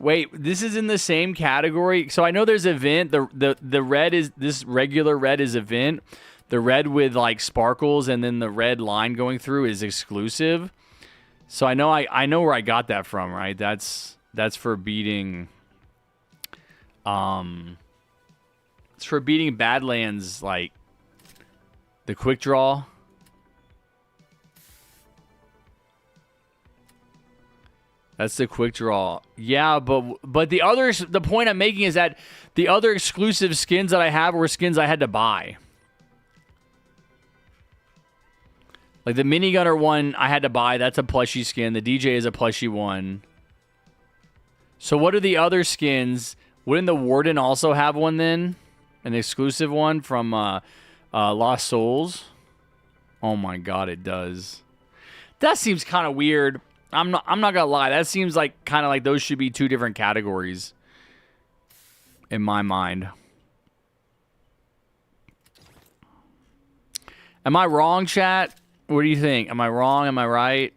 Wait, this is in the same category? So I know there's event. The red is... This regular red is event. The red with, like, sparkles and then the red line going through is exclusive. So I know where I got that from, right? That's for beating... It's for beating Badlands, like the quick draw. That's the quick draw. Yeah, but the point I'm making is that the other exclusive skins that I have were skins I had to buy. Like the minigunner one I had to buy. That's a plushie skin. The DJ is a plushie one. So what are the other skins? Wouldn't the Warden also have one then? An exclusive one from Lost Souls? Oh my god, it does. That seems kind of weird. I'm not gonna lie. That seems like kind of like those should be two different categories in my mind. Am I wrong, chat? What do you think? Am I wrong? Am I right?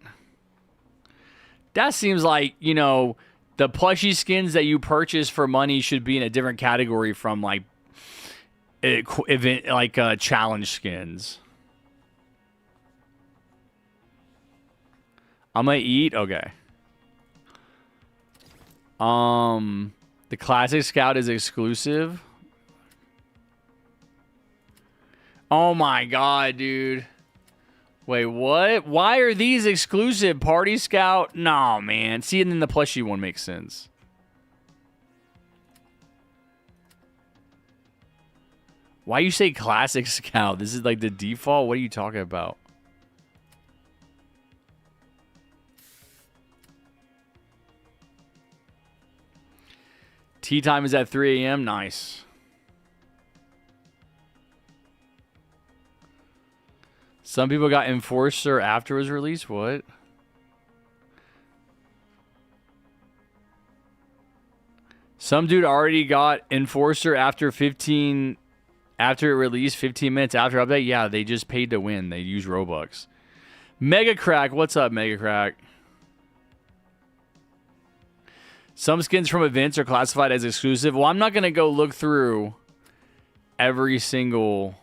That seems like, you know, the plushie skins that you purchase for money should be in a different category from like event, like challenge skins. I'm gonna eat. Okay. The classic scout is exclusive. Oh my god, dude. Wait, what? Why are these exclusive? Party Scout? No, man. See, and then the plushie one makes sense. Why you say Classic Scout? This is like the default? What are you talking about? Tea time is at 3 a.m. Nice. Some people got Enforcer after it was released. What? Some dude already got Enforcer after it released 15 minutes after update. Yeah, they just paid to win. They use Robux. Mega Crack, what's up, Mega Crack? Some skins from events are classified as exclusive. Well, I'm not gonna go look through every single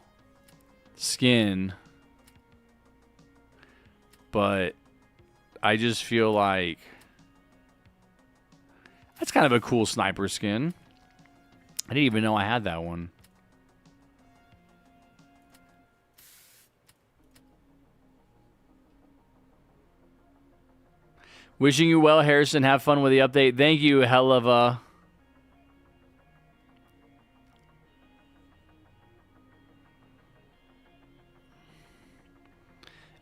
skin. But I just feel like that's kind of a cool sniper skin. I didn't even know I had that one. Wishing you well, Harrison. Have fun with the update. Thank you, hell of a...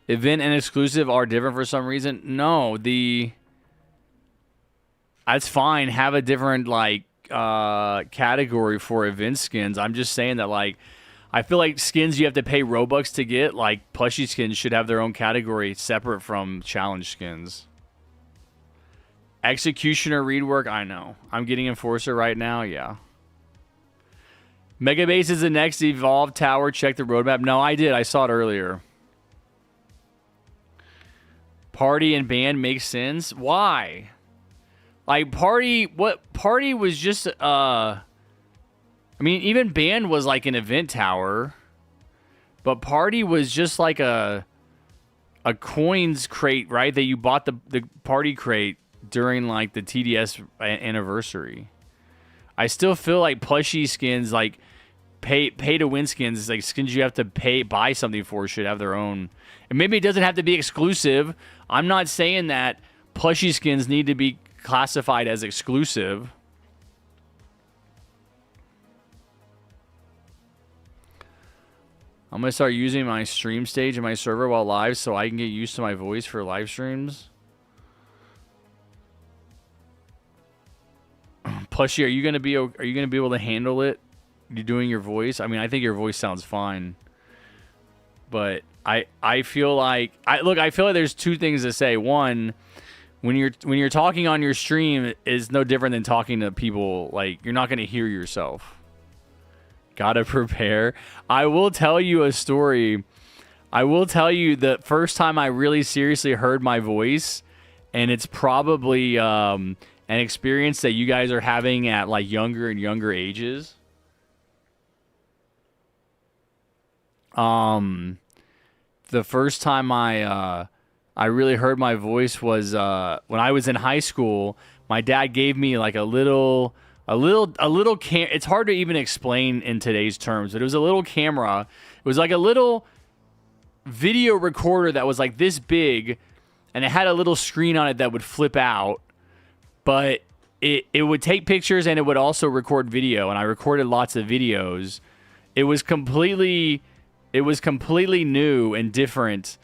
Event and exclusive are different for some reason. No, the That's fine. Have a different like category for event skins. I'm just saying that like I feel like skins you have to pay Robux to get, like plushie skins should have their own category separate from challenge skins. Executioner rework, I know. I'm getting Enforcer right now, yeah. Mega Base is the next Evolve Tower. Check the roadmap. No, I did. I saw it earlier. Party and band makes sense. Why? Like party was just I mean, even band was like an event tower. But party was just like a coins crate, right? That you bought the party crate during like the TDS anniversary. I still feel like plushie skins, like pay to win skins, like skins you have to buy something for, should have their own. And maybe it doesn't have to be exclusive. I'm not saying that plushie skins need to be classified as exclusive. I'm going to start using my stream stage in my server while live so I can get used to my voice for live streams. Plushie, are you going to be able to handle it? You doing your voice? I mean, I think your voice sounds fine. But I feel like I feel like there's two things to say. One, when you're talking on your stream is no different than talking to people. Like, you're not going to hear yourself. Gotta prepare. I will tell you a story. I will tell you the first time I really seriously heard my voice, and it's probably an experience that you guys are having at like younger and younger ages. The first time I really heard my voice was when I was in high school. My dad gave me like a little it's hard to even explain in today's terms, but it was a little camera. It was like a little video recorder that was like this big, and it had a little screen on it that would flip out, but it would take pictures and it would also record video, and I recorded lots of videos. It was completely new and different.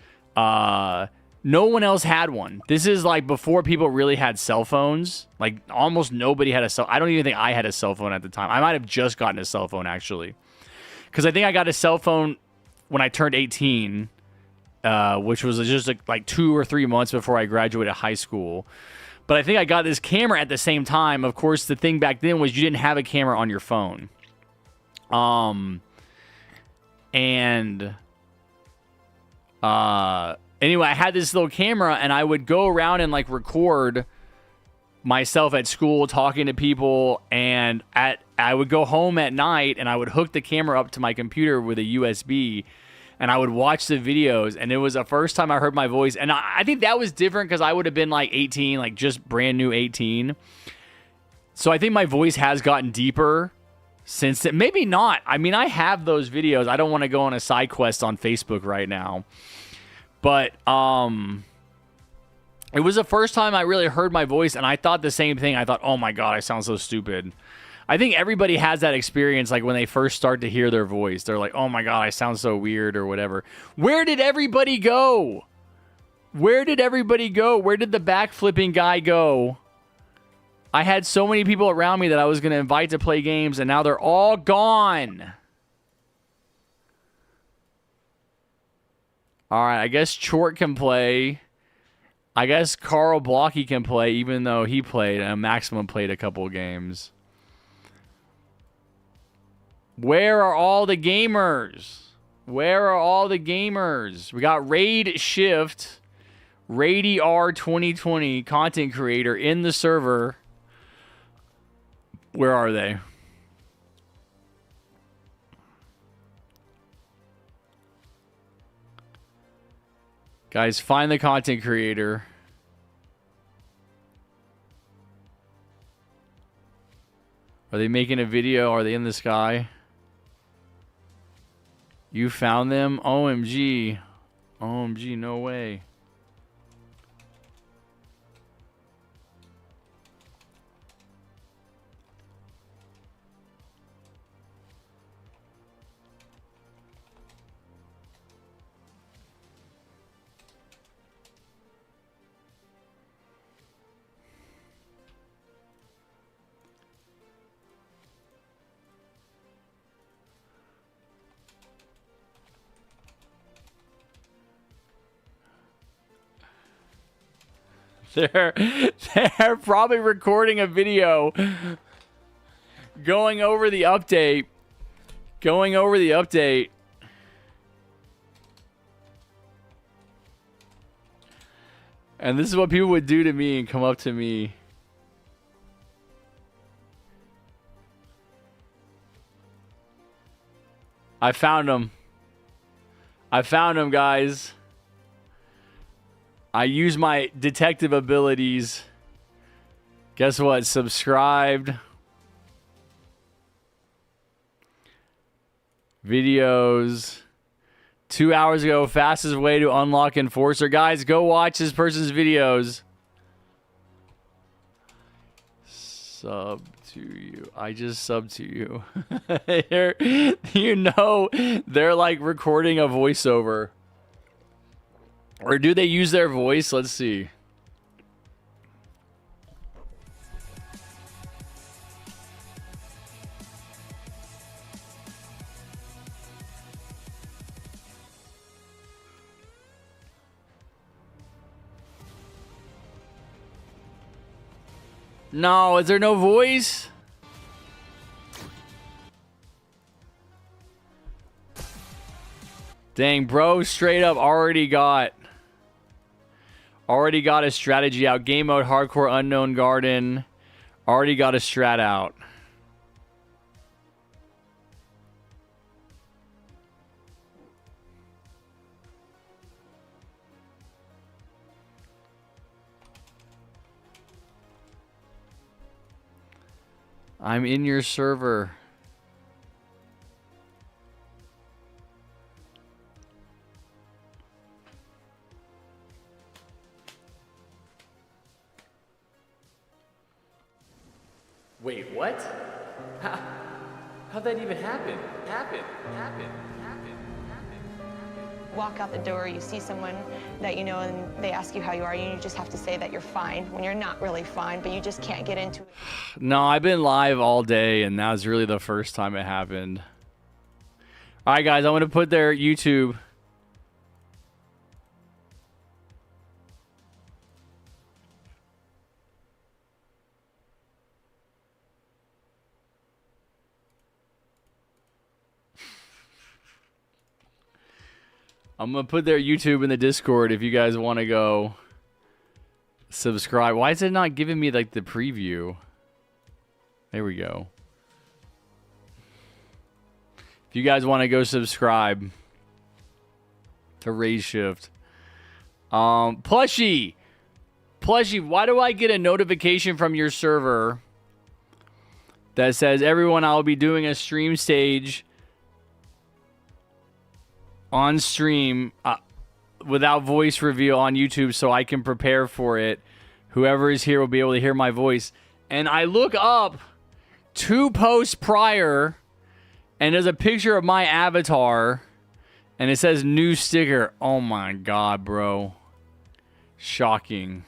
No one else had one. This is like before people really had cell phones. Like almost nobody had a cell. I don't even think I had a cell phone at the time. I might have just gotten a cell phone actually, because I think I got a cell phone when I turned 18, which was just like 2 or 3 months before I graduated high school. But I think I got this camera at the same time. Of course, the thing back then was you didn't have a camera on your phone. Anyway, I had this little camera, and I would go around and like record myself at school talking to people, and I would go home at night and I would hook the camera up to my computer with a USB, and I would watch the videos. And it was the first time I heard my voice, and I think that was different because I would have been like 18, like just brand new 18. So I think my voice has gotten deeper since then. Maybe not. I mean, I have those videos. I don't want to go on a side quest on Facebook right now. But it was the first time I really heard my voice, and I thought the same thing. I thought, oh my God, I sound so stupid. I think everybody has that experience, like when they first start to hear their voice. They're like, oh my God, I sound so weird or whatever. Where did everybody go? Where did everybody go? Where did the backflipping guy go? I had so many people around me that I was going to invite to play games, and now they're all gone. All right, I guess Chort can play. I guess Carl Blocky can play, even though he played, and Maximum played a couple games. Where are all the gamers? Where are all the gamers? We got Raid Shift, Rady R 2020 content creator in the server. Where are they? Guys, find the content creator. Are they making a video? Are they in the sky? You found them? OMG. OMG, no way. They're probably recording a video going over the update. Going over the update. And this is what people would do to me and come up to me. I found him. I found him, guys. I use my detective abilities. Guess what? Subscribed. Videos. 2 hours ago, fastest way to unlock Enforcer. Guys, go watch this person's videos. Sub to you. I just sub to you. You know, they're like recording a voiceover. Or do they use their voice? Let's see. No, is there no voice? Dang, bro, straight up already got a strategy out. Game mode, hardcore, unknown garden. Already got a strat out. I'm in your server. Wait, what? How'd that even happen? Walk out the door, you see someone that you know, and they ask you how you are, and you just have to say that you're fine when you're not really fine, but you just can't get into it. No, I've been live all day, and that was really the first time it happened. All right, guys, I'm going to put their YouTube. I'm going to put their YouTube in the Discord if you guys want to go subscribe. Why is it not giving me like the preview? There we go. If you guys want to go subscribe to Raise Shift. Plushie, why do I get a notification from your server that says, everyone, I'll be doing a stream stage on stream without voice reveal on YouTube so I can prepare for it. Whoever is here will be able to hear my voice. And I look up 2 posts prior, and there's a picture of my avatar, and it says new sticker. Oh my God, bro. Shocking.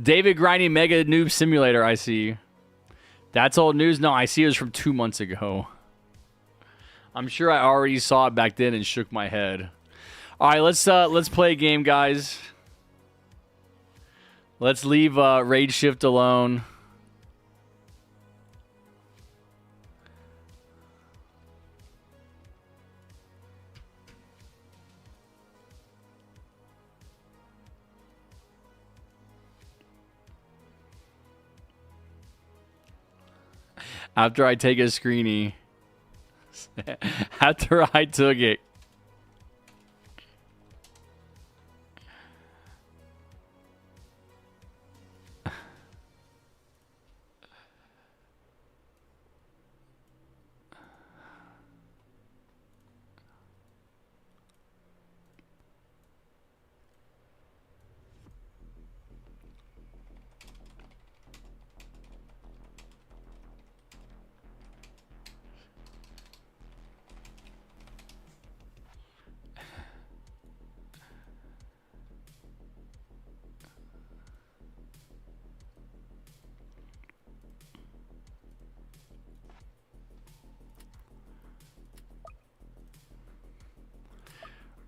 David Grinding Mega Noob Simulator, I see. That's old news? No, I see it was from 2 months ago. I'm sure I already saw it back then and shook my head. All right, let's play a game, guys. Let's leave Raid Shift alone. After I take a screenie. After I took it.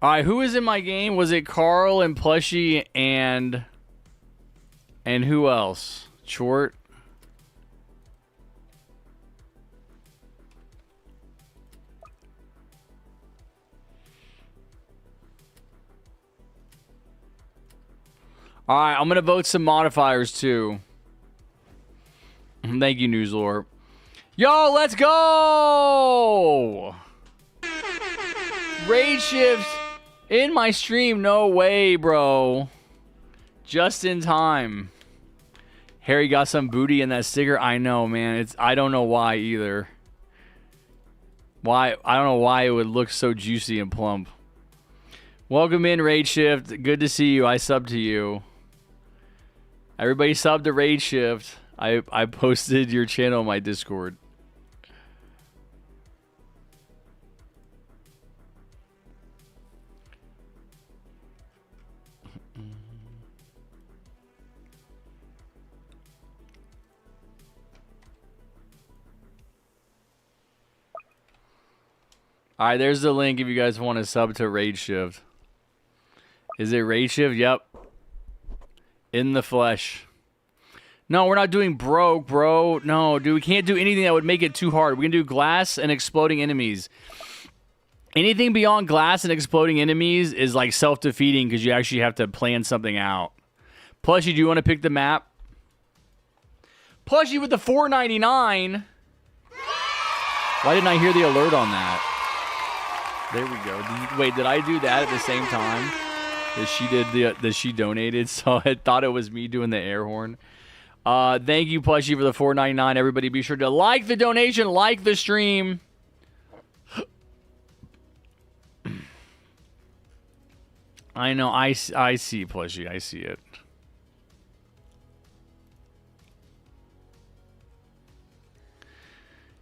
All right, who was in my game? Was it Carl and Plushie and who else? Chort. All right, I'm gonna vote some modifiers too. Thank you, Newslore. Yo, let's go! Raid shift in my stream. No way, bro. Just in time. Harry got some booty in that sticker. I know, man. I don't know why either. Why? I don't know why it would look so juicy and plump. Welcome in, Raid Shift. Good to see you. I subbed to you. Everybody subbed to Raid Shift. I posted your channel on my Discord. All right, there's the link if you guys want to sub to Raid Shift. Is it Raid Shift? Yep. In the flesh. No, we're not doing broke, bro. No, dude, we can't do anything that would make it too hard. We can do glass and exploding enemies. Anything beyond glass and exploding enemies is like self-defeating because you actually have to plan something out. Plushie, do you want to pick the map? Plushie with the $4.99. Why didn't I hear the alert on that? There we go. Wait, did I do that at the same time that she donated? So I thought it was me doing the air horn. Thank you, Plushie, for the $4.99. Everybody, be sure to like the donation, like the stream. I know. I see, Plushie. I see it.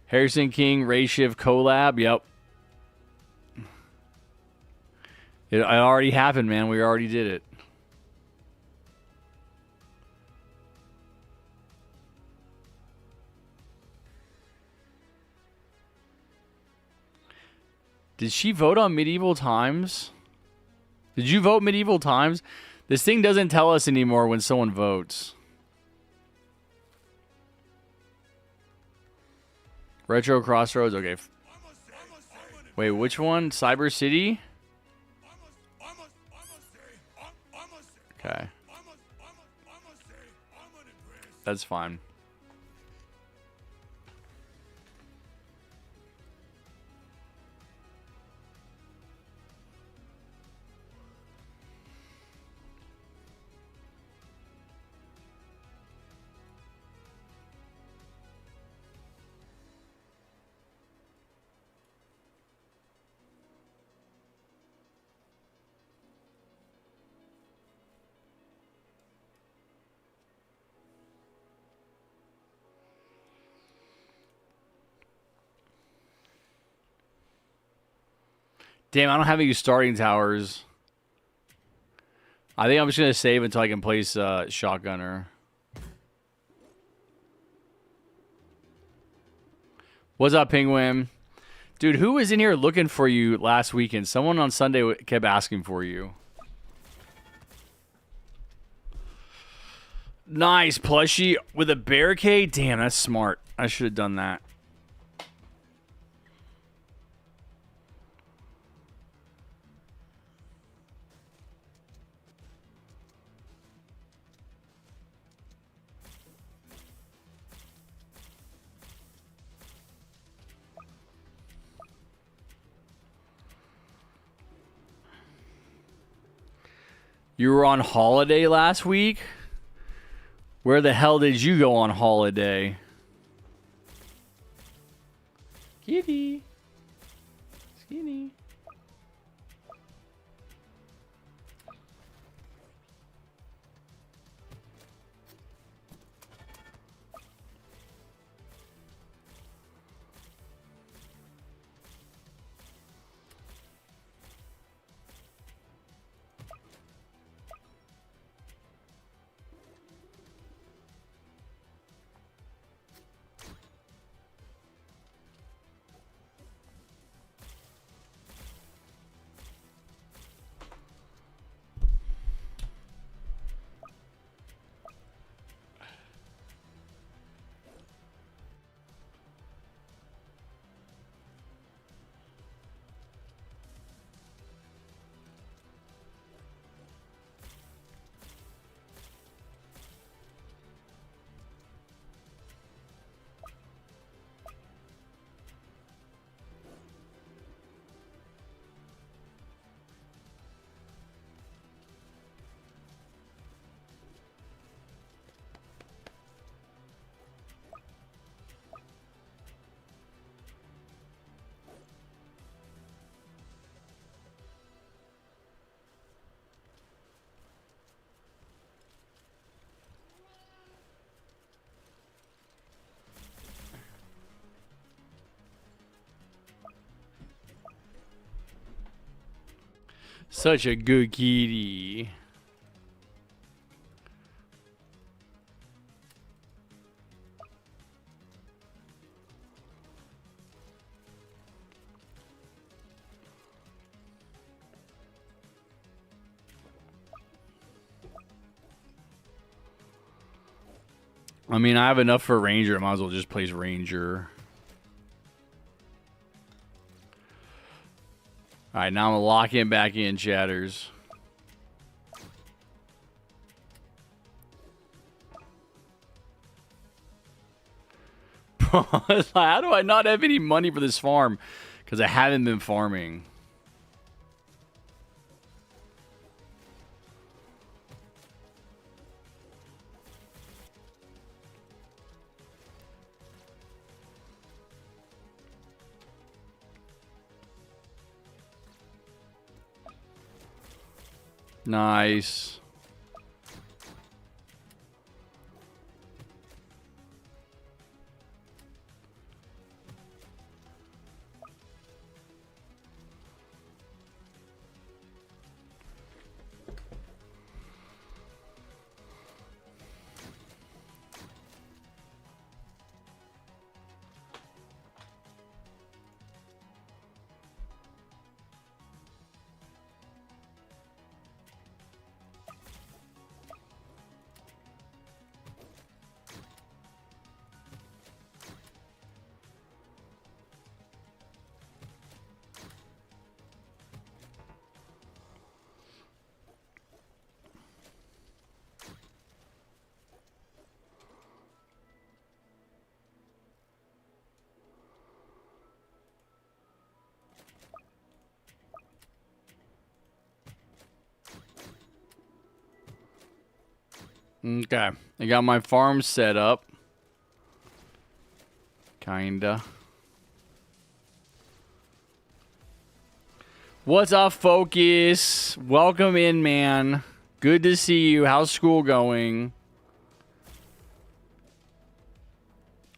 Harrison King, Ray Shiv collab. Yep. It already happened, man. We already did it. Did she vote on Medieval Times? Did you vote Medieval Times? This thing doesn't tell us anymore when someone votes. Retro Crossroads. Okay. Wait, which one? Cyber City? Okay. That's fine. Damn, I don't have any starting towers. I think I'm just going to save until I can place Shotgunner. What's up, Penguin? Dude, who was in here looking for you last weekend? Someone on Sunday kept asking for you. Nice, Plushie. With a barricade? Damn, that's smart. I should have done that. You were on holiday last week? Where the hell did you go on holiday? Kitty. Skinny. Such a good kitty. I mean, I have enough for Ranger. I might as well just place Ranger. All right, now I'm going to lock him back in, chatters. How do I not have any money for this farm? Because I haven't been farming. Nice. Okay, I got my farm set up. Kinda. What's up, Focus? Welcome in, man. Good to see you. How's school going?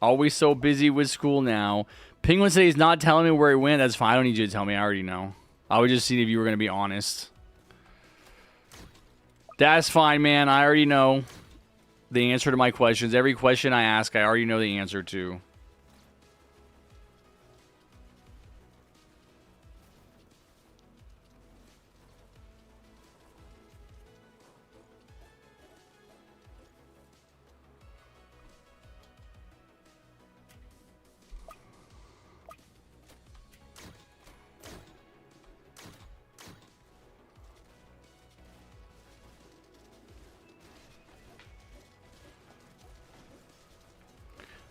Always so busy with school now. Penguin said he's not telling me where he went. That's fine. I don't need you to tell me. I already know. I was just seeing if you were going to be honest. That's fine, man. I already know the answer to my questions. Every question I ask, I already know the answer to.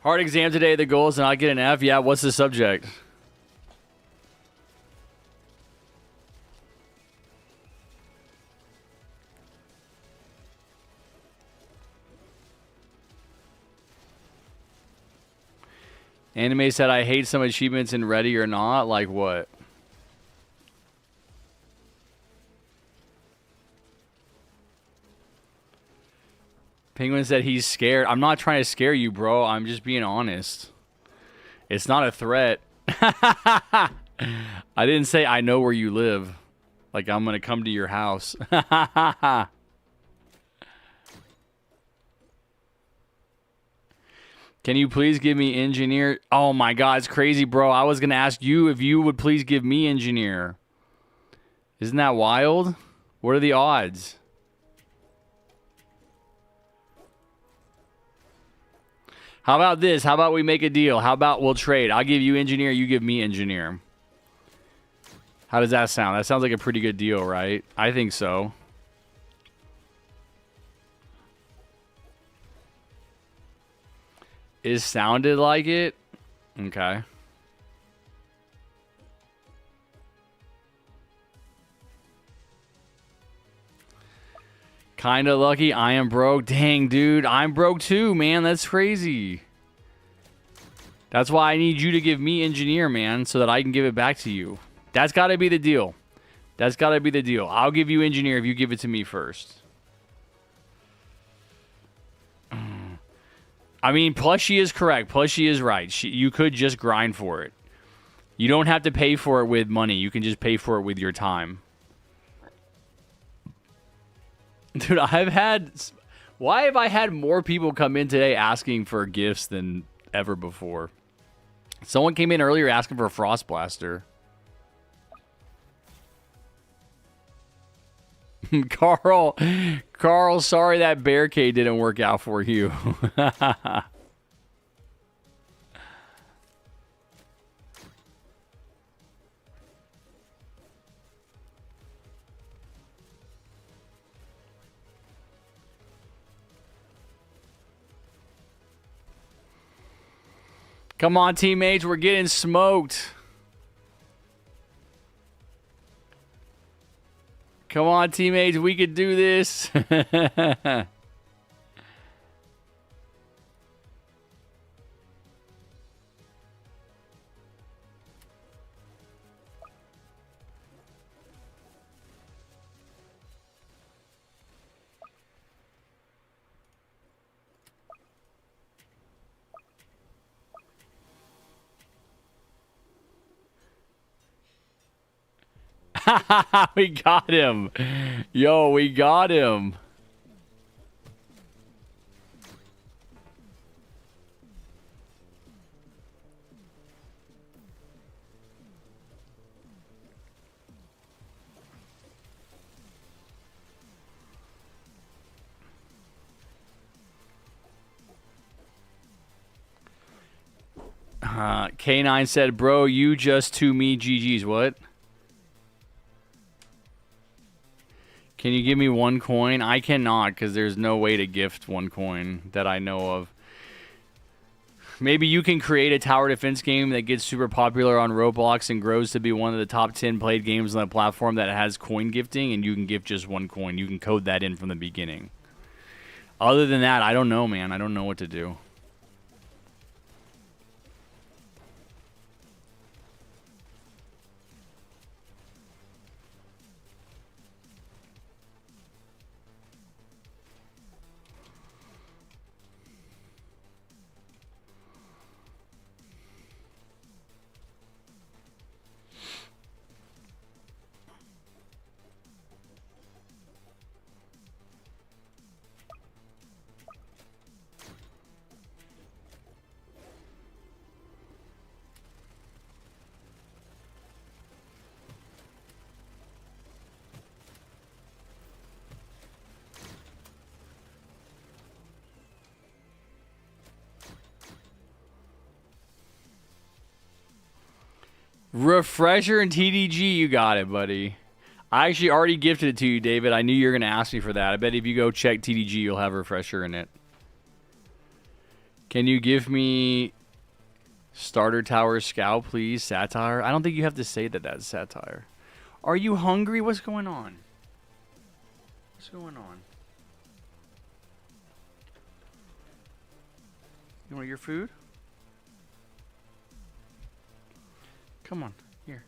Hard exam today. The goal is to not get an F. Yeah, what's the subject? Anime said I hate some achievements in Ready or Not. Like what? Penguin said he's scared. I'm not trying to scare you, bro. I'm just being honest. It's not a threat. I didn't say I know where you live. Like I'm going to come to your house. Can you please give me engineer? Oh my God, it's crazy, bro. I was going to ask you if you would please give me engineer. Isn't that wild? What are the odds? How about this? How about we make a deal? How about we'll trade? I'll give you engineer, you give me engineer. How does that sound? That sounds like a pretty good deal, right? I think so. It sounded like it? Okay. Kinda lucky. I am broke. Dang, dude. I'm broke too, man. That's crazy. That's why I need you to give me engineer, man, so that I can give it back to you. That's got to be the deal. That's got to be the deal. I'll give you engineer if you give it to me first. I mean, Plushie is correct. Plushie is right. You could just grind for it. You don't have to pay for it with money. You can just pay for it with your time. Dude, why have I had more people come in today asking for gifts than ever before? Someone came in earlier asking for a Frost Blaster. Carl, sorry that barricade didn't work out for you. Come on, teammates, we're getting smoked. Come on, teammates, we could do this. We got him. Yo, we got him. K9 said, bro, you just to me GG's. What? Can you give me 1 coin? I cannot, because there's no way to gift 1 coin that I know of. Maybe you can create a tower defense game that gets super popular on Roblox and grows to be one of the top 10 played games on the platform that has coin gifting, and you can gift just 1 coin. You can code that in from the beginning. Other than that, I don't know, man. I don't know what to do. Refresher and TDG, you got it, buddy. I actually already gifted it to you, David. I knew you were going to ask me for that. I bet if you go check TDG, you'll have Refresher in it. Can you give me Starter Tower Scout, please? Satire? I don't think you have to say that that's satire. Are you hungry? What's going on? What's going on? You want your food? Come on, here.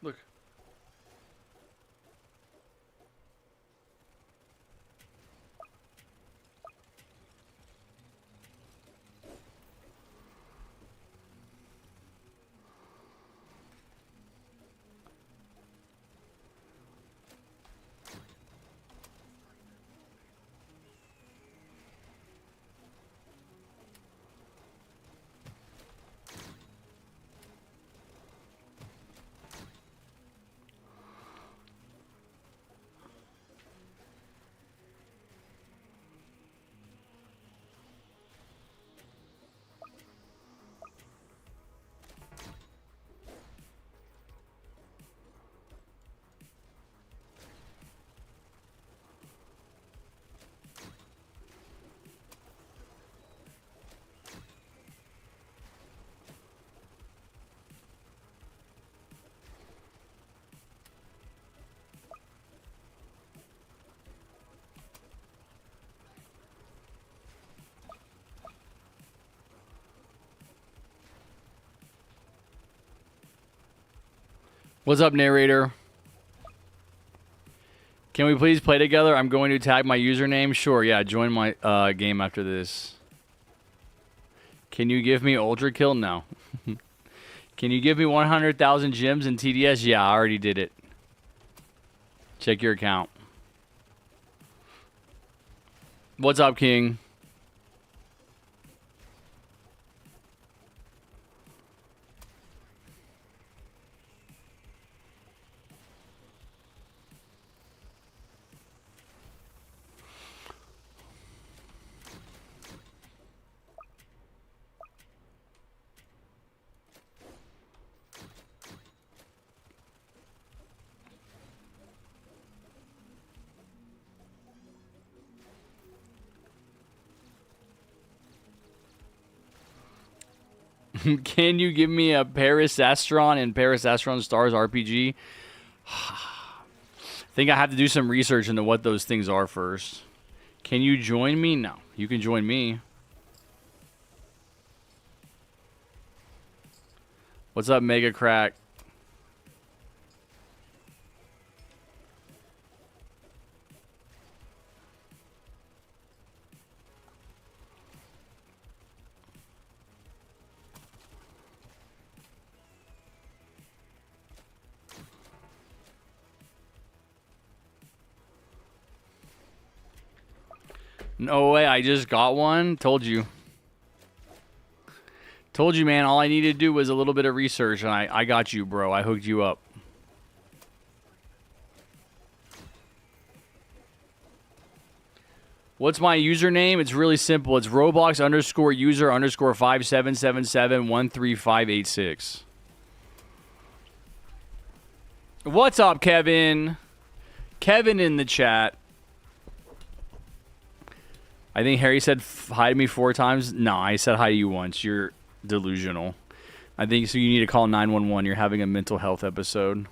Look. What's up, narrator? Can we please play together? I'm going to tag my username. Sure, yeah, join my game after this. Can you give me Ultra Kill? No. Can you give me 100,000 gems in TDS? Yeah, I already did it. Check your account. What's up, King? Can you give me a Paris Astron and Paris Astron Stars RPG? I think I have to do some research into what those things are first. Can you join me? No. You can join me. What's up, Mega Crack? No way, I just got one. Told you. Told you, man. All I needed to do was a little bit of research, and I got you, bro. I hooked you up. What's my username? It's really simple. It's Roblox _ user _ 5777135886. What's up, Kevin? Kevin in the chat. I think Harry said hi to me 4 times. No, I said hi to you once. You're delusional. I think so. You need to call 911. You're having a mental health episode.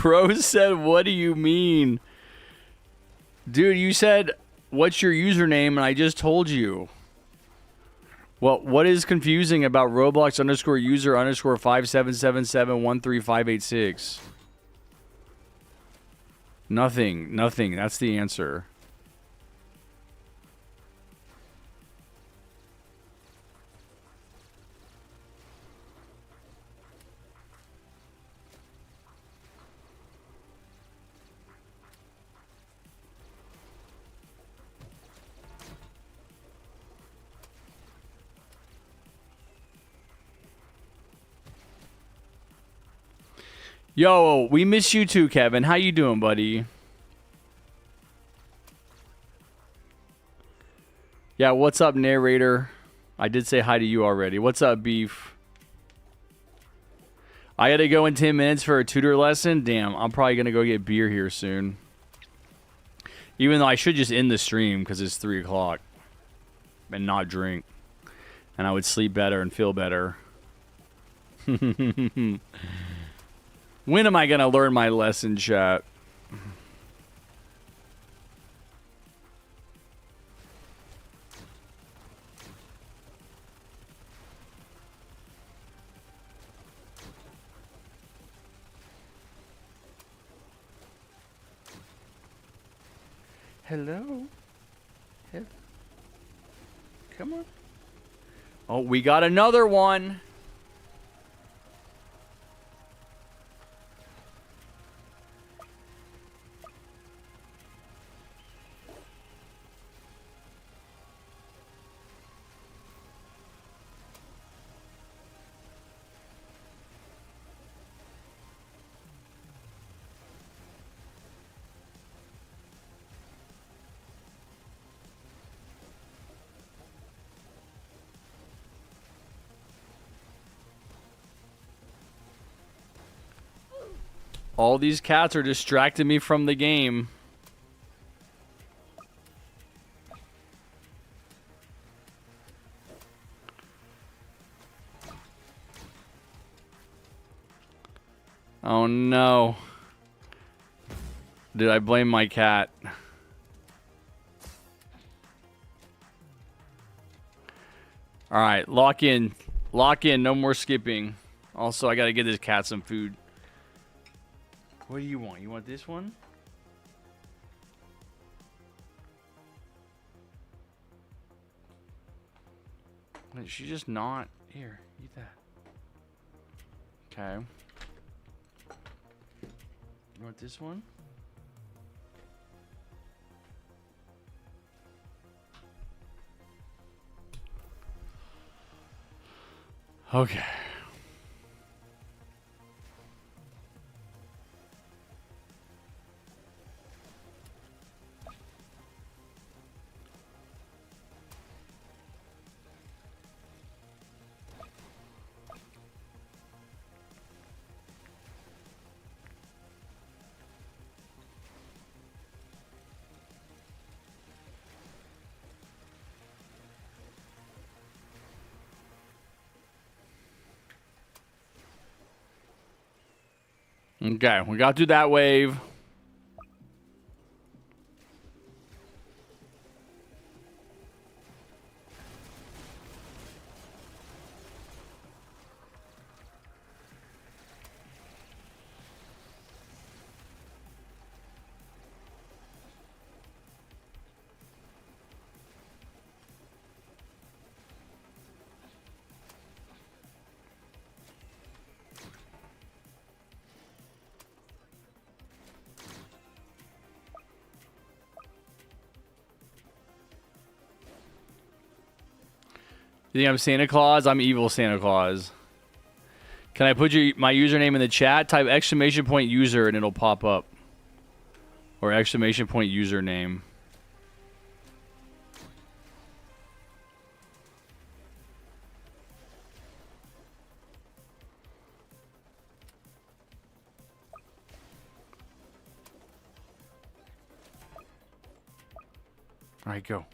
Bro said, what do you mean? Dude, you said, what's your username? And I just told you. Well, what is confusing about Roblox _ user _ 5777135886? Nothing. Nothing. That's the answer. Yo, we miss you too, Kevin. How you doing, buddy? Yeah, what's up, narrator? I did say hi to you already. What's up, Beef? I gotta go in 10 minutes for a tutor lesson. Damn, I'm probably gonna go get beer here soon. Even though I should just end the stream because it's 3 o'clock. And not drink. And I would sleep better and feel better. When am I going to learn my lesson, chat? Hello? Come on. Oh, we got another one. All these cats are distracting me from the game. Oh no. Did I blame my cat? All right, lock in. Lock in. No more skipping. Also, I got to get this cat some food. What do you want? You want this one? Wait, she's just not... Here, eat that. Okay. You want this one? Okay. Okay, we got through that wave. You think I'm Santa Claus? I'm evil Santa Claus. Can I put my username in the chat? Type exclamation point user and it'll pop up. Or exclamation point username. All right, go.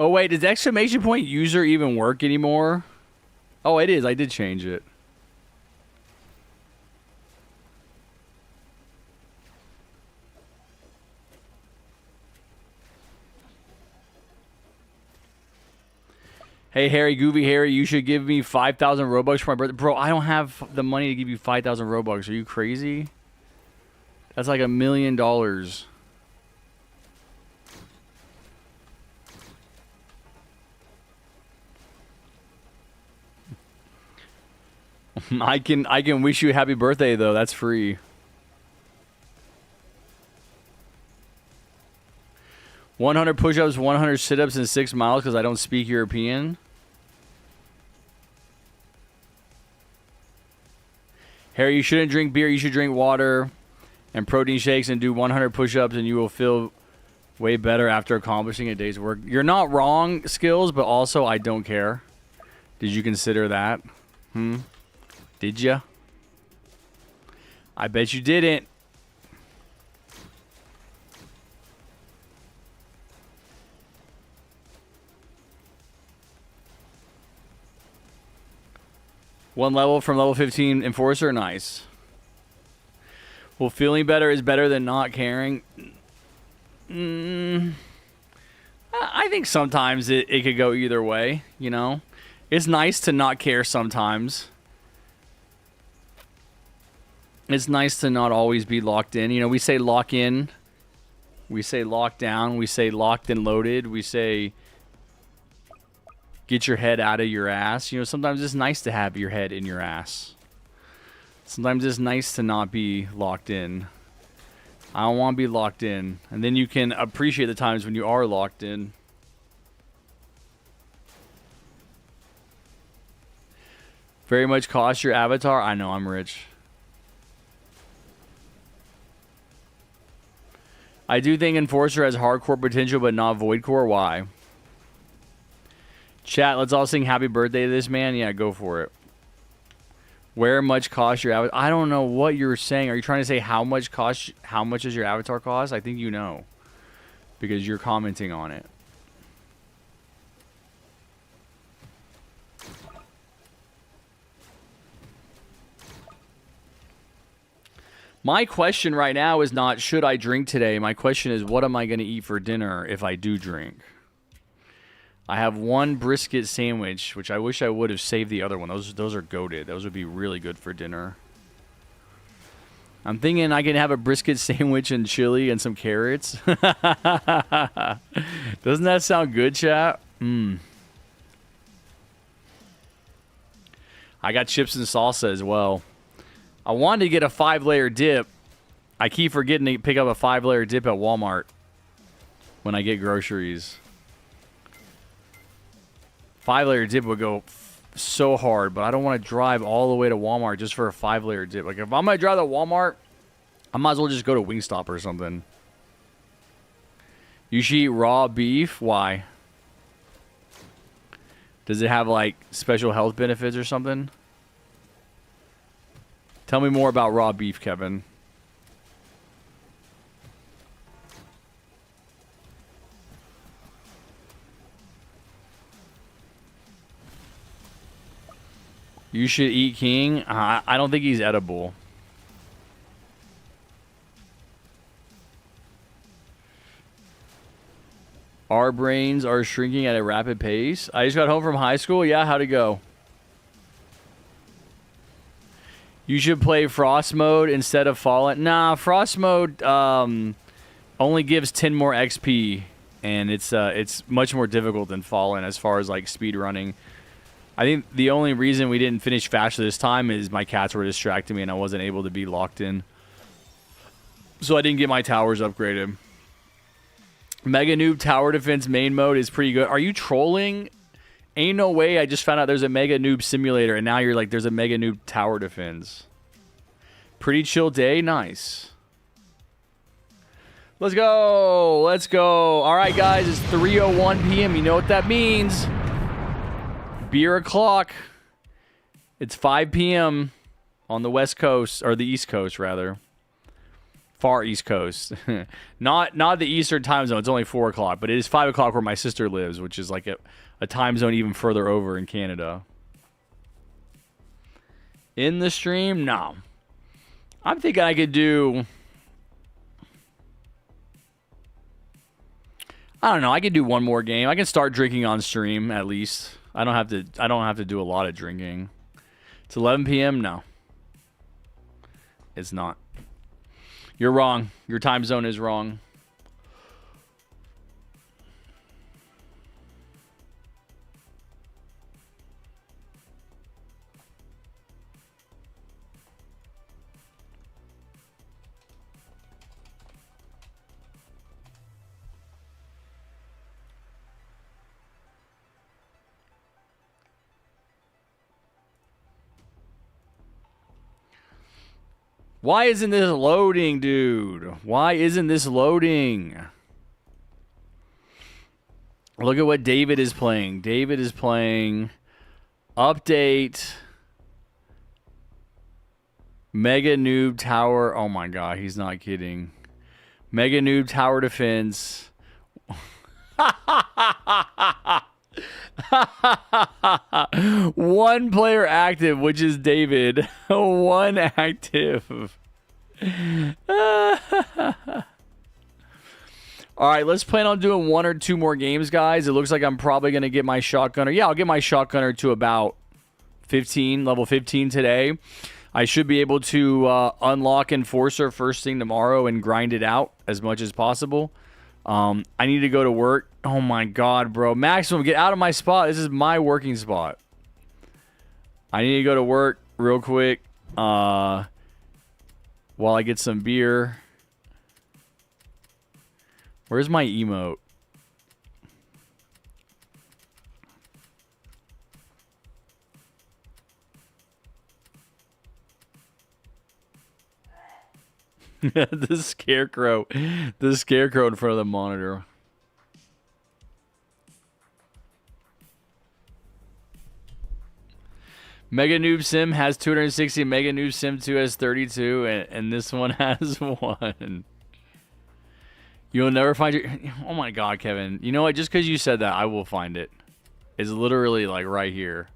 Oh, wait. Does exclamation point user even work anymore? Oh, it is. I did change it. Hey, Harry, Goofy Harry, you should give me 5,000 Robux for my birthday. Bro, I don't have the money to give you 5,000 Robux. Are you crazy? That's like $1 million. I can wish you a happy birthday though. That's free. $100 push-ups, 100 sit-ups, and 6 miles because I don't speak European. Harry, you shouldn't drink beer. You should drink water and protein shakes and do 100 push-ups, and you will feel way better after accomplishing a day's work. You're not wrong, Skills, but also I don't care. Did you consider that? Did ya? I bet you didn't. One level from level 15 Enforcer. Nice. Well, feeling better is better than not caring. I think sometimes it could go either way, you know? It's nice to not care sometimes. It's nice to not always be locked in. You know, we say lock in. We say lock down. We say locked and loaded. We say get your head out of your ass. You know, sometimes it's nice to have your head in your ass. Sometimes it's nice to not be locked in. I don't want to be locked in. And then you can appreciate the times when you are locked in. Very much cost your avatar. I know, I'm rich. I do think Enforcer has hardcore potential, but not voidcore. Why? Chat, let's all sing happy birthday to this man. Yeah, go for it. Where much cost your avatar? I don't know what you're saying. Are you trying to say how much does your avatar cost? I think you know. Because you're commenting on it. My question right now is not, should I drink today? My question is, what am I going to eat for dinner if I do drink? I have one brisket sandwich, which I wish I would have saved the other one. Those are goated. Those would be really good for dinner. I'm thinking I can have a brisket sandwich and chili and some carrots. Doesn't that sound good, chat? I got chips and salsa as well. I wanted to get a 5-layer dip. I keep forgetting to pick up a 5-layer dip at Walmart when I get groceries. 5-layer dip would go so hard, but I don't want to drive all the way to Walmart just for a 5-layer dip. Like, if I'm going to drive to Walmart, I might as well just go to Wingstop or something. You should eat raw beef? Why? Does it have, like, special health benefits or something? Tell me more about raw beef, Kevin. You should eat king. I don't think he's edible. Our brains are shrinking at a rapid pace. I just got home from high school. Yeah, how'd it go? You should play Frost mode instead of Fallen. Nah, Frost mode only gives 10 more XP, and it's much more difficult than Fallen as far as like speed running. I think the only reason we didn't finish faster this time is my cats were distracting me and I wasn't able to be locked in. So I didn't get my towers upgraded. Mega Noob Tower Defense main mode is pretty good. Are you trolling? Ain't no way. I just found out there's a Mega Noob Simulator, and now you're like, there's a Mega Noob Tower Defense. Pretty chill day? Nice. Let's go. Let's go. All right, guys. It's 3:01 p.m. You know what that means. Beer o'clock. It's 5 p.m. on the West Coast, or the East Coast, rather. Far East Coast. not the Eastern time zone. It's only 4 o'clock, but it is 5 o'clock where my sister lives, which is like a time zone even further over in Canada. In the stream? No. I'm thinking I could do... I don't know. I could do one more game. I can start drinking on stream at least. I don't have to do a lot of drinking. It's 11 p.m. No. It's not. You're wrong. Your time zone is wrong. Why isn't this loading, dude? Why isn't this loading? Look at what David is playing. David is playing Update Mega Noob Tower. Oh my god, he's not kidding. Mega Noob Tower Defense. One player active, which is David. One active. All right, let's plan on doing 1 or 2 more games, guys. It looks like I'm probably going to get my shotgunner. Yeah, I'll get my shotgunner to about 15, level 15 today. I should be able to unlock Enforcer first thing tomorrow and grind it out as much as possible. I need to go to work. Oh, my God, bro. Maximum, get out of my spot. This is my working spot. I need to go to work real quick while I get some beer. Where's my emote? The scarecrow in front of the monitor. Mega Noob Sim has 260, Mega Noob Sim 2 has 32, and this one has 1. You'll never find your... Oh my God, Kevin. You know what? Just because you said that, I will find it. It's literally like right here.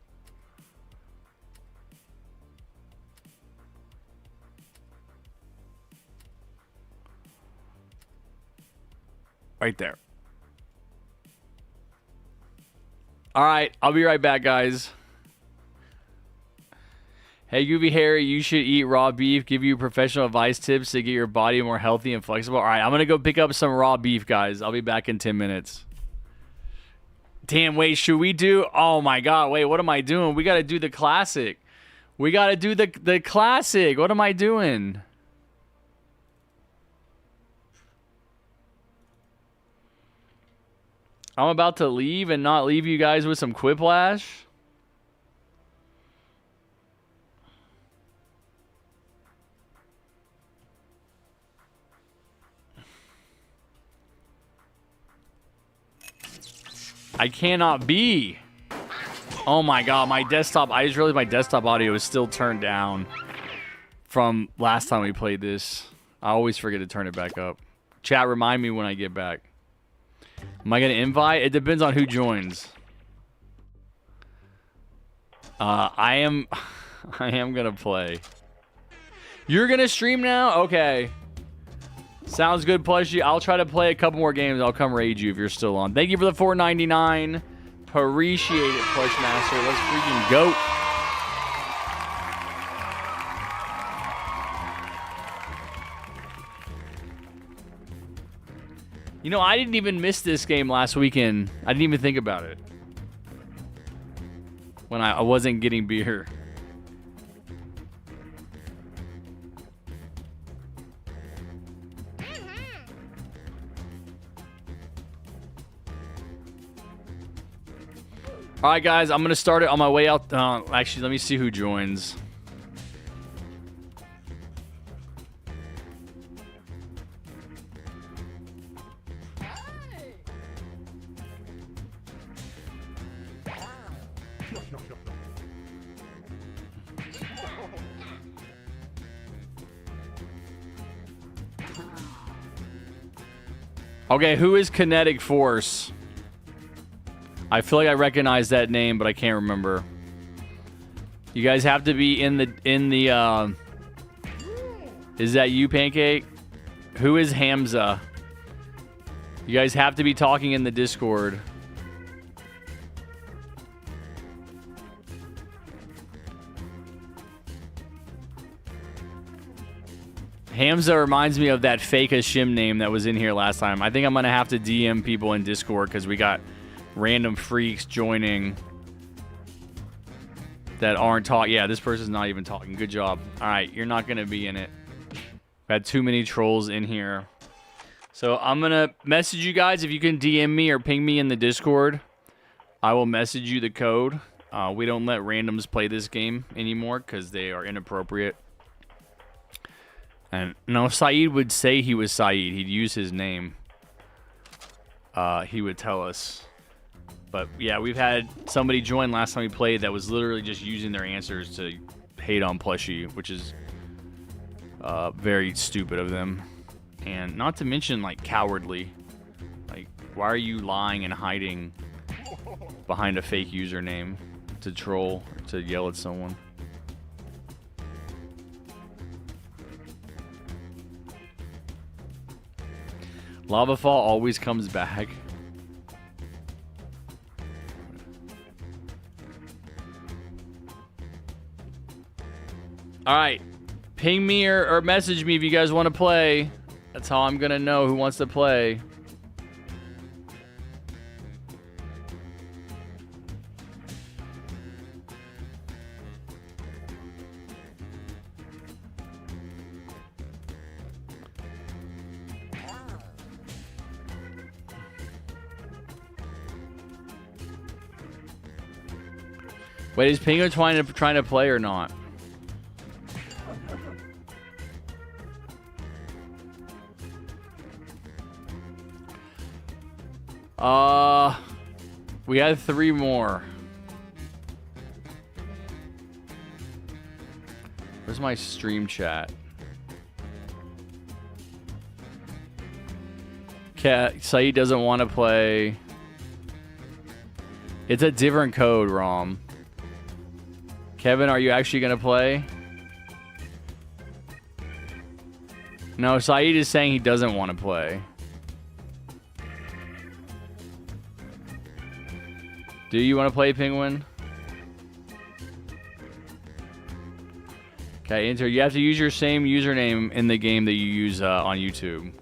Right there. All right. I'll be right back, guys. Hey, Goofy Harry, you should eat raw beef. Give you professional advice tips to get your body more healthy and flexible. All right, I'm going to go pick up some raw beef, guys. I'll be back in 10 minutes. Damn, wait, should we do... Oh, my God, wait, what am I doing? We got to do the classic. We got to do the classic. What am I doing? I'm about to leave and not leave you guys with some quiplash. I cannot be. Oh my God, my desktop. I just realized my desktop audio is still turned down from last time we played this. I always forget to turn it back up. Chat, remind me when I get back. Am I going to invite? It depends on who joins. I am going to play. You're going to stream now? Okay. Sounds good, Plushie. I'll try to play a couple more games. I'll come raid you if you're still on. Thank you for the $4.99. Appreciate it, Plushmaster. Let's freaking go. You know, I didn't even miss this game last weekend. I didn't even think about it. When I wasn't getting beer. All right, guys, I'm going to start it on my way out. Actually, let me see who joins. Okay, who is Kinetic Force? I feel like I recognize that name, but I can't remember. You guys have to be in the is that you, Pancake? Who is Hamza? You guys have to be talking in the Discord. Hamza reminds me of that fake Hashim name that was in here last time. I think I'm going to have to DM people in Discord because we got random freaks joining that aren't talking. Yeah, this person's not even talking. Good job. All right, you're not going to be in it. I've had too many trolls in here. So I'm going to message you guys. If you can DM me or ping me in the Discord, I will message you the code. We don't let randoms play this game anymore because they are inappropriate. And no, Saeed would say he was Saeed. He'd use his name. He would tell us. But yeah, we've had somebody join last time we played that was literally just using their answers to hate on Plushie, which is very stupid of them. And not to mention, like, cowardly. Like, why are you lying and hiding behind a fake username to troll or to yell at someone? Lava Fall always comes back. All right. Ping me or message me if you guys want to play. That's how I'm going to know who wants to play. Wait, is Penguin trying to play or not? We had 3 more. Where's my stream chat? Saeed doesn't want to play. It's a different code, Rom. Kevin, are you actually going to play? No, Saeed is saying he doesn't want to play. Do you want to play, Penguin? Okay, enter. You have to use your same username in the game that you use on YouTube.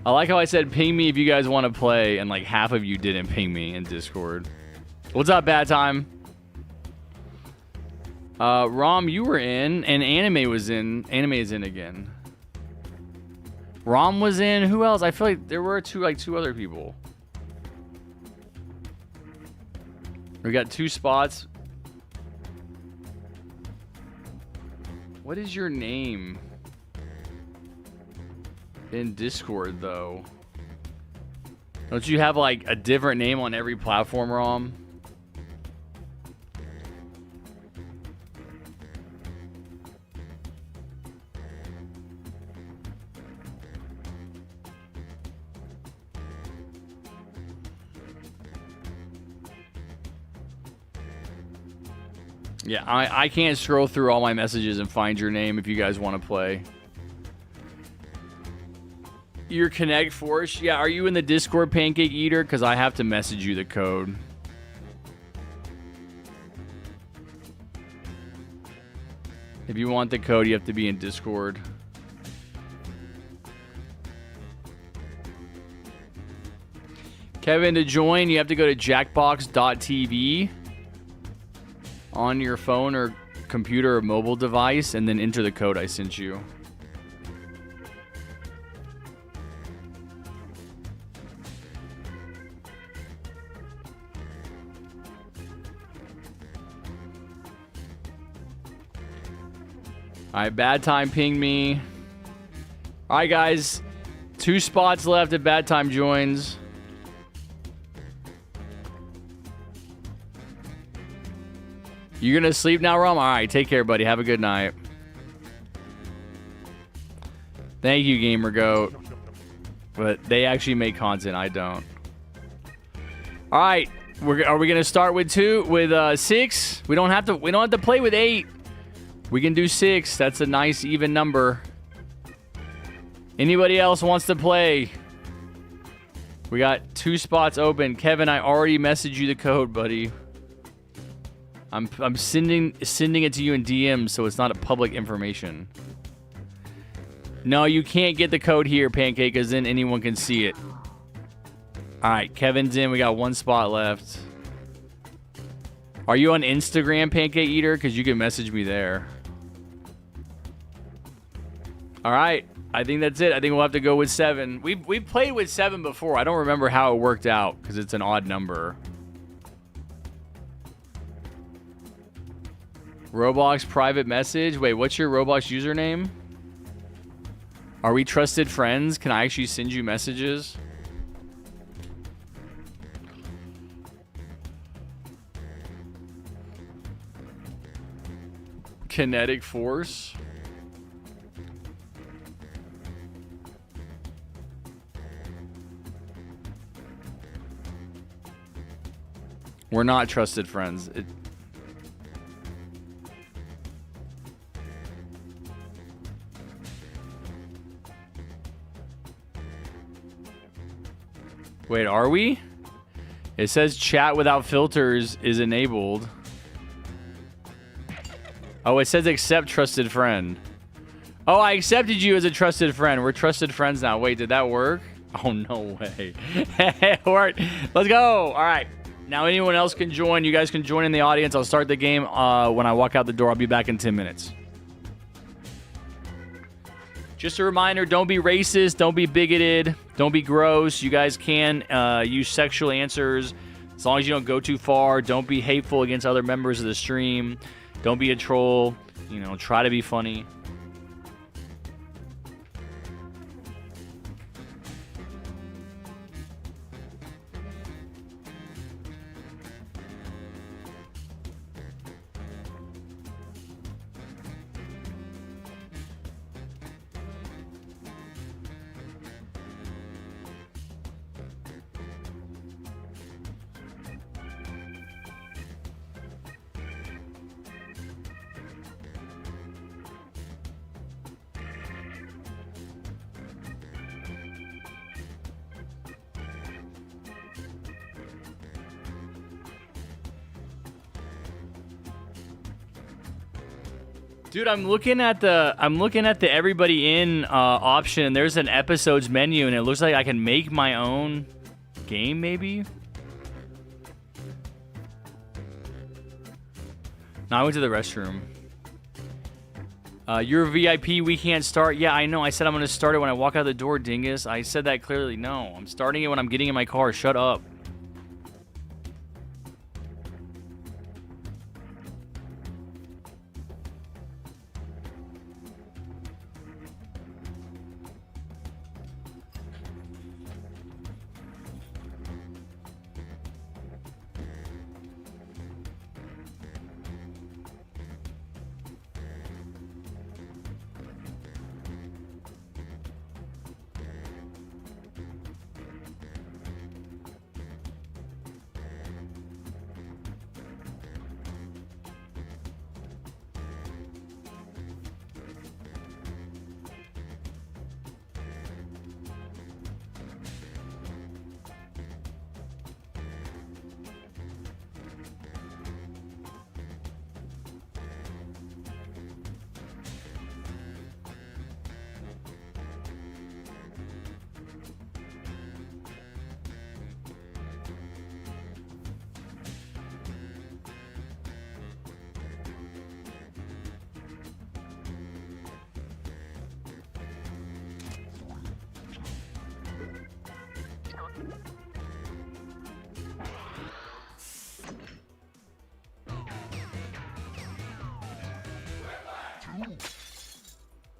I like how I said ping me if you guys want to play, and like half of you didn't ping me in Discord. What's up, Bad Time? Rom, you were in, and Anime was in. Anime is in again. Rom was in. Who else? I feel like there were two other people. We got 2 spots. What is your name in Discord, though? Don't you have like a different name on every platform, Rom? Yeah, I can't scroll through all my messages and find your name if you guys want to play. Your Connect Force? Yeah, are you in the Discord, Pancake Eater? Because I have to message you the code. If you want the code, you have to be in Discord. Kevin, to join, you have to go to jackbox.tv on your phone or computer or mobile device and then enter the code I sent you. Alright, Bad Time ping me. Alright, guys. 2 spots left if Bad Time joins. You gonna sleep now, Rom? Alright, take care, buddy. Have a good night. Thank you, Gamer Goat. But they actually make content. I don't. Alright. Are we gonna start with 2? With 6? We don't have to play with 8. We can do 6. That's a nice even number. Anybody else wants to play? We got 2 spots open. Kevin, I already messaged you the code, buddy. I'm sending it to you in DMs, so it's not a public information. No, you can't get the code here, Pancake, because then anyone can see it. All right, Kevin's in. We got 1 spot left. Are you on Instagram, Pancake Eater? Because you can message me there. All right, I think that's it. I think we'll have to go with 7. We've played with 7 before. I don't remember how it worked out because it's an odd number. Roblox private message. Wait, what's your Roblox username? Are we trusted friends? Can I actually send you messages? Kinetic force. We're not trusted friends. Wait, are we? It says chat without filters is enabled. Oh, it says accept trusted friend. Oh, I accepted you as a trusted friend. We're trusted friends now. Wait, did that work? Oh, no way. It worked. Let's go. All right. Now anyone else can join. You guys can join in the audience. I'll start the game when I walk out the door. I'll be back in 10 minutes. Just a reminder, don't be racist. Don't be bigoted. Don't be gross. You guys can use sexual answers as long as you don't go too far. Don't be hateful against other members of the stream. Don't be a troll. You know, try to be funny. Dude, I'm looking at the everybody in option, and there's an episodes menu, and it looks like I can make my own game, maybe. No, I went to the restroom. You're a VIP. We can't start. Yeah, I know. I said I'm gonna start it when I walk out the door, dingus. I said that clearly. No, I'm starting it when I'm getting in my car. Shut up.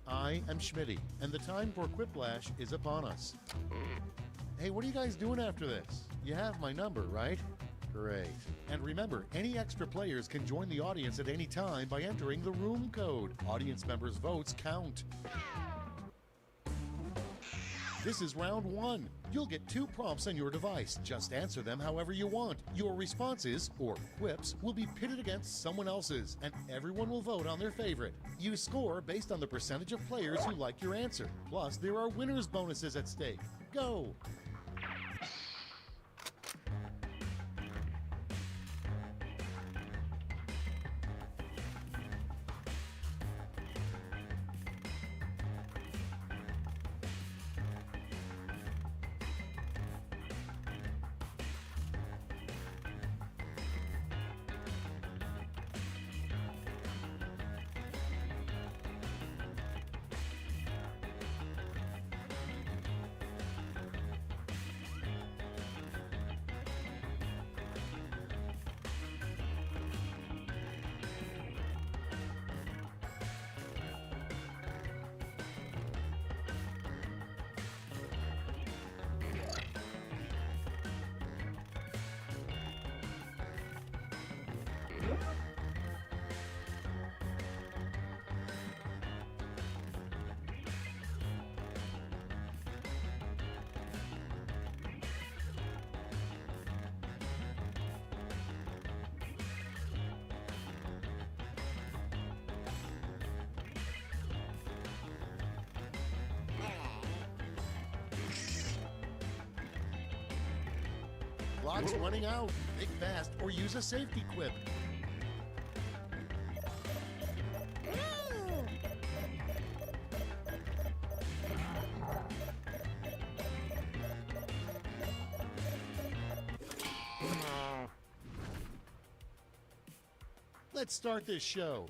I am Schmitty, and the time for Quiplash is upon us. Hey, what are you guys doing after this? You have my number, right? Great. And remember, any extra players can join the audience at any time by entering the room code. Audience members' votes count. This is round 1. You'll get 2 prompts on your device. Just answer them however you want. Your responses, or quips, will be pitted against someone else's, and everyone will vote on their favorite. You score based on the percentage of players who like your answer. Plus, there are winners' bonuses at stake. Go! clock's running out. Think fast or use a safety quip. Let's start this show.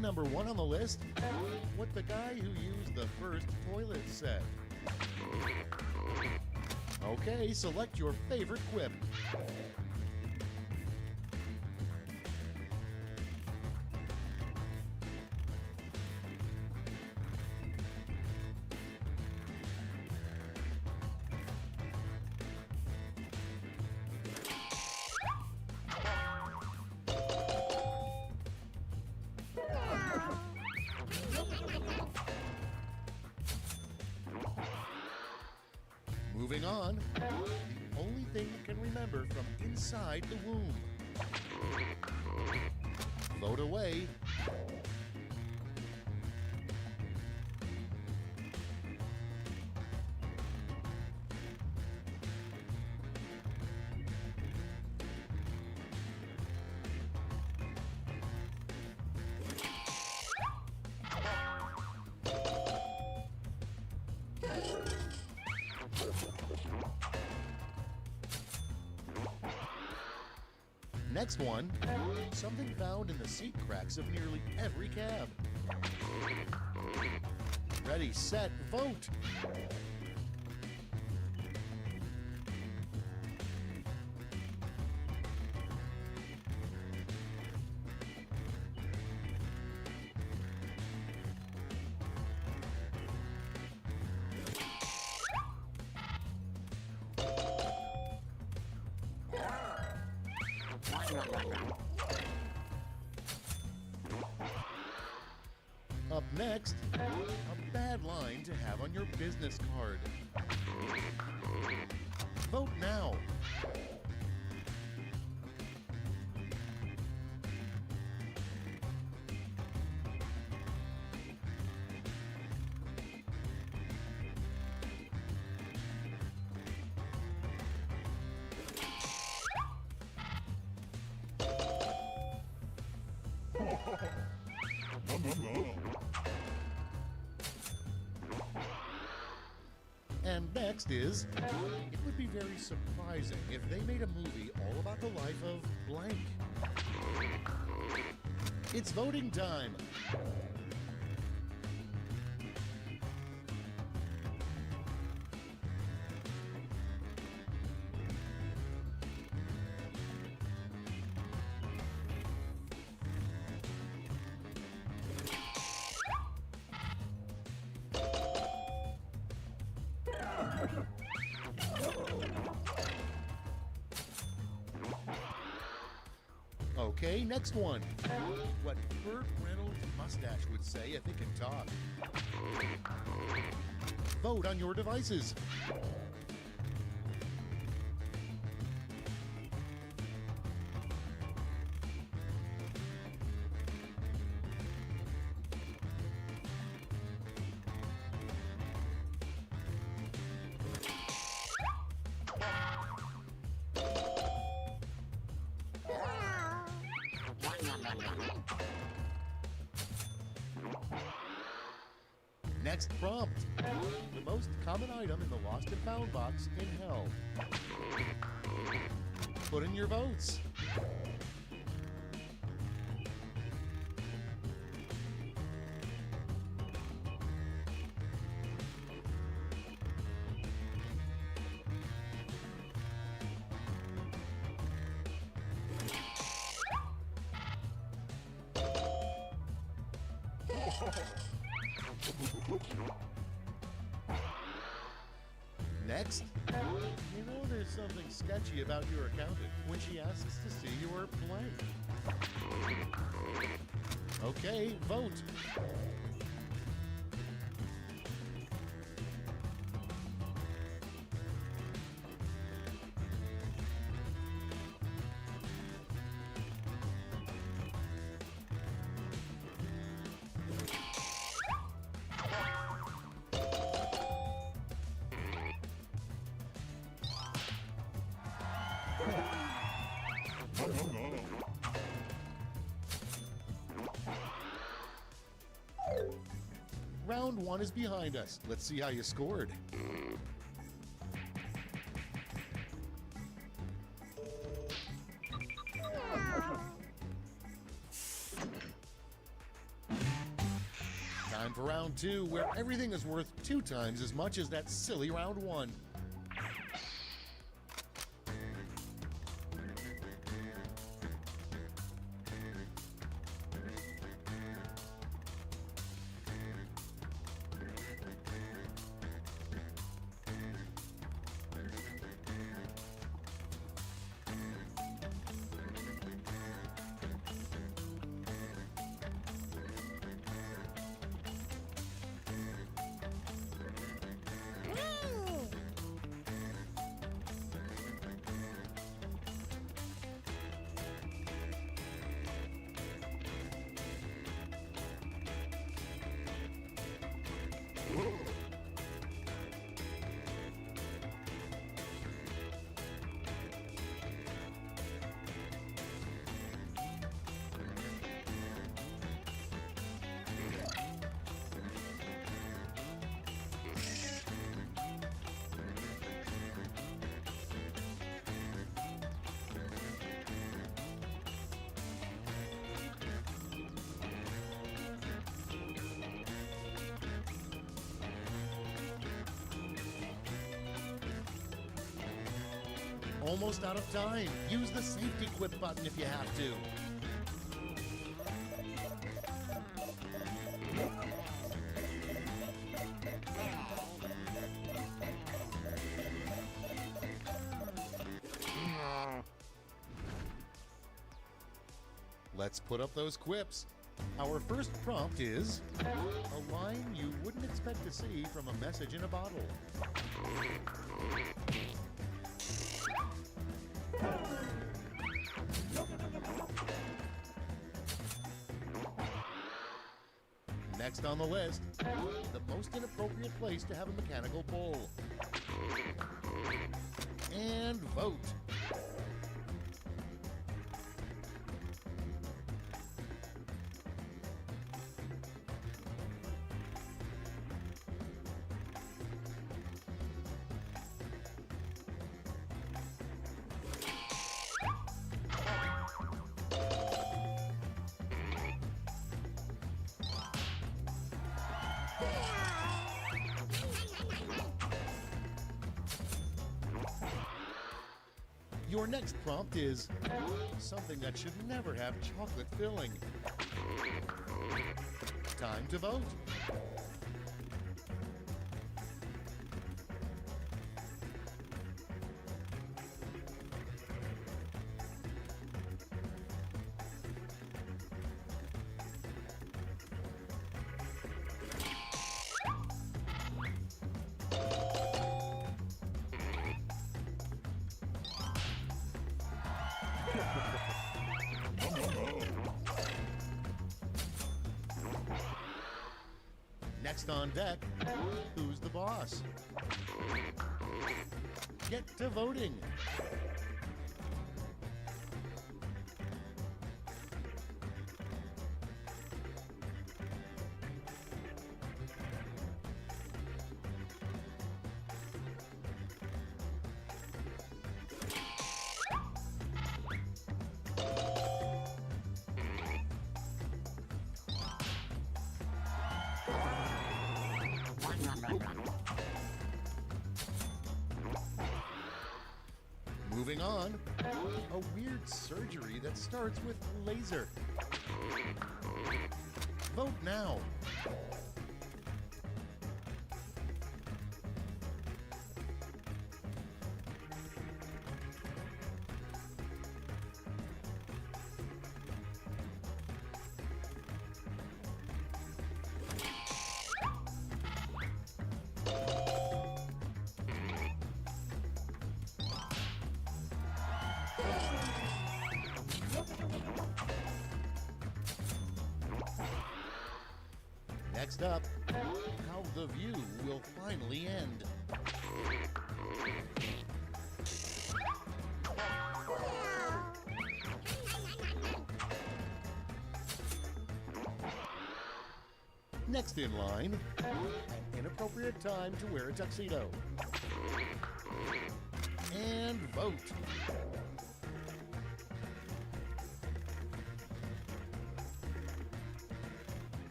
Number 1 on the list, what the guy who used the first toilet said. Okay, select your favorite quip. Moving on, the only thing you can remember from inside the womb. Vote away. Next one, something found in the seat cracks of nearly every cab. Ready, set, vote! Up next, a bad line to have on your business card. Vote now. And next is, it would be very surprising if they made a movie all about the life of blank. It's voting time. Okay, next one. What Burt Reynolds' mustache would say if it can talk. Vote on your devices. Next prompt. The most common item in the lost and found box in hell. Put in your votes. Next, you know there's something sketchy about your accountant when she asks to see your blank. Okay, vote. Round 1 is behind us. Let's see how you scored. Time for round 2, where everything is worth 2 times as much as that silly round 1. Almost out of time. Use the safety quit button if you have to. Let's put up those quips. Our first prompt is a line you wouldn't expect to see from a message in a bottle. Next on the list, the most inappropriate place to have a mechanical bull. And vote. Your next prompt is something that should never have chocolate filling. Time to vote. Next on deck, who's the boss? Get to voting. Moving on, a weird surgery that starts with laser. Vote now. Next up, how the view will finally end. Next in line, an inappropriate time to wear a tuxedo. And vote.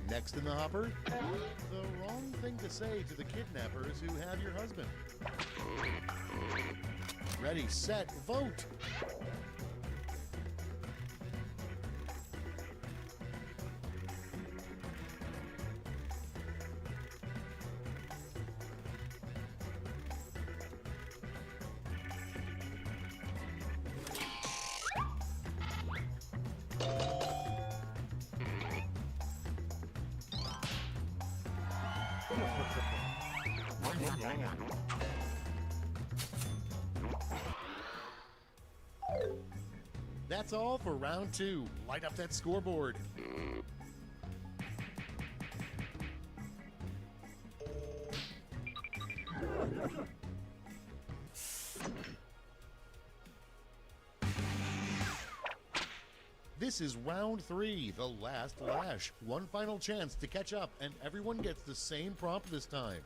Next in the hopper, the wrong thing to say to the kidnappers who have your husband. Ready, set, vote. That's all for round 2. Light up that scoreboard. This is round 3, the last lash. One final chance to catch up, and everyone gets the same prompt this time.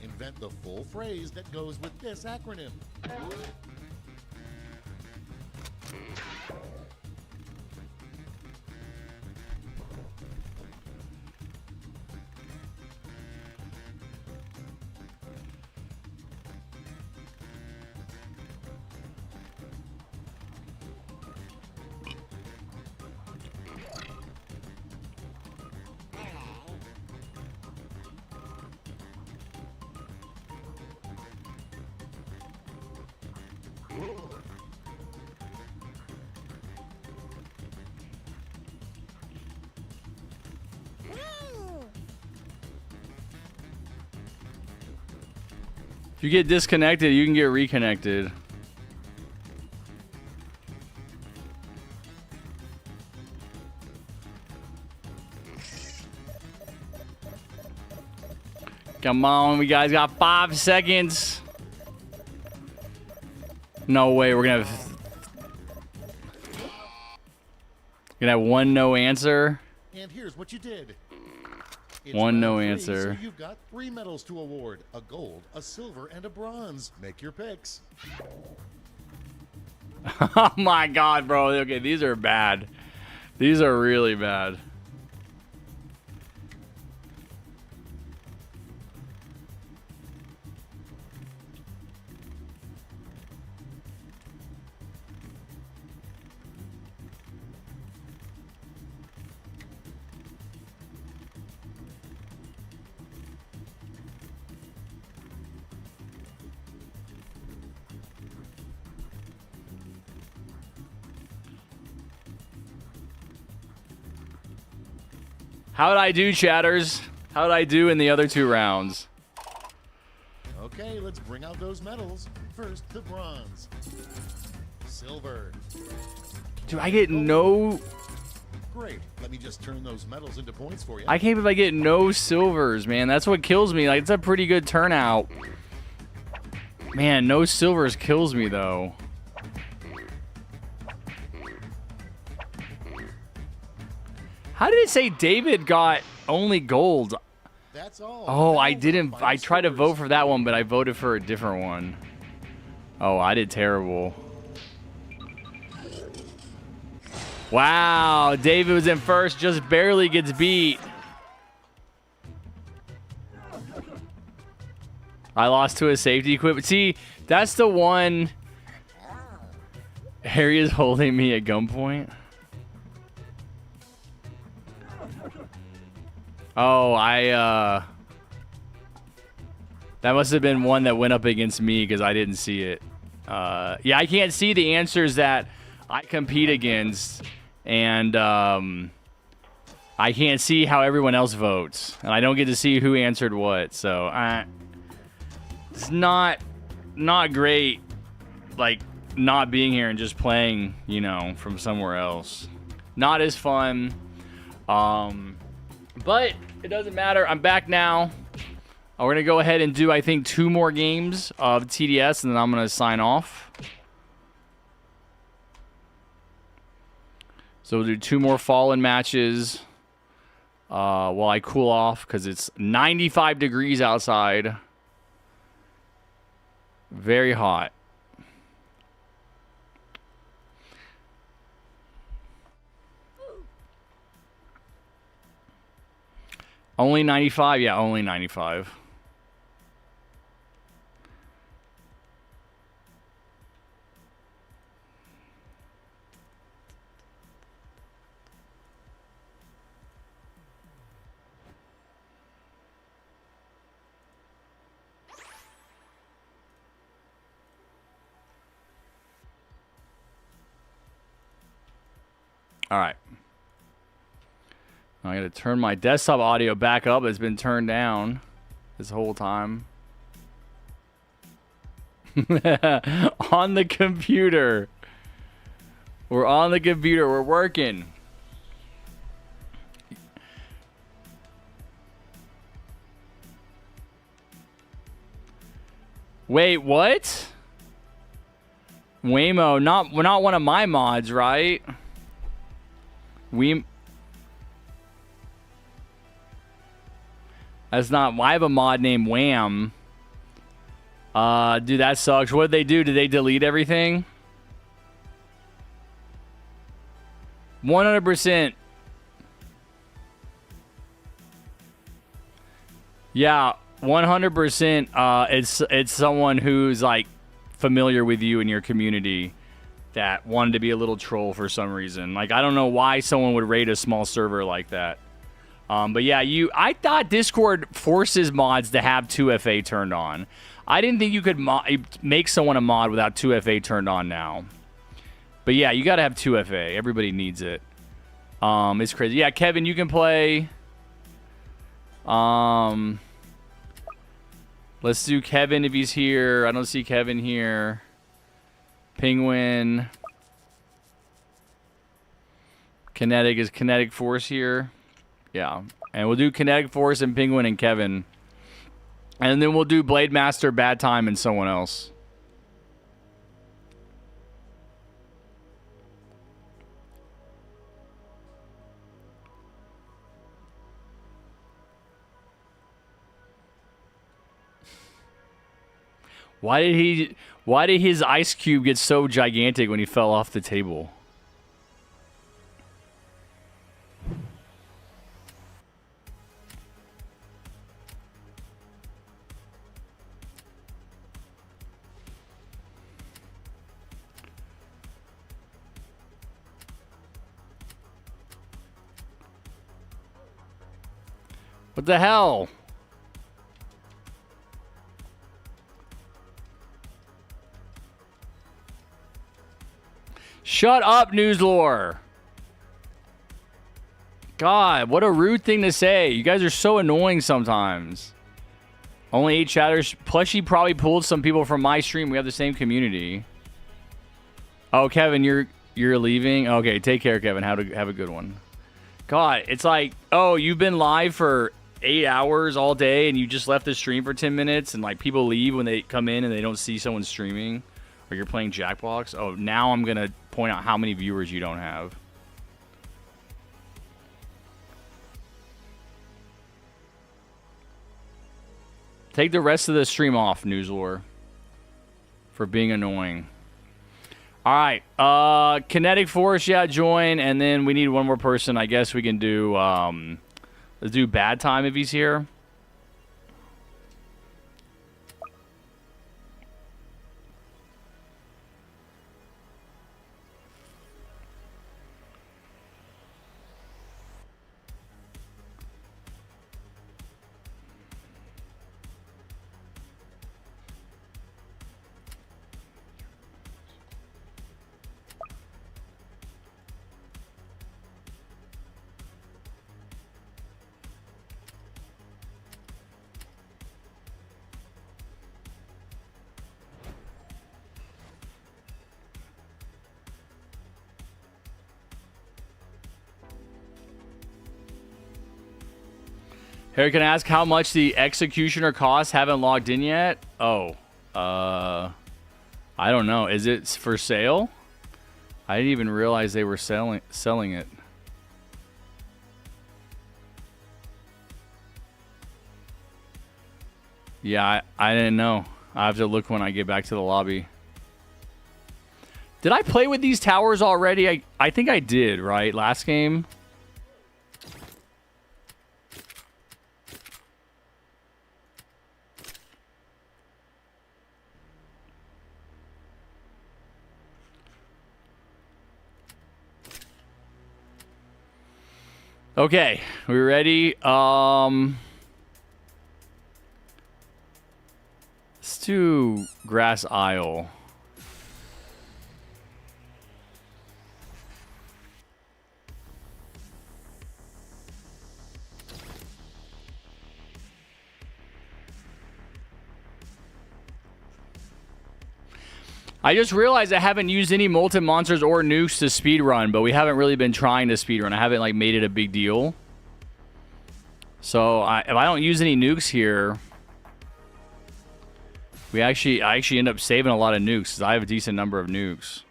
Invent the full phrase that goes with this acronym. If you get disconnected, you can get reconnected. Come on, we guys got 5 seconds. No way, we're gonna have one no answer. And here's what you did. It's One no round 3, answer. So you've got 3 medals to award: a gold, a silver, and a bronze. Make your picks. Oh my god, bro. Okay, these are bad. These are really bad. How'd I do, chatters? How'd I do in the other 2 rounds? Okay, let's bring out those medals. First, the bronze. Silver. Dude, I get no... Great. Let me just turn those medals into points for you. I can't believe I get no silvers, man. That's what kills me. Like, it's a pretty good turnout. Man, no silvers kills me, though. How did it say David got only gold? That's all. Oh, I didn't. I tried to vote for that one, but I voted for a different one. Oh, I did terrible. Wow, David was in first, just barely gets beat. I lost to a safety equipment. See, that's the one. Harry is holding me at gunpoint. Oh, that must have been one that went up against me because I didn't see it. Yeah, I can't see the answers that I compete against, and I I can't see how everyone else votes, and I don't get to see who answered what. So it's not great, like not being here and just playing, you know, from somewhere else. Not as fun. But it doesn't matter. I'm back now. We're gonna go ahead and do, I think, 2 more games of TDS, and then I'm gonna sign off. So we'll do 2 more Fallen matches while I cool off, because it's 95 degrees outside. Very hot. Only 95? Yeah, only 95. All right. I got to turn my desktop audio back up. It's been turned down this whole time. On the computer. We're on the computer. We're working. Wait, what? Waymo, not one of my mods, right? That's not. I have a mod named Wham. Dude, that sucks. What did they do? Did they delete everything? 100%. Yeah, 100%. It's someone who's like familiar with you in your community that wanted to be a little troll for some reason. Like, I don't know why someone would raid a small server like that. But yeah, I thought Discord forces mods to have 2FA turned on. I didn't think you could make someone a mod without 2FA turned on now. But yeah, you got to have 2FA. Everybody needs it. It's crazy. Yeah, Kevin, you can play. Let's do Kevin if he's here. I don't see Kevin here. Penguin. Kinetic. Is Kinetic Force here? Yeah. And we'll do Kinetic Force and Penguin and Kevin. And then we'll do Blade Master, Bad Time, and someone else. Why did his ice cube get so gigantic when he fell off the table? What the hell? Shut up, Newslore. God, what a rude thing to say. You guys are so annoying sometimes. Only 8 chatters. Plushie probably pulled some people from my stream. We have the same community. Oh, Kevin, you're leaving? Okay, take care, Kevin. Have a good one. God, it's like, oh, you've been live for 8 hours all day and you just left the stream for 10 minutes and like people leave when they come in and they don't see someone streaming or you're playing Jackbox. Oh, now I'm going to point out how many viewers you don't have. Take the rest of the stream off, Newslore, for being annoying. All right, Kinetic Force, yeah, join, and then we need one more person. I guess we can do, let's do Bad Time if he's here. Harry, can I ask how much the executioner costs? Haven't logged in yet. Oh, I don't know. Is it for sale? I didn't even realize they were selling it. Yeah, I didn't know. I have to look when I get back to the lobby. Did I play with these towers already? I think I did, right? Last game. Okay, we ready? Let's do Grass Isle. I just realized I haven't used any molten monsters or nukes to speedrun, but we haven't really been trying to speedrun. I haven't like made it a big deal. So if I don't use any nukes here, I actually end up saving a lot of nukes because I have a decent number of nukes.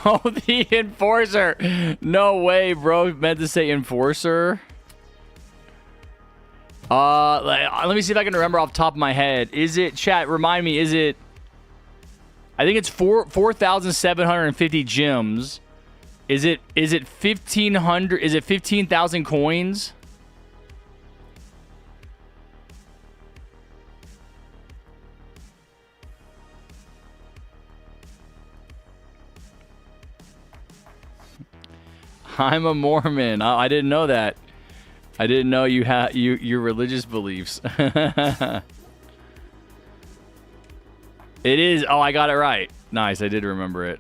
Oh, the Enforcer. No way, bro. Meant to say Enforcer. Let me see if I can remember off the top of my head. Is it, chat, remind me, is it... I think it's 4,750 gems. Is it 1,500... Is it 15,000 coins? I'm a Mormon. I didn't know that. I didn't know you had your religious beliefs. It is. Oh, I got it right. Nice. I did remember it.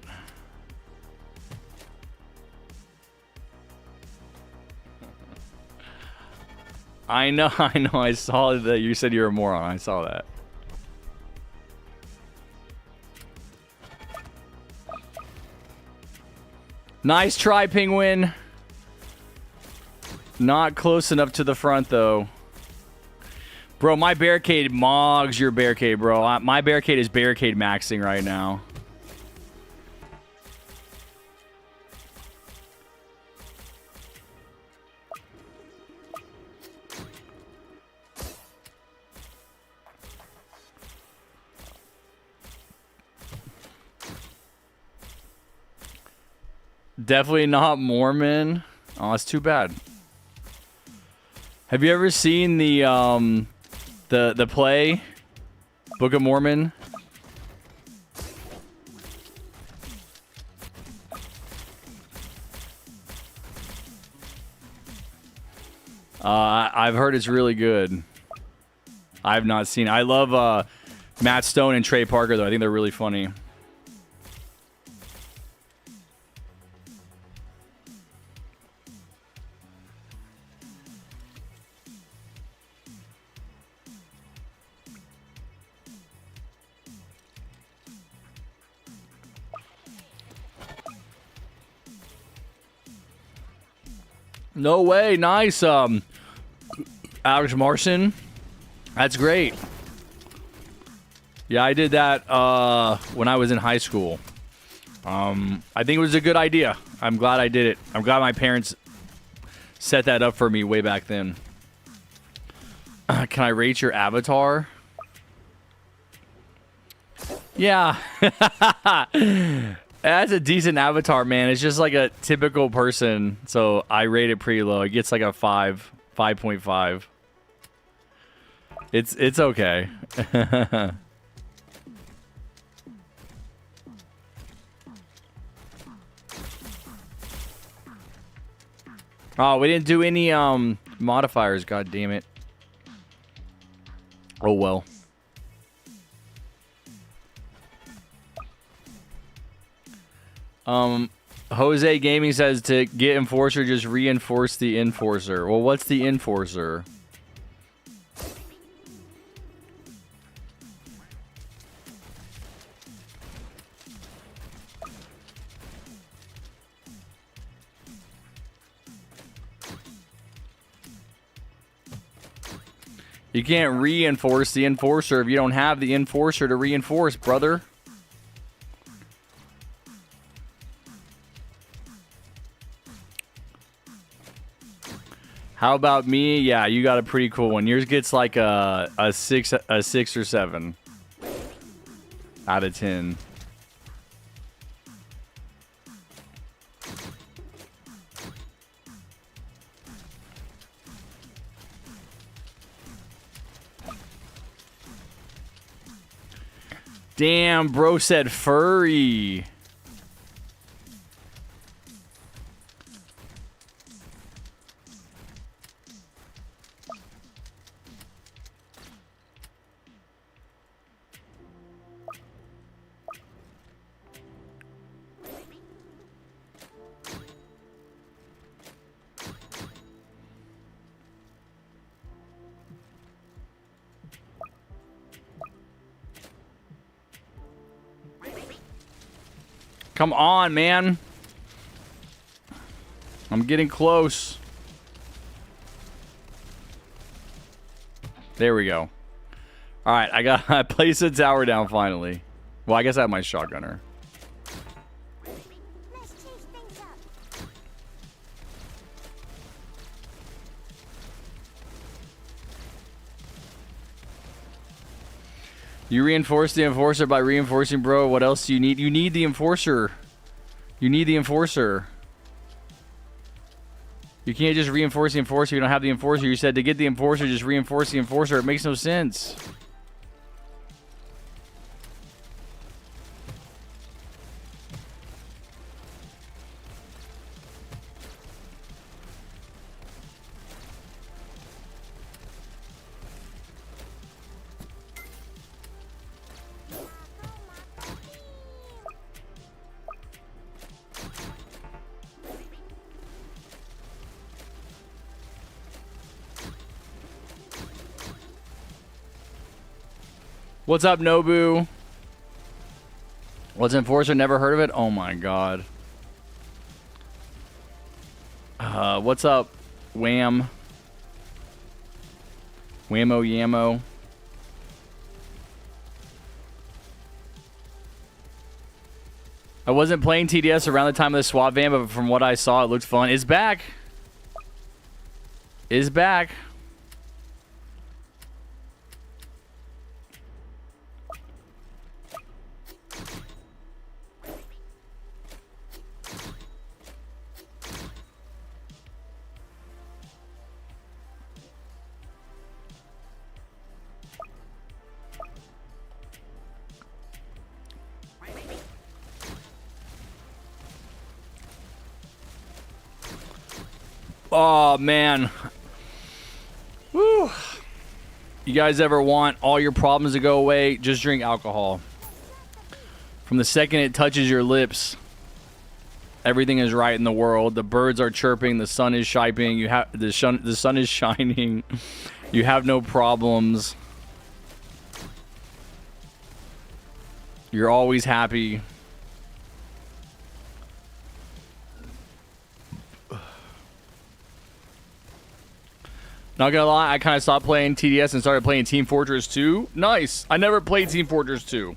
I know. I saw that you said you're a moron. I saw that. Nice try, Penguin. Not close enough to the front, though. Bro, my barricade mogs your barricade, bro. My barricade is barricade maxing right now. Definitely not Mormon. Oh, that's too bad. Have you ever seen the play Book of Mormon? I've heard it's really good. I've not seen it. I love Matt Stone and Trey Parker, though. I think they're really funny. No way. Nice. Alex Marson. That's great. Yeah, I did that when I was in high school. I think it was a good idea. I'm glad I did it. I'm glad my parents set that up for me way back then. Can I rate your avatar? Yeah. That's a decent avatar, man. It's just like a typical person, so I rate it pretty low. It gets like a 5.5. It's okay. Oh, we didn't do any modifiers. God damn it. Oh well. Jose Gaming says to get Enforcer, just reinforce the Enforcer. Well, what's the Enforcer? You can't reinforce the enforcer if you don't have the enforcer to reinforce, brother. How about me? Yeah, you got a pretty cool one. Yours gets like a 6 or 7 out of 10. Damn, bro said furry. Come on, man. I'm getting close. There we go. All right, I placed the tower down finally. Well, I guess I have my shotgunner. You reinforce the enforcer by reinforcing, bro. What else do you need? You need the enforcer. You need the enforcer. You can't just reinforce the enforcer. You don't have the enforcer. You said to get the enforcer, just reinforce the enforcer. It makes no sense. What's up, Nobu? What's Enforcer? Never heard of it? Oh my god. What's up, Wham? Whammo Yammo. I wasn't playing TDS around the time of the swap van, but from what I saw, it looked fun. It's back. It's back. Oh, man. Woo. You guys ever want all your problems to go away? Just drink alcohol. From the second it touches your lips, everything is right in the world. The birds are chirping. The sun is shining. The sun is shining. You have no problems. You're always happy. Not gonna lie, I kind of stopped playing TDS and started playing Team Fortress 2. Nice. I never played Team Fortress 2.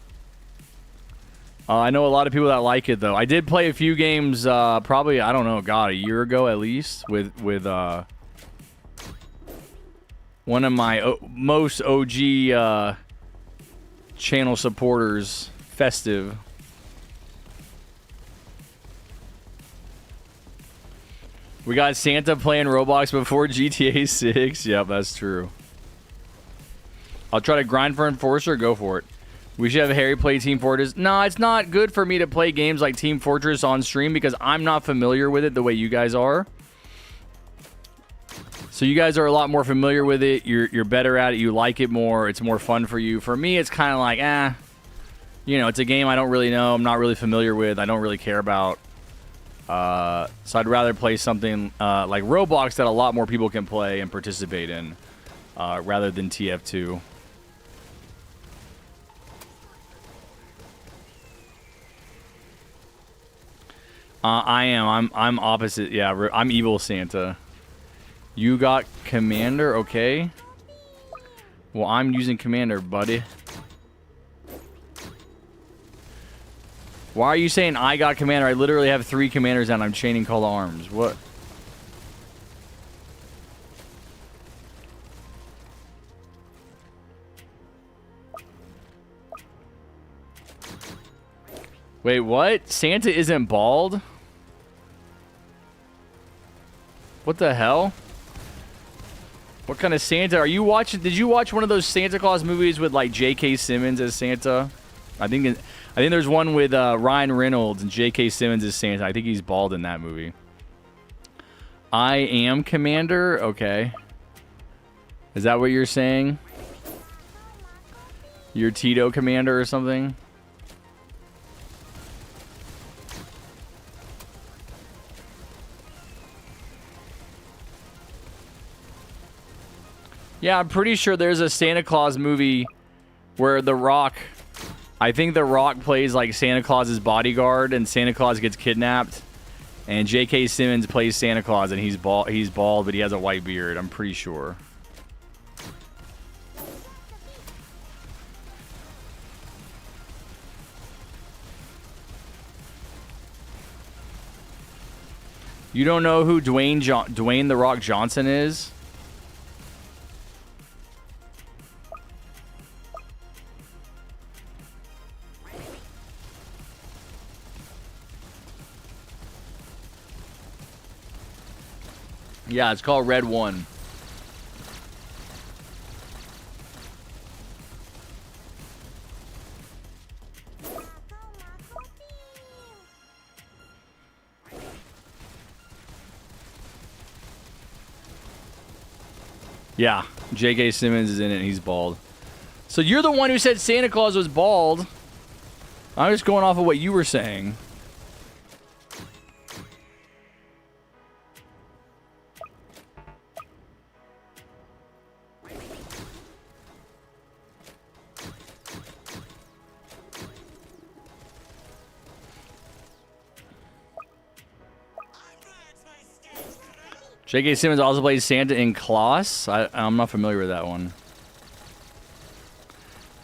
I know a lot of people that like it though. I did play a few games, probably I don't know, God, a year ago at least, with one of my most OG channel supporters, Festive. We got Santa playing Roblox before GTA 6. Yep, that's true. I'll try to grind for Enforcer. Go for it. We should have Harry play Team Fortress. No, it's not good for me to play games like Team Fortress on stream because I'm not familiar with it the way you guys are. So you guys are a lot more familiar with it. You're better at it. You like it more. It's more fun for you. For me, it's kind of like, you know, it's a game I don't really know. I'm not really familiar with. I don't really care about. So I'd rather play something like Roblox that a lot more people can play and participate in rather than TF2. I am. I'm opposite. Yeah, I'm evil Santa. You got Commander. Okay. Well, I'm using Commander, buddy. Why are you saying I got Commander? I literally have 3 Commanders and I'm chaining Call to Arms. What? Wait, what? Santa isn't bald? What the hell? What kind of Santa are you watching? Did you watch one of those Santa Claus movies with like J.K. Simmons as Santa? I think there's one with Ryan Reynolds and J.K. Simmons as Santa. I think he's bald in that movie. I am Commander? Okay. Is that what you're saying? You're Tito Commander or something? Yeah, I'm pretty sure there's a Santa Claus movie where The Rock, I think The Rock plays like Santa Claus's bodyguard and Santa Claus gets kidnapped. And J.K. Simmons plays Santa Claus and he's bald, but he has a white beard. I'm pretty sure. You don't know who Dwayne The Rock Johnson is? Yeah, it's called Red One. Yeah, J.K. Simmons is in it and he's bald. So you're the one who said Santa Claus was bald. I'm just going off of what you were saying. J.K. Simmons also plays Santa in Klaus. I'm not familiar with that one.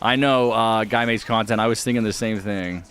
I know Guy Makes Content. I was thinking the same thing.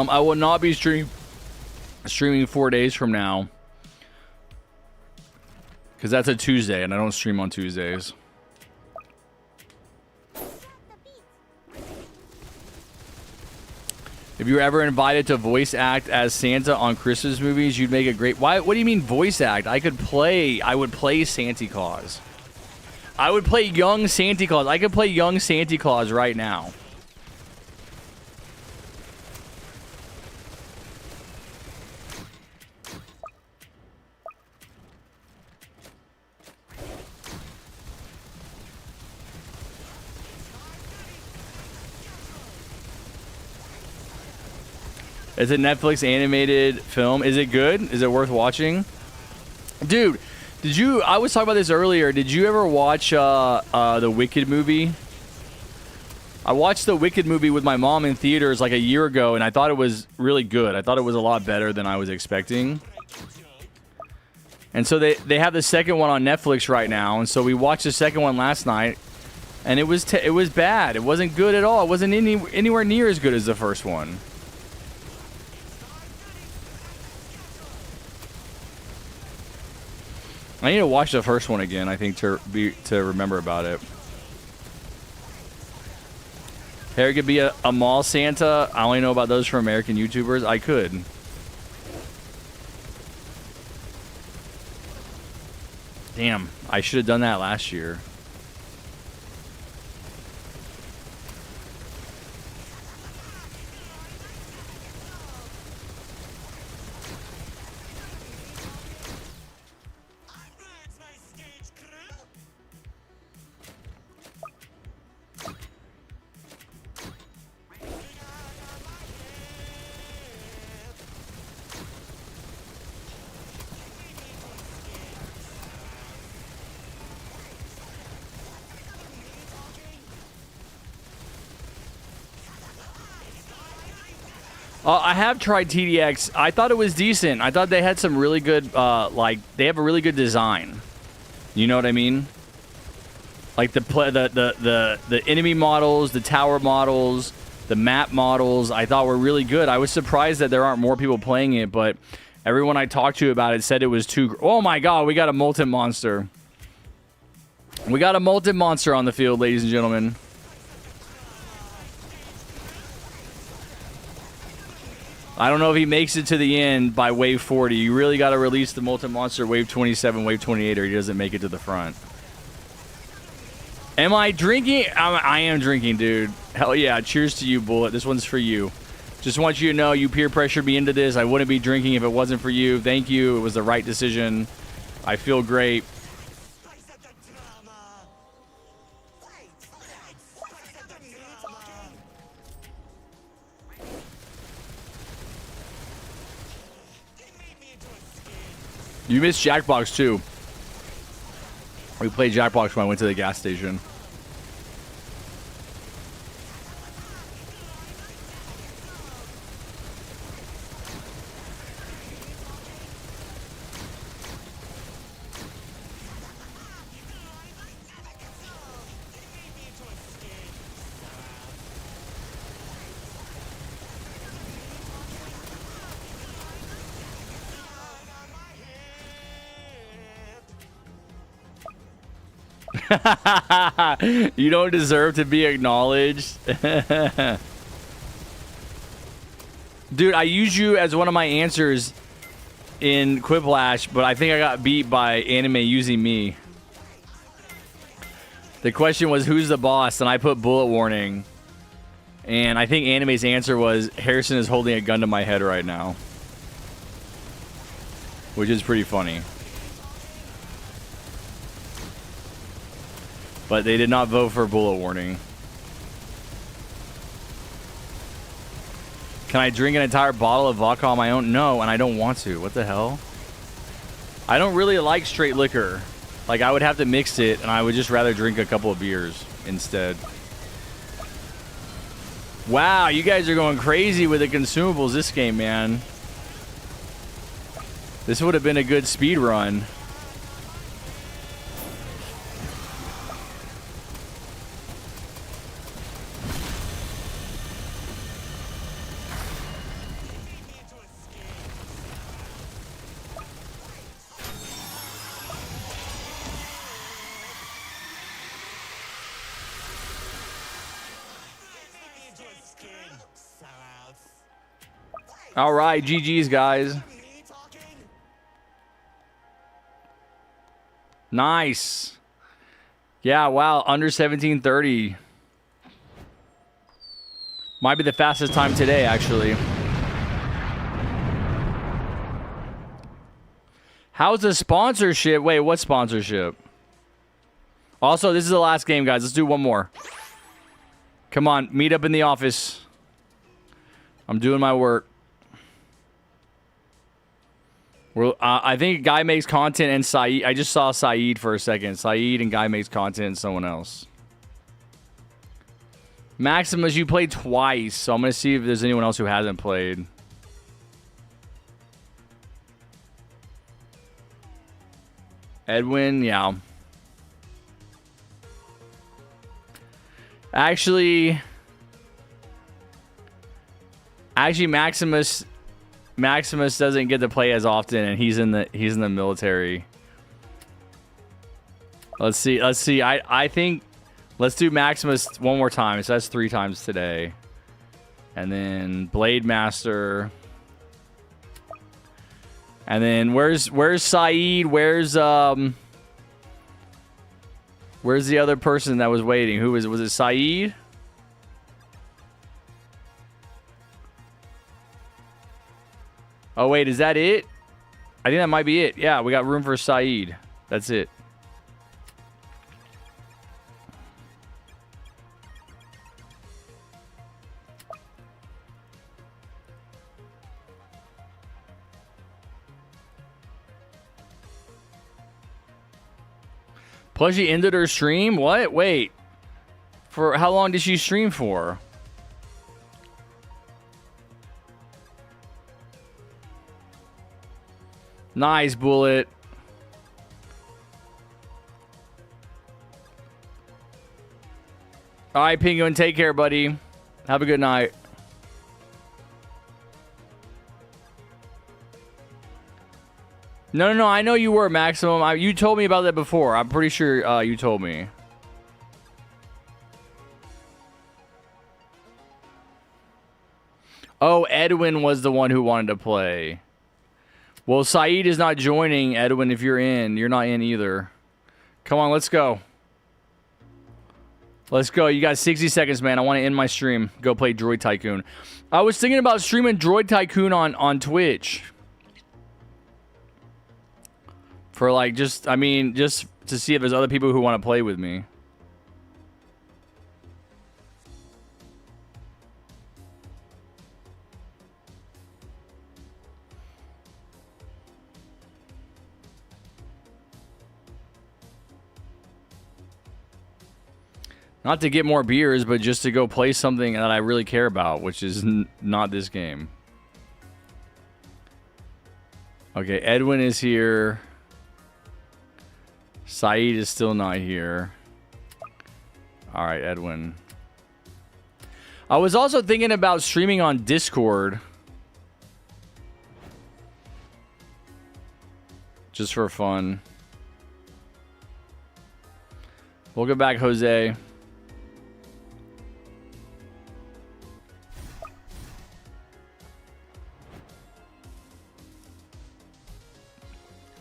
I will not be streaming 4 days from now. Because that's a Tuesday, and I don't stream on Tuesdays. If you were ever invited to voice act as Santa on Christmas movies, you'd make a great... Why? What do you mean voice act? I would play Santa Claus. I would play young Santa Claus. I could play young Santa Claus right now. It's a Netflix animated film. Is it good? Is it worth watching? Dude, Did you? I was talking about this earlier. Did you ever watch the Wicked movie? I watched the Wicked movie with my mom in theaters like a year ago, and I thought it was really good. I thought it was a lot better than I was expecting. And so they have the second one on Netflix right now, and so we watched the second one last night, and it was bad. It wasn't good at all. It wasn't anywhere near as good as the first one. I need to watch the first one again, I think, to remember about it. Harry could be a mall Santa. I only know about those from American YouTubers. I could. Damn, I should have done that last year. I have tried TDX. I thought it was decent. I thought they had some really good, they have a really good design. You know what I mean? Like the enemy models, the tower models, the map models, I thought were really good. I was surprised that there aren't more people playing it, but everyone I talked to about it said it was too... Oh my god, we got a molten monster. We got a molten monster on the field, ladies and gentlemen. I don't know if he makes it to the end by wave 40. You really got to release the molten monster wave 27, wave 28, or he doesn't make it to the front. Am I drinking? I am drinking, dude. Hell yeah. Cheers to you, Bullet. This one's for you. Just want you to know you peer pressured me into this. I wouldn't be drinking if it wasn't for you. Thank you. It was the right decision. I feel great. You missed Jackbox too. We played Jackbox when I went to the gas station. You don't deserve to be acknowledged. Dude, I used you as one of my answers in Quiplash, but I think I got beat by anime using me. The question was, who's the boss? And I put bullet warning. And I think anime's answer was, Harrison is holding a gun to my head right now. Which is pretty funny. But they did not vote for bullet warning. Can I drink an entire bottle of vodka on my own? No, and I don't want to. What the hell? I don't really like straight liquor. Like, I would have to mix it, and I would just rather drink a couple of beers instead. Wow, you guys are going crazy with the consumables this game, man. This would have been a good speed run. All right, GG's, guys. Nice. Yeah, wow, under 17:30. Might be the fastest time today, actually. How's the sponsorship? Wait, what sponsorship? Also, this is the last game, guys. Let's do one more. Come on, meet up in the office. I'm doing my work. Well, I think Guy Makes Content and Saeed. I just saw Saeed for a second. Saeed and Guy Makes Content and someone else. Maximus, you played twice, so I'm going to see if there's anyone else who hasn't played. Edwin, yeah. Actually, Maximus doesn't get to play as often, and he's in the military. Let's see. I think let's do Maximus one more time. So that's 3 times today, and then Blade Master, and then where's Saeed? Where's the other person that was waiting? Who was it? Was it Saeed? Oh, wait, is that it? I think that might be it. Yeah, we got room for Saeed. That's it. Plushy ended her stream? What? Wait. For how long did she stream for? Nice, Bullet. All right, Penguin, take care, buddy. Have a good night. No, I know you were, Maximum. You told me about that before. I'm pretty sure you told me. Oh, Edwin was the one who wanted to play. Well, Saeed is not joining, Edwin, if you're in. You're not in either. Come on, let's go. Let's go. You got 60 seconds, man. I want to end my stream. Go play Droid Tycoon. I was thinking about streaming Droid Tycoon on Twitch. For like just to see if there's other people who want to play with me. Not to get more beers, but just to go play something that I really care about, which is not this game. Okay, Edwin is here. Saeed is still not here. All right, Edwin. I was also thinking about streaming on Discord. Just for fun. Welcome back, Jose.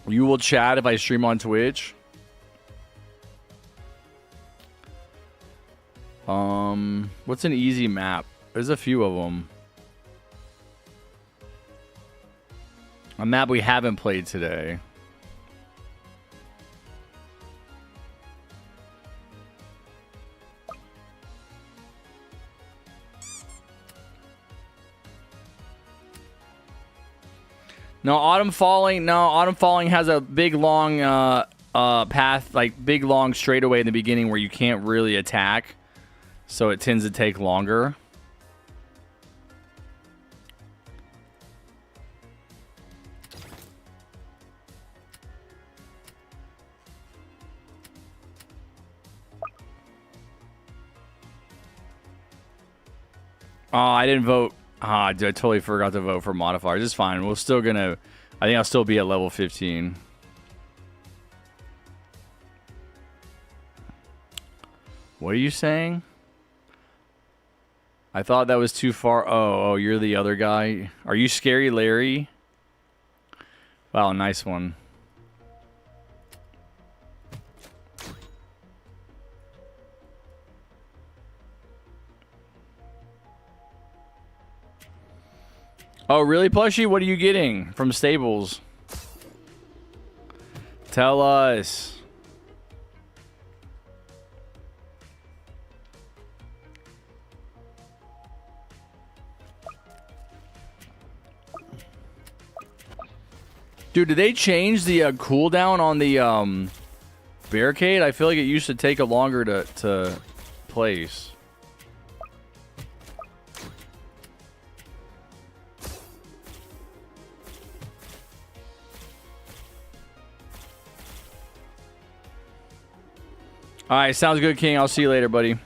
You will chat if I stream on Twitch. What's an easy map? There's a few of them. A map we haven't played today. No, Autumn Falling. No, Autumn Falling has a big long path, like big long straightaway in the beginning where you can't really attack, so it tends to take longer. Oh, I didn't vote. I totally forgot to vote for modifiers. It's fine. We're still gonna. I think I'll still be at level 15. What are you saying? I thought that was too far. Oh, you're the other guy. Are you Scary Larry? Wow, nice one. Oh, really, Plushy? What are you getting from Stables? Tell us. Dude, did they change the cooldown on the barricade? I feel like it used to take a longer to place. All right, sounds good, King. I'll see you later, buddy.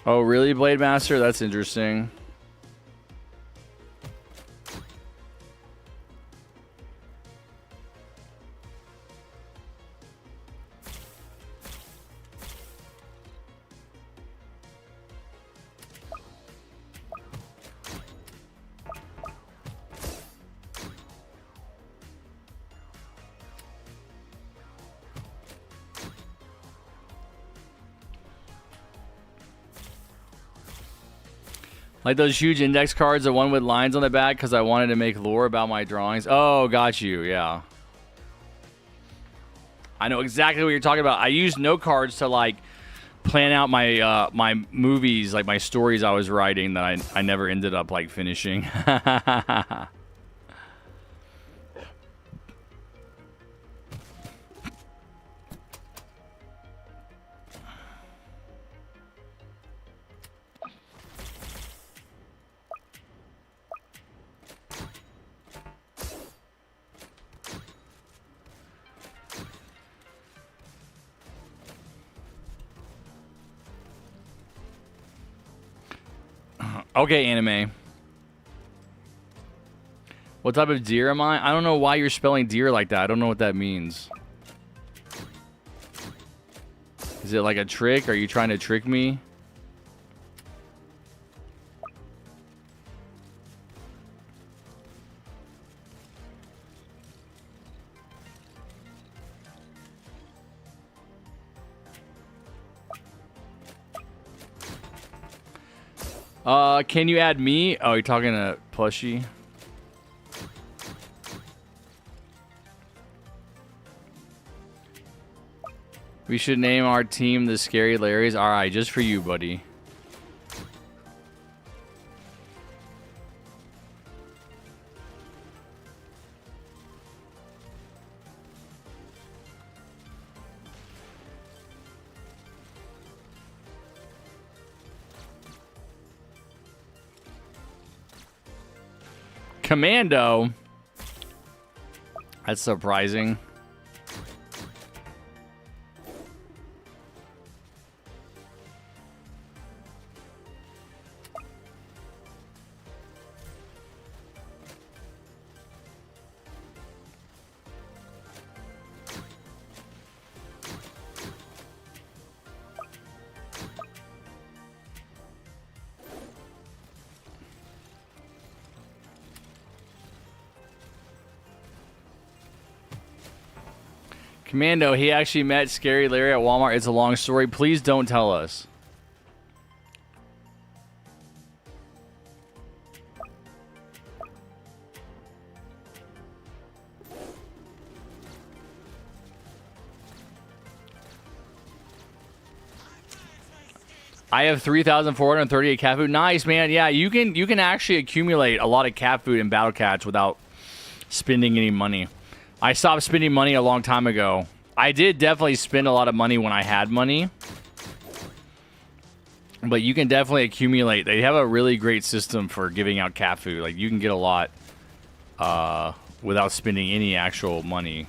Oh, really, Blade Master? That's interesting. Like those huge index cards, the one with lines on the back, because I wanted to make lore about my drawings. Oh, got you. Yeah. I know exactly what you're talking about. I used note cards to like plan out my my movies, like my stories I was writing that I never ended up like finishing. Okay, anime. What type of deer am I? I don't know why you're spelling deer like that. I don't know what that means. Is it like a trick? Are you trying to trick me? Can you add me? Oh, you're talking to Plushie? We should name our team the Scary Larrys. Alright, just for you, buddy. Commando? That's surprising. Commando, he actually met Scary Larry at Walmart. It's a long story. Please don't tell us. I have 3,438 cat food. Nice, man. Yeah, you can actually accumulate a lot of cat food in Battle Cats without spending any money. I stopped spending money a long time ago. I did definitely spend a lot of money when I had money. But you can definitely accumulate. They have a really great system for giving out cat food. Like, you can get a lot without spending any actual money.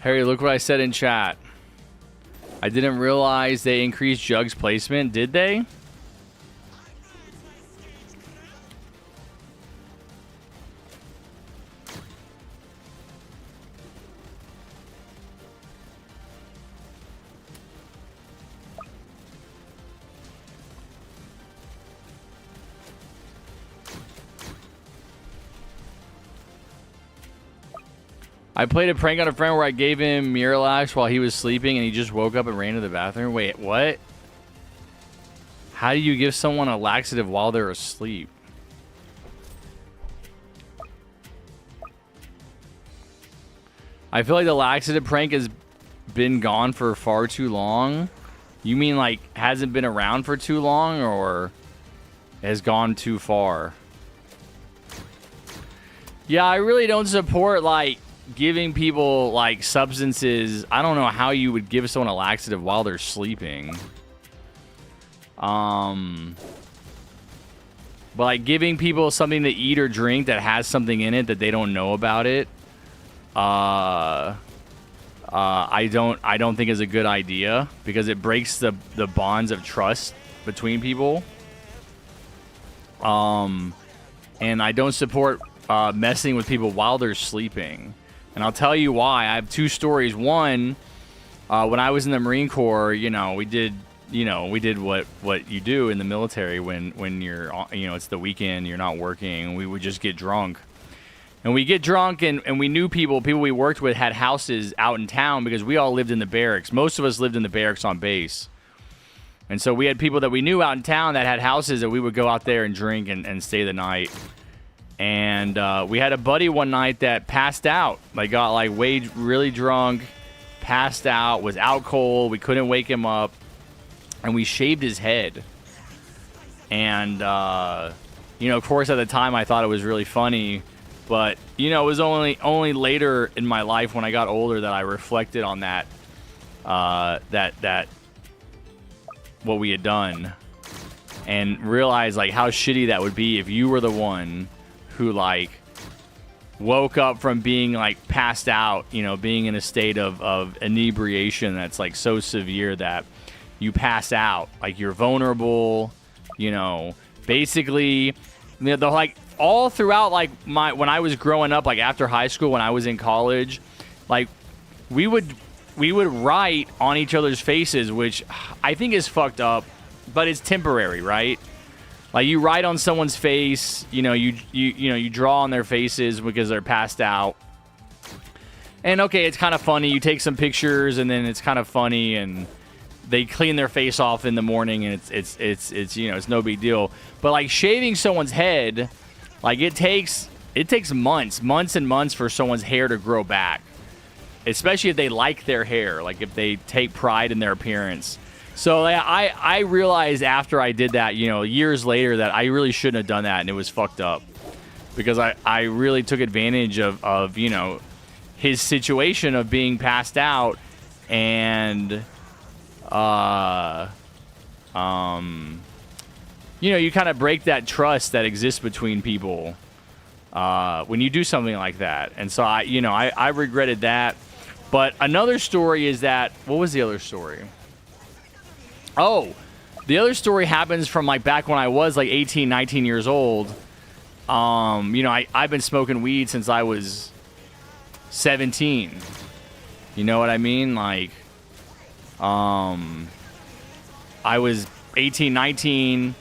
Harry, look what I said in chat. I didn't realize they increased Jug's placement. Did they? I played a prank on a friend where I gave him Miralax while he was sleeping and he just woke up and ran to the bathroom. Wait, what? How do you give someone a laxative while they're asleep? I feel like the laxative prank has been gone for far too long. You mean like hasn't been around for too long or has gone too far? Yeah, I really don't support like giving people like substances. I don't know how you would give someone a laxative while they're sleeping. But like giving people something to eat or drink that has something in it that they don't know about it, I don't think is a good idea because it breaks the bonds of trust between people. And I don't support messing with people while they're sleeping. And I'll tell you why. I have two stories. One, when I was in the Marine Corps, we did what you do in the military when you're, it's the weekend, you're not working. We would just get drunk. And we get drunk, and we knew people we worked with had houses out in town because we all lived in the barracks. Most of us lived in the barracks on base. And so we had people that we knew out in town that had houses that we would go out there and drink and stay the night. And we had a buddy one night that passed out. Like, got like way really drunk, passed out, was out cold. We couldn't wake him up. And we shaved his head. And, of course, at the time I thought it was really funny. But, it was only later in my life when I got older that I reflected on that what we had done. And realized, like, how shitty that would be if you were the one who, like, woke up from being, like, passed out, being in a state of inebriation that's, like, so severe that you pass out. Like, you're vulnerable, basically, like, all throughout, like, when I was growing up, like, after high school, when I was in college, like, we would write on each other's faces, which I think is fucked up, but it's temporary, right? Like, you write on someone's face, you draw on their faces because they're passed out. And okay, it's kind of funny. You take some pictures and then it's kind of funny and they clean their face off in the morning and it's no big deal. But like shaving someone's head, like it takes months and months for someone's hair to grow back. Especially if they like their hair, like if they take pride in their appearance. So I realized after I did that, years later, that I really shouldn't have done that, and it was fucked up. Because I really took advantage of his situation of being passed out, and you kind of break that trust that exists between people when you do something like that. And so I regretted that. But another story is that, what was the other story? Oh, the other story happens from like back when I was like 18, 19 years old. I've been smoking weed since I was 17. You know what I mean? Like, I was 18, 19.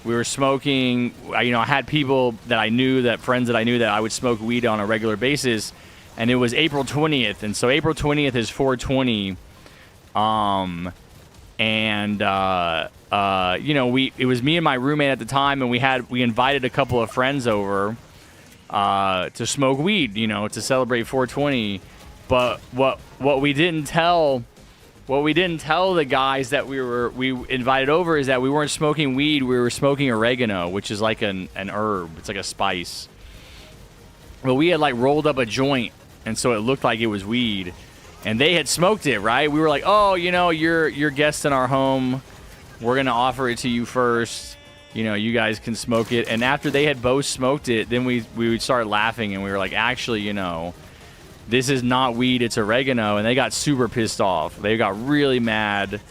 We were smoking. I had people that I knew, friends that I knew that I would smoke weed on a regular basis. And it was April 20th. And so April 20th is 420. It was me and my roommate at the time, and we invited a couple of friends over to smoke weed, to celebrate 420. But what we didn't tell the guys that we invited over is that we weren't smoking weed, we were smoking oregano, which is like an herb. It's like a spice. But we had like rolled up a joint, and so it looked like it was weed. And they had smoked it, right? We were like, oh, you're guests in our home. We're going to offer it to you first. You guys can smoke it. And after they had both smoked it, then we would start laughing. And we were like, actually, this is not weed, it's oregano. And they got super pissed off. They got really mad.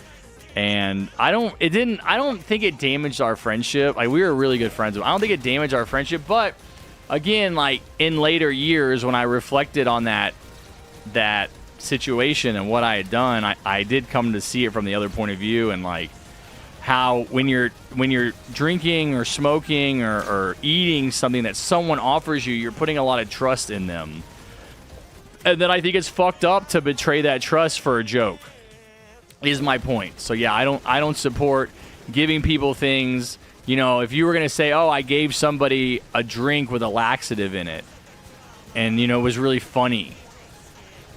And I don't think it damaged our friendship. Like, we were really good friends. I don't think it damaged our friendship. But, again, like, in later years, when I reflected on that situation and what I had done, I did come to see it from the other point of view, and like how when you're drinking or smoking or eating something that someone offers you, you're putting a lot of trust in them. And then I think it's fucked up to betray that trust for a joke. Is my point. So yeah, I don't support giving people things. You know, if you were gonna say, oh, I gave somebody a drink with a laxative in it, and you know it was really funny,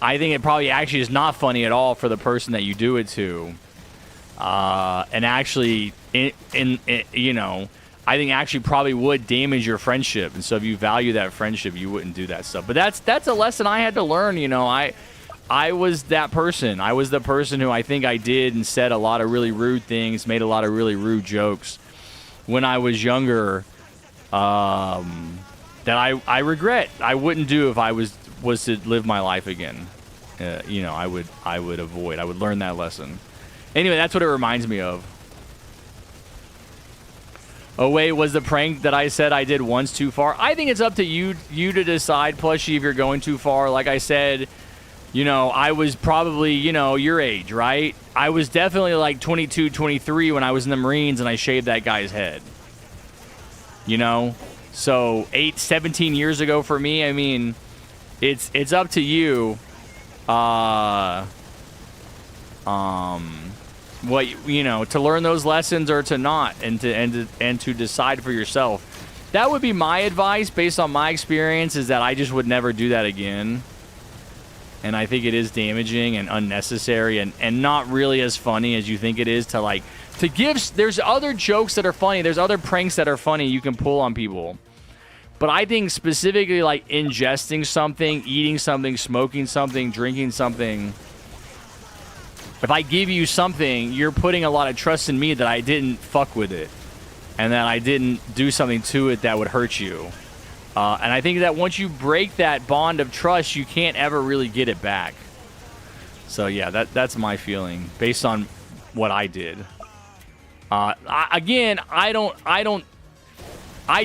I think it probably actually is not funny at all for the person that you do it to. And actually, you know, I think actually probably would damage your friendship. And so if you value that friendship, you wouldn't do that stuff. But that's a lesson I had to learn. You know, I was that person. I was the person who I think I did and said a lot of really rude things, made a lot of really rude jokes when I was younger, that I regret. I wouldn't do if I was to live my life again. You know, I would avoid. I would learn that lesson. Anyway, that's what it reminds me of. Oh wait, was the prank that I said I did once too far? I think it's up to you to decide, Plushie, if you're going too far. Like I said, you know, I was probably, you know, your age, right? I was definitely like 22, 23 when I was in the Marines and I shaved that guy's head. You know? So 17 years ago for me, I mean, it's up to you. What, you know, to learn those lessons or to not, and to decide for yourself. That would be my advice based on my experience, is that I just would never do that again. And I think it is damaging and unnecessary and not really as funny as you think it is to give. There's other jokes that are funny. There's other pranks that are funny you can pull on people. But I think specifically like ingesting something, eating something, smoking something, drinking something. If I give you something, you're putting a lot of trust in me that I didn't fuck with it. And that I didn't do something to it that would hurt you. And I think that once you break that bond of trust, you can't ever really get it back. So yeah, that's my feeling based on what I did. I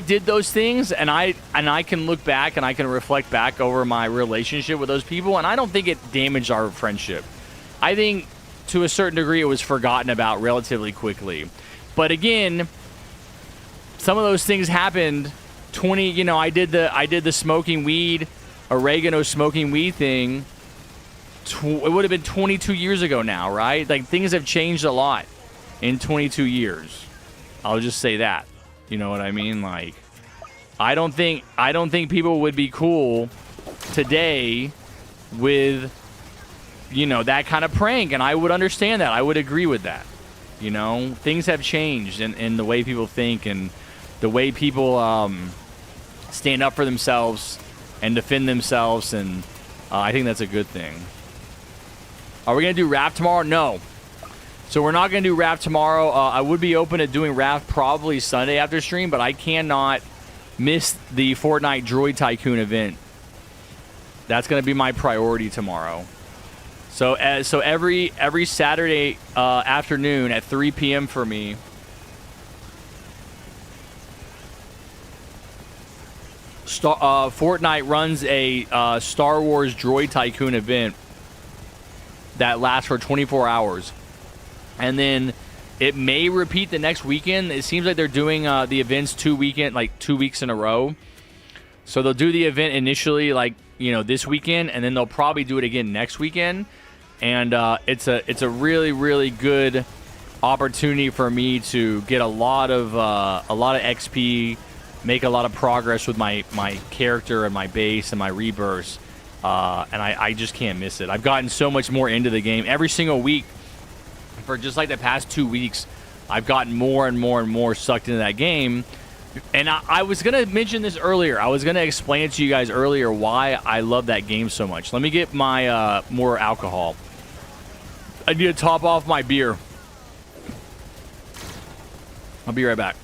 did those things, and I can look back and I can reflect back over my relationship with those people, and I don't think it damaged our friendship. I think to a certain degree it was forgotten about relatively quickly. But again, some of those things happened. I did the smoking weed, oregano smoking weed thing. It would have been 22 years ago now, right? Like, things have changed a lot in 22 years. I'll just say that. You know what I mean? Like, I don't think people would be cool today with, you know, that kind of prank, and I would understand that. I would agree with that. You know, things have changed in the way people think and the way people stand up for themselves and defend themselves, and I think that's a good thing. Are we going to do rap tomorrow? No. So we're not going to do rap tomorrow. I would be open to doing rap probably Sunday after stream, but I cannot miss the Fortnite Droid Tycoon event. That's going to be my priority tomorrow. So every Saturday afternoon at 3 p.m. for me, Fortnite runs a Star Wars Droid Tycoon event that lasts for 24 hours. And then it may repeat the next weekend. It seems like they're doing the events 2 weeks in a row. So they'll do the event initially, this weekend, and then they'll probably do it again next weekend. And it's a really, really good opportunity for me to get a lot of XP, make a lot of progress with my character and my base and my rebirths. And I just can't miss it. I've gotten so much more into the game every single week. For just like the past 2 weeks, I've gotten more and more and more sucked into that game. And I was going to mention this earlier. I was going to explain it to you guys earlier why I love that game so much. Let me get my more alcohol. I need to top off my beer. I'll be right back.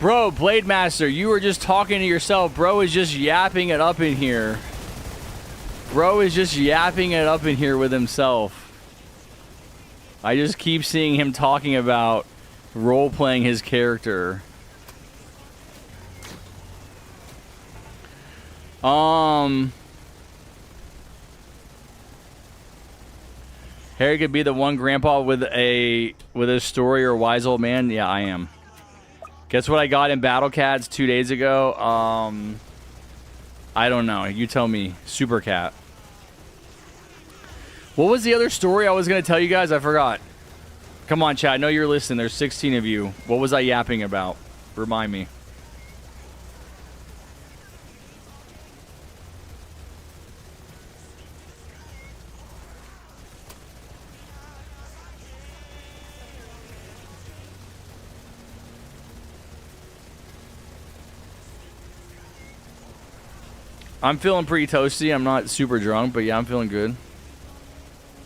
Bro, Blade Master, you were just talking to yourself. Bro is just yapping it up in here. Bro is just yapping it up in here with himself. I just keep seeing him talking about role-playing his character. Harry could be the one grandpa with a story or wise old man. Yeah, I am. Guess what I got in Battle Cats 2 days ago? I don't know. You tell me. Super Cat. What was the other story I was going to tell you guys? I forgot. Come on, chat. I know you're listening. There's 16 of you. What was I yapping about? Remind me. I'm feeling pretty toasty. I'm not super drunk, but yeah, I'm feeling good.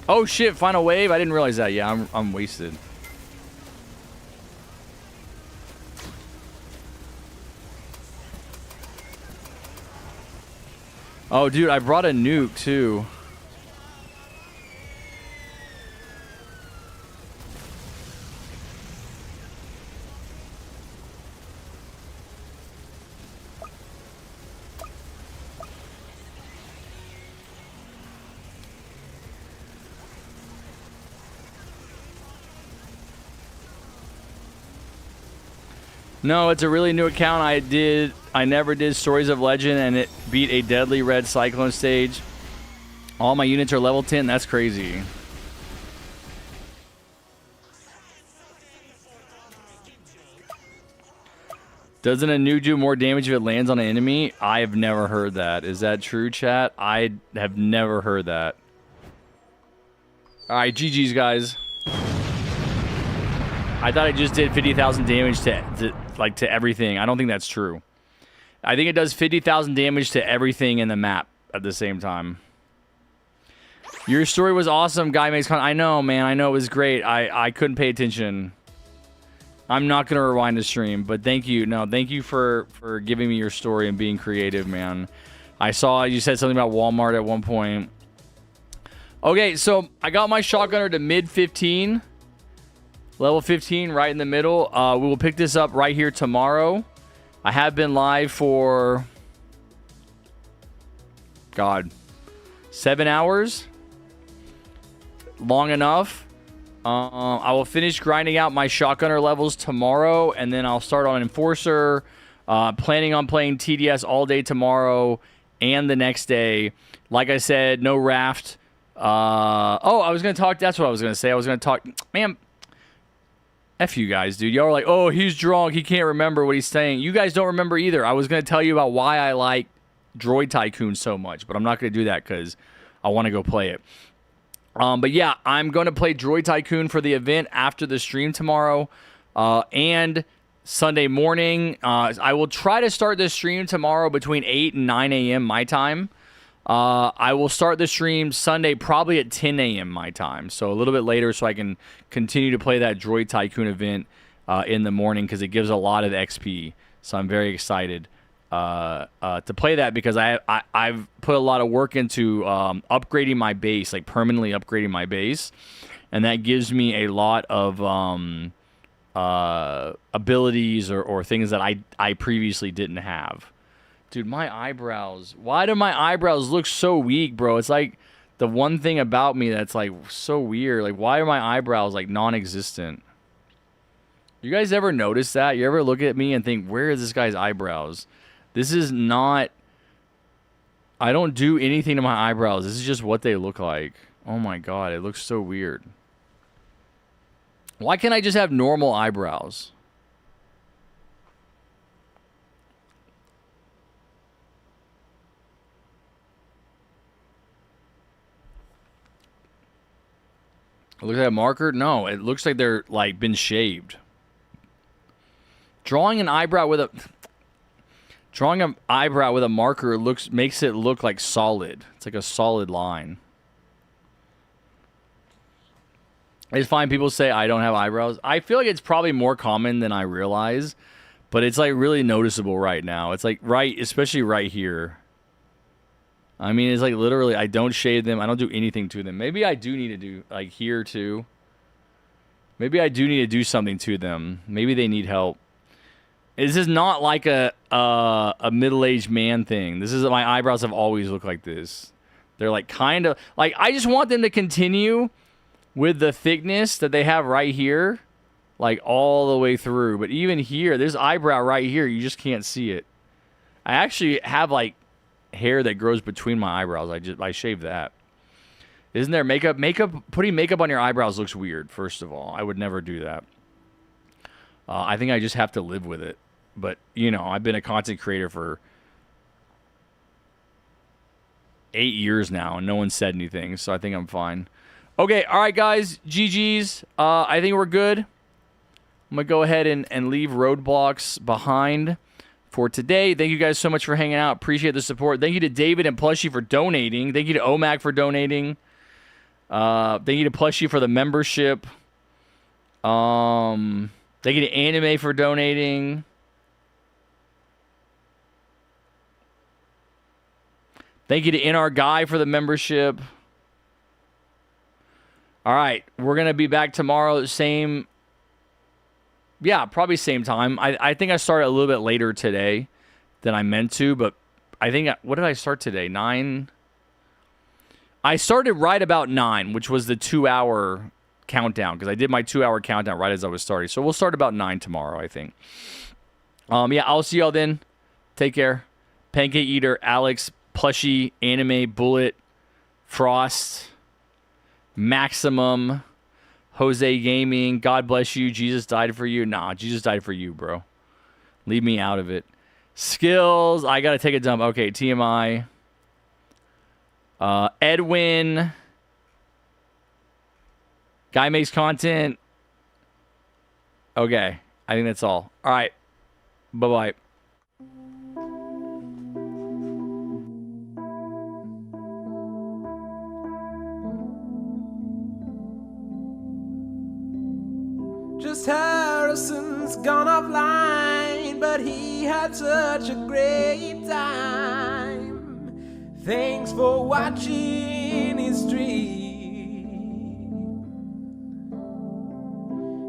Oh shit, final wave? I didn't realize that. Yeah, I'm wasted. Oh dude, I brought a nuke too. No, it's a really new account. I never did Stories of Legend, and it beat a deadly red cyclone stage. All my units are level 10. That's crazy. Doesn't a nuke do more damage if it lands on an enemy? I have never heard that. Is that true, chat? I have never heard that. All right, GG's, guys. I thought I just did 50,000 damage to everything. I don't think that's true. I think it does 50,000 damage to everything in the map at the same time. Your story was awesome, Guy Makes Con. I know, man. I know it was great. I couldn't pay attention. I'm not going to rewind the stream, but thank you. No, thank you for giving me your story and being creative, man. I saw you said something about Walmart at one point. Okay, so I got my shotgunner to mid 15. Level 15 right in the middle. We will pick this up right here tomorrow. I have been live for, God, 7 hours. Long enough. I will finish grinding out my shotgunner levels tomorrow, and then I'll start on Enforcer. Planning on playing TDS all day tomorrow and the next day. Like I said, no raft. I was going to talk. That's what I was going to say. I was going to talk. Man. F you guys, dude. Y'all are like, oh, he's drunk. He can't remember what he's saying. You guys don't remember either. I was going to tell you about why I like Droid Tycoon so much, but I'm not going to do that because I want to go play it. But yeah, I'm going to play Droid Tycoon for the event after the stream tomorrow and Sunday morning. I will try to start the stream tomorrow between 8 and 9 a.m. my time. I will start the stream Sunday probably at 10 a.m. my time, so a little bit later so I can continue to play that Droid Tycoon event in the morning because it gives a lot of XP. So I'm very excited to play that because I've put a lot of work into upgrading my base, like permanently upgrading my base, and that gives me a lot of abilities or things that I previously didn't have. Dude, my eyebrows. Why do my eyebrows look so weak, bro? It's like the one thing about me that's like so weird. Like, why are my eyebrows like non-existent? You guys ever notice that? You ever look at me and think, where is this guy's eyebrows? This is not... I don't do anything to my eyebrows. This is just what they look like. Oh my god, it looks so weird. Why can't I just have normal eyebrows? Look at that marker. No, it looks like they're like been shaved. Drawing an eyebrow with a marker makes it look like solid. It's like a solid line. I just find people say I don't have eyebrows. I feel like it's probably more common than I realize, But it's like really noticeable right now. It's like especially right here. I mean, it's like literally, I don't shave them. I don't do anything to them. Maybe I do need to do like here too. Maybe I do need to do something to them. Maybe they need help. This is not like a middle-aged man thing. This is, my eyebrows have always looked like this. They're like kind of like, I just want them to continue with the thickness that they have right here, like all the way through. But even here, there's eyebrow right here. You just can't see it. I actually have like hair that grows between my eyebrows. I shave that. Isn't there makeup? Putting makeup on your eyebrows looks weird. First of all, I would never do that. I think I just have to live with it. But you know, I've been a content creator for 8 years now, and no one said anything, so I think I'm fine. Okay, all right, guys, GG's. I think we're good. I'm gonna go ahead and leave roadblocks behind for today. Thank you guys so much for hanging out. Appreciate the support. Thank you to David and Plushie for donating. Thank you to OMAC for donating. Thank you to Plushie for the membership. Thank you to Anime for donating. Thank you to NR Guy for the membership. All right, we're going to be back tomorrow, same... Yeah, probably same time. I think I started a little bit later today than I meant to, but I think... What did I start today? 9? I started right about 9, which was the 2-hour countdown, because I did my 2-hour countdown right as I was starting. So we'll start about 9 tomorrow, I think. Yeah, I'll see y'all then. Take care. Pancake Eater, Alex, Plushie, Anime, Bullet, Frost, Maximum, Jose Gaming, God bless you, Jesus died for you. Nah, Jesus died for you, bro. Leave me out of it. Skills, I gotta take a dump. Okay, TMI. Edwin. Guy makes content. Okay, I think that's all. All right, bye-bye. JustHarrison's gone offline, but he had such a great time. Thanks for watching his stream.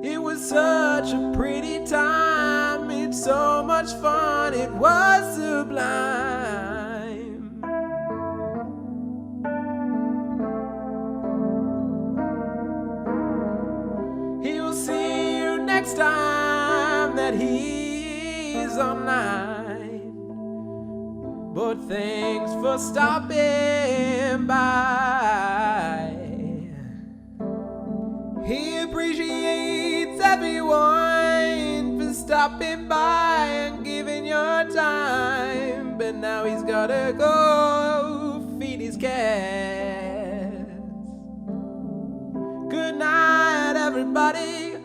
It was such a pretty time, it's so much fun, it was sublime. He will see you next time that he's online. But thanks for stopping by. He appreciates everyone for stopping by and giving your time. But now he's gotta go feed his cats. Good night, everybody.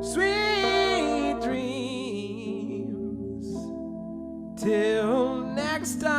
Sweet dreams. Till next time.